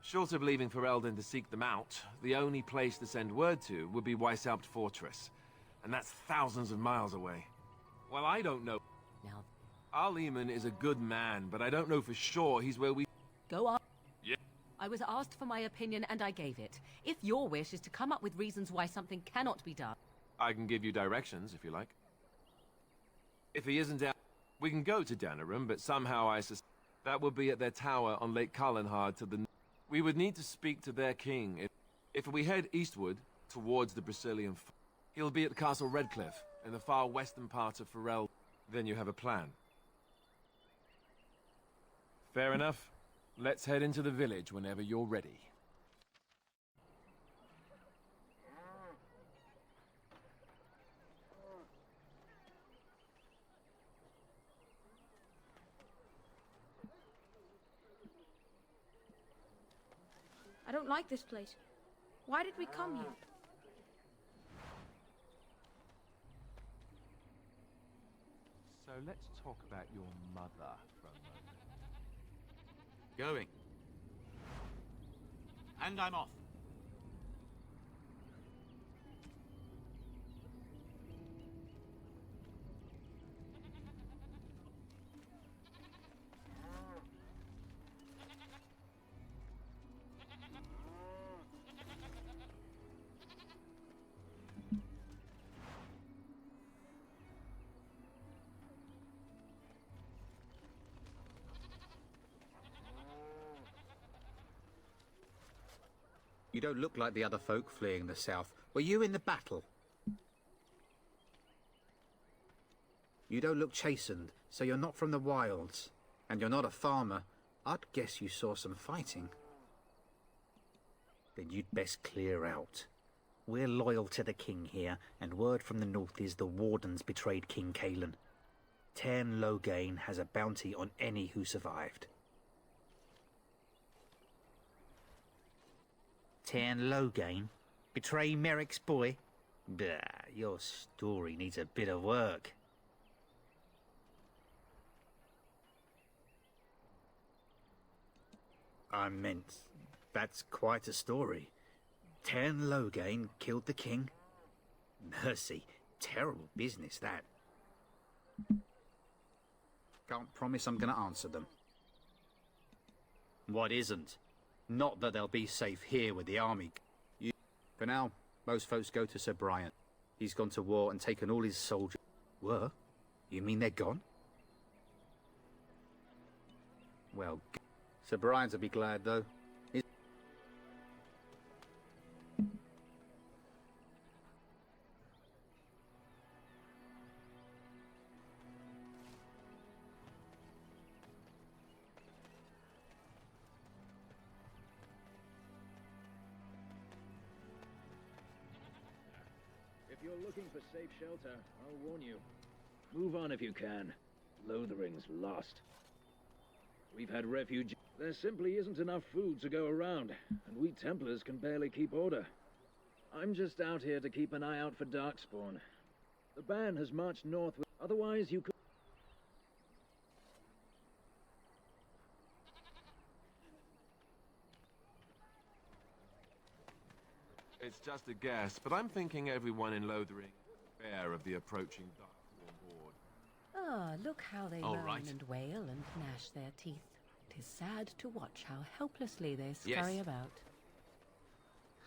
Short of leaving for Eldon to seek them out, the only place to send word to would be Weishaupt Fortress. And that's thousands of miles away. Well, I don't know. Now... Arleman is a good man, but I don't know for sure he's where we... Go on. Yeah. I was asked for my opinion and I gave it. If your wish is to come up with reasons why something cannot be done... I can give you directions, if you like. If he isn't down... We can go to Danarum, but somehow I suspect that would be at their tower on Lake Carlinhard to the... We would need to speak to their king. If we head eastward, towards the Brazilian... He'll be at Castle Redcliffe, in the far western part of Ferrell. Then you have a plan. Fair enough. Let's head into the village whenever you're ready. I don't like this place. Why did we come here? So let's talk about your mother for a moment. Going. And I'm off. You don't look like the other folk fleeing the south. Were you in the battle? You don't look chastened, so you're not from the wilds. And you're not a farmer. I'd guess you saw some fighting. Then you'd best clear out. We're loyal to the king here, and word from the north is the Wardens betrayed King Kalen. Cairn Logain has a bounty on any who survived. Cairn Logain? Betray Merrick's boy? Bah, your story needs a bit of work. I meant, that's quite a story. Cairn Logain killed the king? Mercy, terrible business, that. Can't promise I'm gonna answer them. What isn't? Not that they'll be safe here with the army. For now, most folks go to Sir Brian. He's gone to war and taken all his soldiers. Were? You mean they're gone? Well, Sir Brian'll be glad, though. If you're looking for safe shelter, I'll warn you. Move on if you can. Lothering's lost. We've had refuge. There simply isn't enough food to go around, and we Templars can barely keep order. I'm just out here to keep an eye out for Darkspawn. The band has marched north with... Otherwise, you could... It's just a guess, but I'm thinking everyone in Lothering is aware of the approaching Darkspawn horde. Ah, look how they All moan right. and wail and gnash their teeth. 'Tis sad to watch how helplessly they scurry Yes. about.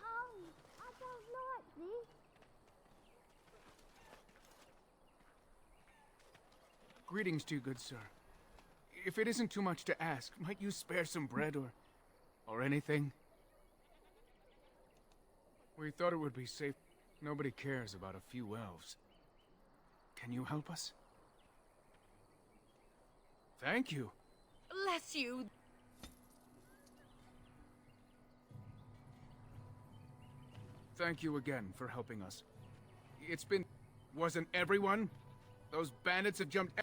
I don't like this. Greetings to you, good sir. If it isn't too much to ask, might you spare some bread or anything? We thought it would be safe. Nobody cares about a few elves. Can you help us? Thank you. Bless you! Thank you again for helping us. It's been... Wasn't everyone? Those bandits have jumped...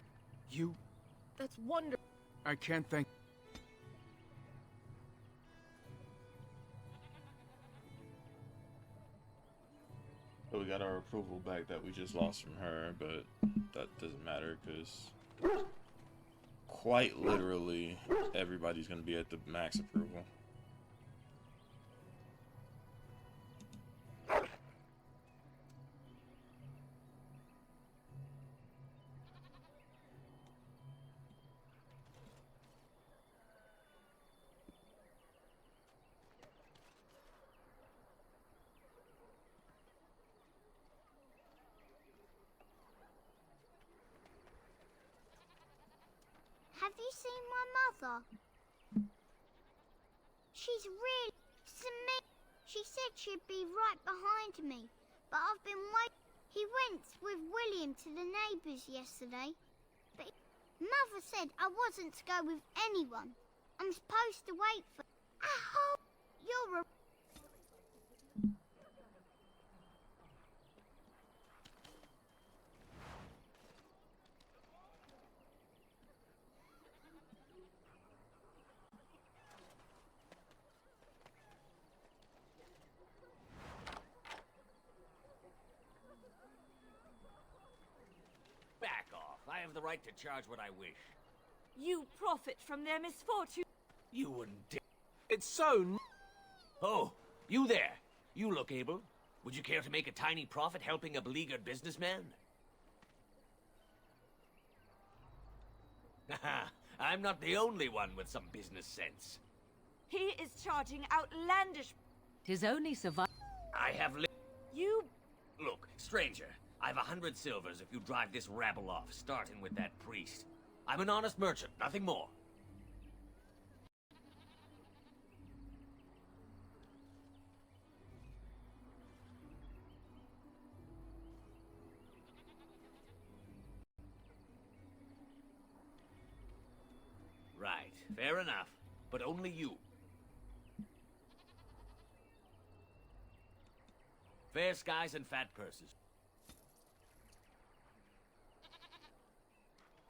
You... That's wonderful. I can't thank... So we got our approval back that we just lost from her, but that doesn't matter because quite literally everybody's going to be at the max approval. Have you seen my mother? She's really to me. She said she'd be right behind me, but I've been waiting. He went with William to the neighbours yesterday, but Mother said I wasn't to go with anyone. I'm supposed to wait for... I hope you're a... have the right to charge what I wish. You profit from their misfortune. You wouldn't dare. It's so Oh, you there. You look able. Would you care to make a tiny profit helping a beleaguered businessman? Haha, I'm not the only one with some business sense. He is charging outlandish... Tis only survival. I have You... Look, stranger, I've 100 silvers if you drive this rabble off, starting with that priest. I'm an honest merchant, nothing more. Right, fair enough, but only you. Fair skies and fat purses.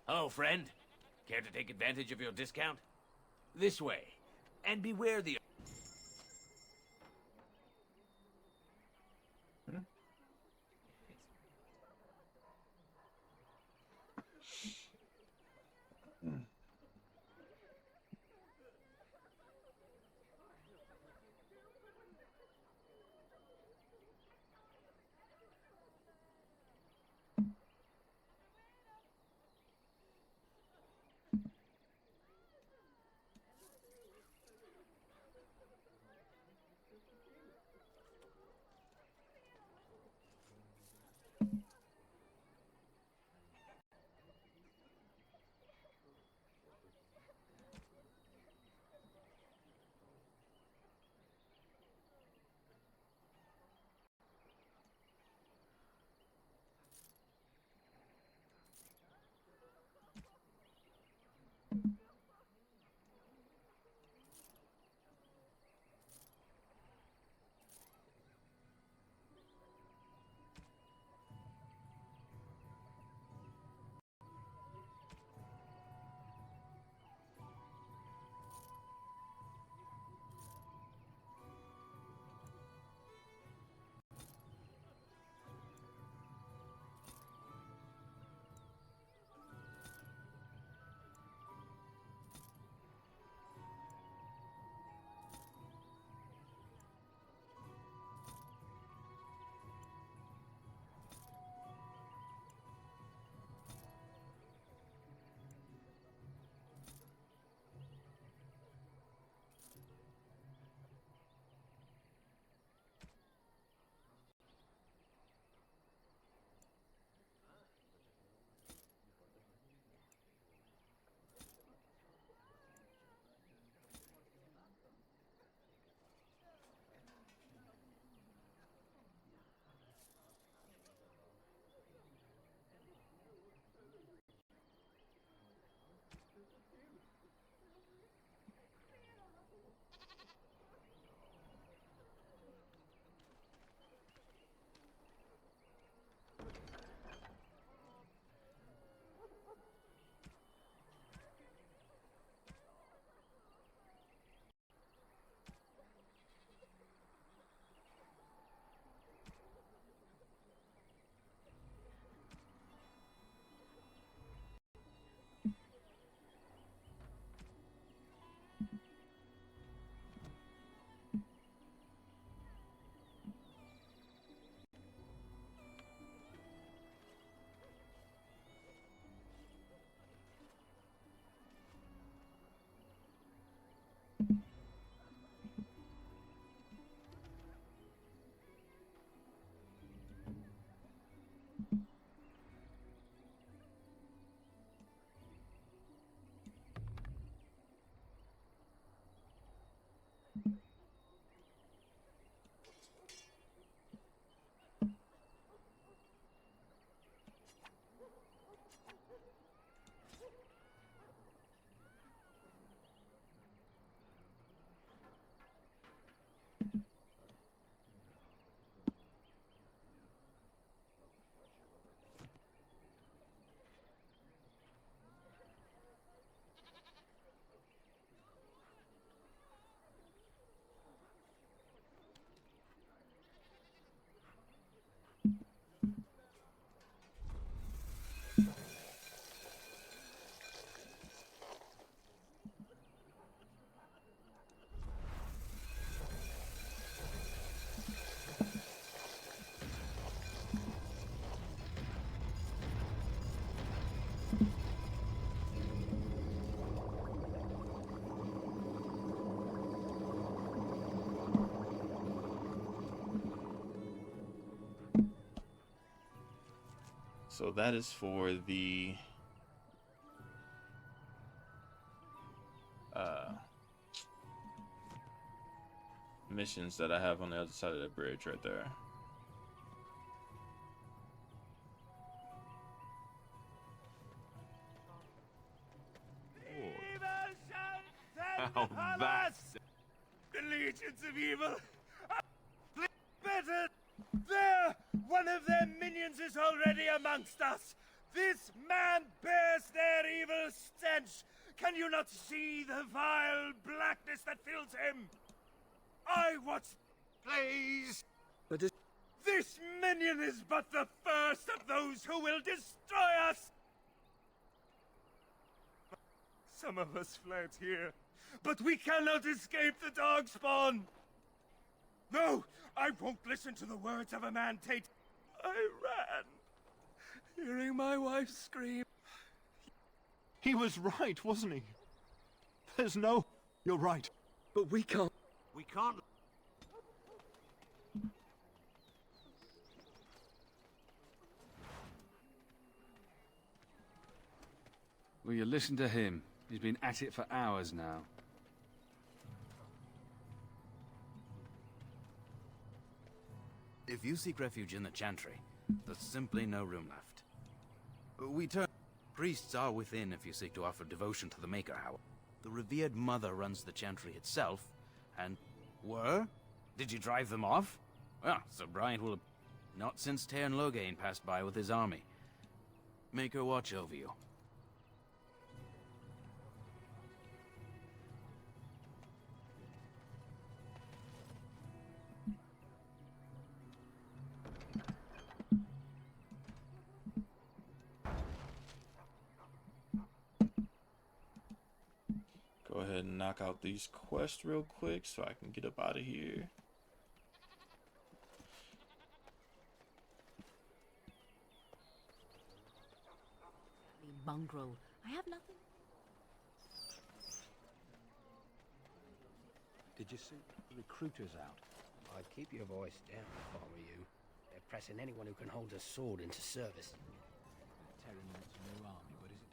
Hello, friend. Care to take advantage of your discount? This way. And beware the... So that is for the missions that I have on the other side of the bridge right there. How that's The legions of evil are better. There! One of their minions is already amongst us. This man bears their evil stench. Can you not see the vile blackness that fills him? I watch. Please! But this minion is but the first of those who will destroy us! Some of us fled here, but we cannot escape the Darkspawn! No! I won't listen to the words of a man, Tate. I ran, hearing my wife scream. He was right, wasn't he? There's no... You're right. But we can't... We can't... Will you listen to him? He's been at it for hours now. If you seek refuge in the Chantry, there's simply no room left. Priests are within if you seek to offer devotion to the Maker, however. The revered mother runs the Chantry itself, and... Were? Did you drive them off? Well, Sir Bryant will have... Not since Tairn Loghain passed by with his army. Maker watch over you. Go ahead and knock out these quests real quick so I can get up out of here. Mongrel, I have nothing. Did you see the recruiters out? I'd keep your voice down if I were you. They're pressing anyone who can hold a sword into service.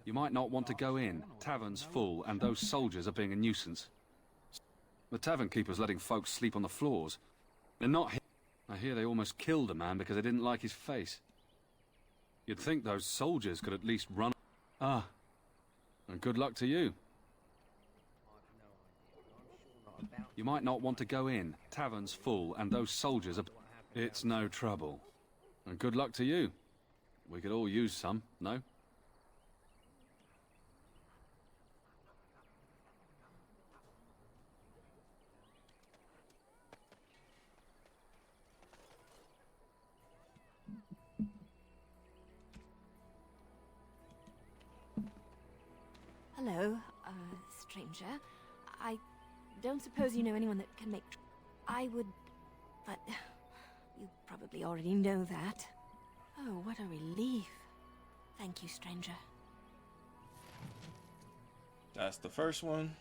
You might not want to go in. Tavern's full, and those soldiers are being a nuisance. The tavern keeper's letting folks sleep on the floors. They're not here. I hear they almost killed a man because they didn't like his face. You'd think those soldiers could at least run... Ah. And good luck to you. You might not want to go in. Tavern's full, and those soldiers are... It's no trouble. And good luck to you. We could all use some, no? Hello, stranger. I don't suppose you know anyone that can make... I would... but... you probably already know that. Oh, what a relief. Thank you, stranger. That's the first one.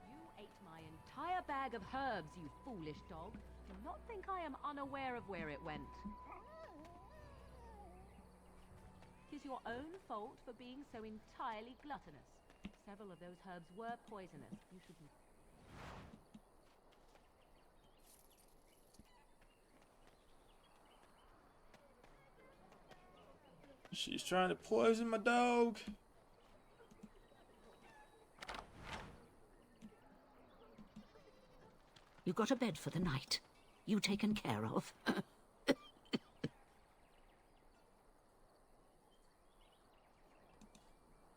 You ate my entire bag of herbs, you foolish dog. Do not think I am unaware of where it went. It is your own fault for being so entirely gluttonous. Several of those herbs were poisonous. You should... She's trying to poison my dog. You got a bed for the night. You taken care of.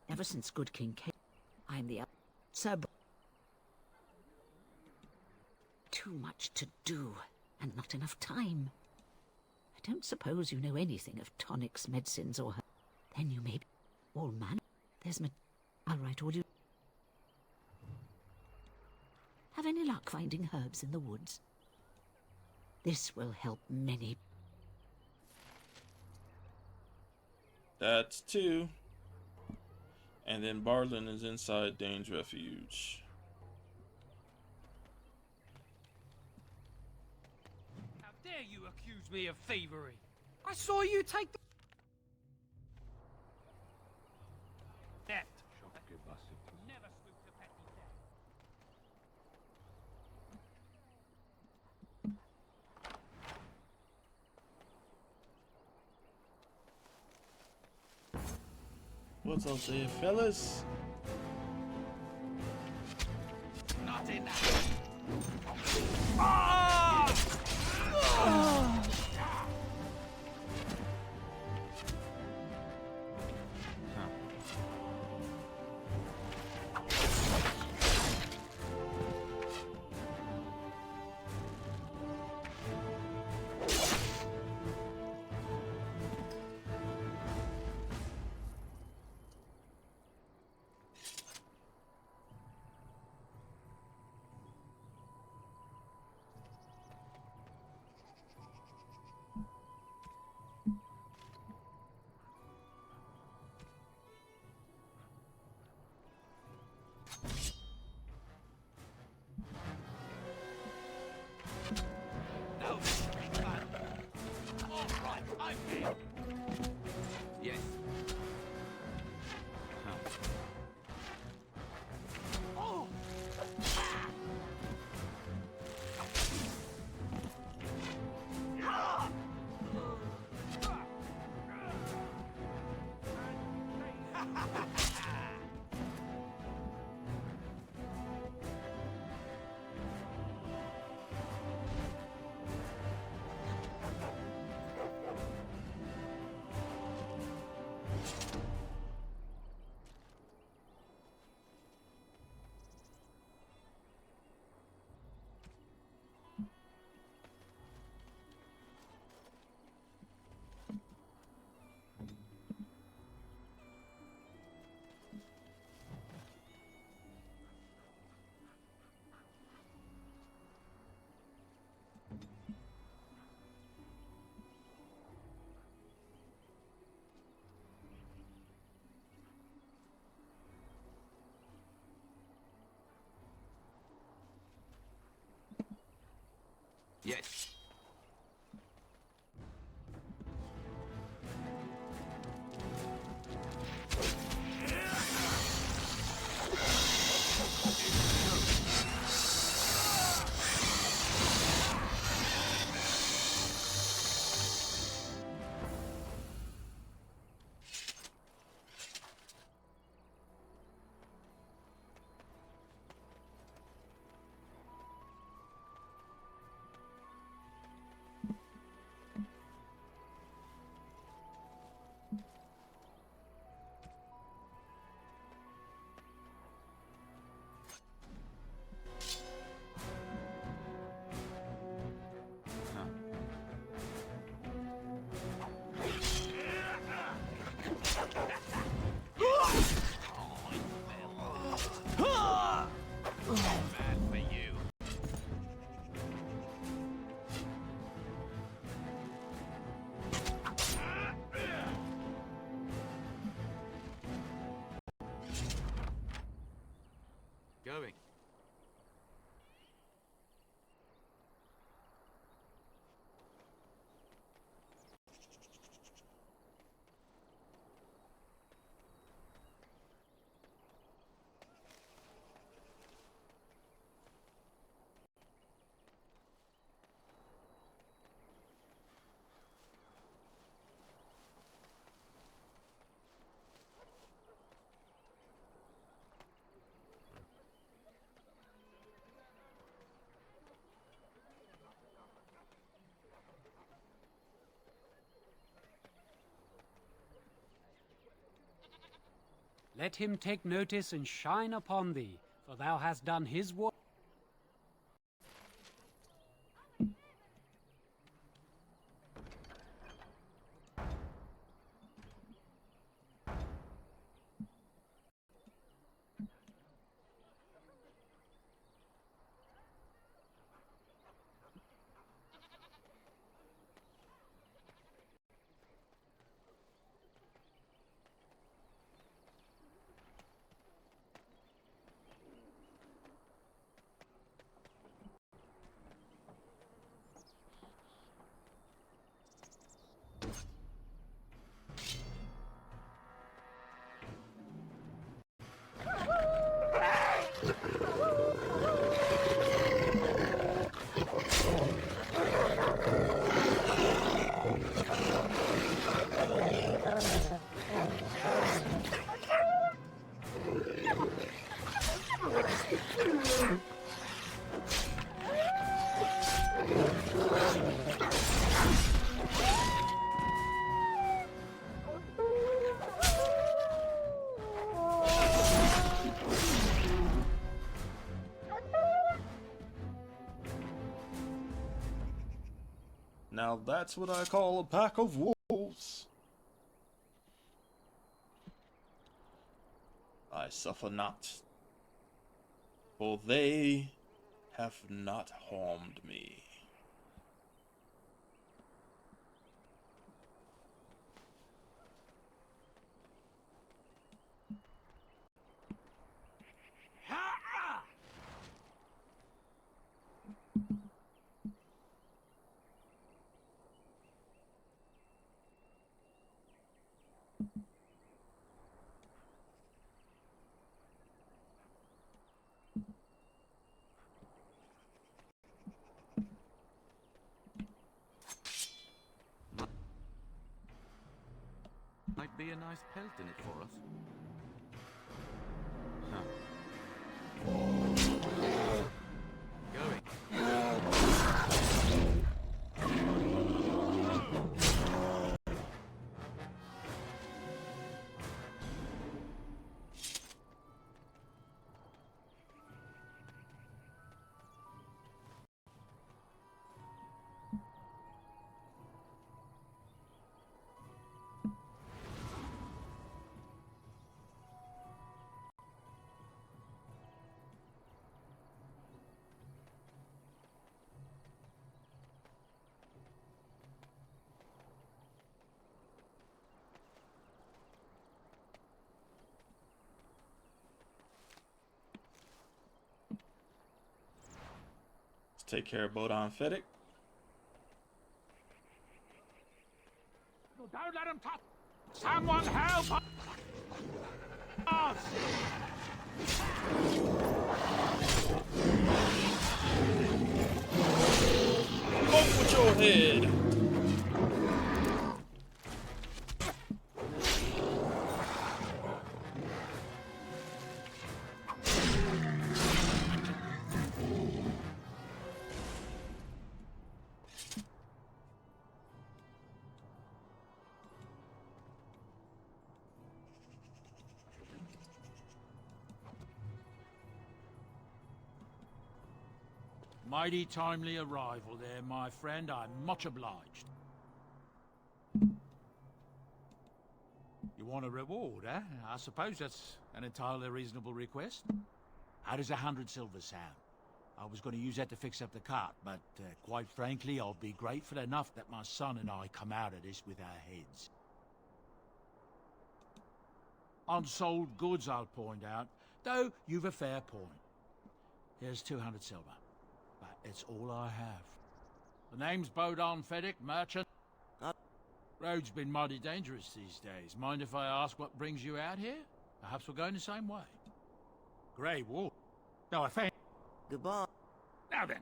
Ever since Good King came, I'm the Sir. Too much to do, and not enough time. I don't suppose you know anything of tonics, medicines, or... Then you may be... all man. There's I'll write all you... Have any luck finding herbs in the woods? This will help many. That's 2. And then Barlin is inside Dane's Refuge. Dare you accuse me of thievery? I saw you take the... Net. Never stoop to petty theft. What's up there, fellas? Not enough. Yes. Oh! Yes. Going. Let him take notice and shine upon thee, for thou hast done his work. Now that's what I call a pack of wolves. I suffer not, for they have not harmed me. Might be a nice pelt in it for us. Take care of Bodon Fedek. Don't let him touch. Someone help us! Off with your head! Mighty timely arrival there, my friend. I'm much obliged. You want a reward, eh? I suppose that's an entirely reasonable request. How does 100 silver sound? I was going to use that to fix up the cart, but quite frankly, I'll be grateful enough that my son and I come out of this with our heads. Unsold goods, I'll point out, though you've a fair point. Here's 200 silver. But it's all I have. The name's Bodon Fedek, merchant. Road's been mighty dangerous these days. Mind if I ask what brings you out here? Perhaps we're going the same way. Grey Wolf. No, I think. Goodbye. Now then.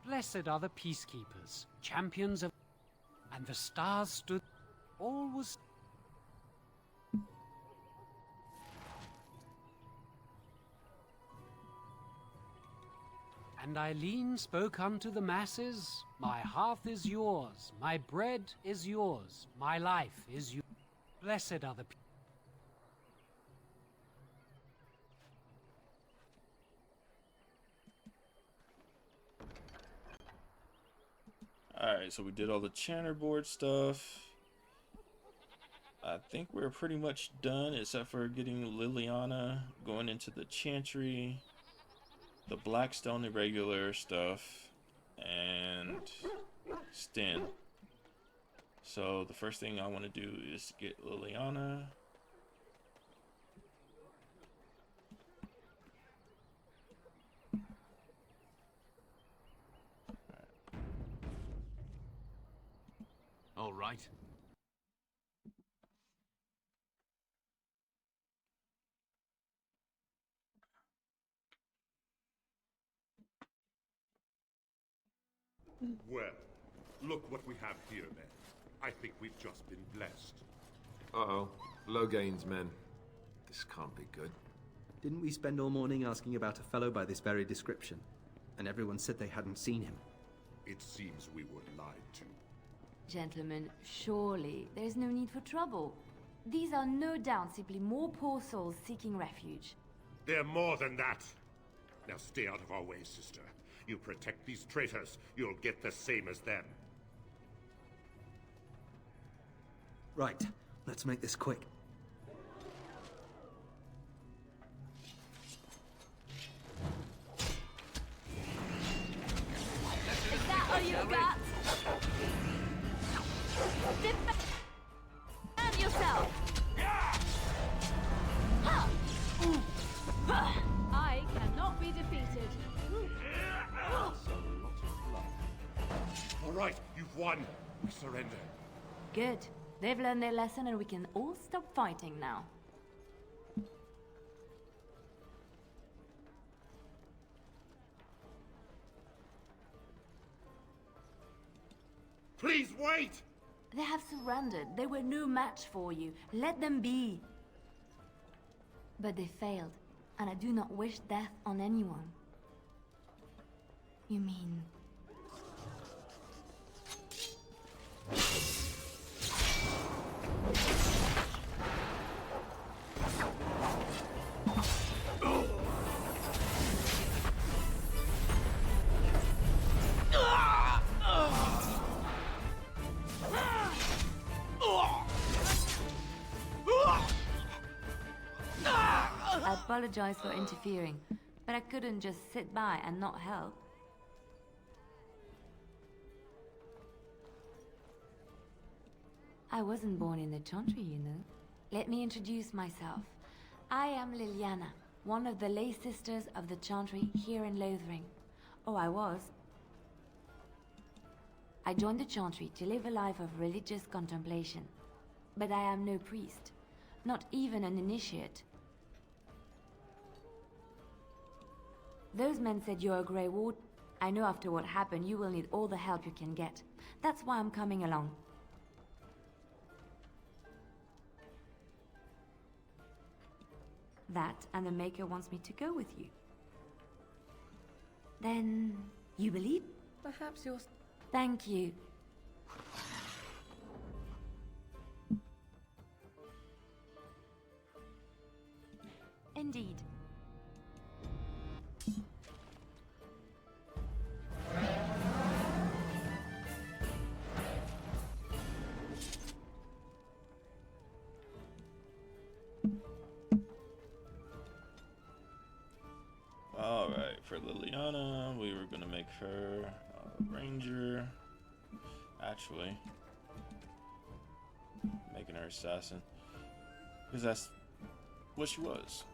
Blessed are the peacekeepers, champions of... And the stars stood... All was... And Eileen spoke unto the masses, my hearth is yours, my bread is yours, my life is yours. Blessed are the... Alright, so we did all the Chanterboard stuff. I think we're pretty much done, except for getting Liliana going into the Chantry, the Blackstone irregular stuff, and Sten. So the first thing I want to do is get Liliana. right? Well, look what we have here, men. I think we've just been blessed. Uh-oh. Logain's men. This can't be good. Didn't we spend all morning asking about a fellow by this very description? And everyone said they hadn't seen him. It seems we were lied to. Gentlemen, surely there's no need for trouble. These are no doubt simply more poor souls seeking refuge. They're more than that. Now stay out of our way, sister. You protect these traitors, you'll get the same as them. Right, let's make this quick. Is that all you got? Defend yourself! I cannot be defeated. All right, you've won. We surrender. Good. They've learned their lesson and we can all stop fighting now. Please wait! They have surrendered. They were no match for you. Let them be. But they failed, and I do not wish death on anyone. You mean... I apologize for interfering, but I couldn't just sit by and not help. I wasn't born in the Chantry, you know. Let me introduce myself. I am Liliana, one of the lay sisters of the Chantry here in Lothering. Oh, I was. I joined the Chantry to live a life of religious contemplation. But I am no priest, not even an initiate. Those men said you're a Grey Ward. I know after what happened you will need all the help you can get. That's why I'm coming along. That and the Maker wants me to go with you. Then... you believe? Perhaps you're... Thank you. Indeed. Alright, for Liliana, we were gonna make her a ranger. Actually, making her assassin. Because that's what she was.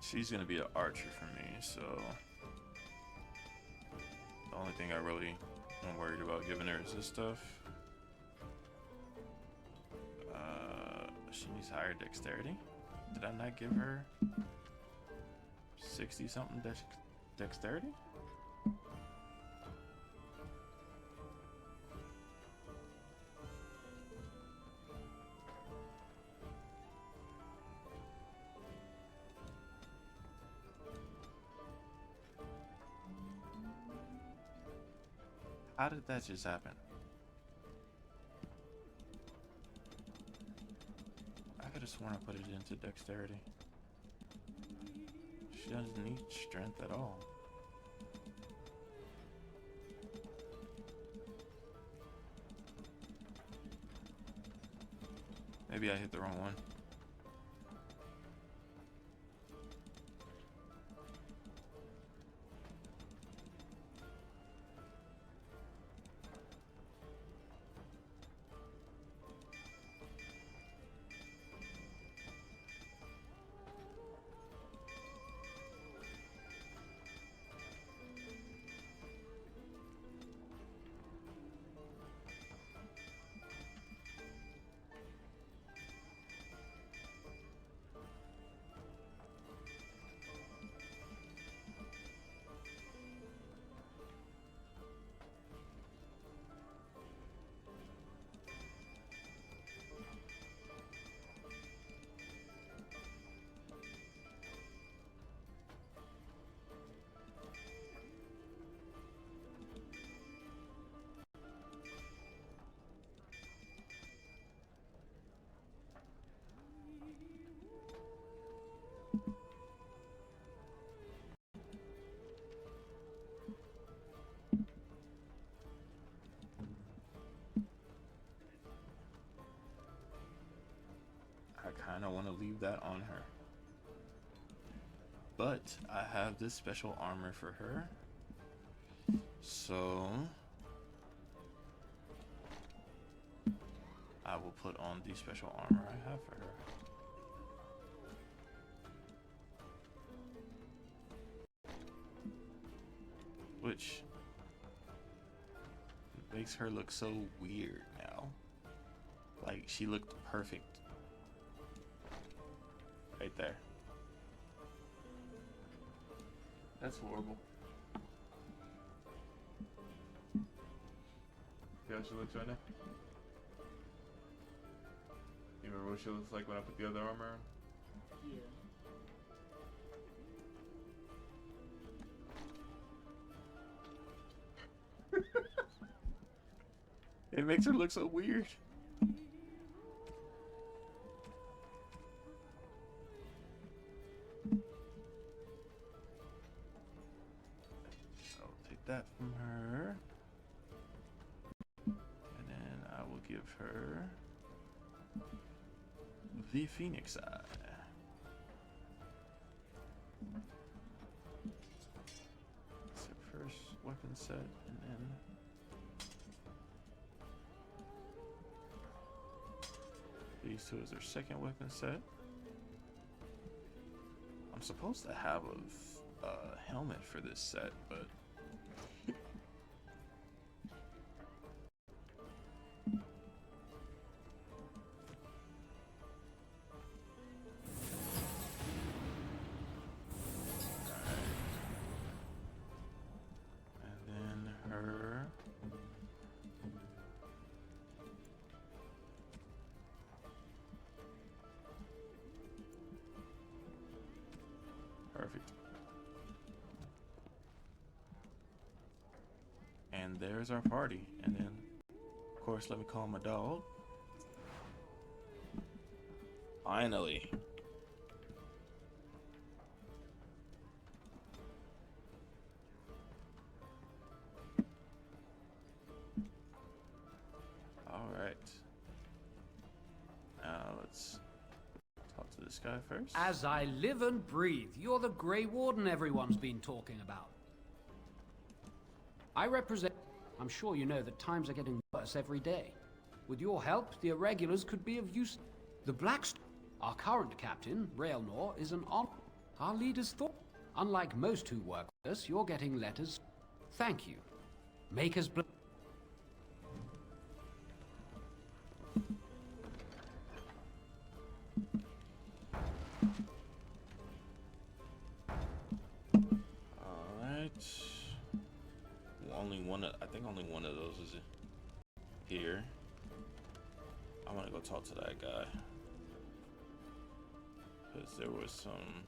She's gonna be an archer for me, so the only thing I really am worried about giving her is this stuff. She needs higher dexterity. Did I not give her 60 something dexterity? How did that just happen? I could have sworn I put it into dexterity. She doesn't need strength at all. Maybe I hit the wrong one. I kind of want to leave that on her. But I have this special armor for her. So I will put on the special armor I have for her. Which makes her look so weird now. Like, she looked perfect. Right there. That's horrible. See how she looks right now? You remember what she looks like when I put the other armor on? Yeah. It makes her look so weird. That from her, and then I will give her the Phoenix Eye. It's her first weapon set, and then these two is her second weapon set. I'm supposed to have a helmet for this set, but perfect. And there's our party. And then, of course, let me call my dog. Finally. All right. Now let's talk to this guy first. As I live and breathe, you're the Grey Warden everyone's been talking about. I represent... I'm sure you know that times are getting worse every day. With your help, the irregulars could be of use. The Blackstone, our current captain, Raelnor, is an honor. Our leader's thought. Unlike most who work with us, you're getting letters. Thank you. Make us... here. I want to go talk to that guy. Because there was some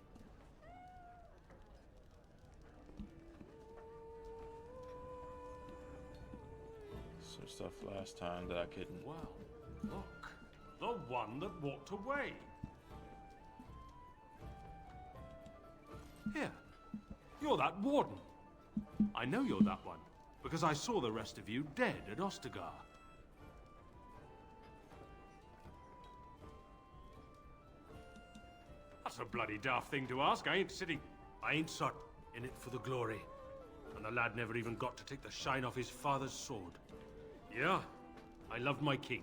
stuff last time that I couldn't. Wow, look. The one that walked away. Here. You're that Warden. I know you're that one, because I saw the rest of you dead at Ostagar. That's a bloody daft thing to ask. I ain't sort in it for the glory. And the lad never even got to take the shine off his father's sword. Yeah, I loved my king.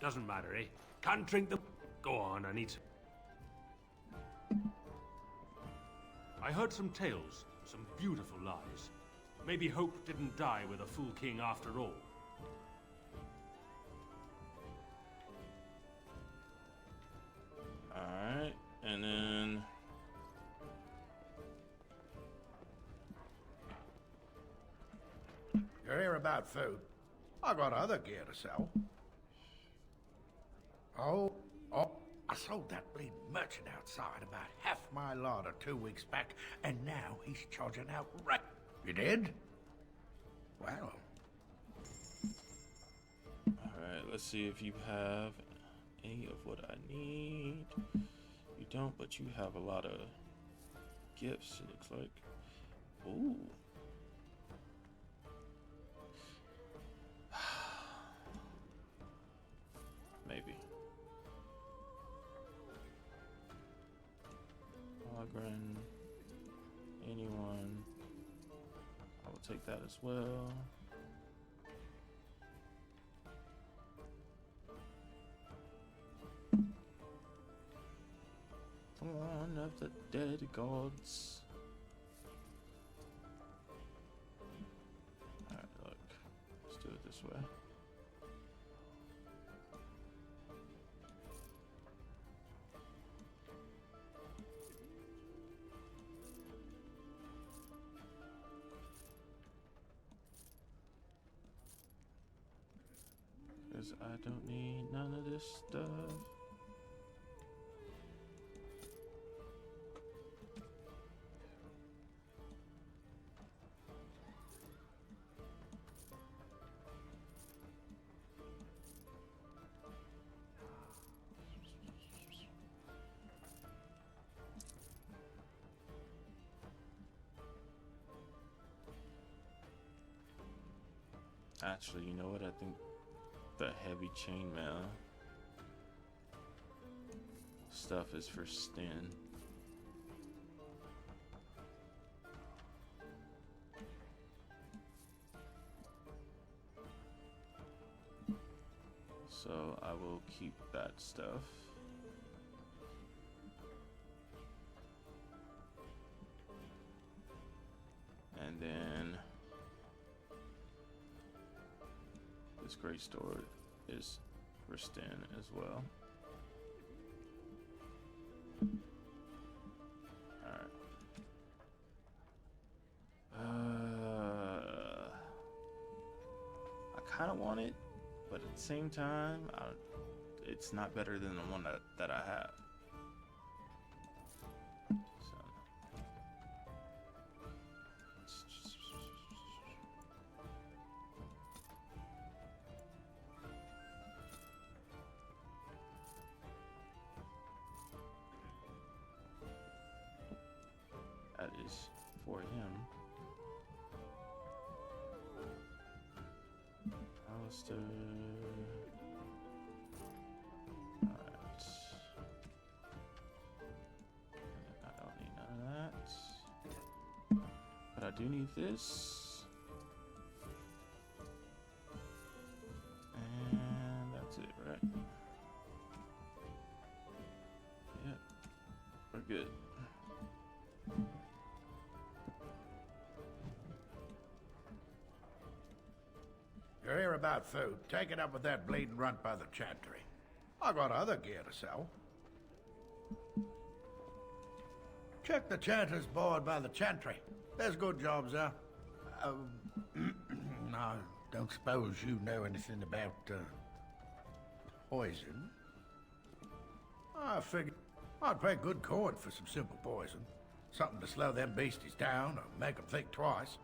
Doesn't matter, eh? Can't drink the... Go on, I need some... I heard some tales, some beautiful lies. Maybe hope didn't die with a fool king after all. Alright, and then... You're here about food. I got other gear to sell. Oh, I sold that bleeding merchant outside about half my larder 2 weeks back, and now he's charging out right. You did? Well. Alright, let's see if you have any of what I need. You don't, but you have a lot of gifts, it looks like. Ooh. Maybe. Holgren. Anyone. I will take that as well. One of the dead gods. Alright, look. Let's do it this way. Because I don't need none of this stuff. Actually, you know what? I think the heavy chainmail stuff is for Sten. So I will keep that stuff. And then this great sword is for Sten as well. Alright. I kind of want it, but at the same time, it's not better than the one that I have. That is for him. Alistair. Alright. I don't need none of that. But I do need this. And that's it, right? Yep. We're good. You're here about food. Take it up with that bleeding runt by the chantry. I got other gear to sell. Check the chanter's board by the chantry. There's good jobs there. No, Don't suppose you know anything about, poison? I figured I'd pay good coin for some simple poison. Something to slow them beasties down or make them think twice.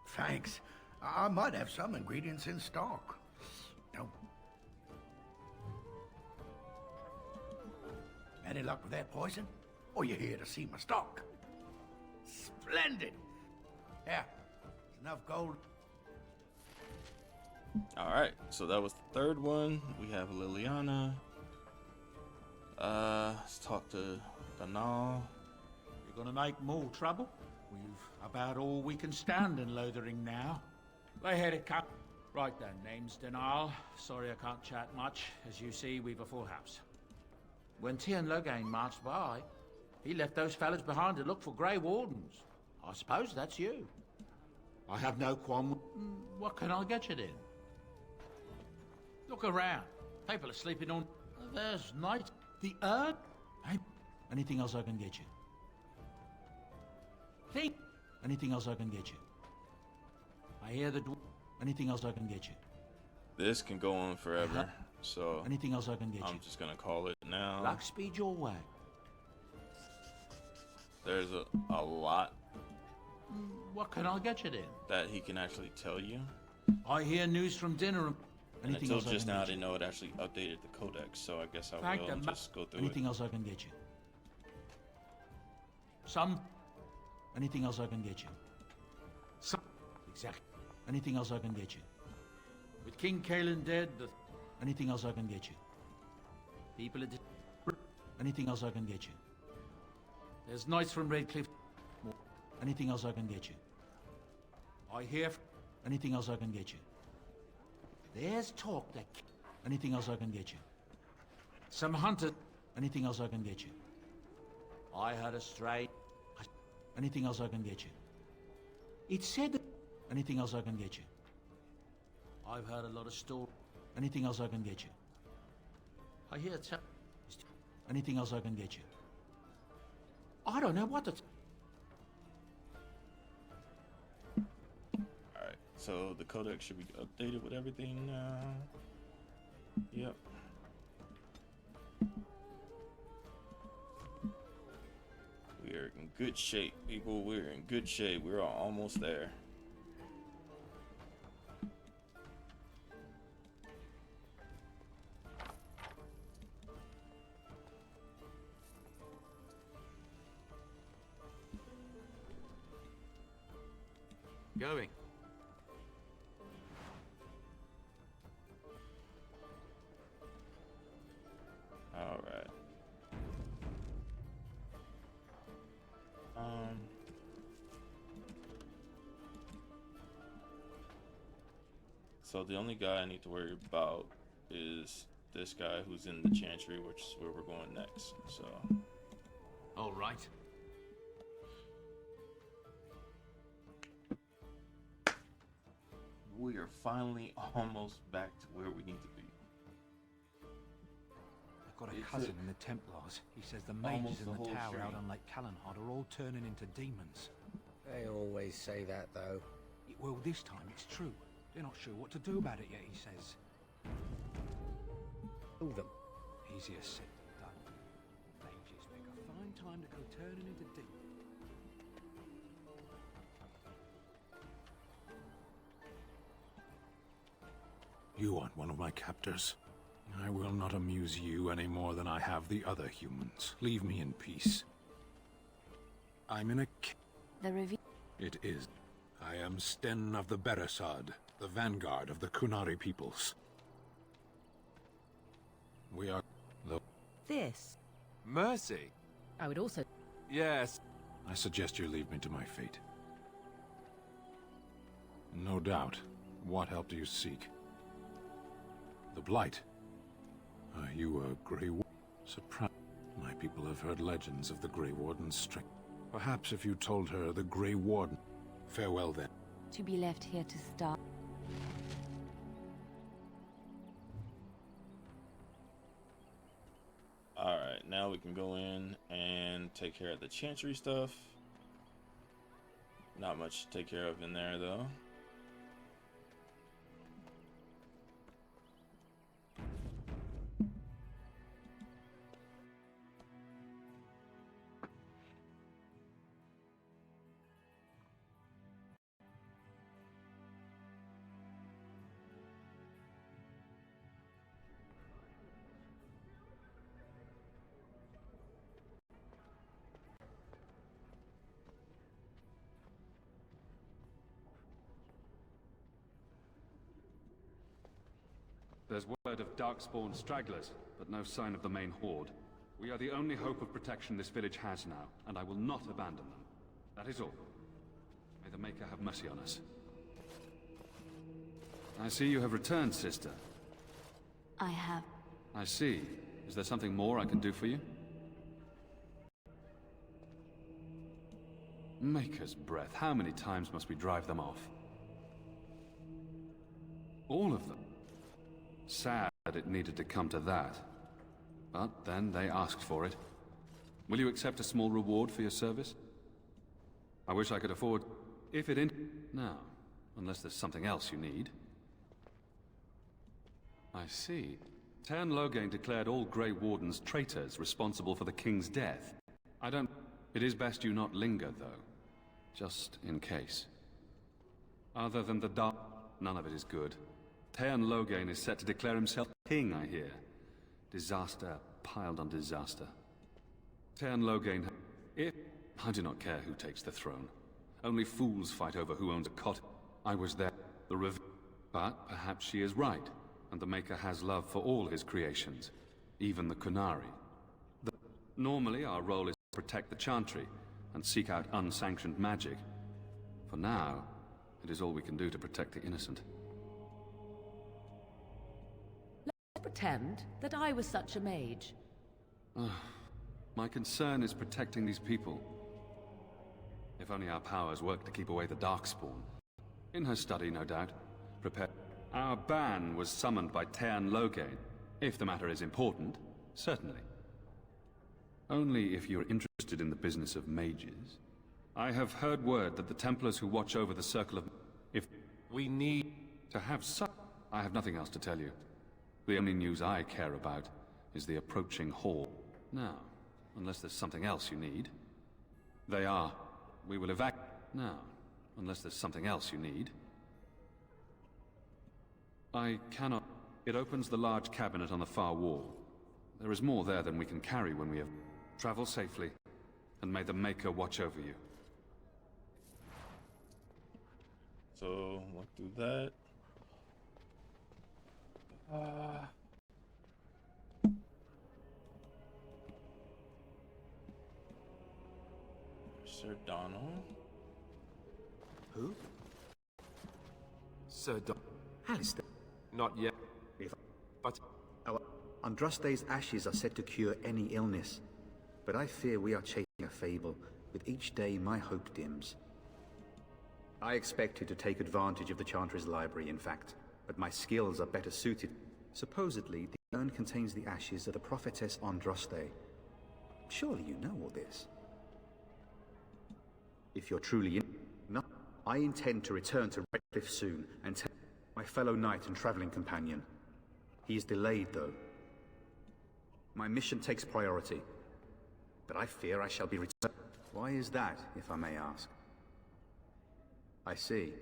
Thanks. I might have some ingredients in stock. Don't. Any luck with that poison? Or you here to see my stock? Splendid! Yeah, there's enough gold. Alright, so that was the third one. We have Liliana. Let's talk to Banal. You're gonna make more trouble? We've about all we can stand in Lothering now. They had it cut. Right then, name's Denal. Sorry I can't chat much. As you see, we've a full house. When Tien Logain marched by, he left those fellas behind to look for Grey Wardens. I suppose that's you. I have no qualm. What can I get you then? Look around. People are sleeping on... There's night. The herb? Hey, anything else I can get you? Think. Anything else I can get you? I hear the... Anything else I can get you? This can go on forever, so... Anything else I can get you? I'm just gonna call it now. Luck speed your way. There's a lot... What can I get you then? that he can actually tell you. I hear news from dinner. And Anything until else I just can now, I get you? didn't know it actually updated the codex, so I guess I Thank will them. just go through Anything it. else I can get you? Some. Anything else I can get you? Some. Exactly. Anything else I can get you? With King Kalen dead, anything else I can get you? People are anything else I can get you? There's knights from Redcliffe. Anything else I can get you? I hear. Anything else I can get you? There's talk that. Anything else I can get you? Some hunter. Anything else I can get you? I heard a stray. Anything else I can get you? It said that. Anything else I can get you? I've heard a lot of stories. Anything else I can get you? I hear it's. Anything else I can get you? I don't know what to. Alright, so the codex should be updated with everything now. Yep. We are in good shape, people. We're in good shape. We're almost there. Going. All right. So the only guy I need to worry about is this guy who's in the Chantry, which is where we're going next. So. All right. We are finally almost back to where we need to be. I've got a cousin in the Templars. He says the mages in the tower out on Lake Calenhard are all turning into demons. They always say that, though. Well, this time it's true. They're not sure what to do about it yet, he says. Kill them. Easier said than done. Mages pick a fine time to go turning into demons. You aren't one of my captors. I will not amuse you any more than I have the other humans. Leave me in peace. I'm in a... The review. It is. I am Sten of the Beresad, the vanguard of the Kunari peoples. We are... the... This. Mercy. I would also... Yes. I suggest you leave me to my fate. No doubt. What help do you seek? The Blight. Are you a Grey Warden? Surprise. My people have heard legends of the Grey Warden's strength. Perhaps if you told her the Grey Warden... Farewell then. To be left here to start. Alright, now we can go in and take care of the Chantry stuff. Not much to take care of in there, though. Word of darkspawn stragglers, but no sign of the main horde. We are the only hope of protection this village has now, and I will not abandon them. That is all. May the Maker have mercy on us. I see you have returned, sister. I have. I see. Is there something more I can do for you? Maker's breath. How many times must we drive them off? All of them. Sad it needed to come to that. But then they asked for it. Will you accept a small reward for your service? I wish I could afford... If it in... No. Unless there's something else you need. I see. Tern Loghain declared all Grey Wardens traitors responsible for the King's death. I don't... It is best you not linger, though. Just in case. Other than the dark... None of it is good. Tern Loghain is set to declare himself king, I hear. Disaster piled on disaster. Tern Loghain... If... I do not care who takes the throne. Only fools fight over who owns a cot. I was there. But perhaps she is right, and the Maker has love for all his creations, even the Kunari. Normally, our role is to protect the Chantry and seek out unsanctioned magic. For now, it is all we can do to protect the innocent. Let's pretend that I was such a mage. My concern is protecting these people. If only our powers work to keep away the Darkspawn. In her study, no doubt. Prepare. Our ban was summoned by Tern Loghain. If the matter is important, certainly. Only if you're interested in the business of mages. I have heard word that the Templars who watch over the Circle of... If we need to have some... I have nothing else to tell you. The only news I care about is the approaching horde. Now, unless there's something else you need. They are. We will evacuate. Now, unless there's something else you need. I cannot... It opens the large cabinet on the far wall. There is more there than we can carry when we have... Travel safely, and may the Maker watch over you. So, walk through that. Sir Donald? Who? Sir Alistair. Not yet. But... Our Andraste's ashes are said to cure any illness. But I fear we are chasing a fable. With each day, my hope dims. I expected to take advantage of the Chantry's library, in fact. But my skills are better suited. Supposedly, the urn contains the ashes of the prophetess Andraste. Surely you know all this. If you're truly in... No, I intend to return to Redcliffe soon and tell my fellow knight and traveling companion. He is delayed, though. My mission takes priority. But I fear I shall be returned. Why is that, if I may ask? I see.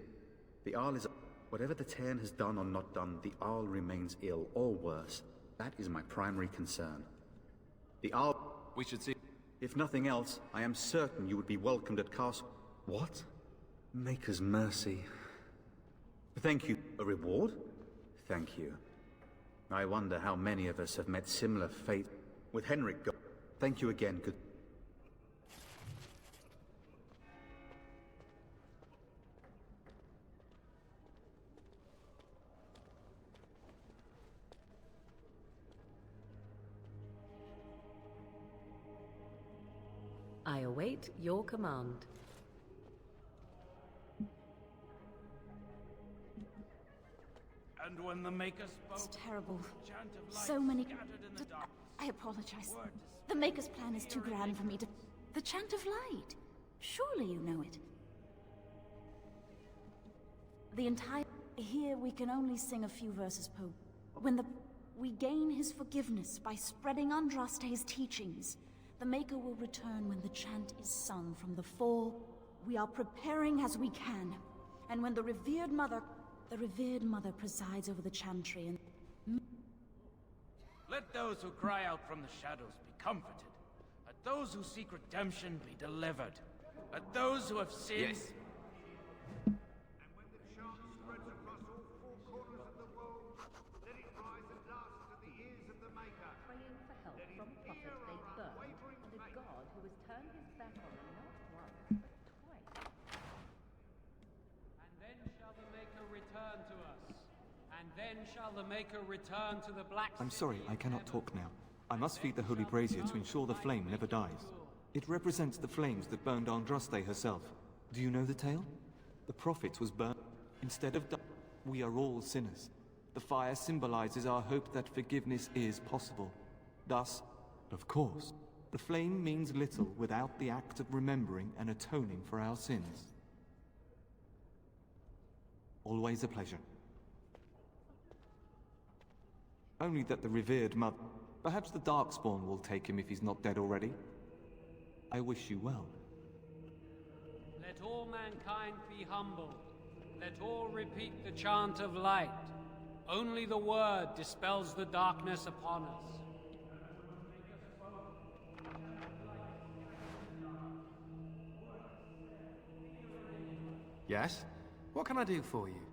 The Arl is... Whatever the Tern has done or not done, the Arl remains ill, or worse. That is my primary concern. The Arl... We should see... If nothing else, I am certain you would be welcomed at Castle... What? Maker's mercy. Thank you. A reward? Thank you. I wonder how many of us have met similar fate. With Henrik go... Thank you again, good... I await your command. And when the Maker spoke... It's terrible. So many... I apologize. The Maker's plan is too grand for me to... The Chant of Light. Surely you know it. The entire... Here we can only sing a few verses per... When we gain his forgiveness by spreading Andraste's teachings. The Maker will return when the chant is sung from the fall. We are preparing as we can. And when the revered mother presides over the chantry and... Let those who cry out from the shadows be comforted. Let those who seek redemption be delivered. Let those who have sinned... Yes. And when the chant spreads across all four corners of the world, let it rise at last then shall the Maker return to the Black I'm sorry, I cannot talk now. I must feed the holy brazier to ensure the flame never dies. It represents the flames that burned Andraste herself. Do you know the tale? The prophet was burned. Instead of we are all sinners. The fire symbolizes our hope that forgiveness is possible. Thus, of course, the flame means little without the act of remembering and atoning for our sins. Always a pleasure. Only that the revered mother... Perhaps the Darkspawn will take him if he's not dead already. I wish you well. Let all mankind be humble. Let all repeat the chant of light. Only the word dispels the darkness upon us. Yes? What can I do for you?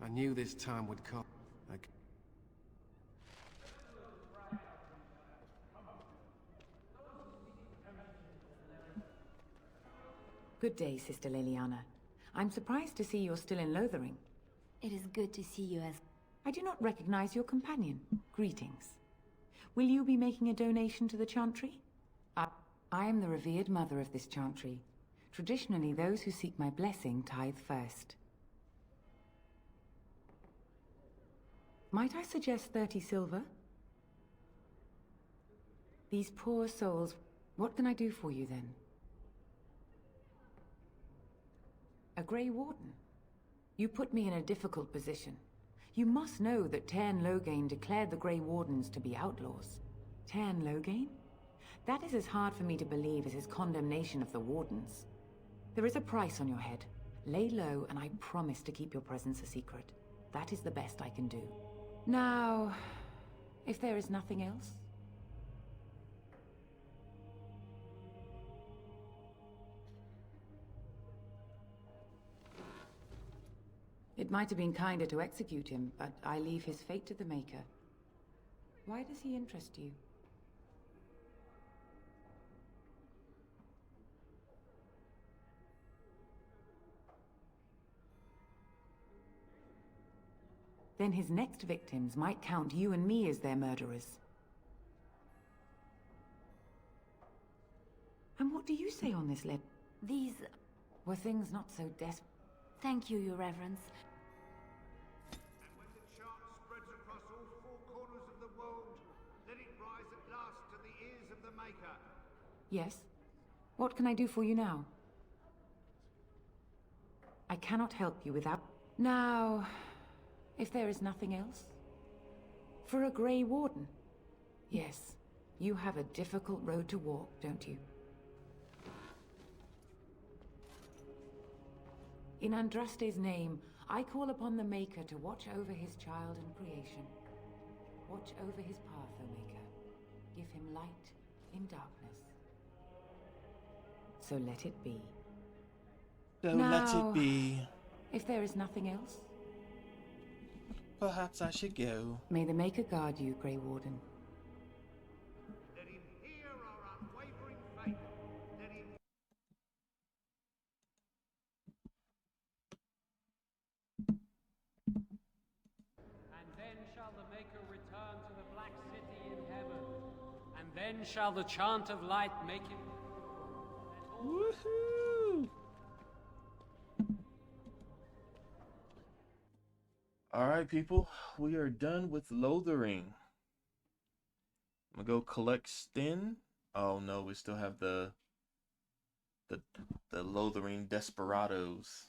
I knew this time would come. Good day, Sister Liliana. I'm surprised to see you're still in Lothering. It is good to see you as... I do not recognize your companion. Greetings. Will you be making a donation to the Chantry? I am the revered mother of this Chantry. Traditionally, those who seek my blessing tithe first. Might I suggest 30 silver? These poor souls... What can I do for you, then? A Grey Warden? You put me in a difficult position. You must know that Tairn Loghain declared the Grey Wardens to be outlaws. Tairn Loghain? That is as hard for me to believe as his condemnation of the Wardens. There is a price on your head. Lay low, and I promise to keep your presence a secret. That is the best I can do. Now, if there is nothing else... It might have been kinder to execute him, but I leave his fate to the Maker. Why does he interest you? Then his next victims might count you and me as their murderers. And what do you say on this letter? These... Were things not so desperate? Thank you, Your Reverence. And when the chant spreads across all four corners of the world, let it rise at last to the ears of the Maker. Yes? What can I do for you now? I cannot help you without... Now, if there is nothing else? For a Grey Warden? Yes, you have a difficult road to walk, don't you? In Andraste's name, I call upon the Maker to watch over his child and creation. Watch over his path, O Maker. Give him light in darkness. So let it be. So now, let it be. If there is nothing else, perhaps I should go. May the Maker guard you, Grey Warden. Let him hear our unwavering faith. Let him... And then shall the Maker return to the Black City in heaven. And then shall the chant of light make him... Woohoo! Alright, people. We are done with Lothering. I'm gonna go collect Sten. Oh no, we still have the Lothering Desperados.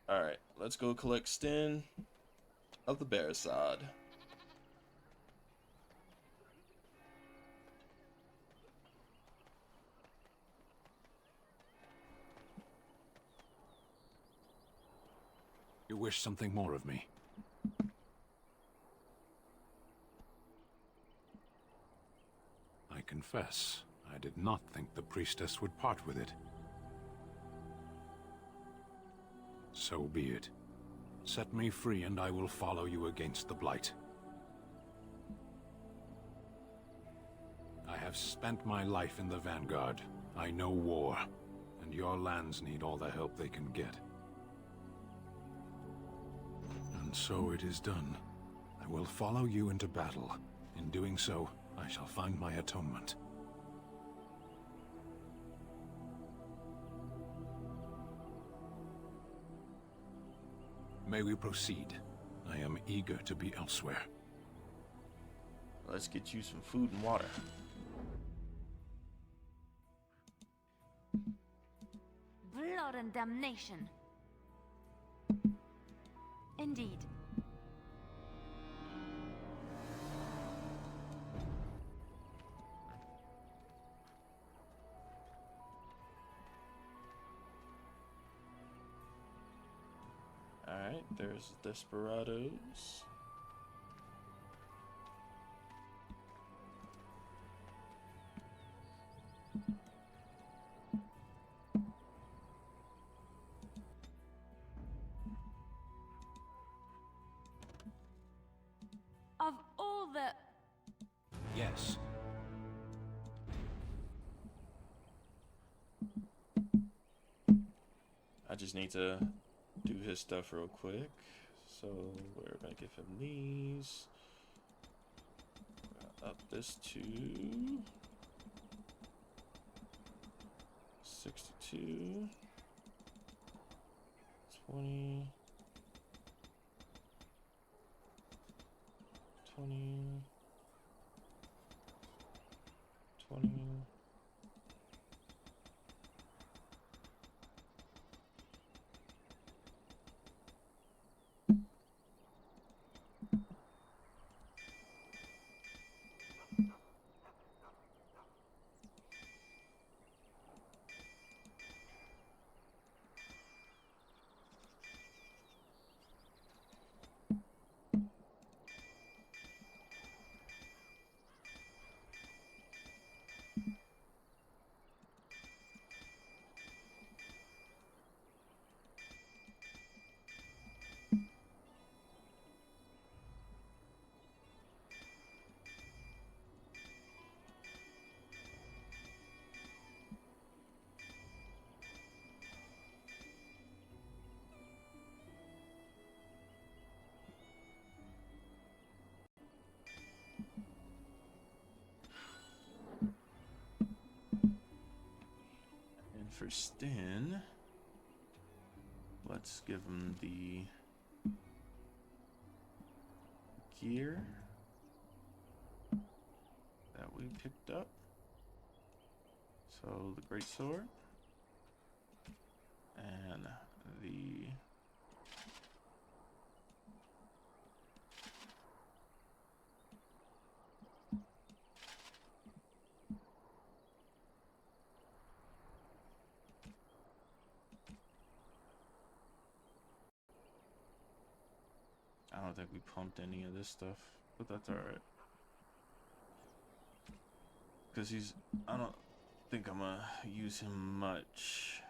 Alright, let's go collect Sten of the Bearsod. You wish something more of me? I confess, I did not think the priestess would part with it. So be it. Set me free and I will follow you against the Blight. I have spent my life in the Vanguard. I know war, and your lands need all the help they can get. And so it is done. I will follow you into battle. In doing so, I shall find my atonement. May we proceed? I am eager to be elsewhere. Let's get you some food and water. Blood and damnation. Indeed. Alright, there's Desperados. Of all the... Yes. I just need to do his stuff real quick. So we're gonna give him these. Up this to 62, 20, 20, 20. For Stin, let's give him the gear that we picked up. So the greatsword and the I don't think we pumped any of this stuff, but that's alright. Because I don't think I'm gonna use him much.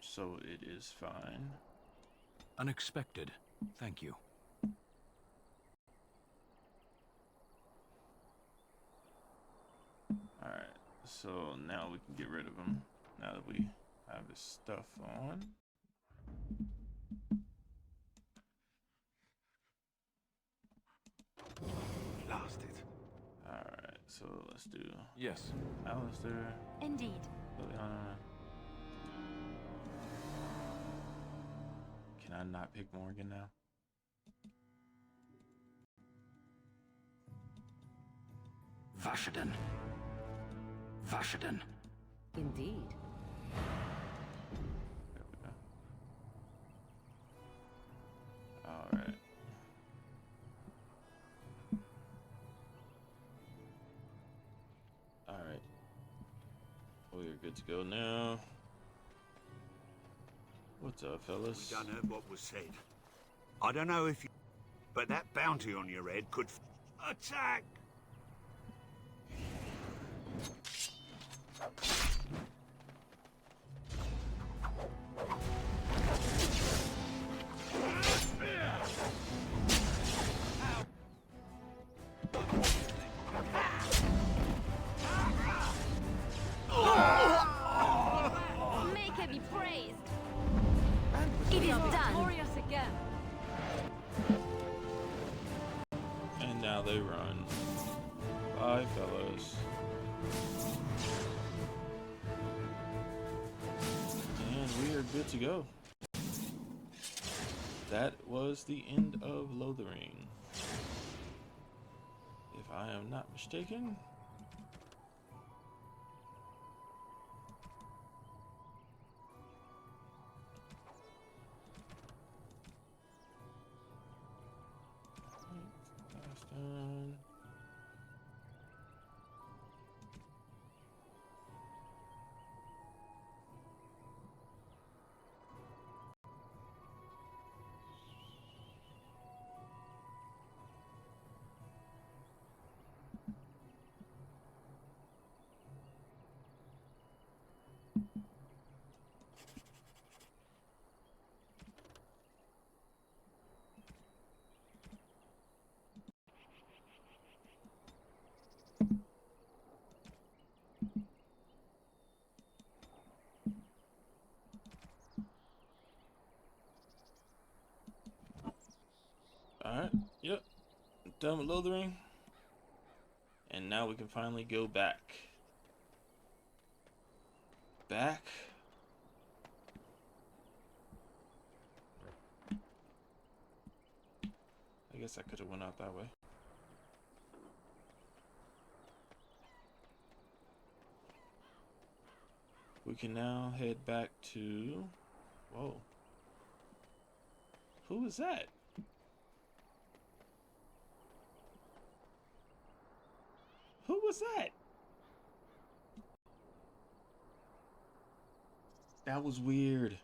So it is fine. Unexpected. Thank you. Alright, so now we can get rid of him. Now that we have his stuff on. Blast it. Alright, so let's do... Yes. Alistair. Indeed. Liliana. Can I not pick Morgan now? Vashaden. Vashaden. Indeed. There we go. Alright. Alright. We're good to go now. What's up, fellas? We done heard what was said. I don't know if you... but that bounty on your head could... Attack! It is done. Glorious again. And now they run. Bye, fellas. And we are good to go. That was the end of Lothering. If I am not mistaken. That's done. Alright, yep. Done with Lothering. And now we can finally go back. Back. I guess I could have went out that way. We can now head back to... Whoa. Who is that? Who was that? That was weird.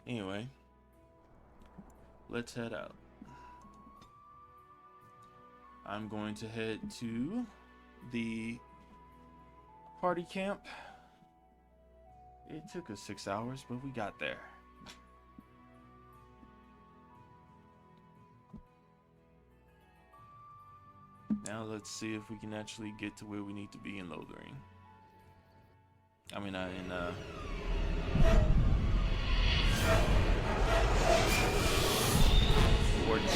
Anyway, let's head out. I'm going to head to the party camp. It took us 6 hours, but we got there. Now let's see if we can actually get to where we need to be in Lothering. I mean, in Warden.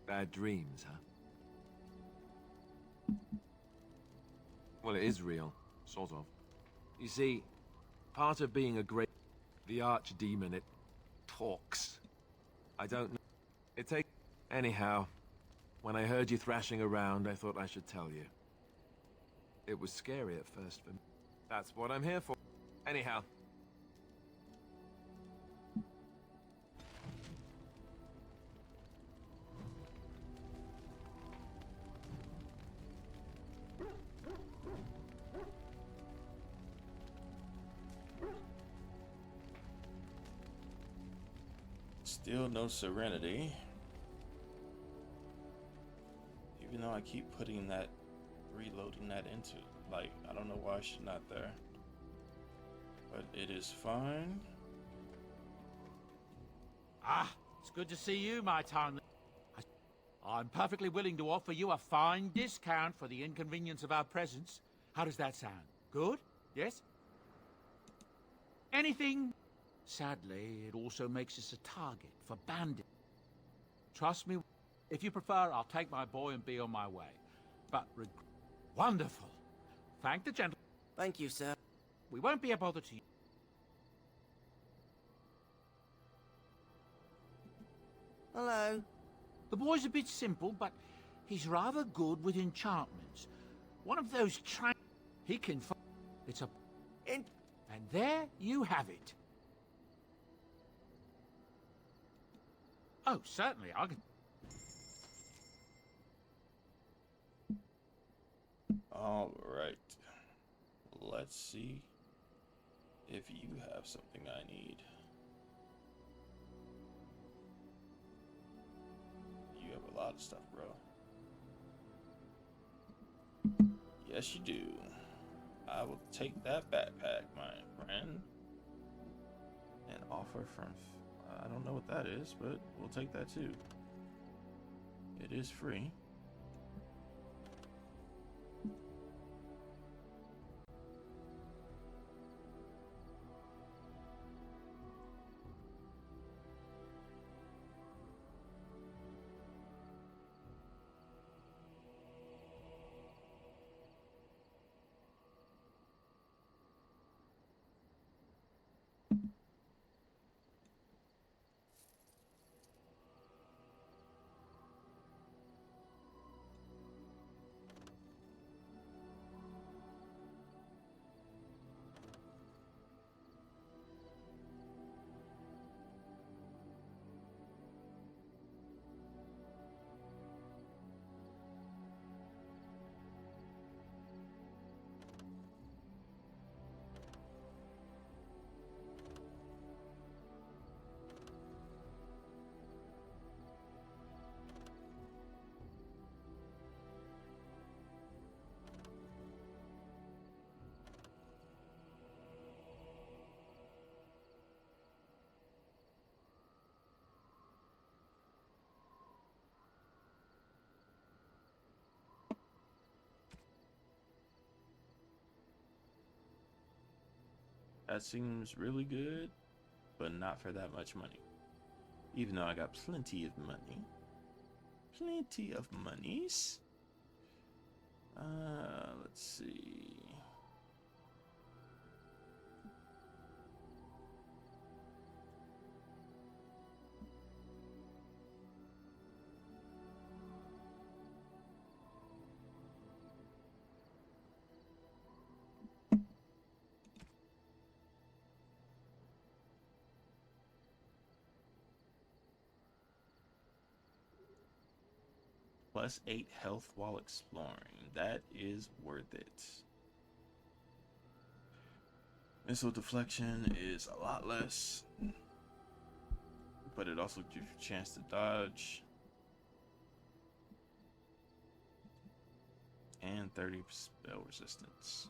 Bad dreams, huh? Well, it is real, sort of. You see, part of being a great... The archdemon, it talks. I don't know. It takes... Anyhow, when I heard you thrashing around, I thought I should tell you. It was scary at first for me. That's what I'm here for. Anyhow. Still no serenity. Even though I keep putting that, reloading that into, like, I don't know why she's not there. But it is fine. Ah, it's good to see you, my town. I'm perfectly willing to offer you a fine discount for the inconvenience of our presence. How does that sound? Good? Yes? Anything? Sadly, it also makes us a target for bandits. Trust me, if you prefer, I'll take my boy and be on my way. But wonderful. Thank the gentleman. Thank you, sir. We won't be a bother to you. Hello. The boy's a bit simple, but he's rather good with enchantments. One of those he can find. It's a... And there you have it. Oh, certainly, I can... All right. Let's see if you have something I need. You have a lot of stuff, bro. Yes, you do. I will take that backpack, my friend. An offer from... I don't know what that is, but we'll take that too. It is free. That seems really good, but not for that much money. Even though I got plenty of money. Plenty of monies. Let's see. Plus 8 health while exploring. That is worth it. Missile deflection is a lot less, but it also gives you a chance to dodge. And 30 spell resistance.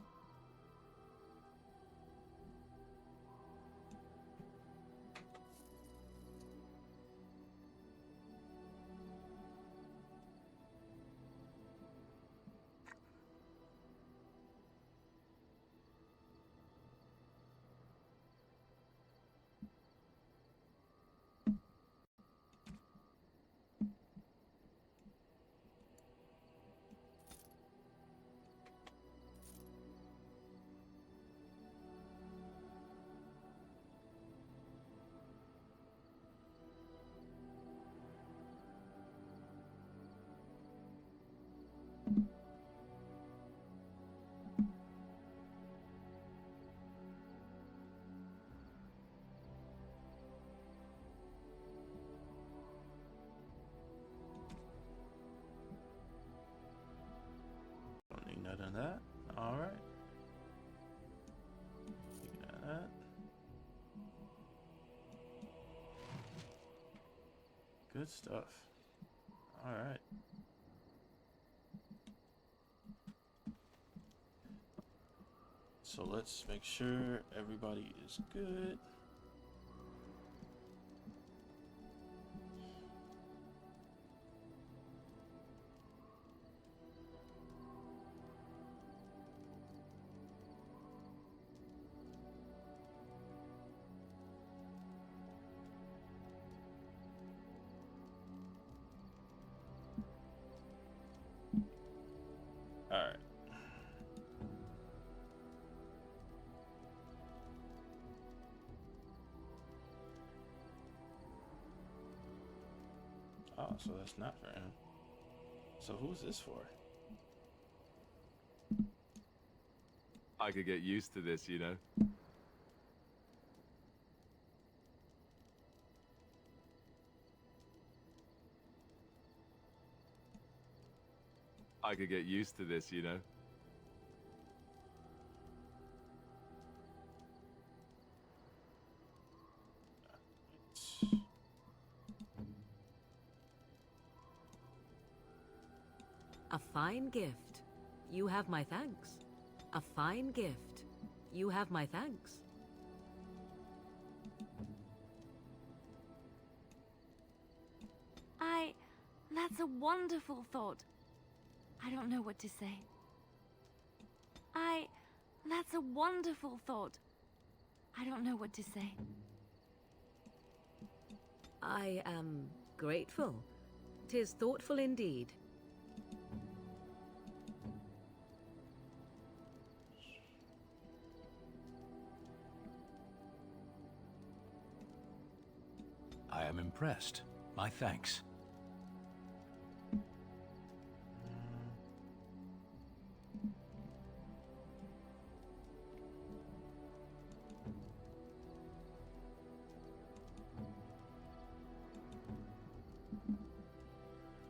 Don't need none of that. Alright. That. Good stuff. Alright. So let's make sure everybody is good. Alright. Oh, so that's not for him. So who's this for? I could get used to this, you know. I could get used to this, you know. A fine gift. You have my thanks. A fine gift. You have my thanks. That's a wonderful thought. I don't know what to say. That's a wonderful thought. I don't know what to say. I am grateful. 'Tis thoughtful indeed. I am impressed. My thanks.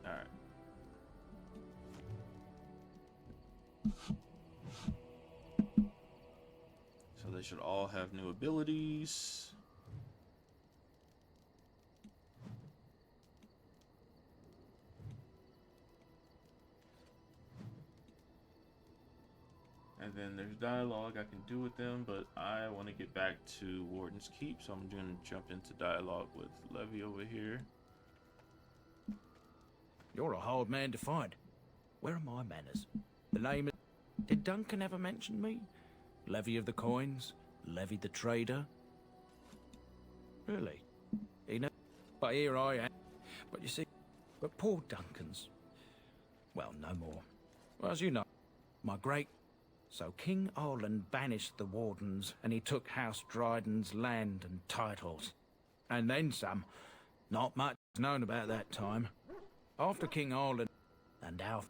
Alright. So they should all have new abilities. And then there's dialogue I can do with them, but I want to get back to Warden's Keep, so I'm going to jump into dialogue with Levy over here. You're a hard man to find. Where are my manners? The name is... Did Duncan ever mention me? Levy of the Coins? Levy the Trader? Really? He know... But here I am. But you see... But poor Duncan's... Well, no more. Well, as you know, my great... So King Arlen banished the Wardens, and he took House Dryden's land and titles. And then some. Not much is known about that time. After King Arlen and our...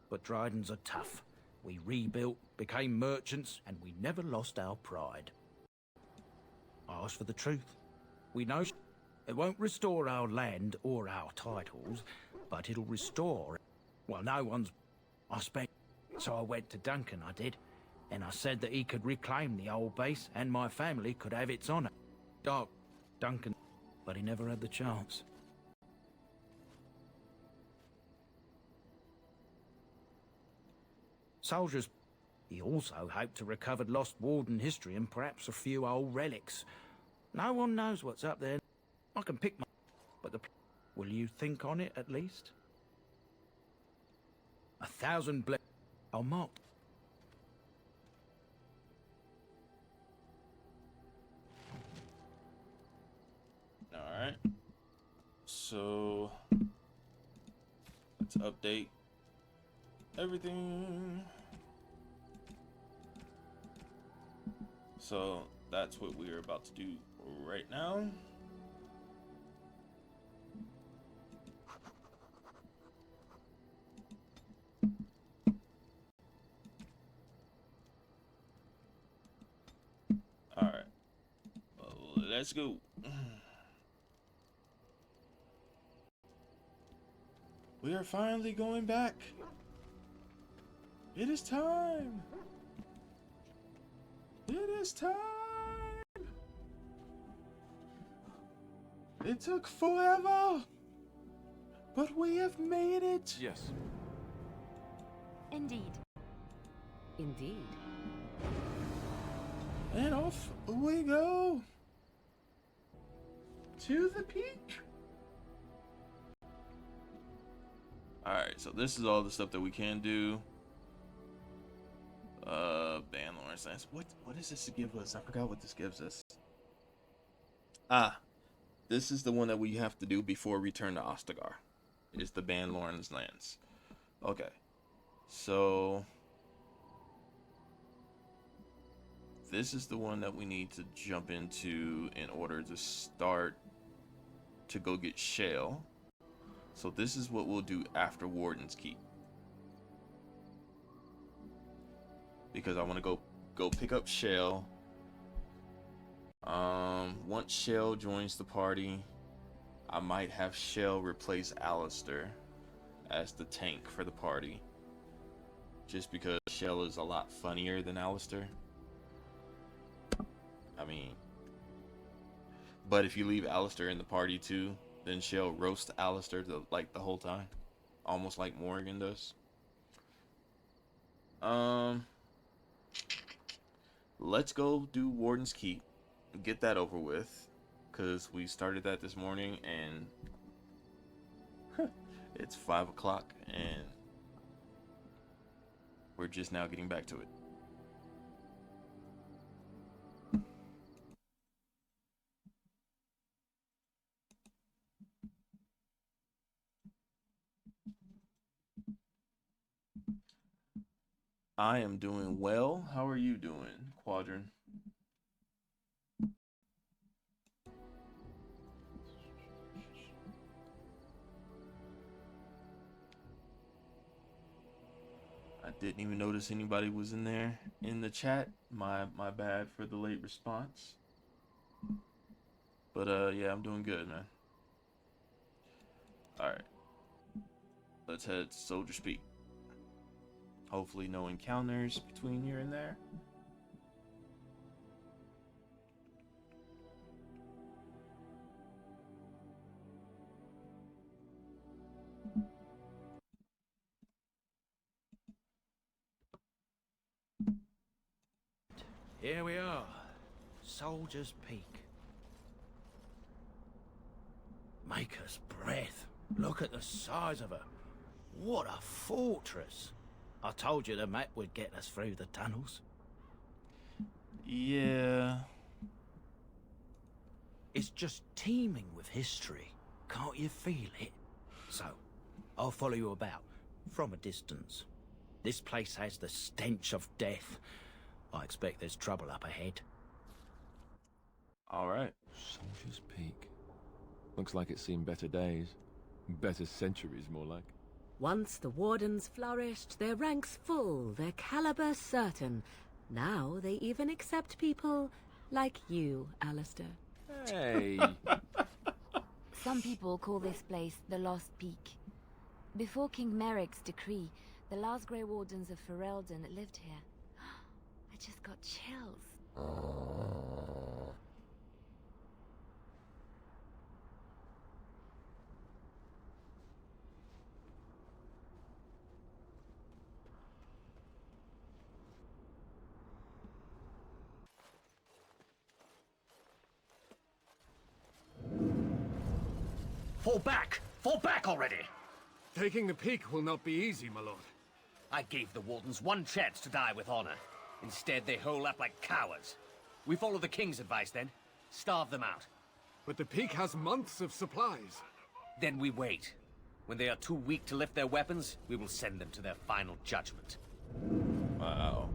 But Dryden's are tough. We rebuilt, became merchants, and we never lost our pride. I ask for the truth. We know it won't restore our land or our titles, but it'll restore... Well, no one's... I spent... So I went to Duncan, I did, and I said that he could reclaim the old base and my family could have its honour. Dark Duncan, but he never had the chance. Soldiers, he also hoped to recover lost Warden history and perhaps a few old relics. No one knows what's up there. I can pick my... But the... Will you think on it at least? 1,000 ble... I'll mark. Alright. So let's update everything. So that's what we're about to do right now. Alright. Let's go. We are finally going back. It is time. It is time. It took forever, but we have made it. Yes. Indeed. Indeed. And off we go to the peak. Alright, so this is all the stuff that we can do. Ban Lawrence Lance. What does this give us? I forgot what this gives us. Ah, this is the one that we have to do before return to Ostagar. Is the Ban Lawrence Lance. Okay. So this is the one that we need to jump into in order to start to go get Shale. So this is what we'll do after Warden's Keep. Because I want to go pick up Shale. Once Shale joins the party, I might have Shale replace Alistair as the tank for the party. Just because Shale is a lot funnier than Alistair. I mean, but if you leave Alistair in the party too, then Shale roasts Alistair the whole time. Almost like Morrigan does. Let's go do Warden's Keep. Get that over with. Because we started that this morning and it's 5 o'clock and we're just now getting back to it. I am doing well. How are you doing, Quadrant? I didn't even notice anybody was in there in the chat. My bad for the late response. But yeah, I'm doing good, man. All right. Let's head to Soldier Speak. Hopefully no encounters between here and there. Here we are, Soldier's Peak. Maker's breath. Look at the size of her. What a fortress. I told you the map would get us through the tunnels. Yeah. It's just teeming with history. Can't you feel it? So, I'll follow you about, from a distance. This place has the stench of death. I expect there's trouble up ahead. All right. Soldier's Peak. Looks like it's seen better days. Better centuries, more like. Once the Wardens flourished, their ranks full, their caliber certain. Now they even accept people like you, Alistair. Hey! Some people call this place the Lost Peak. Before King Merrick's decree, the last Grey Wardens of Ferelden lived here. I just got chills. Fall back! Fall back already! Taking the peak will not be easy, my lord. I gave the Wardens one chance to die with honor. Instead, they hole up like cowards. We follow the King's advice, then. Starve them out. But the peak has months of supplies. Then we wait. When they are too weak to lift their weapons, we will send them to their final judgment. Wow.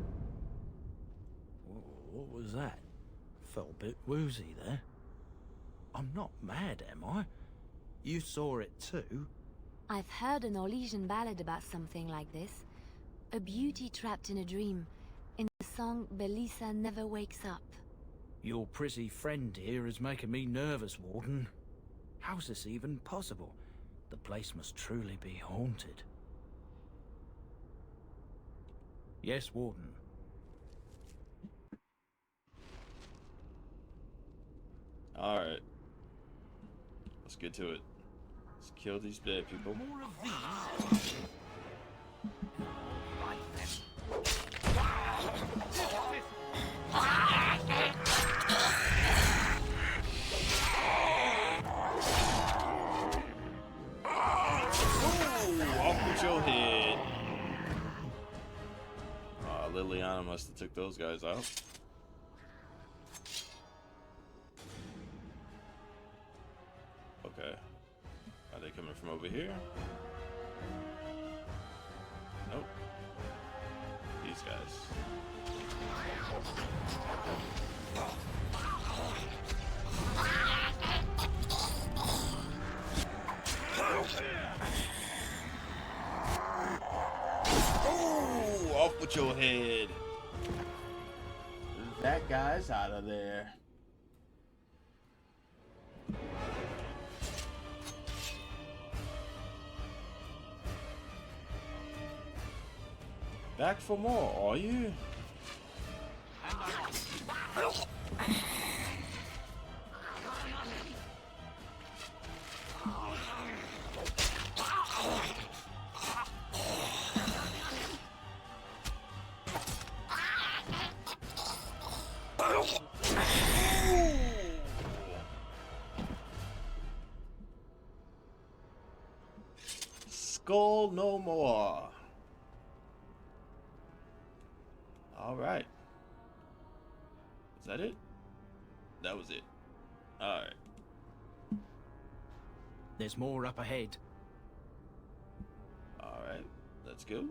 What was that? Felt a bit woozy there. I'm not mad, am I? You saw it too? I've heard an Orlesian ballad about something like this. A beauty trapped in a dream. In the song, Belisa never wakes up. Your prissy friend here is making me nervous, Warden. How's this even possible? The place must truly be haunted. Yes, Warden. Alright. Let's get to it. Let's kill these dead people. More of these. Off with your head. Liliana must have took those guys out. Okay. Are they coming from over here? Nope. These guys. Oh, off with your head. That guy's out of there. Back for more, are you? skull no more. Alright. Is that it? That was it. Alright. There's more up ahead. Alright, let's go.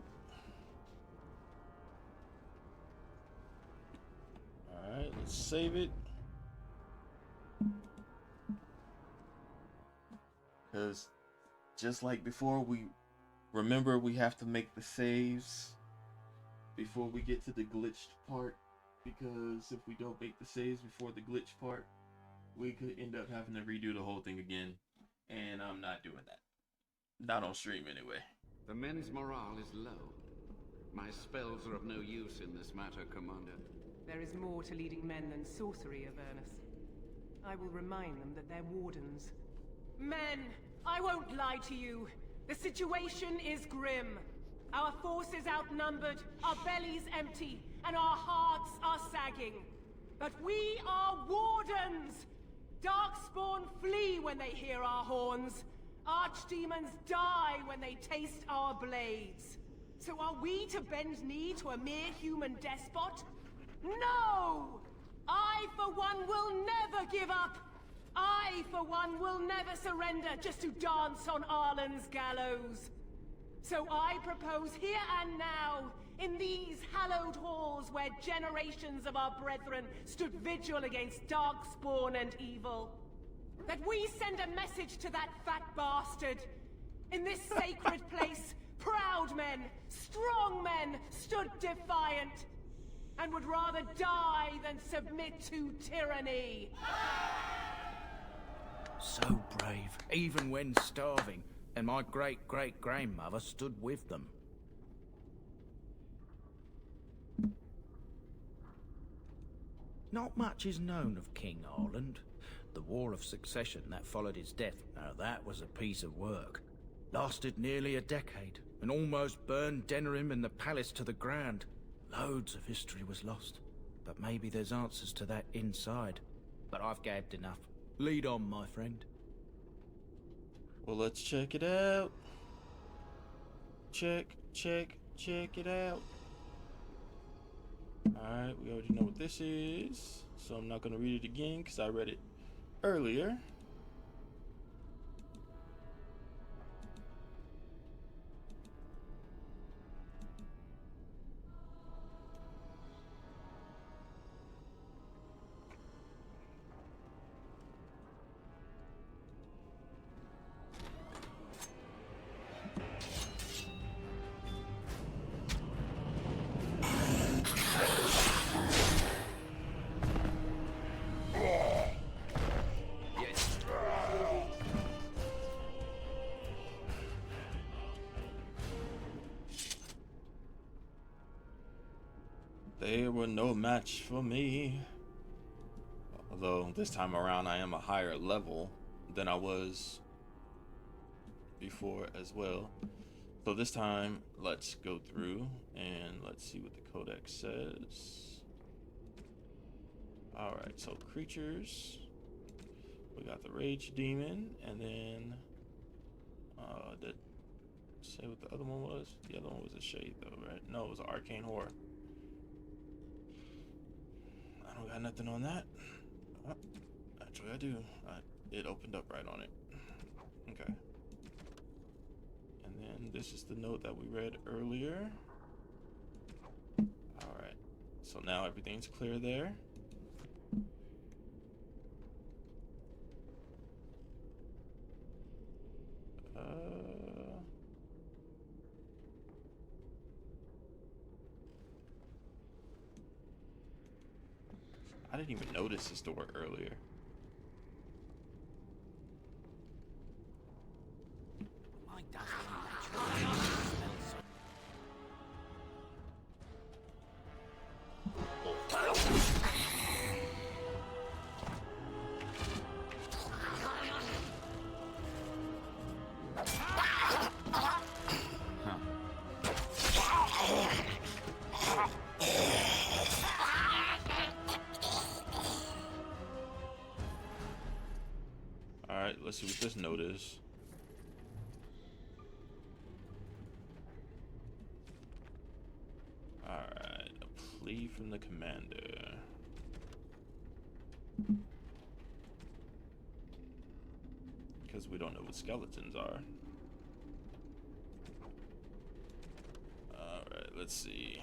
Alright, let's save it. Because just like before, we have to make the saves before we get to the glitched part. Because if we don't make the saves before the glitch part, we could end up having to redo the whole thing again. And I'm not doing that. Not on stream anyway. The men's morale is low. My spells are of no use in this matter, Commander. There is more to leading men than sorcery, Avernus. I will remind them that they're wardens. Men, I won't lie to you. The situation is grim. Our forces outnumbered, our bellies empty, and our hearts are sagging. But we are wardens! Darkspawn flee when they hear our horns. Archdemons die when they taste our blades. So are we to bend knee to a mere human despot? No! I, for one, will never give up! I, for one, will never surrender just to dance on Arlen's gallows. So I propose here and now, in these hallowed halls where generations of our brethren stood vigil against darkspawn and evil, that we send a message to that fat bastard. In this sacred place, proud men, strong men stood defiant, and would rather die than submit to tyranny. So brave, even when starving, and my great-great-grandmother stood with them. Not much is known of King Arland. The War of Succession that followed his death, now that was a piece of work. Lasted nearly a decade, and almost burned Denerim and the palace to the ground. Loads of history was lost, but maybe there's answers to that inside. But I've gabbed enough. Lead on, my friend. Well, let's check it out. Check it out. Alright, we already know what this is, so I'm not going to read it again because I read it earlier. They were no match for me. Although this time around I am a higher level than I was before as well. So this time let's go through and let's see what the codex says. Alright, so creatures. We got the Rage Demon, and then did say what the other one was? The other one was a Shade though, right? No, it was an Arcane Horror. I don't got nothing on that. Oh, actually I do. It opened up right on it. Okay. And then this is the note that we read earlier. Alright. So now everything's clear there. I didn't even notice this door earlier. Why does it naturally smell so? Alright, let's see what this note is. plea from the commander. Because we don't know what skeletons are. Alright, let's see.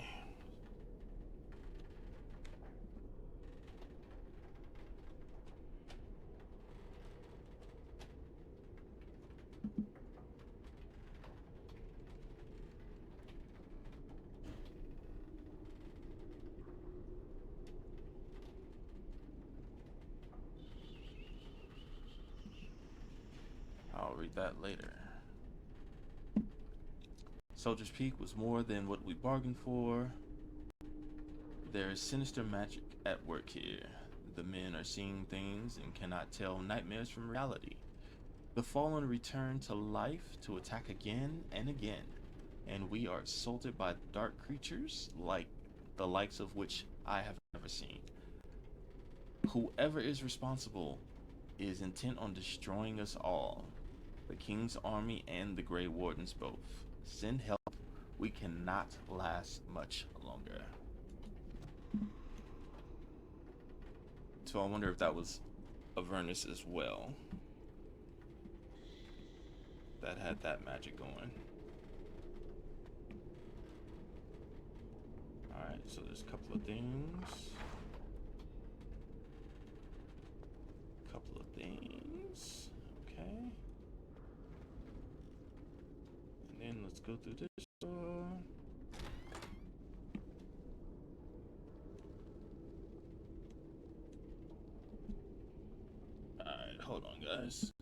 I'll read that later. Soldier's Peak was more than what we bargained for. There is sinister magic at work here. The men are seeing things and cannot tell nightmares from reality. The fallen return to life to attack again and again, and we are assaulted by dark creatures like the likes of which I have never seen. Whoever is responsible is intent on destroying us all. The King's army and the Grey Wardens both. Send help. We cannot last much longer. So I wonder if that was Avernus as well. That had that magic going. Alright, so there's a couple of things. Okay. And then let's go through this door. Alright, hold on, guys.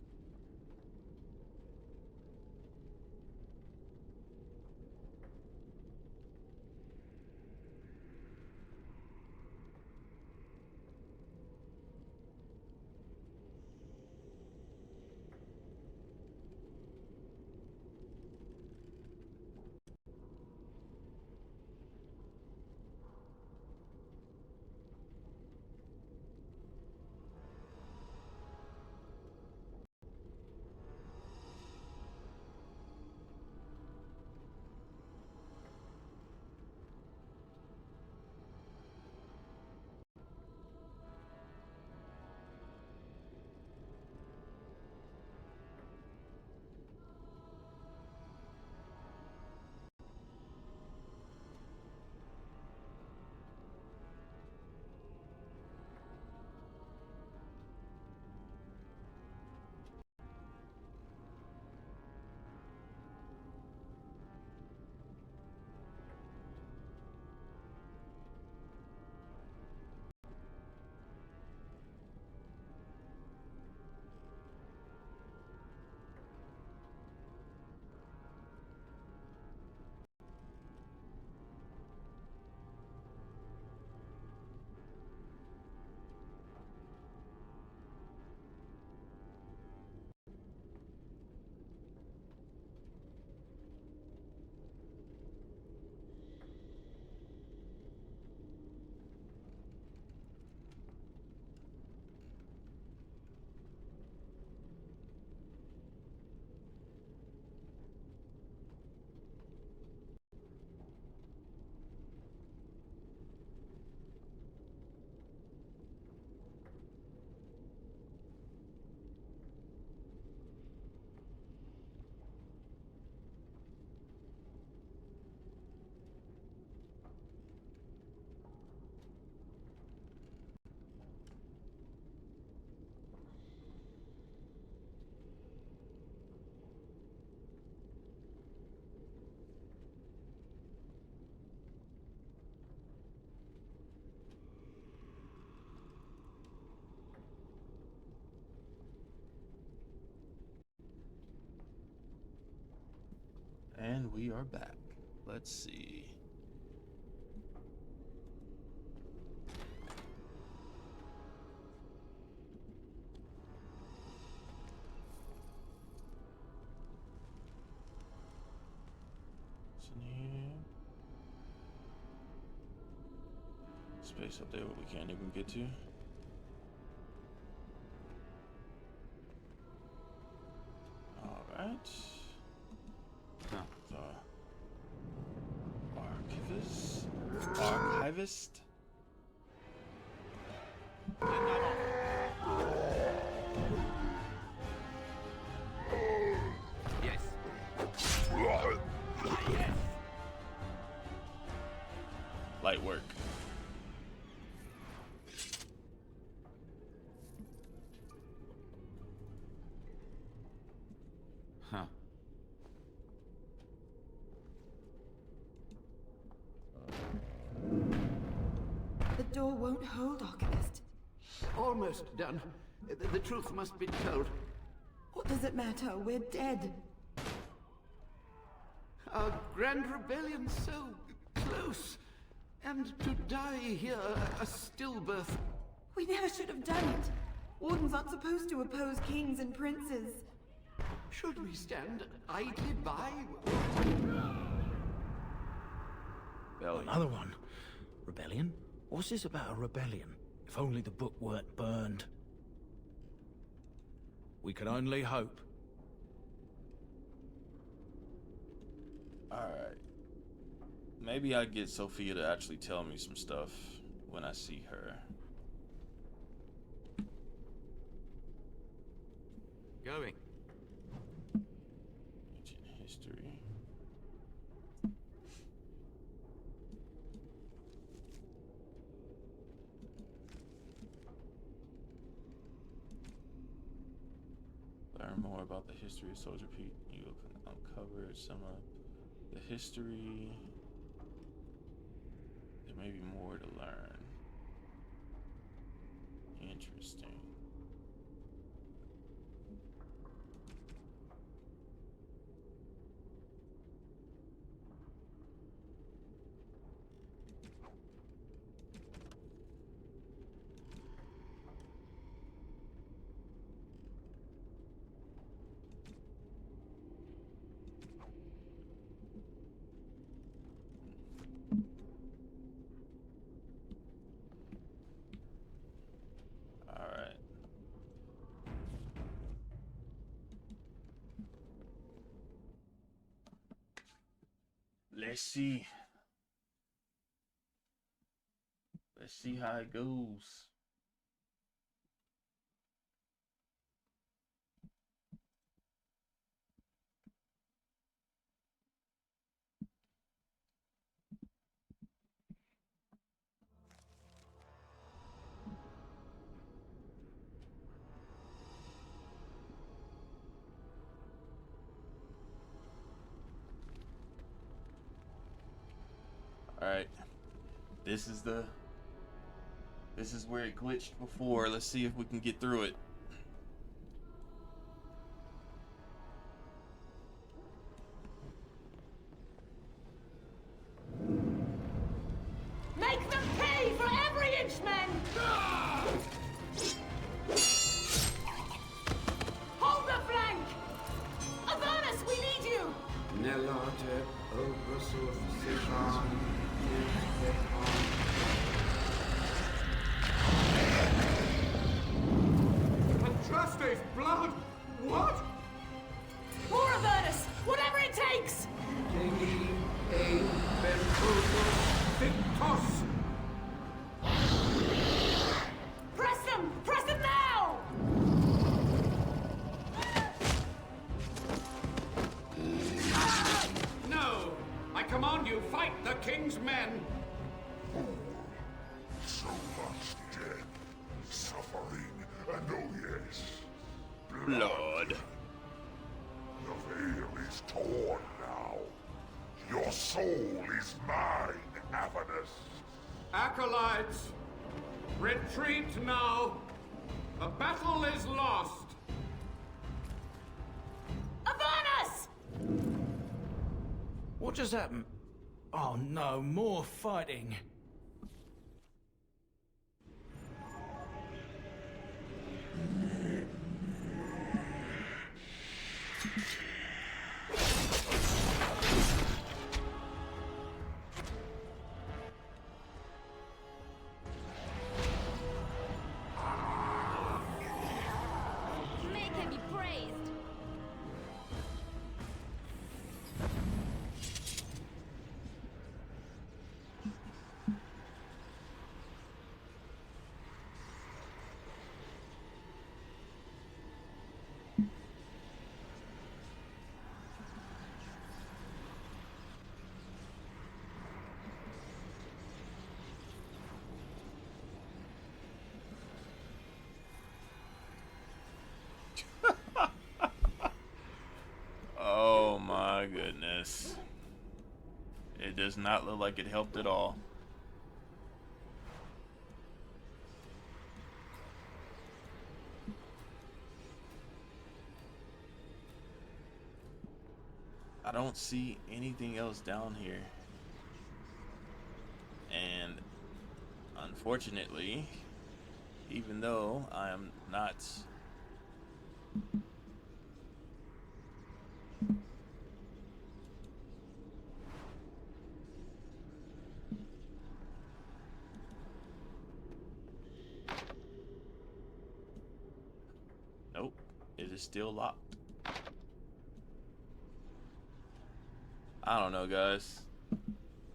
And we are back. Let's see. What's in here? Space up there what we can't even get to. Alright. Archivist. Harvest? Yes. Light work. Huh. The door won't hold, Archivist. Almost done. The truth must be told. What does it matter? We're dead. Our grand rebellion so close. And to die here, a stillbirth. We never should have done it. Wardens aren't supposed to oppose kings and princes. Should we stand idly by? Another one. Rebellion? What's this about a rebellion? If only the book weren't burned. We can only hope. Alright. Maybe I get Sophia to actually tell me some stuff when I see her. Going. Ancient history. Learn more about the history of Soldier Pete. You can uncover some of the history. There may be more to learn. Interesting. Let's see. Let's see how it goes. Alright. This is where it glitched before. Let's see if we can get through it. Make them pay for every inch, men! Hold the flank! Avernus, we need you! Nelate Andraste's blood? What? More Avernus! Whatever it takes! Press them! Press them now! No! I command you, fight the king's men! So much death, suffering, and oh yes, Blood. The veil is torn now. Your soul is mine, Avernus. Acolytes, retreat now! The battle is lost! Avernus! What just happened? Oh no, more fighting. May him be praised. this. It does not look like it helped at all. I don't see anything else down here. And unfortunately, even though I am not nope, it is still locked. I don't know, guys.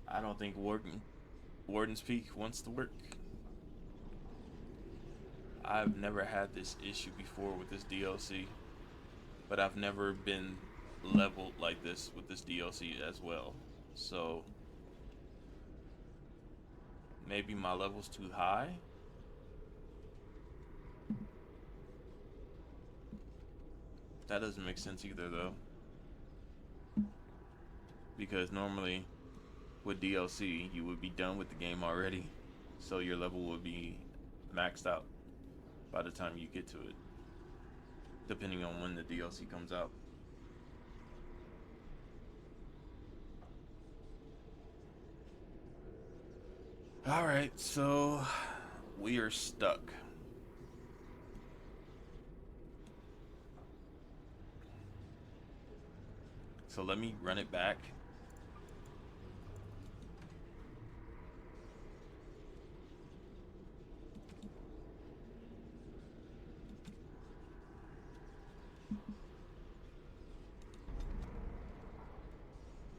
I don't think Warden's Peak wants to work. I've never had this issue before with this DLC, but I've never been leveled like this with this DLC as well. So maybe my level's too high. That doesn't make sense either, though, because normally with DLC you would be done with the game already, so your level would be maxed out by the time you get to it, depending on when the DLC comes out. Alright, so we are stuck. So let me run it back.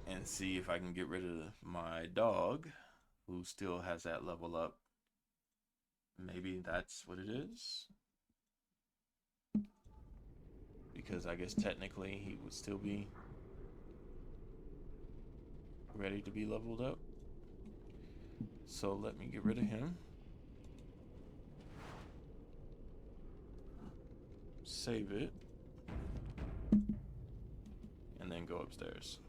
And see if I can get rid of my dog, who still has that level up. Maybe that's what it is. Because I guess technically he would still be ready to be leveled up. So let me get rid of him. Save it. And then go upstairs.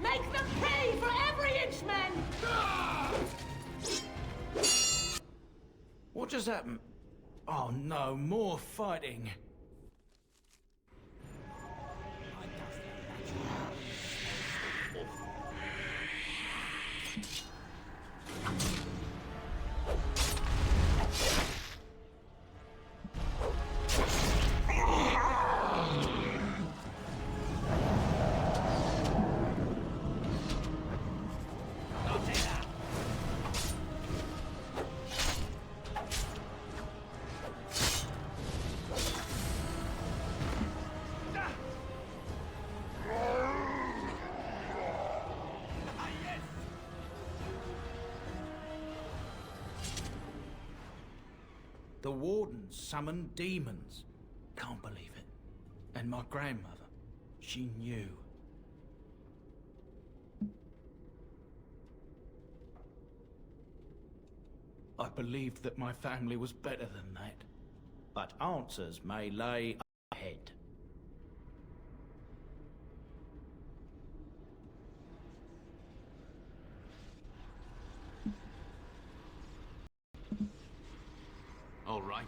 Make them pay for every inch, men! What just happened? Oh no, more fighting. The Warden summoned demons. Can't believe it. And my grandmother, she knew. I believed that my family was better than that. But answers may lay ahead. All right.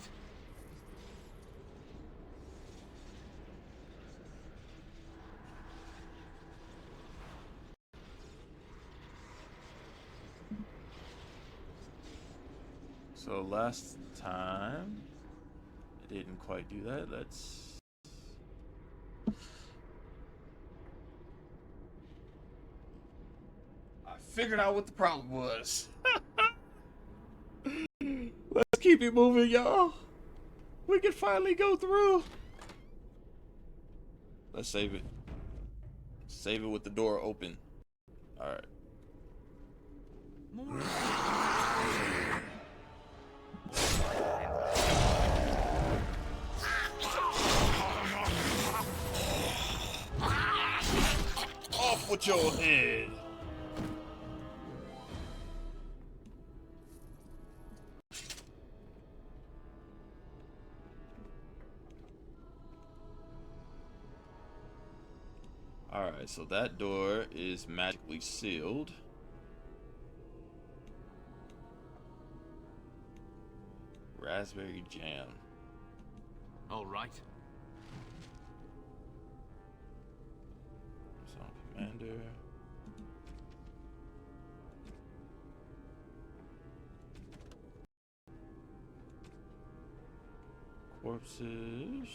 So last time it didn't quite do that. Let's I figured out what the problem was. Let's keep it moving, y'all. We can finally go through. Let's save it. Save it with the door open. All right. Off with your head! Alright, so that door is magically sealed. Raspberry jam. Alright. Song commander. Corpses.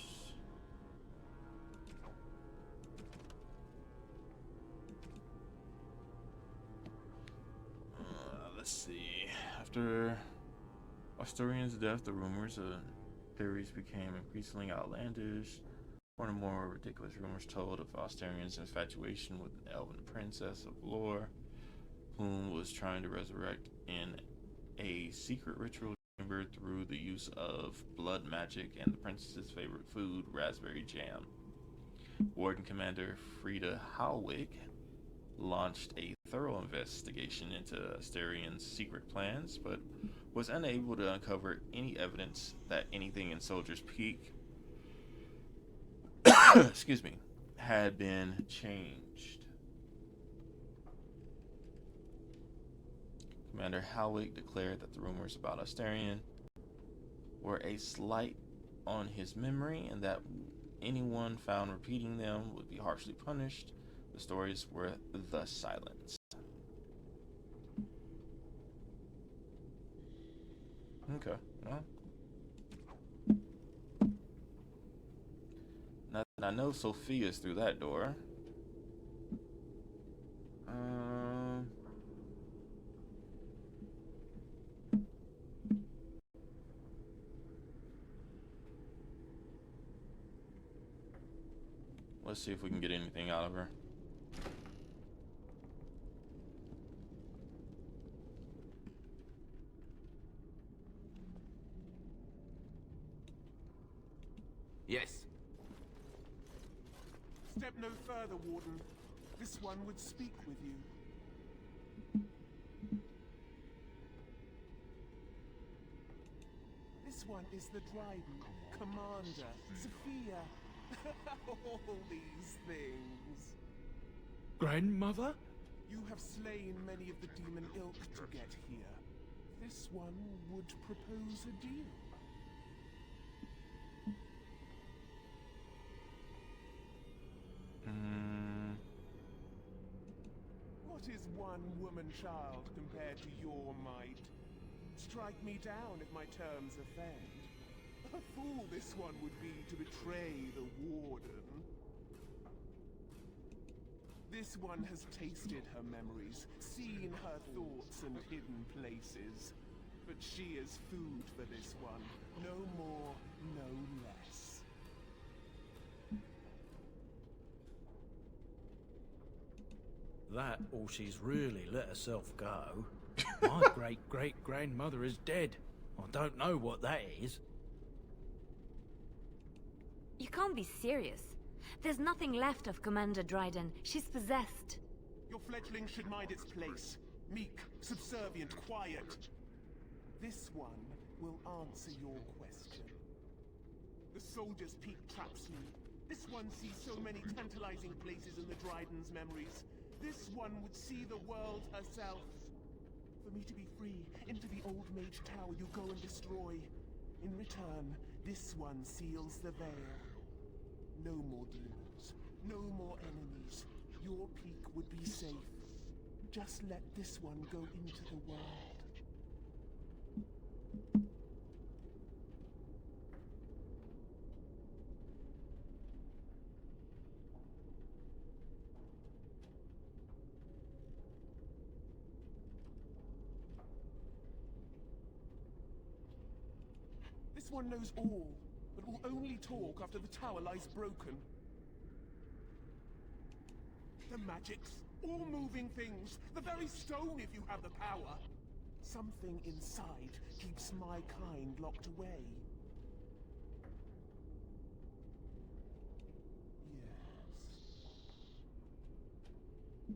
Let's see. After Astorian's death, the rumors and theories became increasingly outlandish. One or more ridiculous rumors told of Astorian's infatuation with an elven princess of lore, whom was trying to resurrect in a secret ritual chamber through the use of blood magic and the princess's favorite food, raspberry jam. Warden Commander Frida Halwig launched a thorough investigation into Asterian's secret plans, but was unable to uncover any evidence that anything in Soldier's Peak excuse me, had been changed. Commander Halwig declared that the rumors about Asterian were a slight on his memory and that anyone found repeating them would be harshly punished. The stories were thus silenced. Okay, well. Now I know Sophia's through that door. Let's see if we can get anything out of her. Yes. Step no further, Warden. This one would speak with you. This one is the Dryden, Commander, Sophia. All these things. Grandmother? You have slain many of the demon ilk to get here. This one would propose a deal. What is one woman-child compared to your might? Strike me down if my terms offend. A fool this one would be to betray the Warden. This one has tasted her memories, seen her thoughts and hidden places. But she is food for this one. No more, no less. That, or she's really let herself go. My great-great-grandmother is dead. I don't know what that is. You can't be serious. There's nothing left of Commander Dryden. She's possessed. Your fledgling should mind its place. Meek, subservient, quiet. This one will answer your question. The Soldier's Peak traps me. This one sees so many tantalizing places in the Dryden's memories. This one would see the world herself. For me to be free, into the old Mage Tower you go and destroy. In return, this one seals the veil. No more demons, no more enemies. Your peak would be safe. Just let this one go into the world. This one knows all, but will only talk after the tower lies broken. The magics, all moving things, the very stone if you have the power. Something inside keeps my kind locked away. Yes.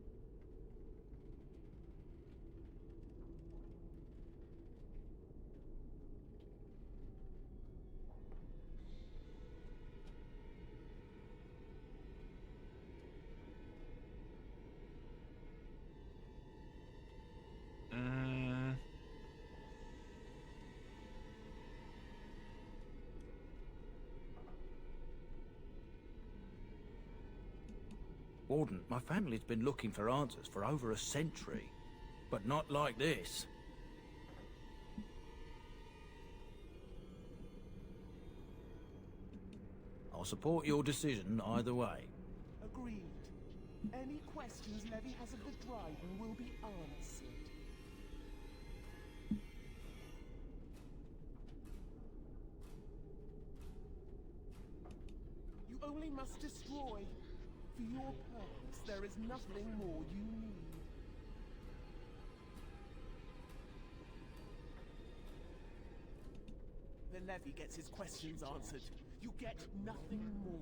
Warden, my family's been looking for answers for over a century. But not like this. I'll support your decision either way. Agreed. Any questions Levy has of the Dryden will be answered. You only must destroy. For your purpose, there is nothing more you need. The Levy gets his questions answered. You get nothing more.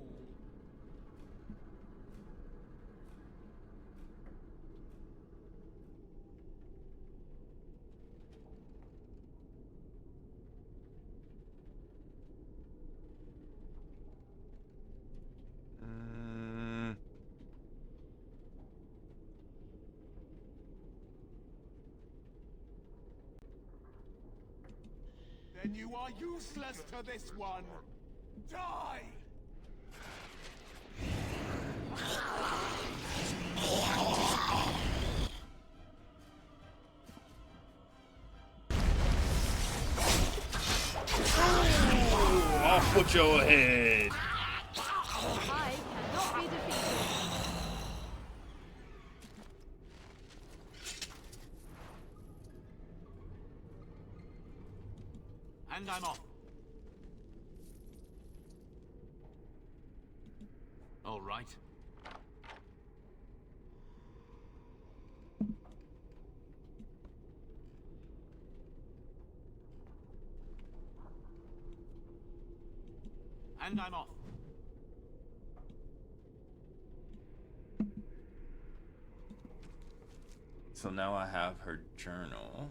Then you are useless to this one. Die! Off with your head. I cannot be defeated. And I'm off. All right. And I'm off. So now I have her journal.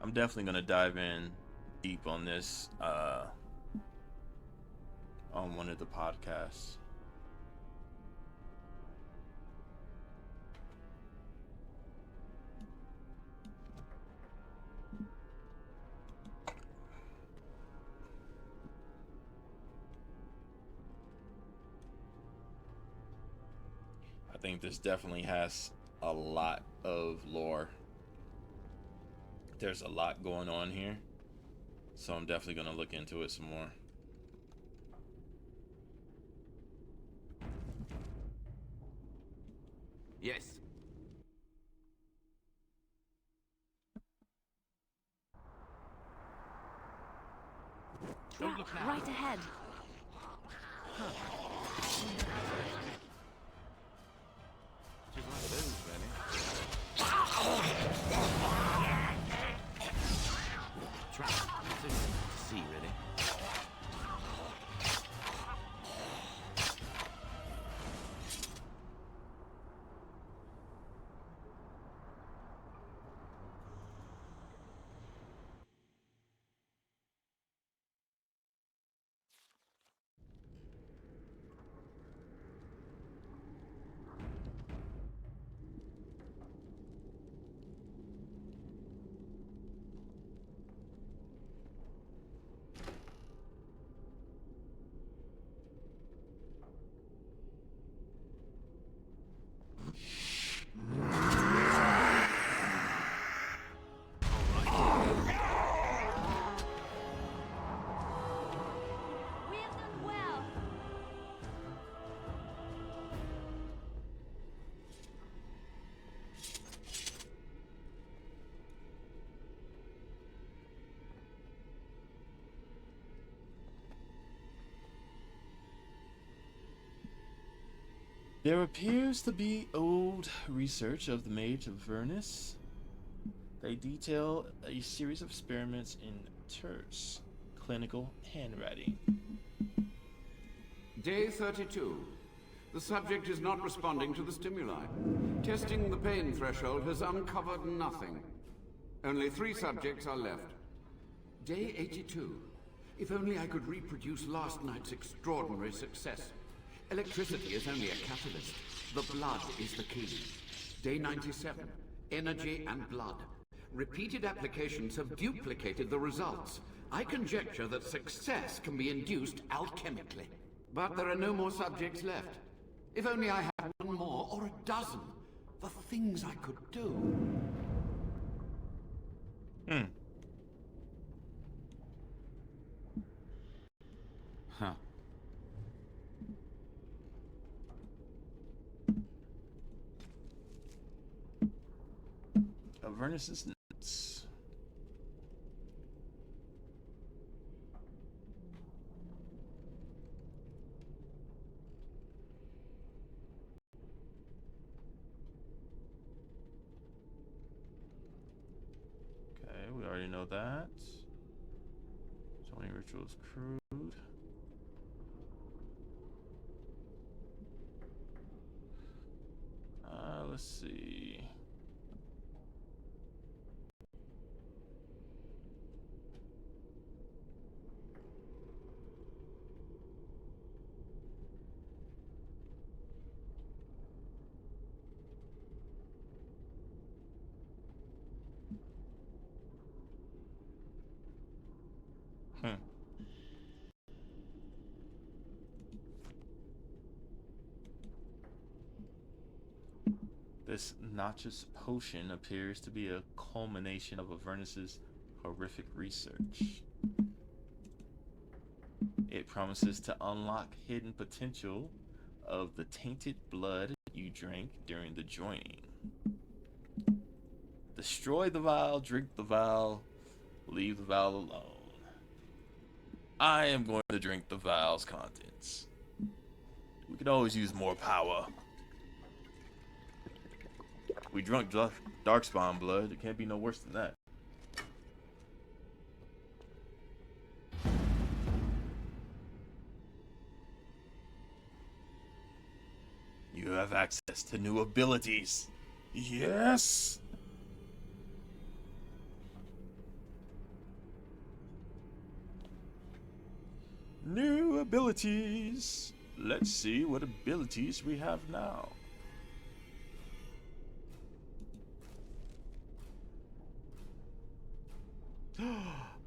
I'm definitely gonna dive in deep on this on one of the podcasts. think this definitely has a lot of lore. There's a lot going on here, so I'm definitely gonna look into it some more. Yes. Trap right ahead. She's one of those, really. Trap. It's interesting to see, really. There appears to be old research of the Mage of Vernus. They detail a series of experiments in terse clinical handwriting. Day 32. The subject is not responding to the stimuli. Testing the pain threshold has uncovered nothing. Only 3 subjects are left. Day 82. If only I could reproduce last night's extraordinary success. Electricity is only a catalyst. The blood is the key. Day 97. Energy and blood. Repeated applications have duplicated the results. I conjecture that success can be induced alchemically. But there are no more subjects left. If only I had one more, or a dozen. The things I could do. Huh. Avernus's notes. Okay, we already know that. Joining rituals crude. Let's see. This noxious potion appears to be a culmination of Avernus's horrific research. It promises to unlock hidden potential of the tainted blood you drank during the joining. Destroy the vial, drink the vial, leave the vial alone. I am going to drink the vial's contents. We could always use more power. We drunk Darkspawn blood. It can't be no worse than that. You have access to new abilities. Yes. New abilities. Let's see what abilities we have now.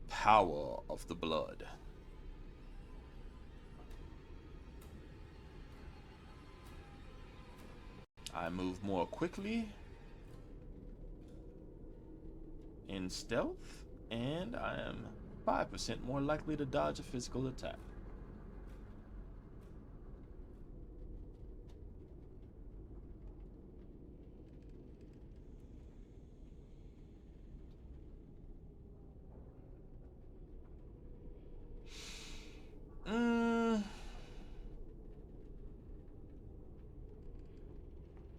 Power of the blood. I move more quickly in stealth, and I am 5% more likely to dodge a physical attack.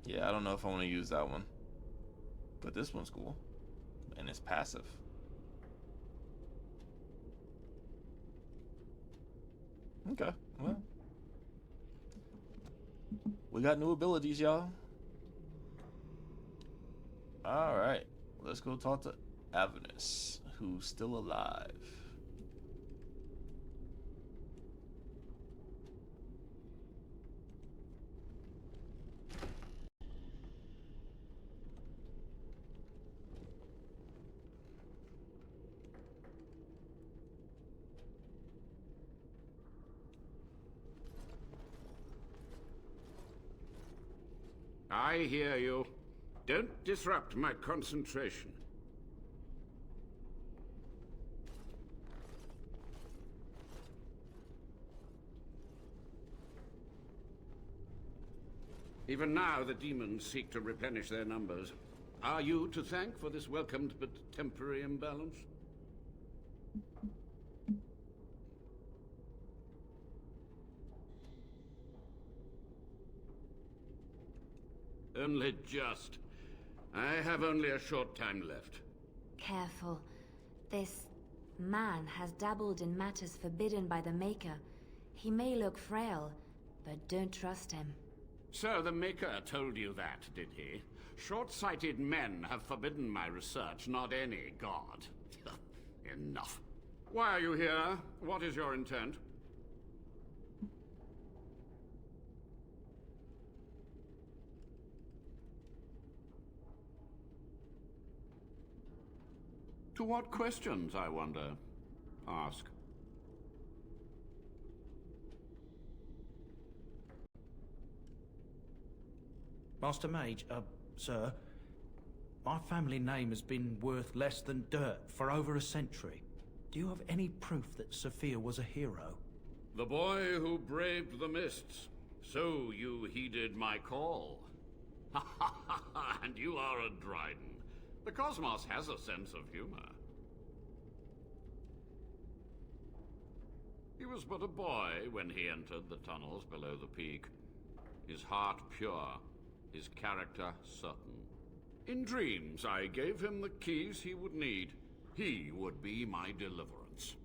Yeah, I don't know if I want to use that one. But this one's cool. And it's passive. Okay, well. We got new abilities, y'all. Alright. Let's go talk to Avernus, who's still alive. I hear you. Don't disrupt my concentration. Even now, the demons seek to replenish their numbers. Are you to thank for this welcomed but temporary imbalance? Only just. I have only a short time left. Careful. This man has dabbled in matters forbidden by the Maker. He may look frail, but don't trust him. So the Maker told you that, did he? Short-sighted men have forbidden my research, not any god. Enough. Why are you here? What is your intent? To what questions, I wonder? Ask. Master Mage, sir, my family name has been worth less than dirt for over a century. Do you have any proof that Sophia was a hero? The boy who braved the mists. So you heeded my call. And you are a Dryden. The cosmos has a sense of humor. He was but a boy when he entered the tunnels below the peak. His heart pure, his character certain. In dreams, I gave him the keys he would need. He would be my deliverance.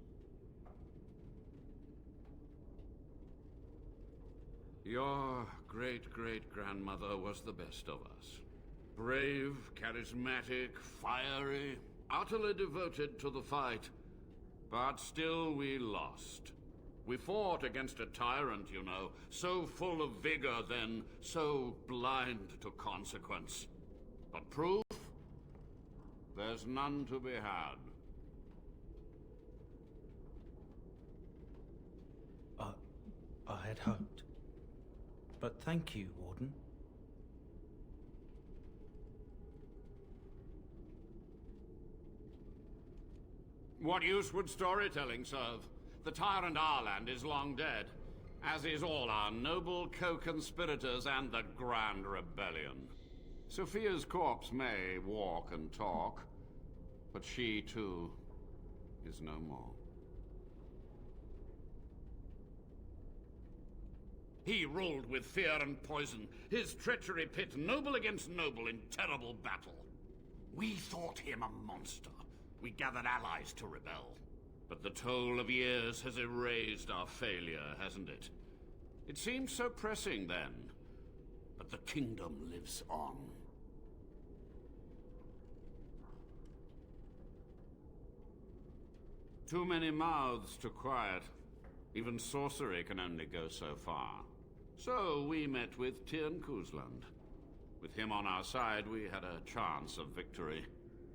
Your great-great-grandmother was the best of us. Brave, charismatic, fiery, utterly devoted to the fight. But still we lost. We fought against a tyrant, you know, so full of vigor then, so blind to consequence. But proof? There's none to be had. I had hoped. But thank you, Warden. What use would storytelling serve? The tyrant Arland is long dead, as is all our noble co-conspirators and the Grand Rebellion. Sophia's corpse may walk and talk, but she, too, is no more. He ruled with fear and poison, his treachery pit noble against noble in terrible battle. We thought him a monster. We gathered allies to rebel. But the toll of years has erased our failure, hasn't it? It seemed so pressing then, but the kingdom lives on. Too many mouths to quiet. Even sorcery can only go so far. So we met with Tyrn Kuzland. With him on our side, we had a chance of victory.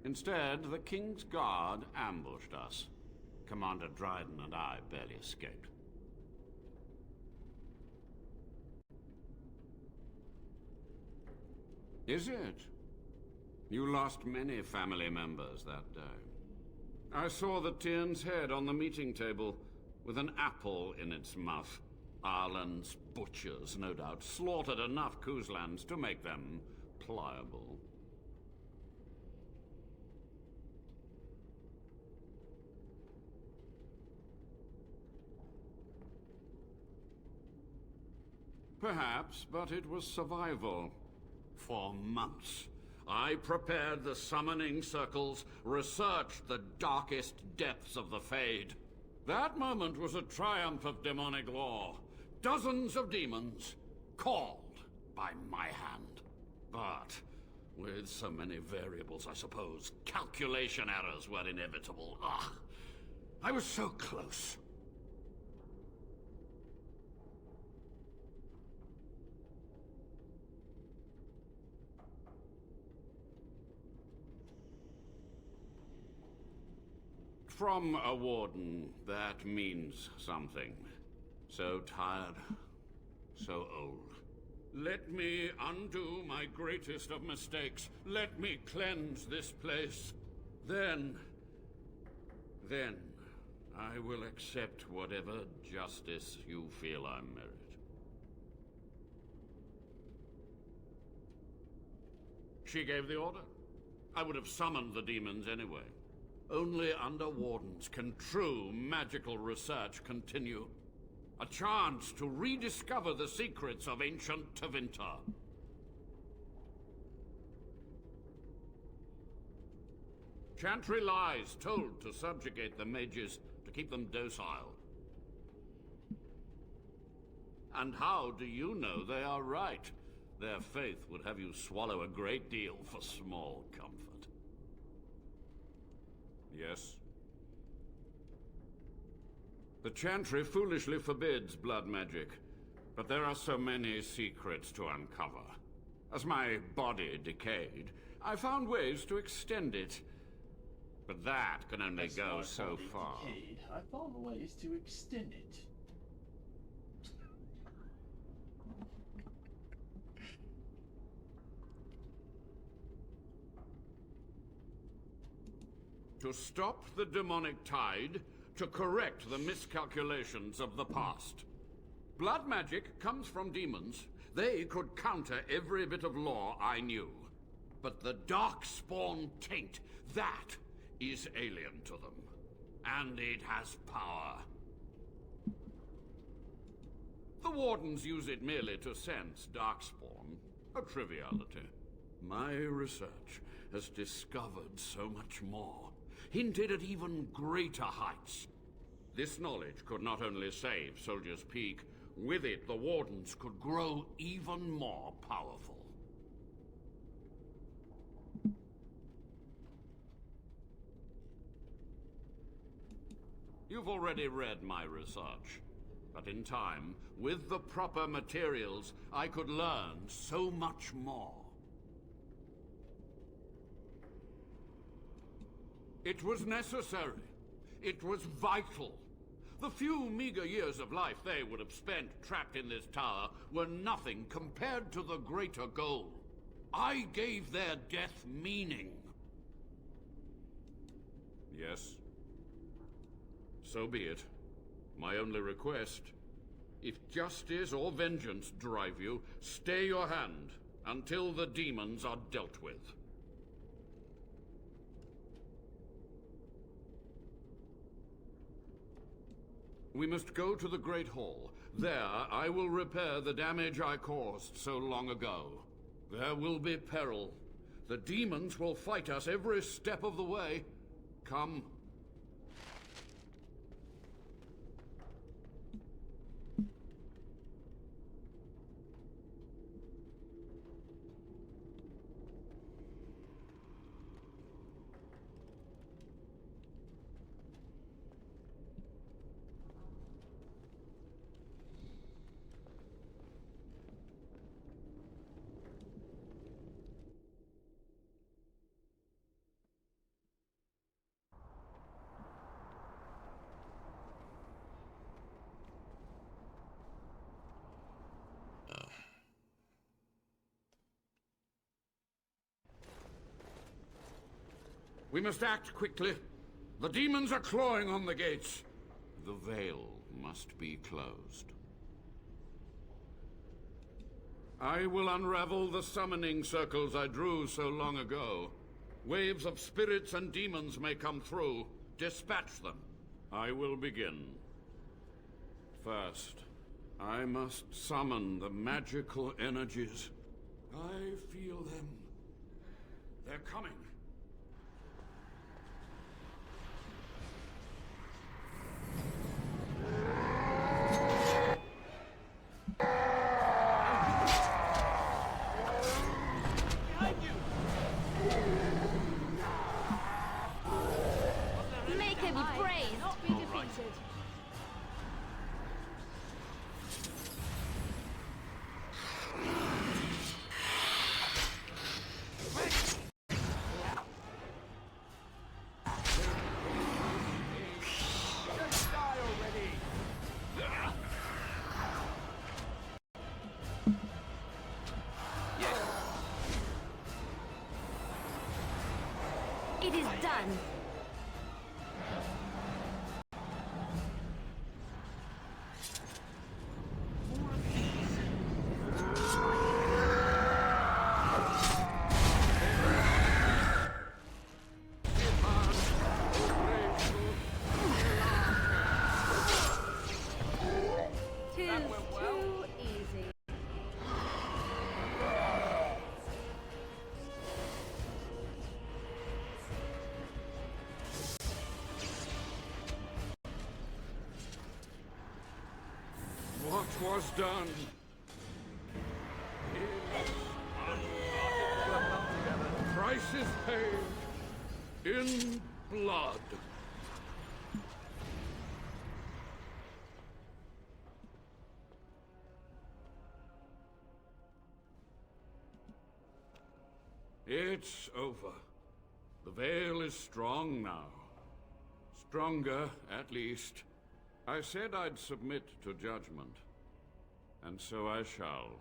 Instead, the King's Guard ambushed us. Commander Dryden and I barely escaped. Is it? You lost many family members that day. I saw the Tyrn's head on the meeting table, with an apple in its mouth. Arlen's butchers, no doubt, slaughtered enough Kuzlans to make them pliable. Perhaps, but it was survival. For months, I prepared the summoning circles, researched the darkest depths of the Fade. That moment was a triumph of demonic law. Dozens of demons, called by my hand. But, with so many variables, I suppose, calculation errors were inevitable. Ugh! I was so close. From a warden, that means something. So tired, so old. Let me undo my greatest of mistakes. Let me cleanse this place. Then I will accept whatever justice you feel I merit. She gave the order. I would have summoned the demons anyway. Only under Wardens can true magical research continue. A chance to rediscover the secrets of ancient Tevinter. Chantry lies told to subjugate the mages, to keep them docile. And how do you know they are right? Their faith would have you swallow a great deal for small comfort. Yes? The Chantry foolishly forbids blood magic, but there are so many secrets to uncover. As my body decayed, I found ways to extend it. But that can only go so far. I found ways to extend it. To stop the demonic tide, to correct the miscalculations of the past. Blood magic comes from demons. They could counter every bit of law I knew. But the Darkspawn taint, that is alien to them. And it has power. The Wardens use it merely to sense Darkspawn. A triviality. My research has discovered so much more. Hinted at even greater heights. This knowledge could not only save Soldier's Peak, with it the Wardens could grow even more powerful. You've already read my research, but in time, with the proper materials, I could learn so much more. It was necessary. It was vital. The few meager years of life they would have spent trapped in this tower were nothing compared to the greater goal. I gave their death meaning. Yes. So be it. My only request, if justice or vengeance drive you, stay your hand until the demons are dealt with. We must go to the Great Hall. There, I will repair the damage I caused so long ago. There will be peril. The demons will fight us every step of the way. Come. We must act quickly. The demons are clawing on the gates. The veil must be closed. I will unravel the summoning circles I drew so long ago. Waves of spirits and demons may come through. Dispatch them. I will begin. First, I must summon the magical energies. I feel them. They're coming. Make him be praised, not be defeated. It is done. Too easy. What was done is price is paid in blood. It's over. The veil is strong now. Stronger, at least. I said I'd submit to judgment, and so I shall.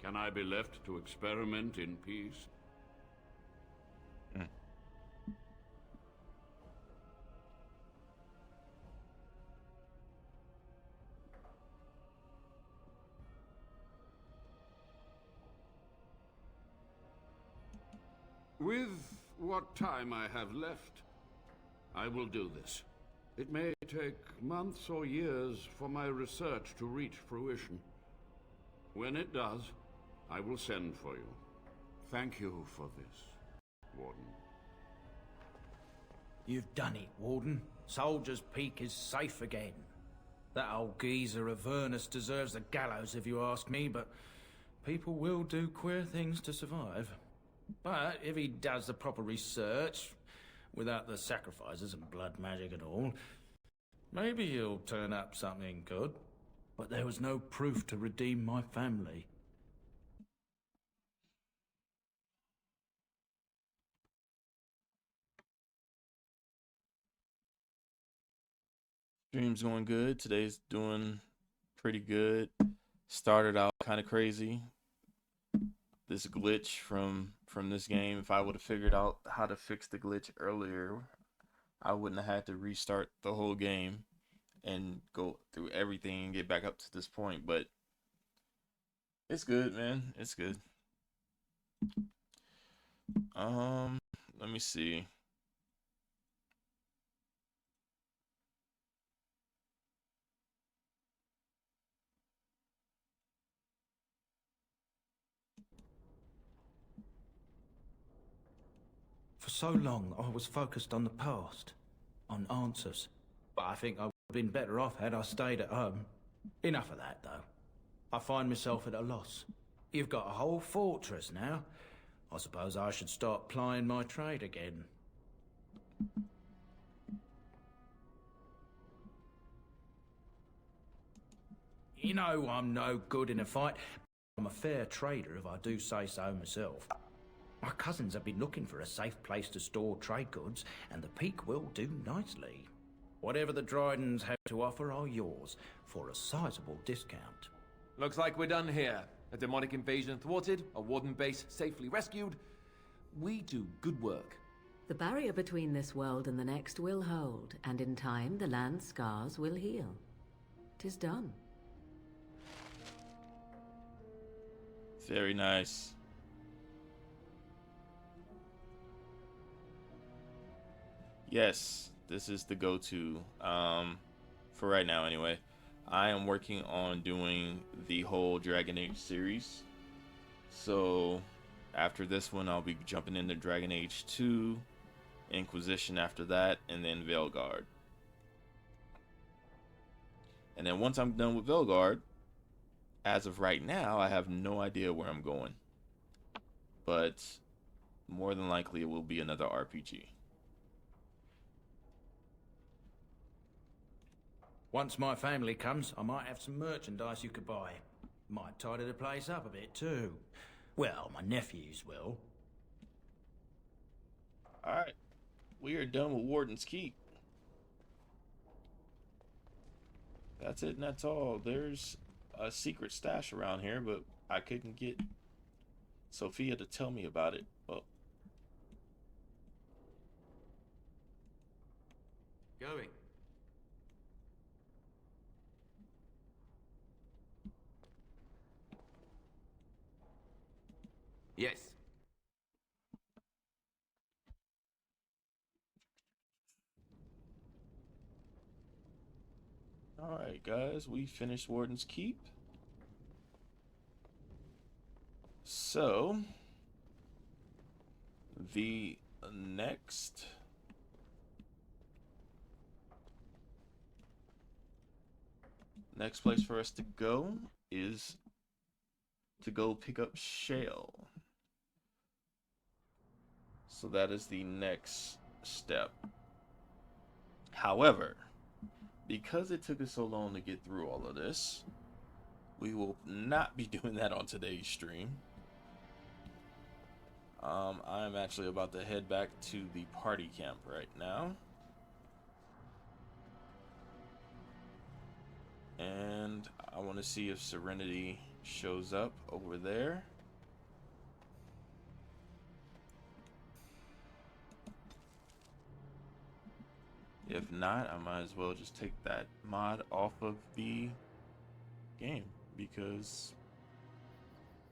Can I be left to experiment in peace? With what time I have left, I will do this. It may take months or years for my research to reach fruition. When it does, I will send for you. Thank you for this, Warden. You've done it, Warden. Soldier's Peak is safe again. That old geezer of Avernus deserves the gallows if you ask me, but people will do queer things to survive. But if he does the proper research, without the sacrifices and blood magic and all, maybe he'll turn up something good. But there was no proof to redeem my family. Stream's going good. Today's doing pretty good. Started out kind of crazy. This glitch from this game, if I would have figured out how to fix the glitch earlier, I wouldn't have had to restart the whole game and go through everything and get back up to this point. But it's good, man. It's good. Let me see. For so long, I was focused on the past, on answers. But I think I would have been better off had I stayed at home. Enough of that, though. I find myself at a loss. You've got a whole fortress now. I suppose I should start plying my trade again. You know I'm no good in a fight. I'm a fair trader if I do say so myself. My cousins have been looking for a safe place to store trade goods, and the Peak will do nicely. Whatever the Drydens have to offer are yours, for a sizable discount. Looks like we're done here. A demonic invasion thwarted, a Warden base safely rescued. We do good work. The barrier between this world and the next will hold, and in time the land's scars will heal. 'Tis done. Very nice. Yes, this is the go-to, for right now anyway. I am working on doing the whole Dragon Age series. So after this one, I'll be jumping into Dragon Age 2, Inquisition after that, and then Veilguard. And then once I'm done with Veilguard, as of right now, I have no idea where I'm going. But more than likely it will be another RPG. Once my family comes, I might have some merchandise you could buy. Might tidy the place up a bit too. Well, my nephews will. Alright, we are done with Warden's Keep. That's it and that's all. There's a secret stash around here, but I couldn't get Sophia to tell me about it. Well, Going. Yes. alright guys, we finished Warden's Keep. So, the next place for us to go is to go pick up Shale. So that is the next step. However, because it took us so long to get through all of this, we will not be doing that on today's stream. I'm actually about to head back to the party camp right now. And I want to see if Serenity shows up over there. If not, I might as well just take that mod off of the game, because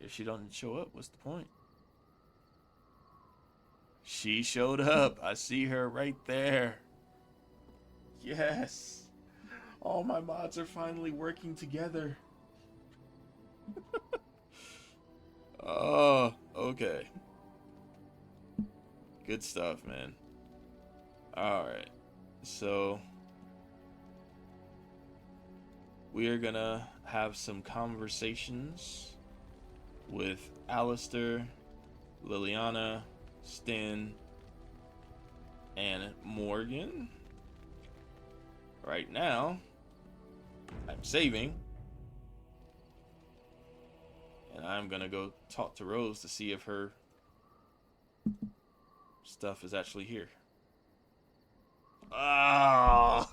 if she doesn't show up, what's the point? She showed up. I see her right there. Yes. All my mods are finally working together. Oh, okay. Good stuff, man. Alright. So we are gonna have some conversations with Alistair, Liliana, Sten, and Morgan. Right now, I'm saving. And I'm gonna go talk to Rose to see if her stuff is actually here. Oh,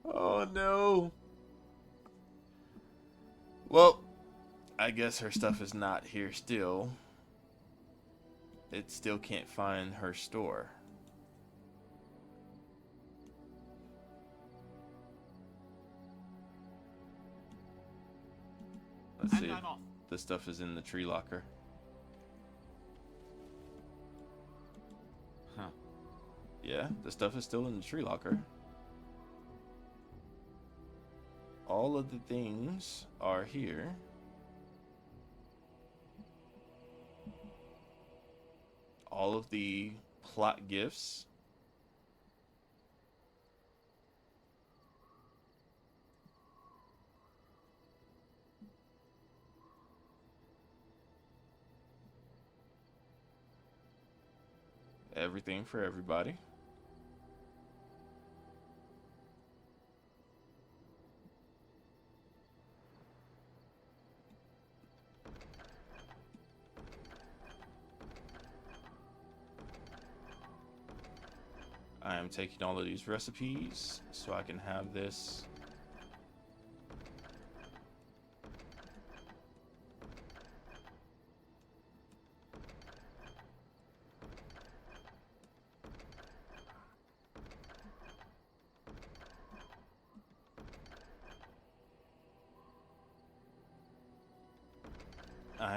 oh no. Well, I guess her stuff is not here still. It still can't find her store. Let's see if the stuff is in the tree locker. Huh. Yeah, the stuff is still in the tree locker. All of the things are here. All of the plot gifts. Everything for everybody. I am taking all of these recipes so I can have this.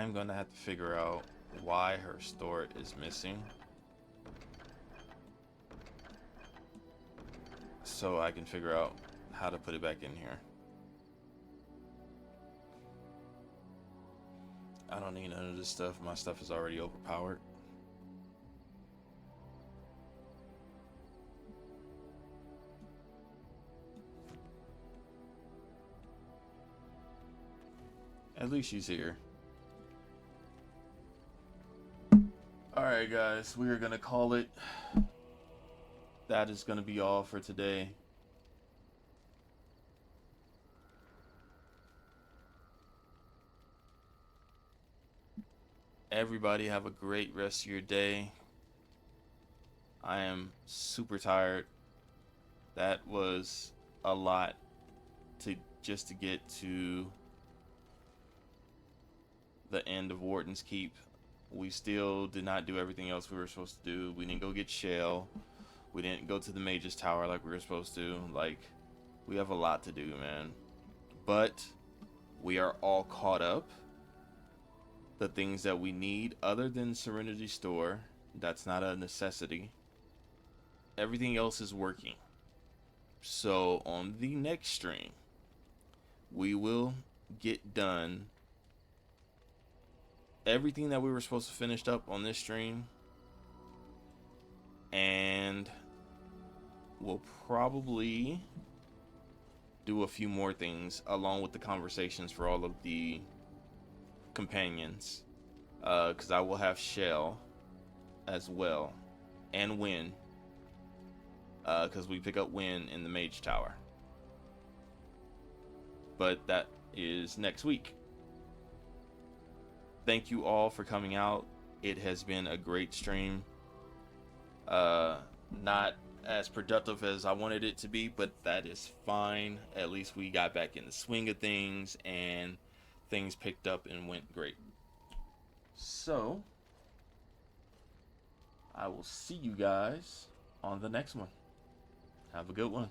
I'm gonna have to figure out why her store is missing, so I can figure out how to put it back in here. I don't need none of this stuff. My stuff is already overpowered. At least she's here. Alright guys, we are gonna call it. That is gonna be all for today. Everybody have a great rest of your day. I am super tired. That was a lot just to get to the end of Warden's Keep. We still did not do everything else we were supposed to do. We didn't go get Shale. We didn't go to the Mage's Tower like we were supposed to. Like, we have a lot to do, man. But we are all caught up. The things that we need, other than Serenity Store, that's not a necessity. Everything else is working. So on the next stream, we will get done everything that we were supposed to finish up on this stream, and we'll probably do a few more things along with the conversations for all of the companions, because I will have Shale as well, and Win, because we pick up Win in the Mage Tower. But that is next week. Thank you all for coming out. It has been a great stream. Not as productive as I wanted it to be, but that is fine. At least we got back in the swing of things and things picked up and went great. So I will see you guys on the next one. Have a good one.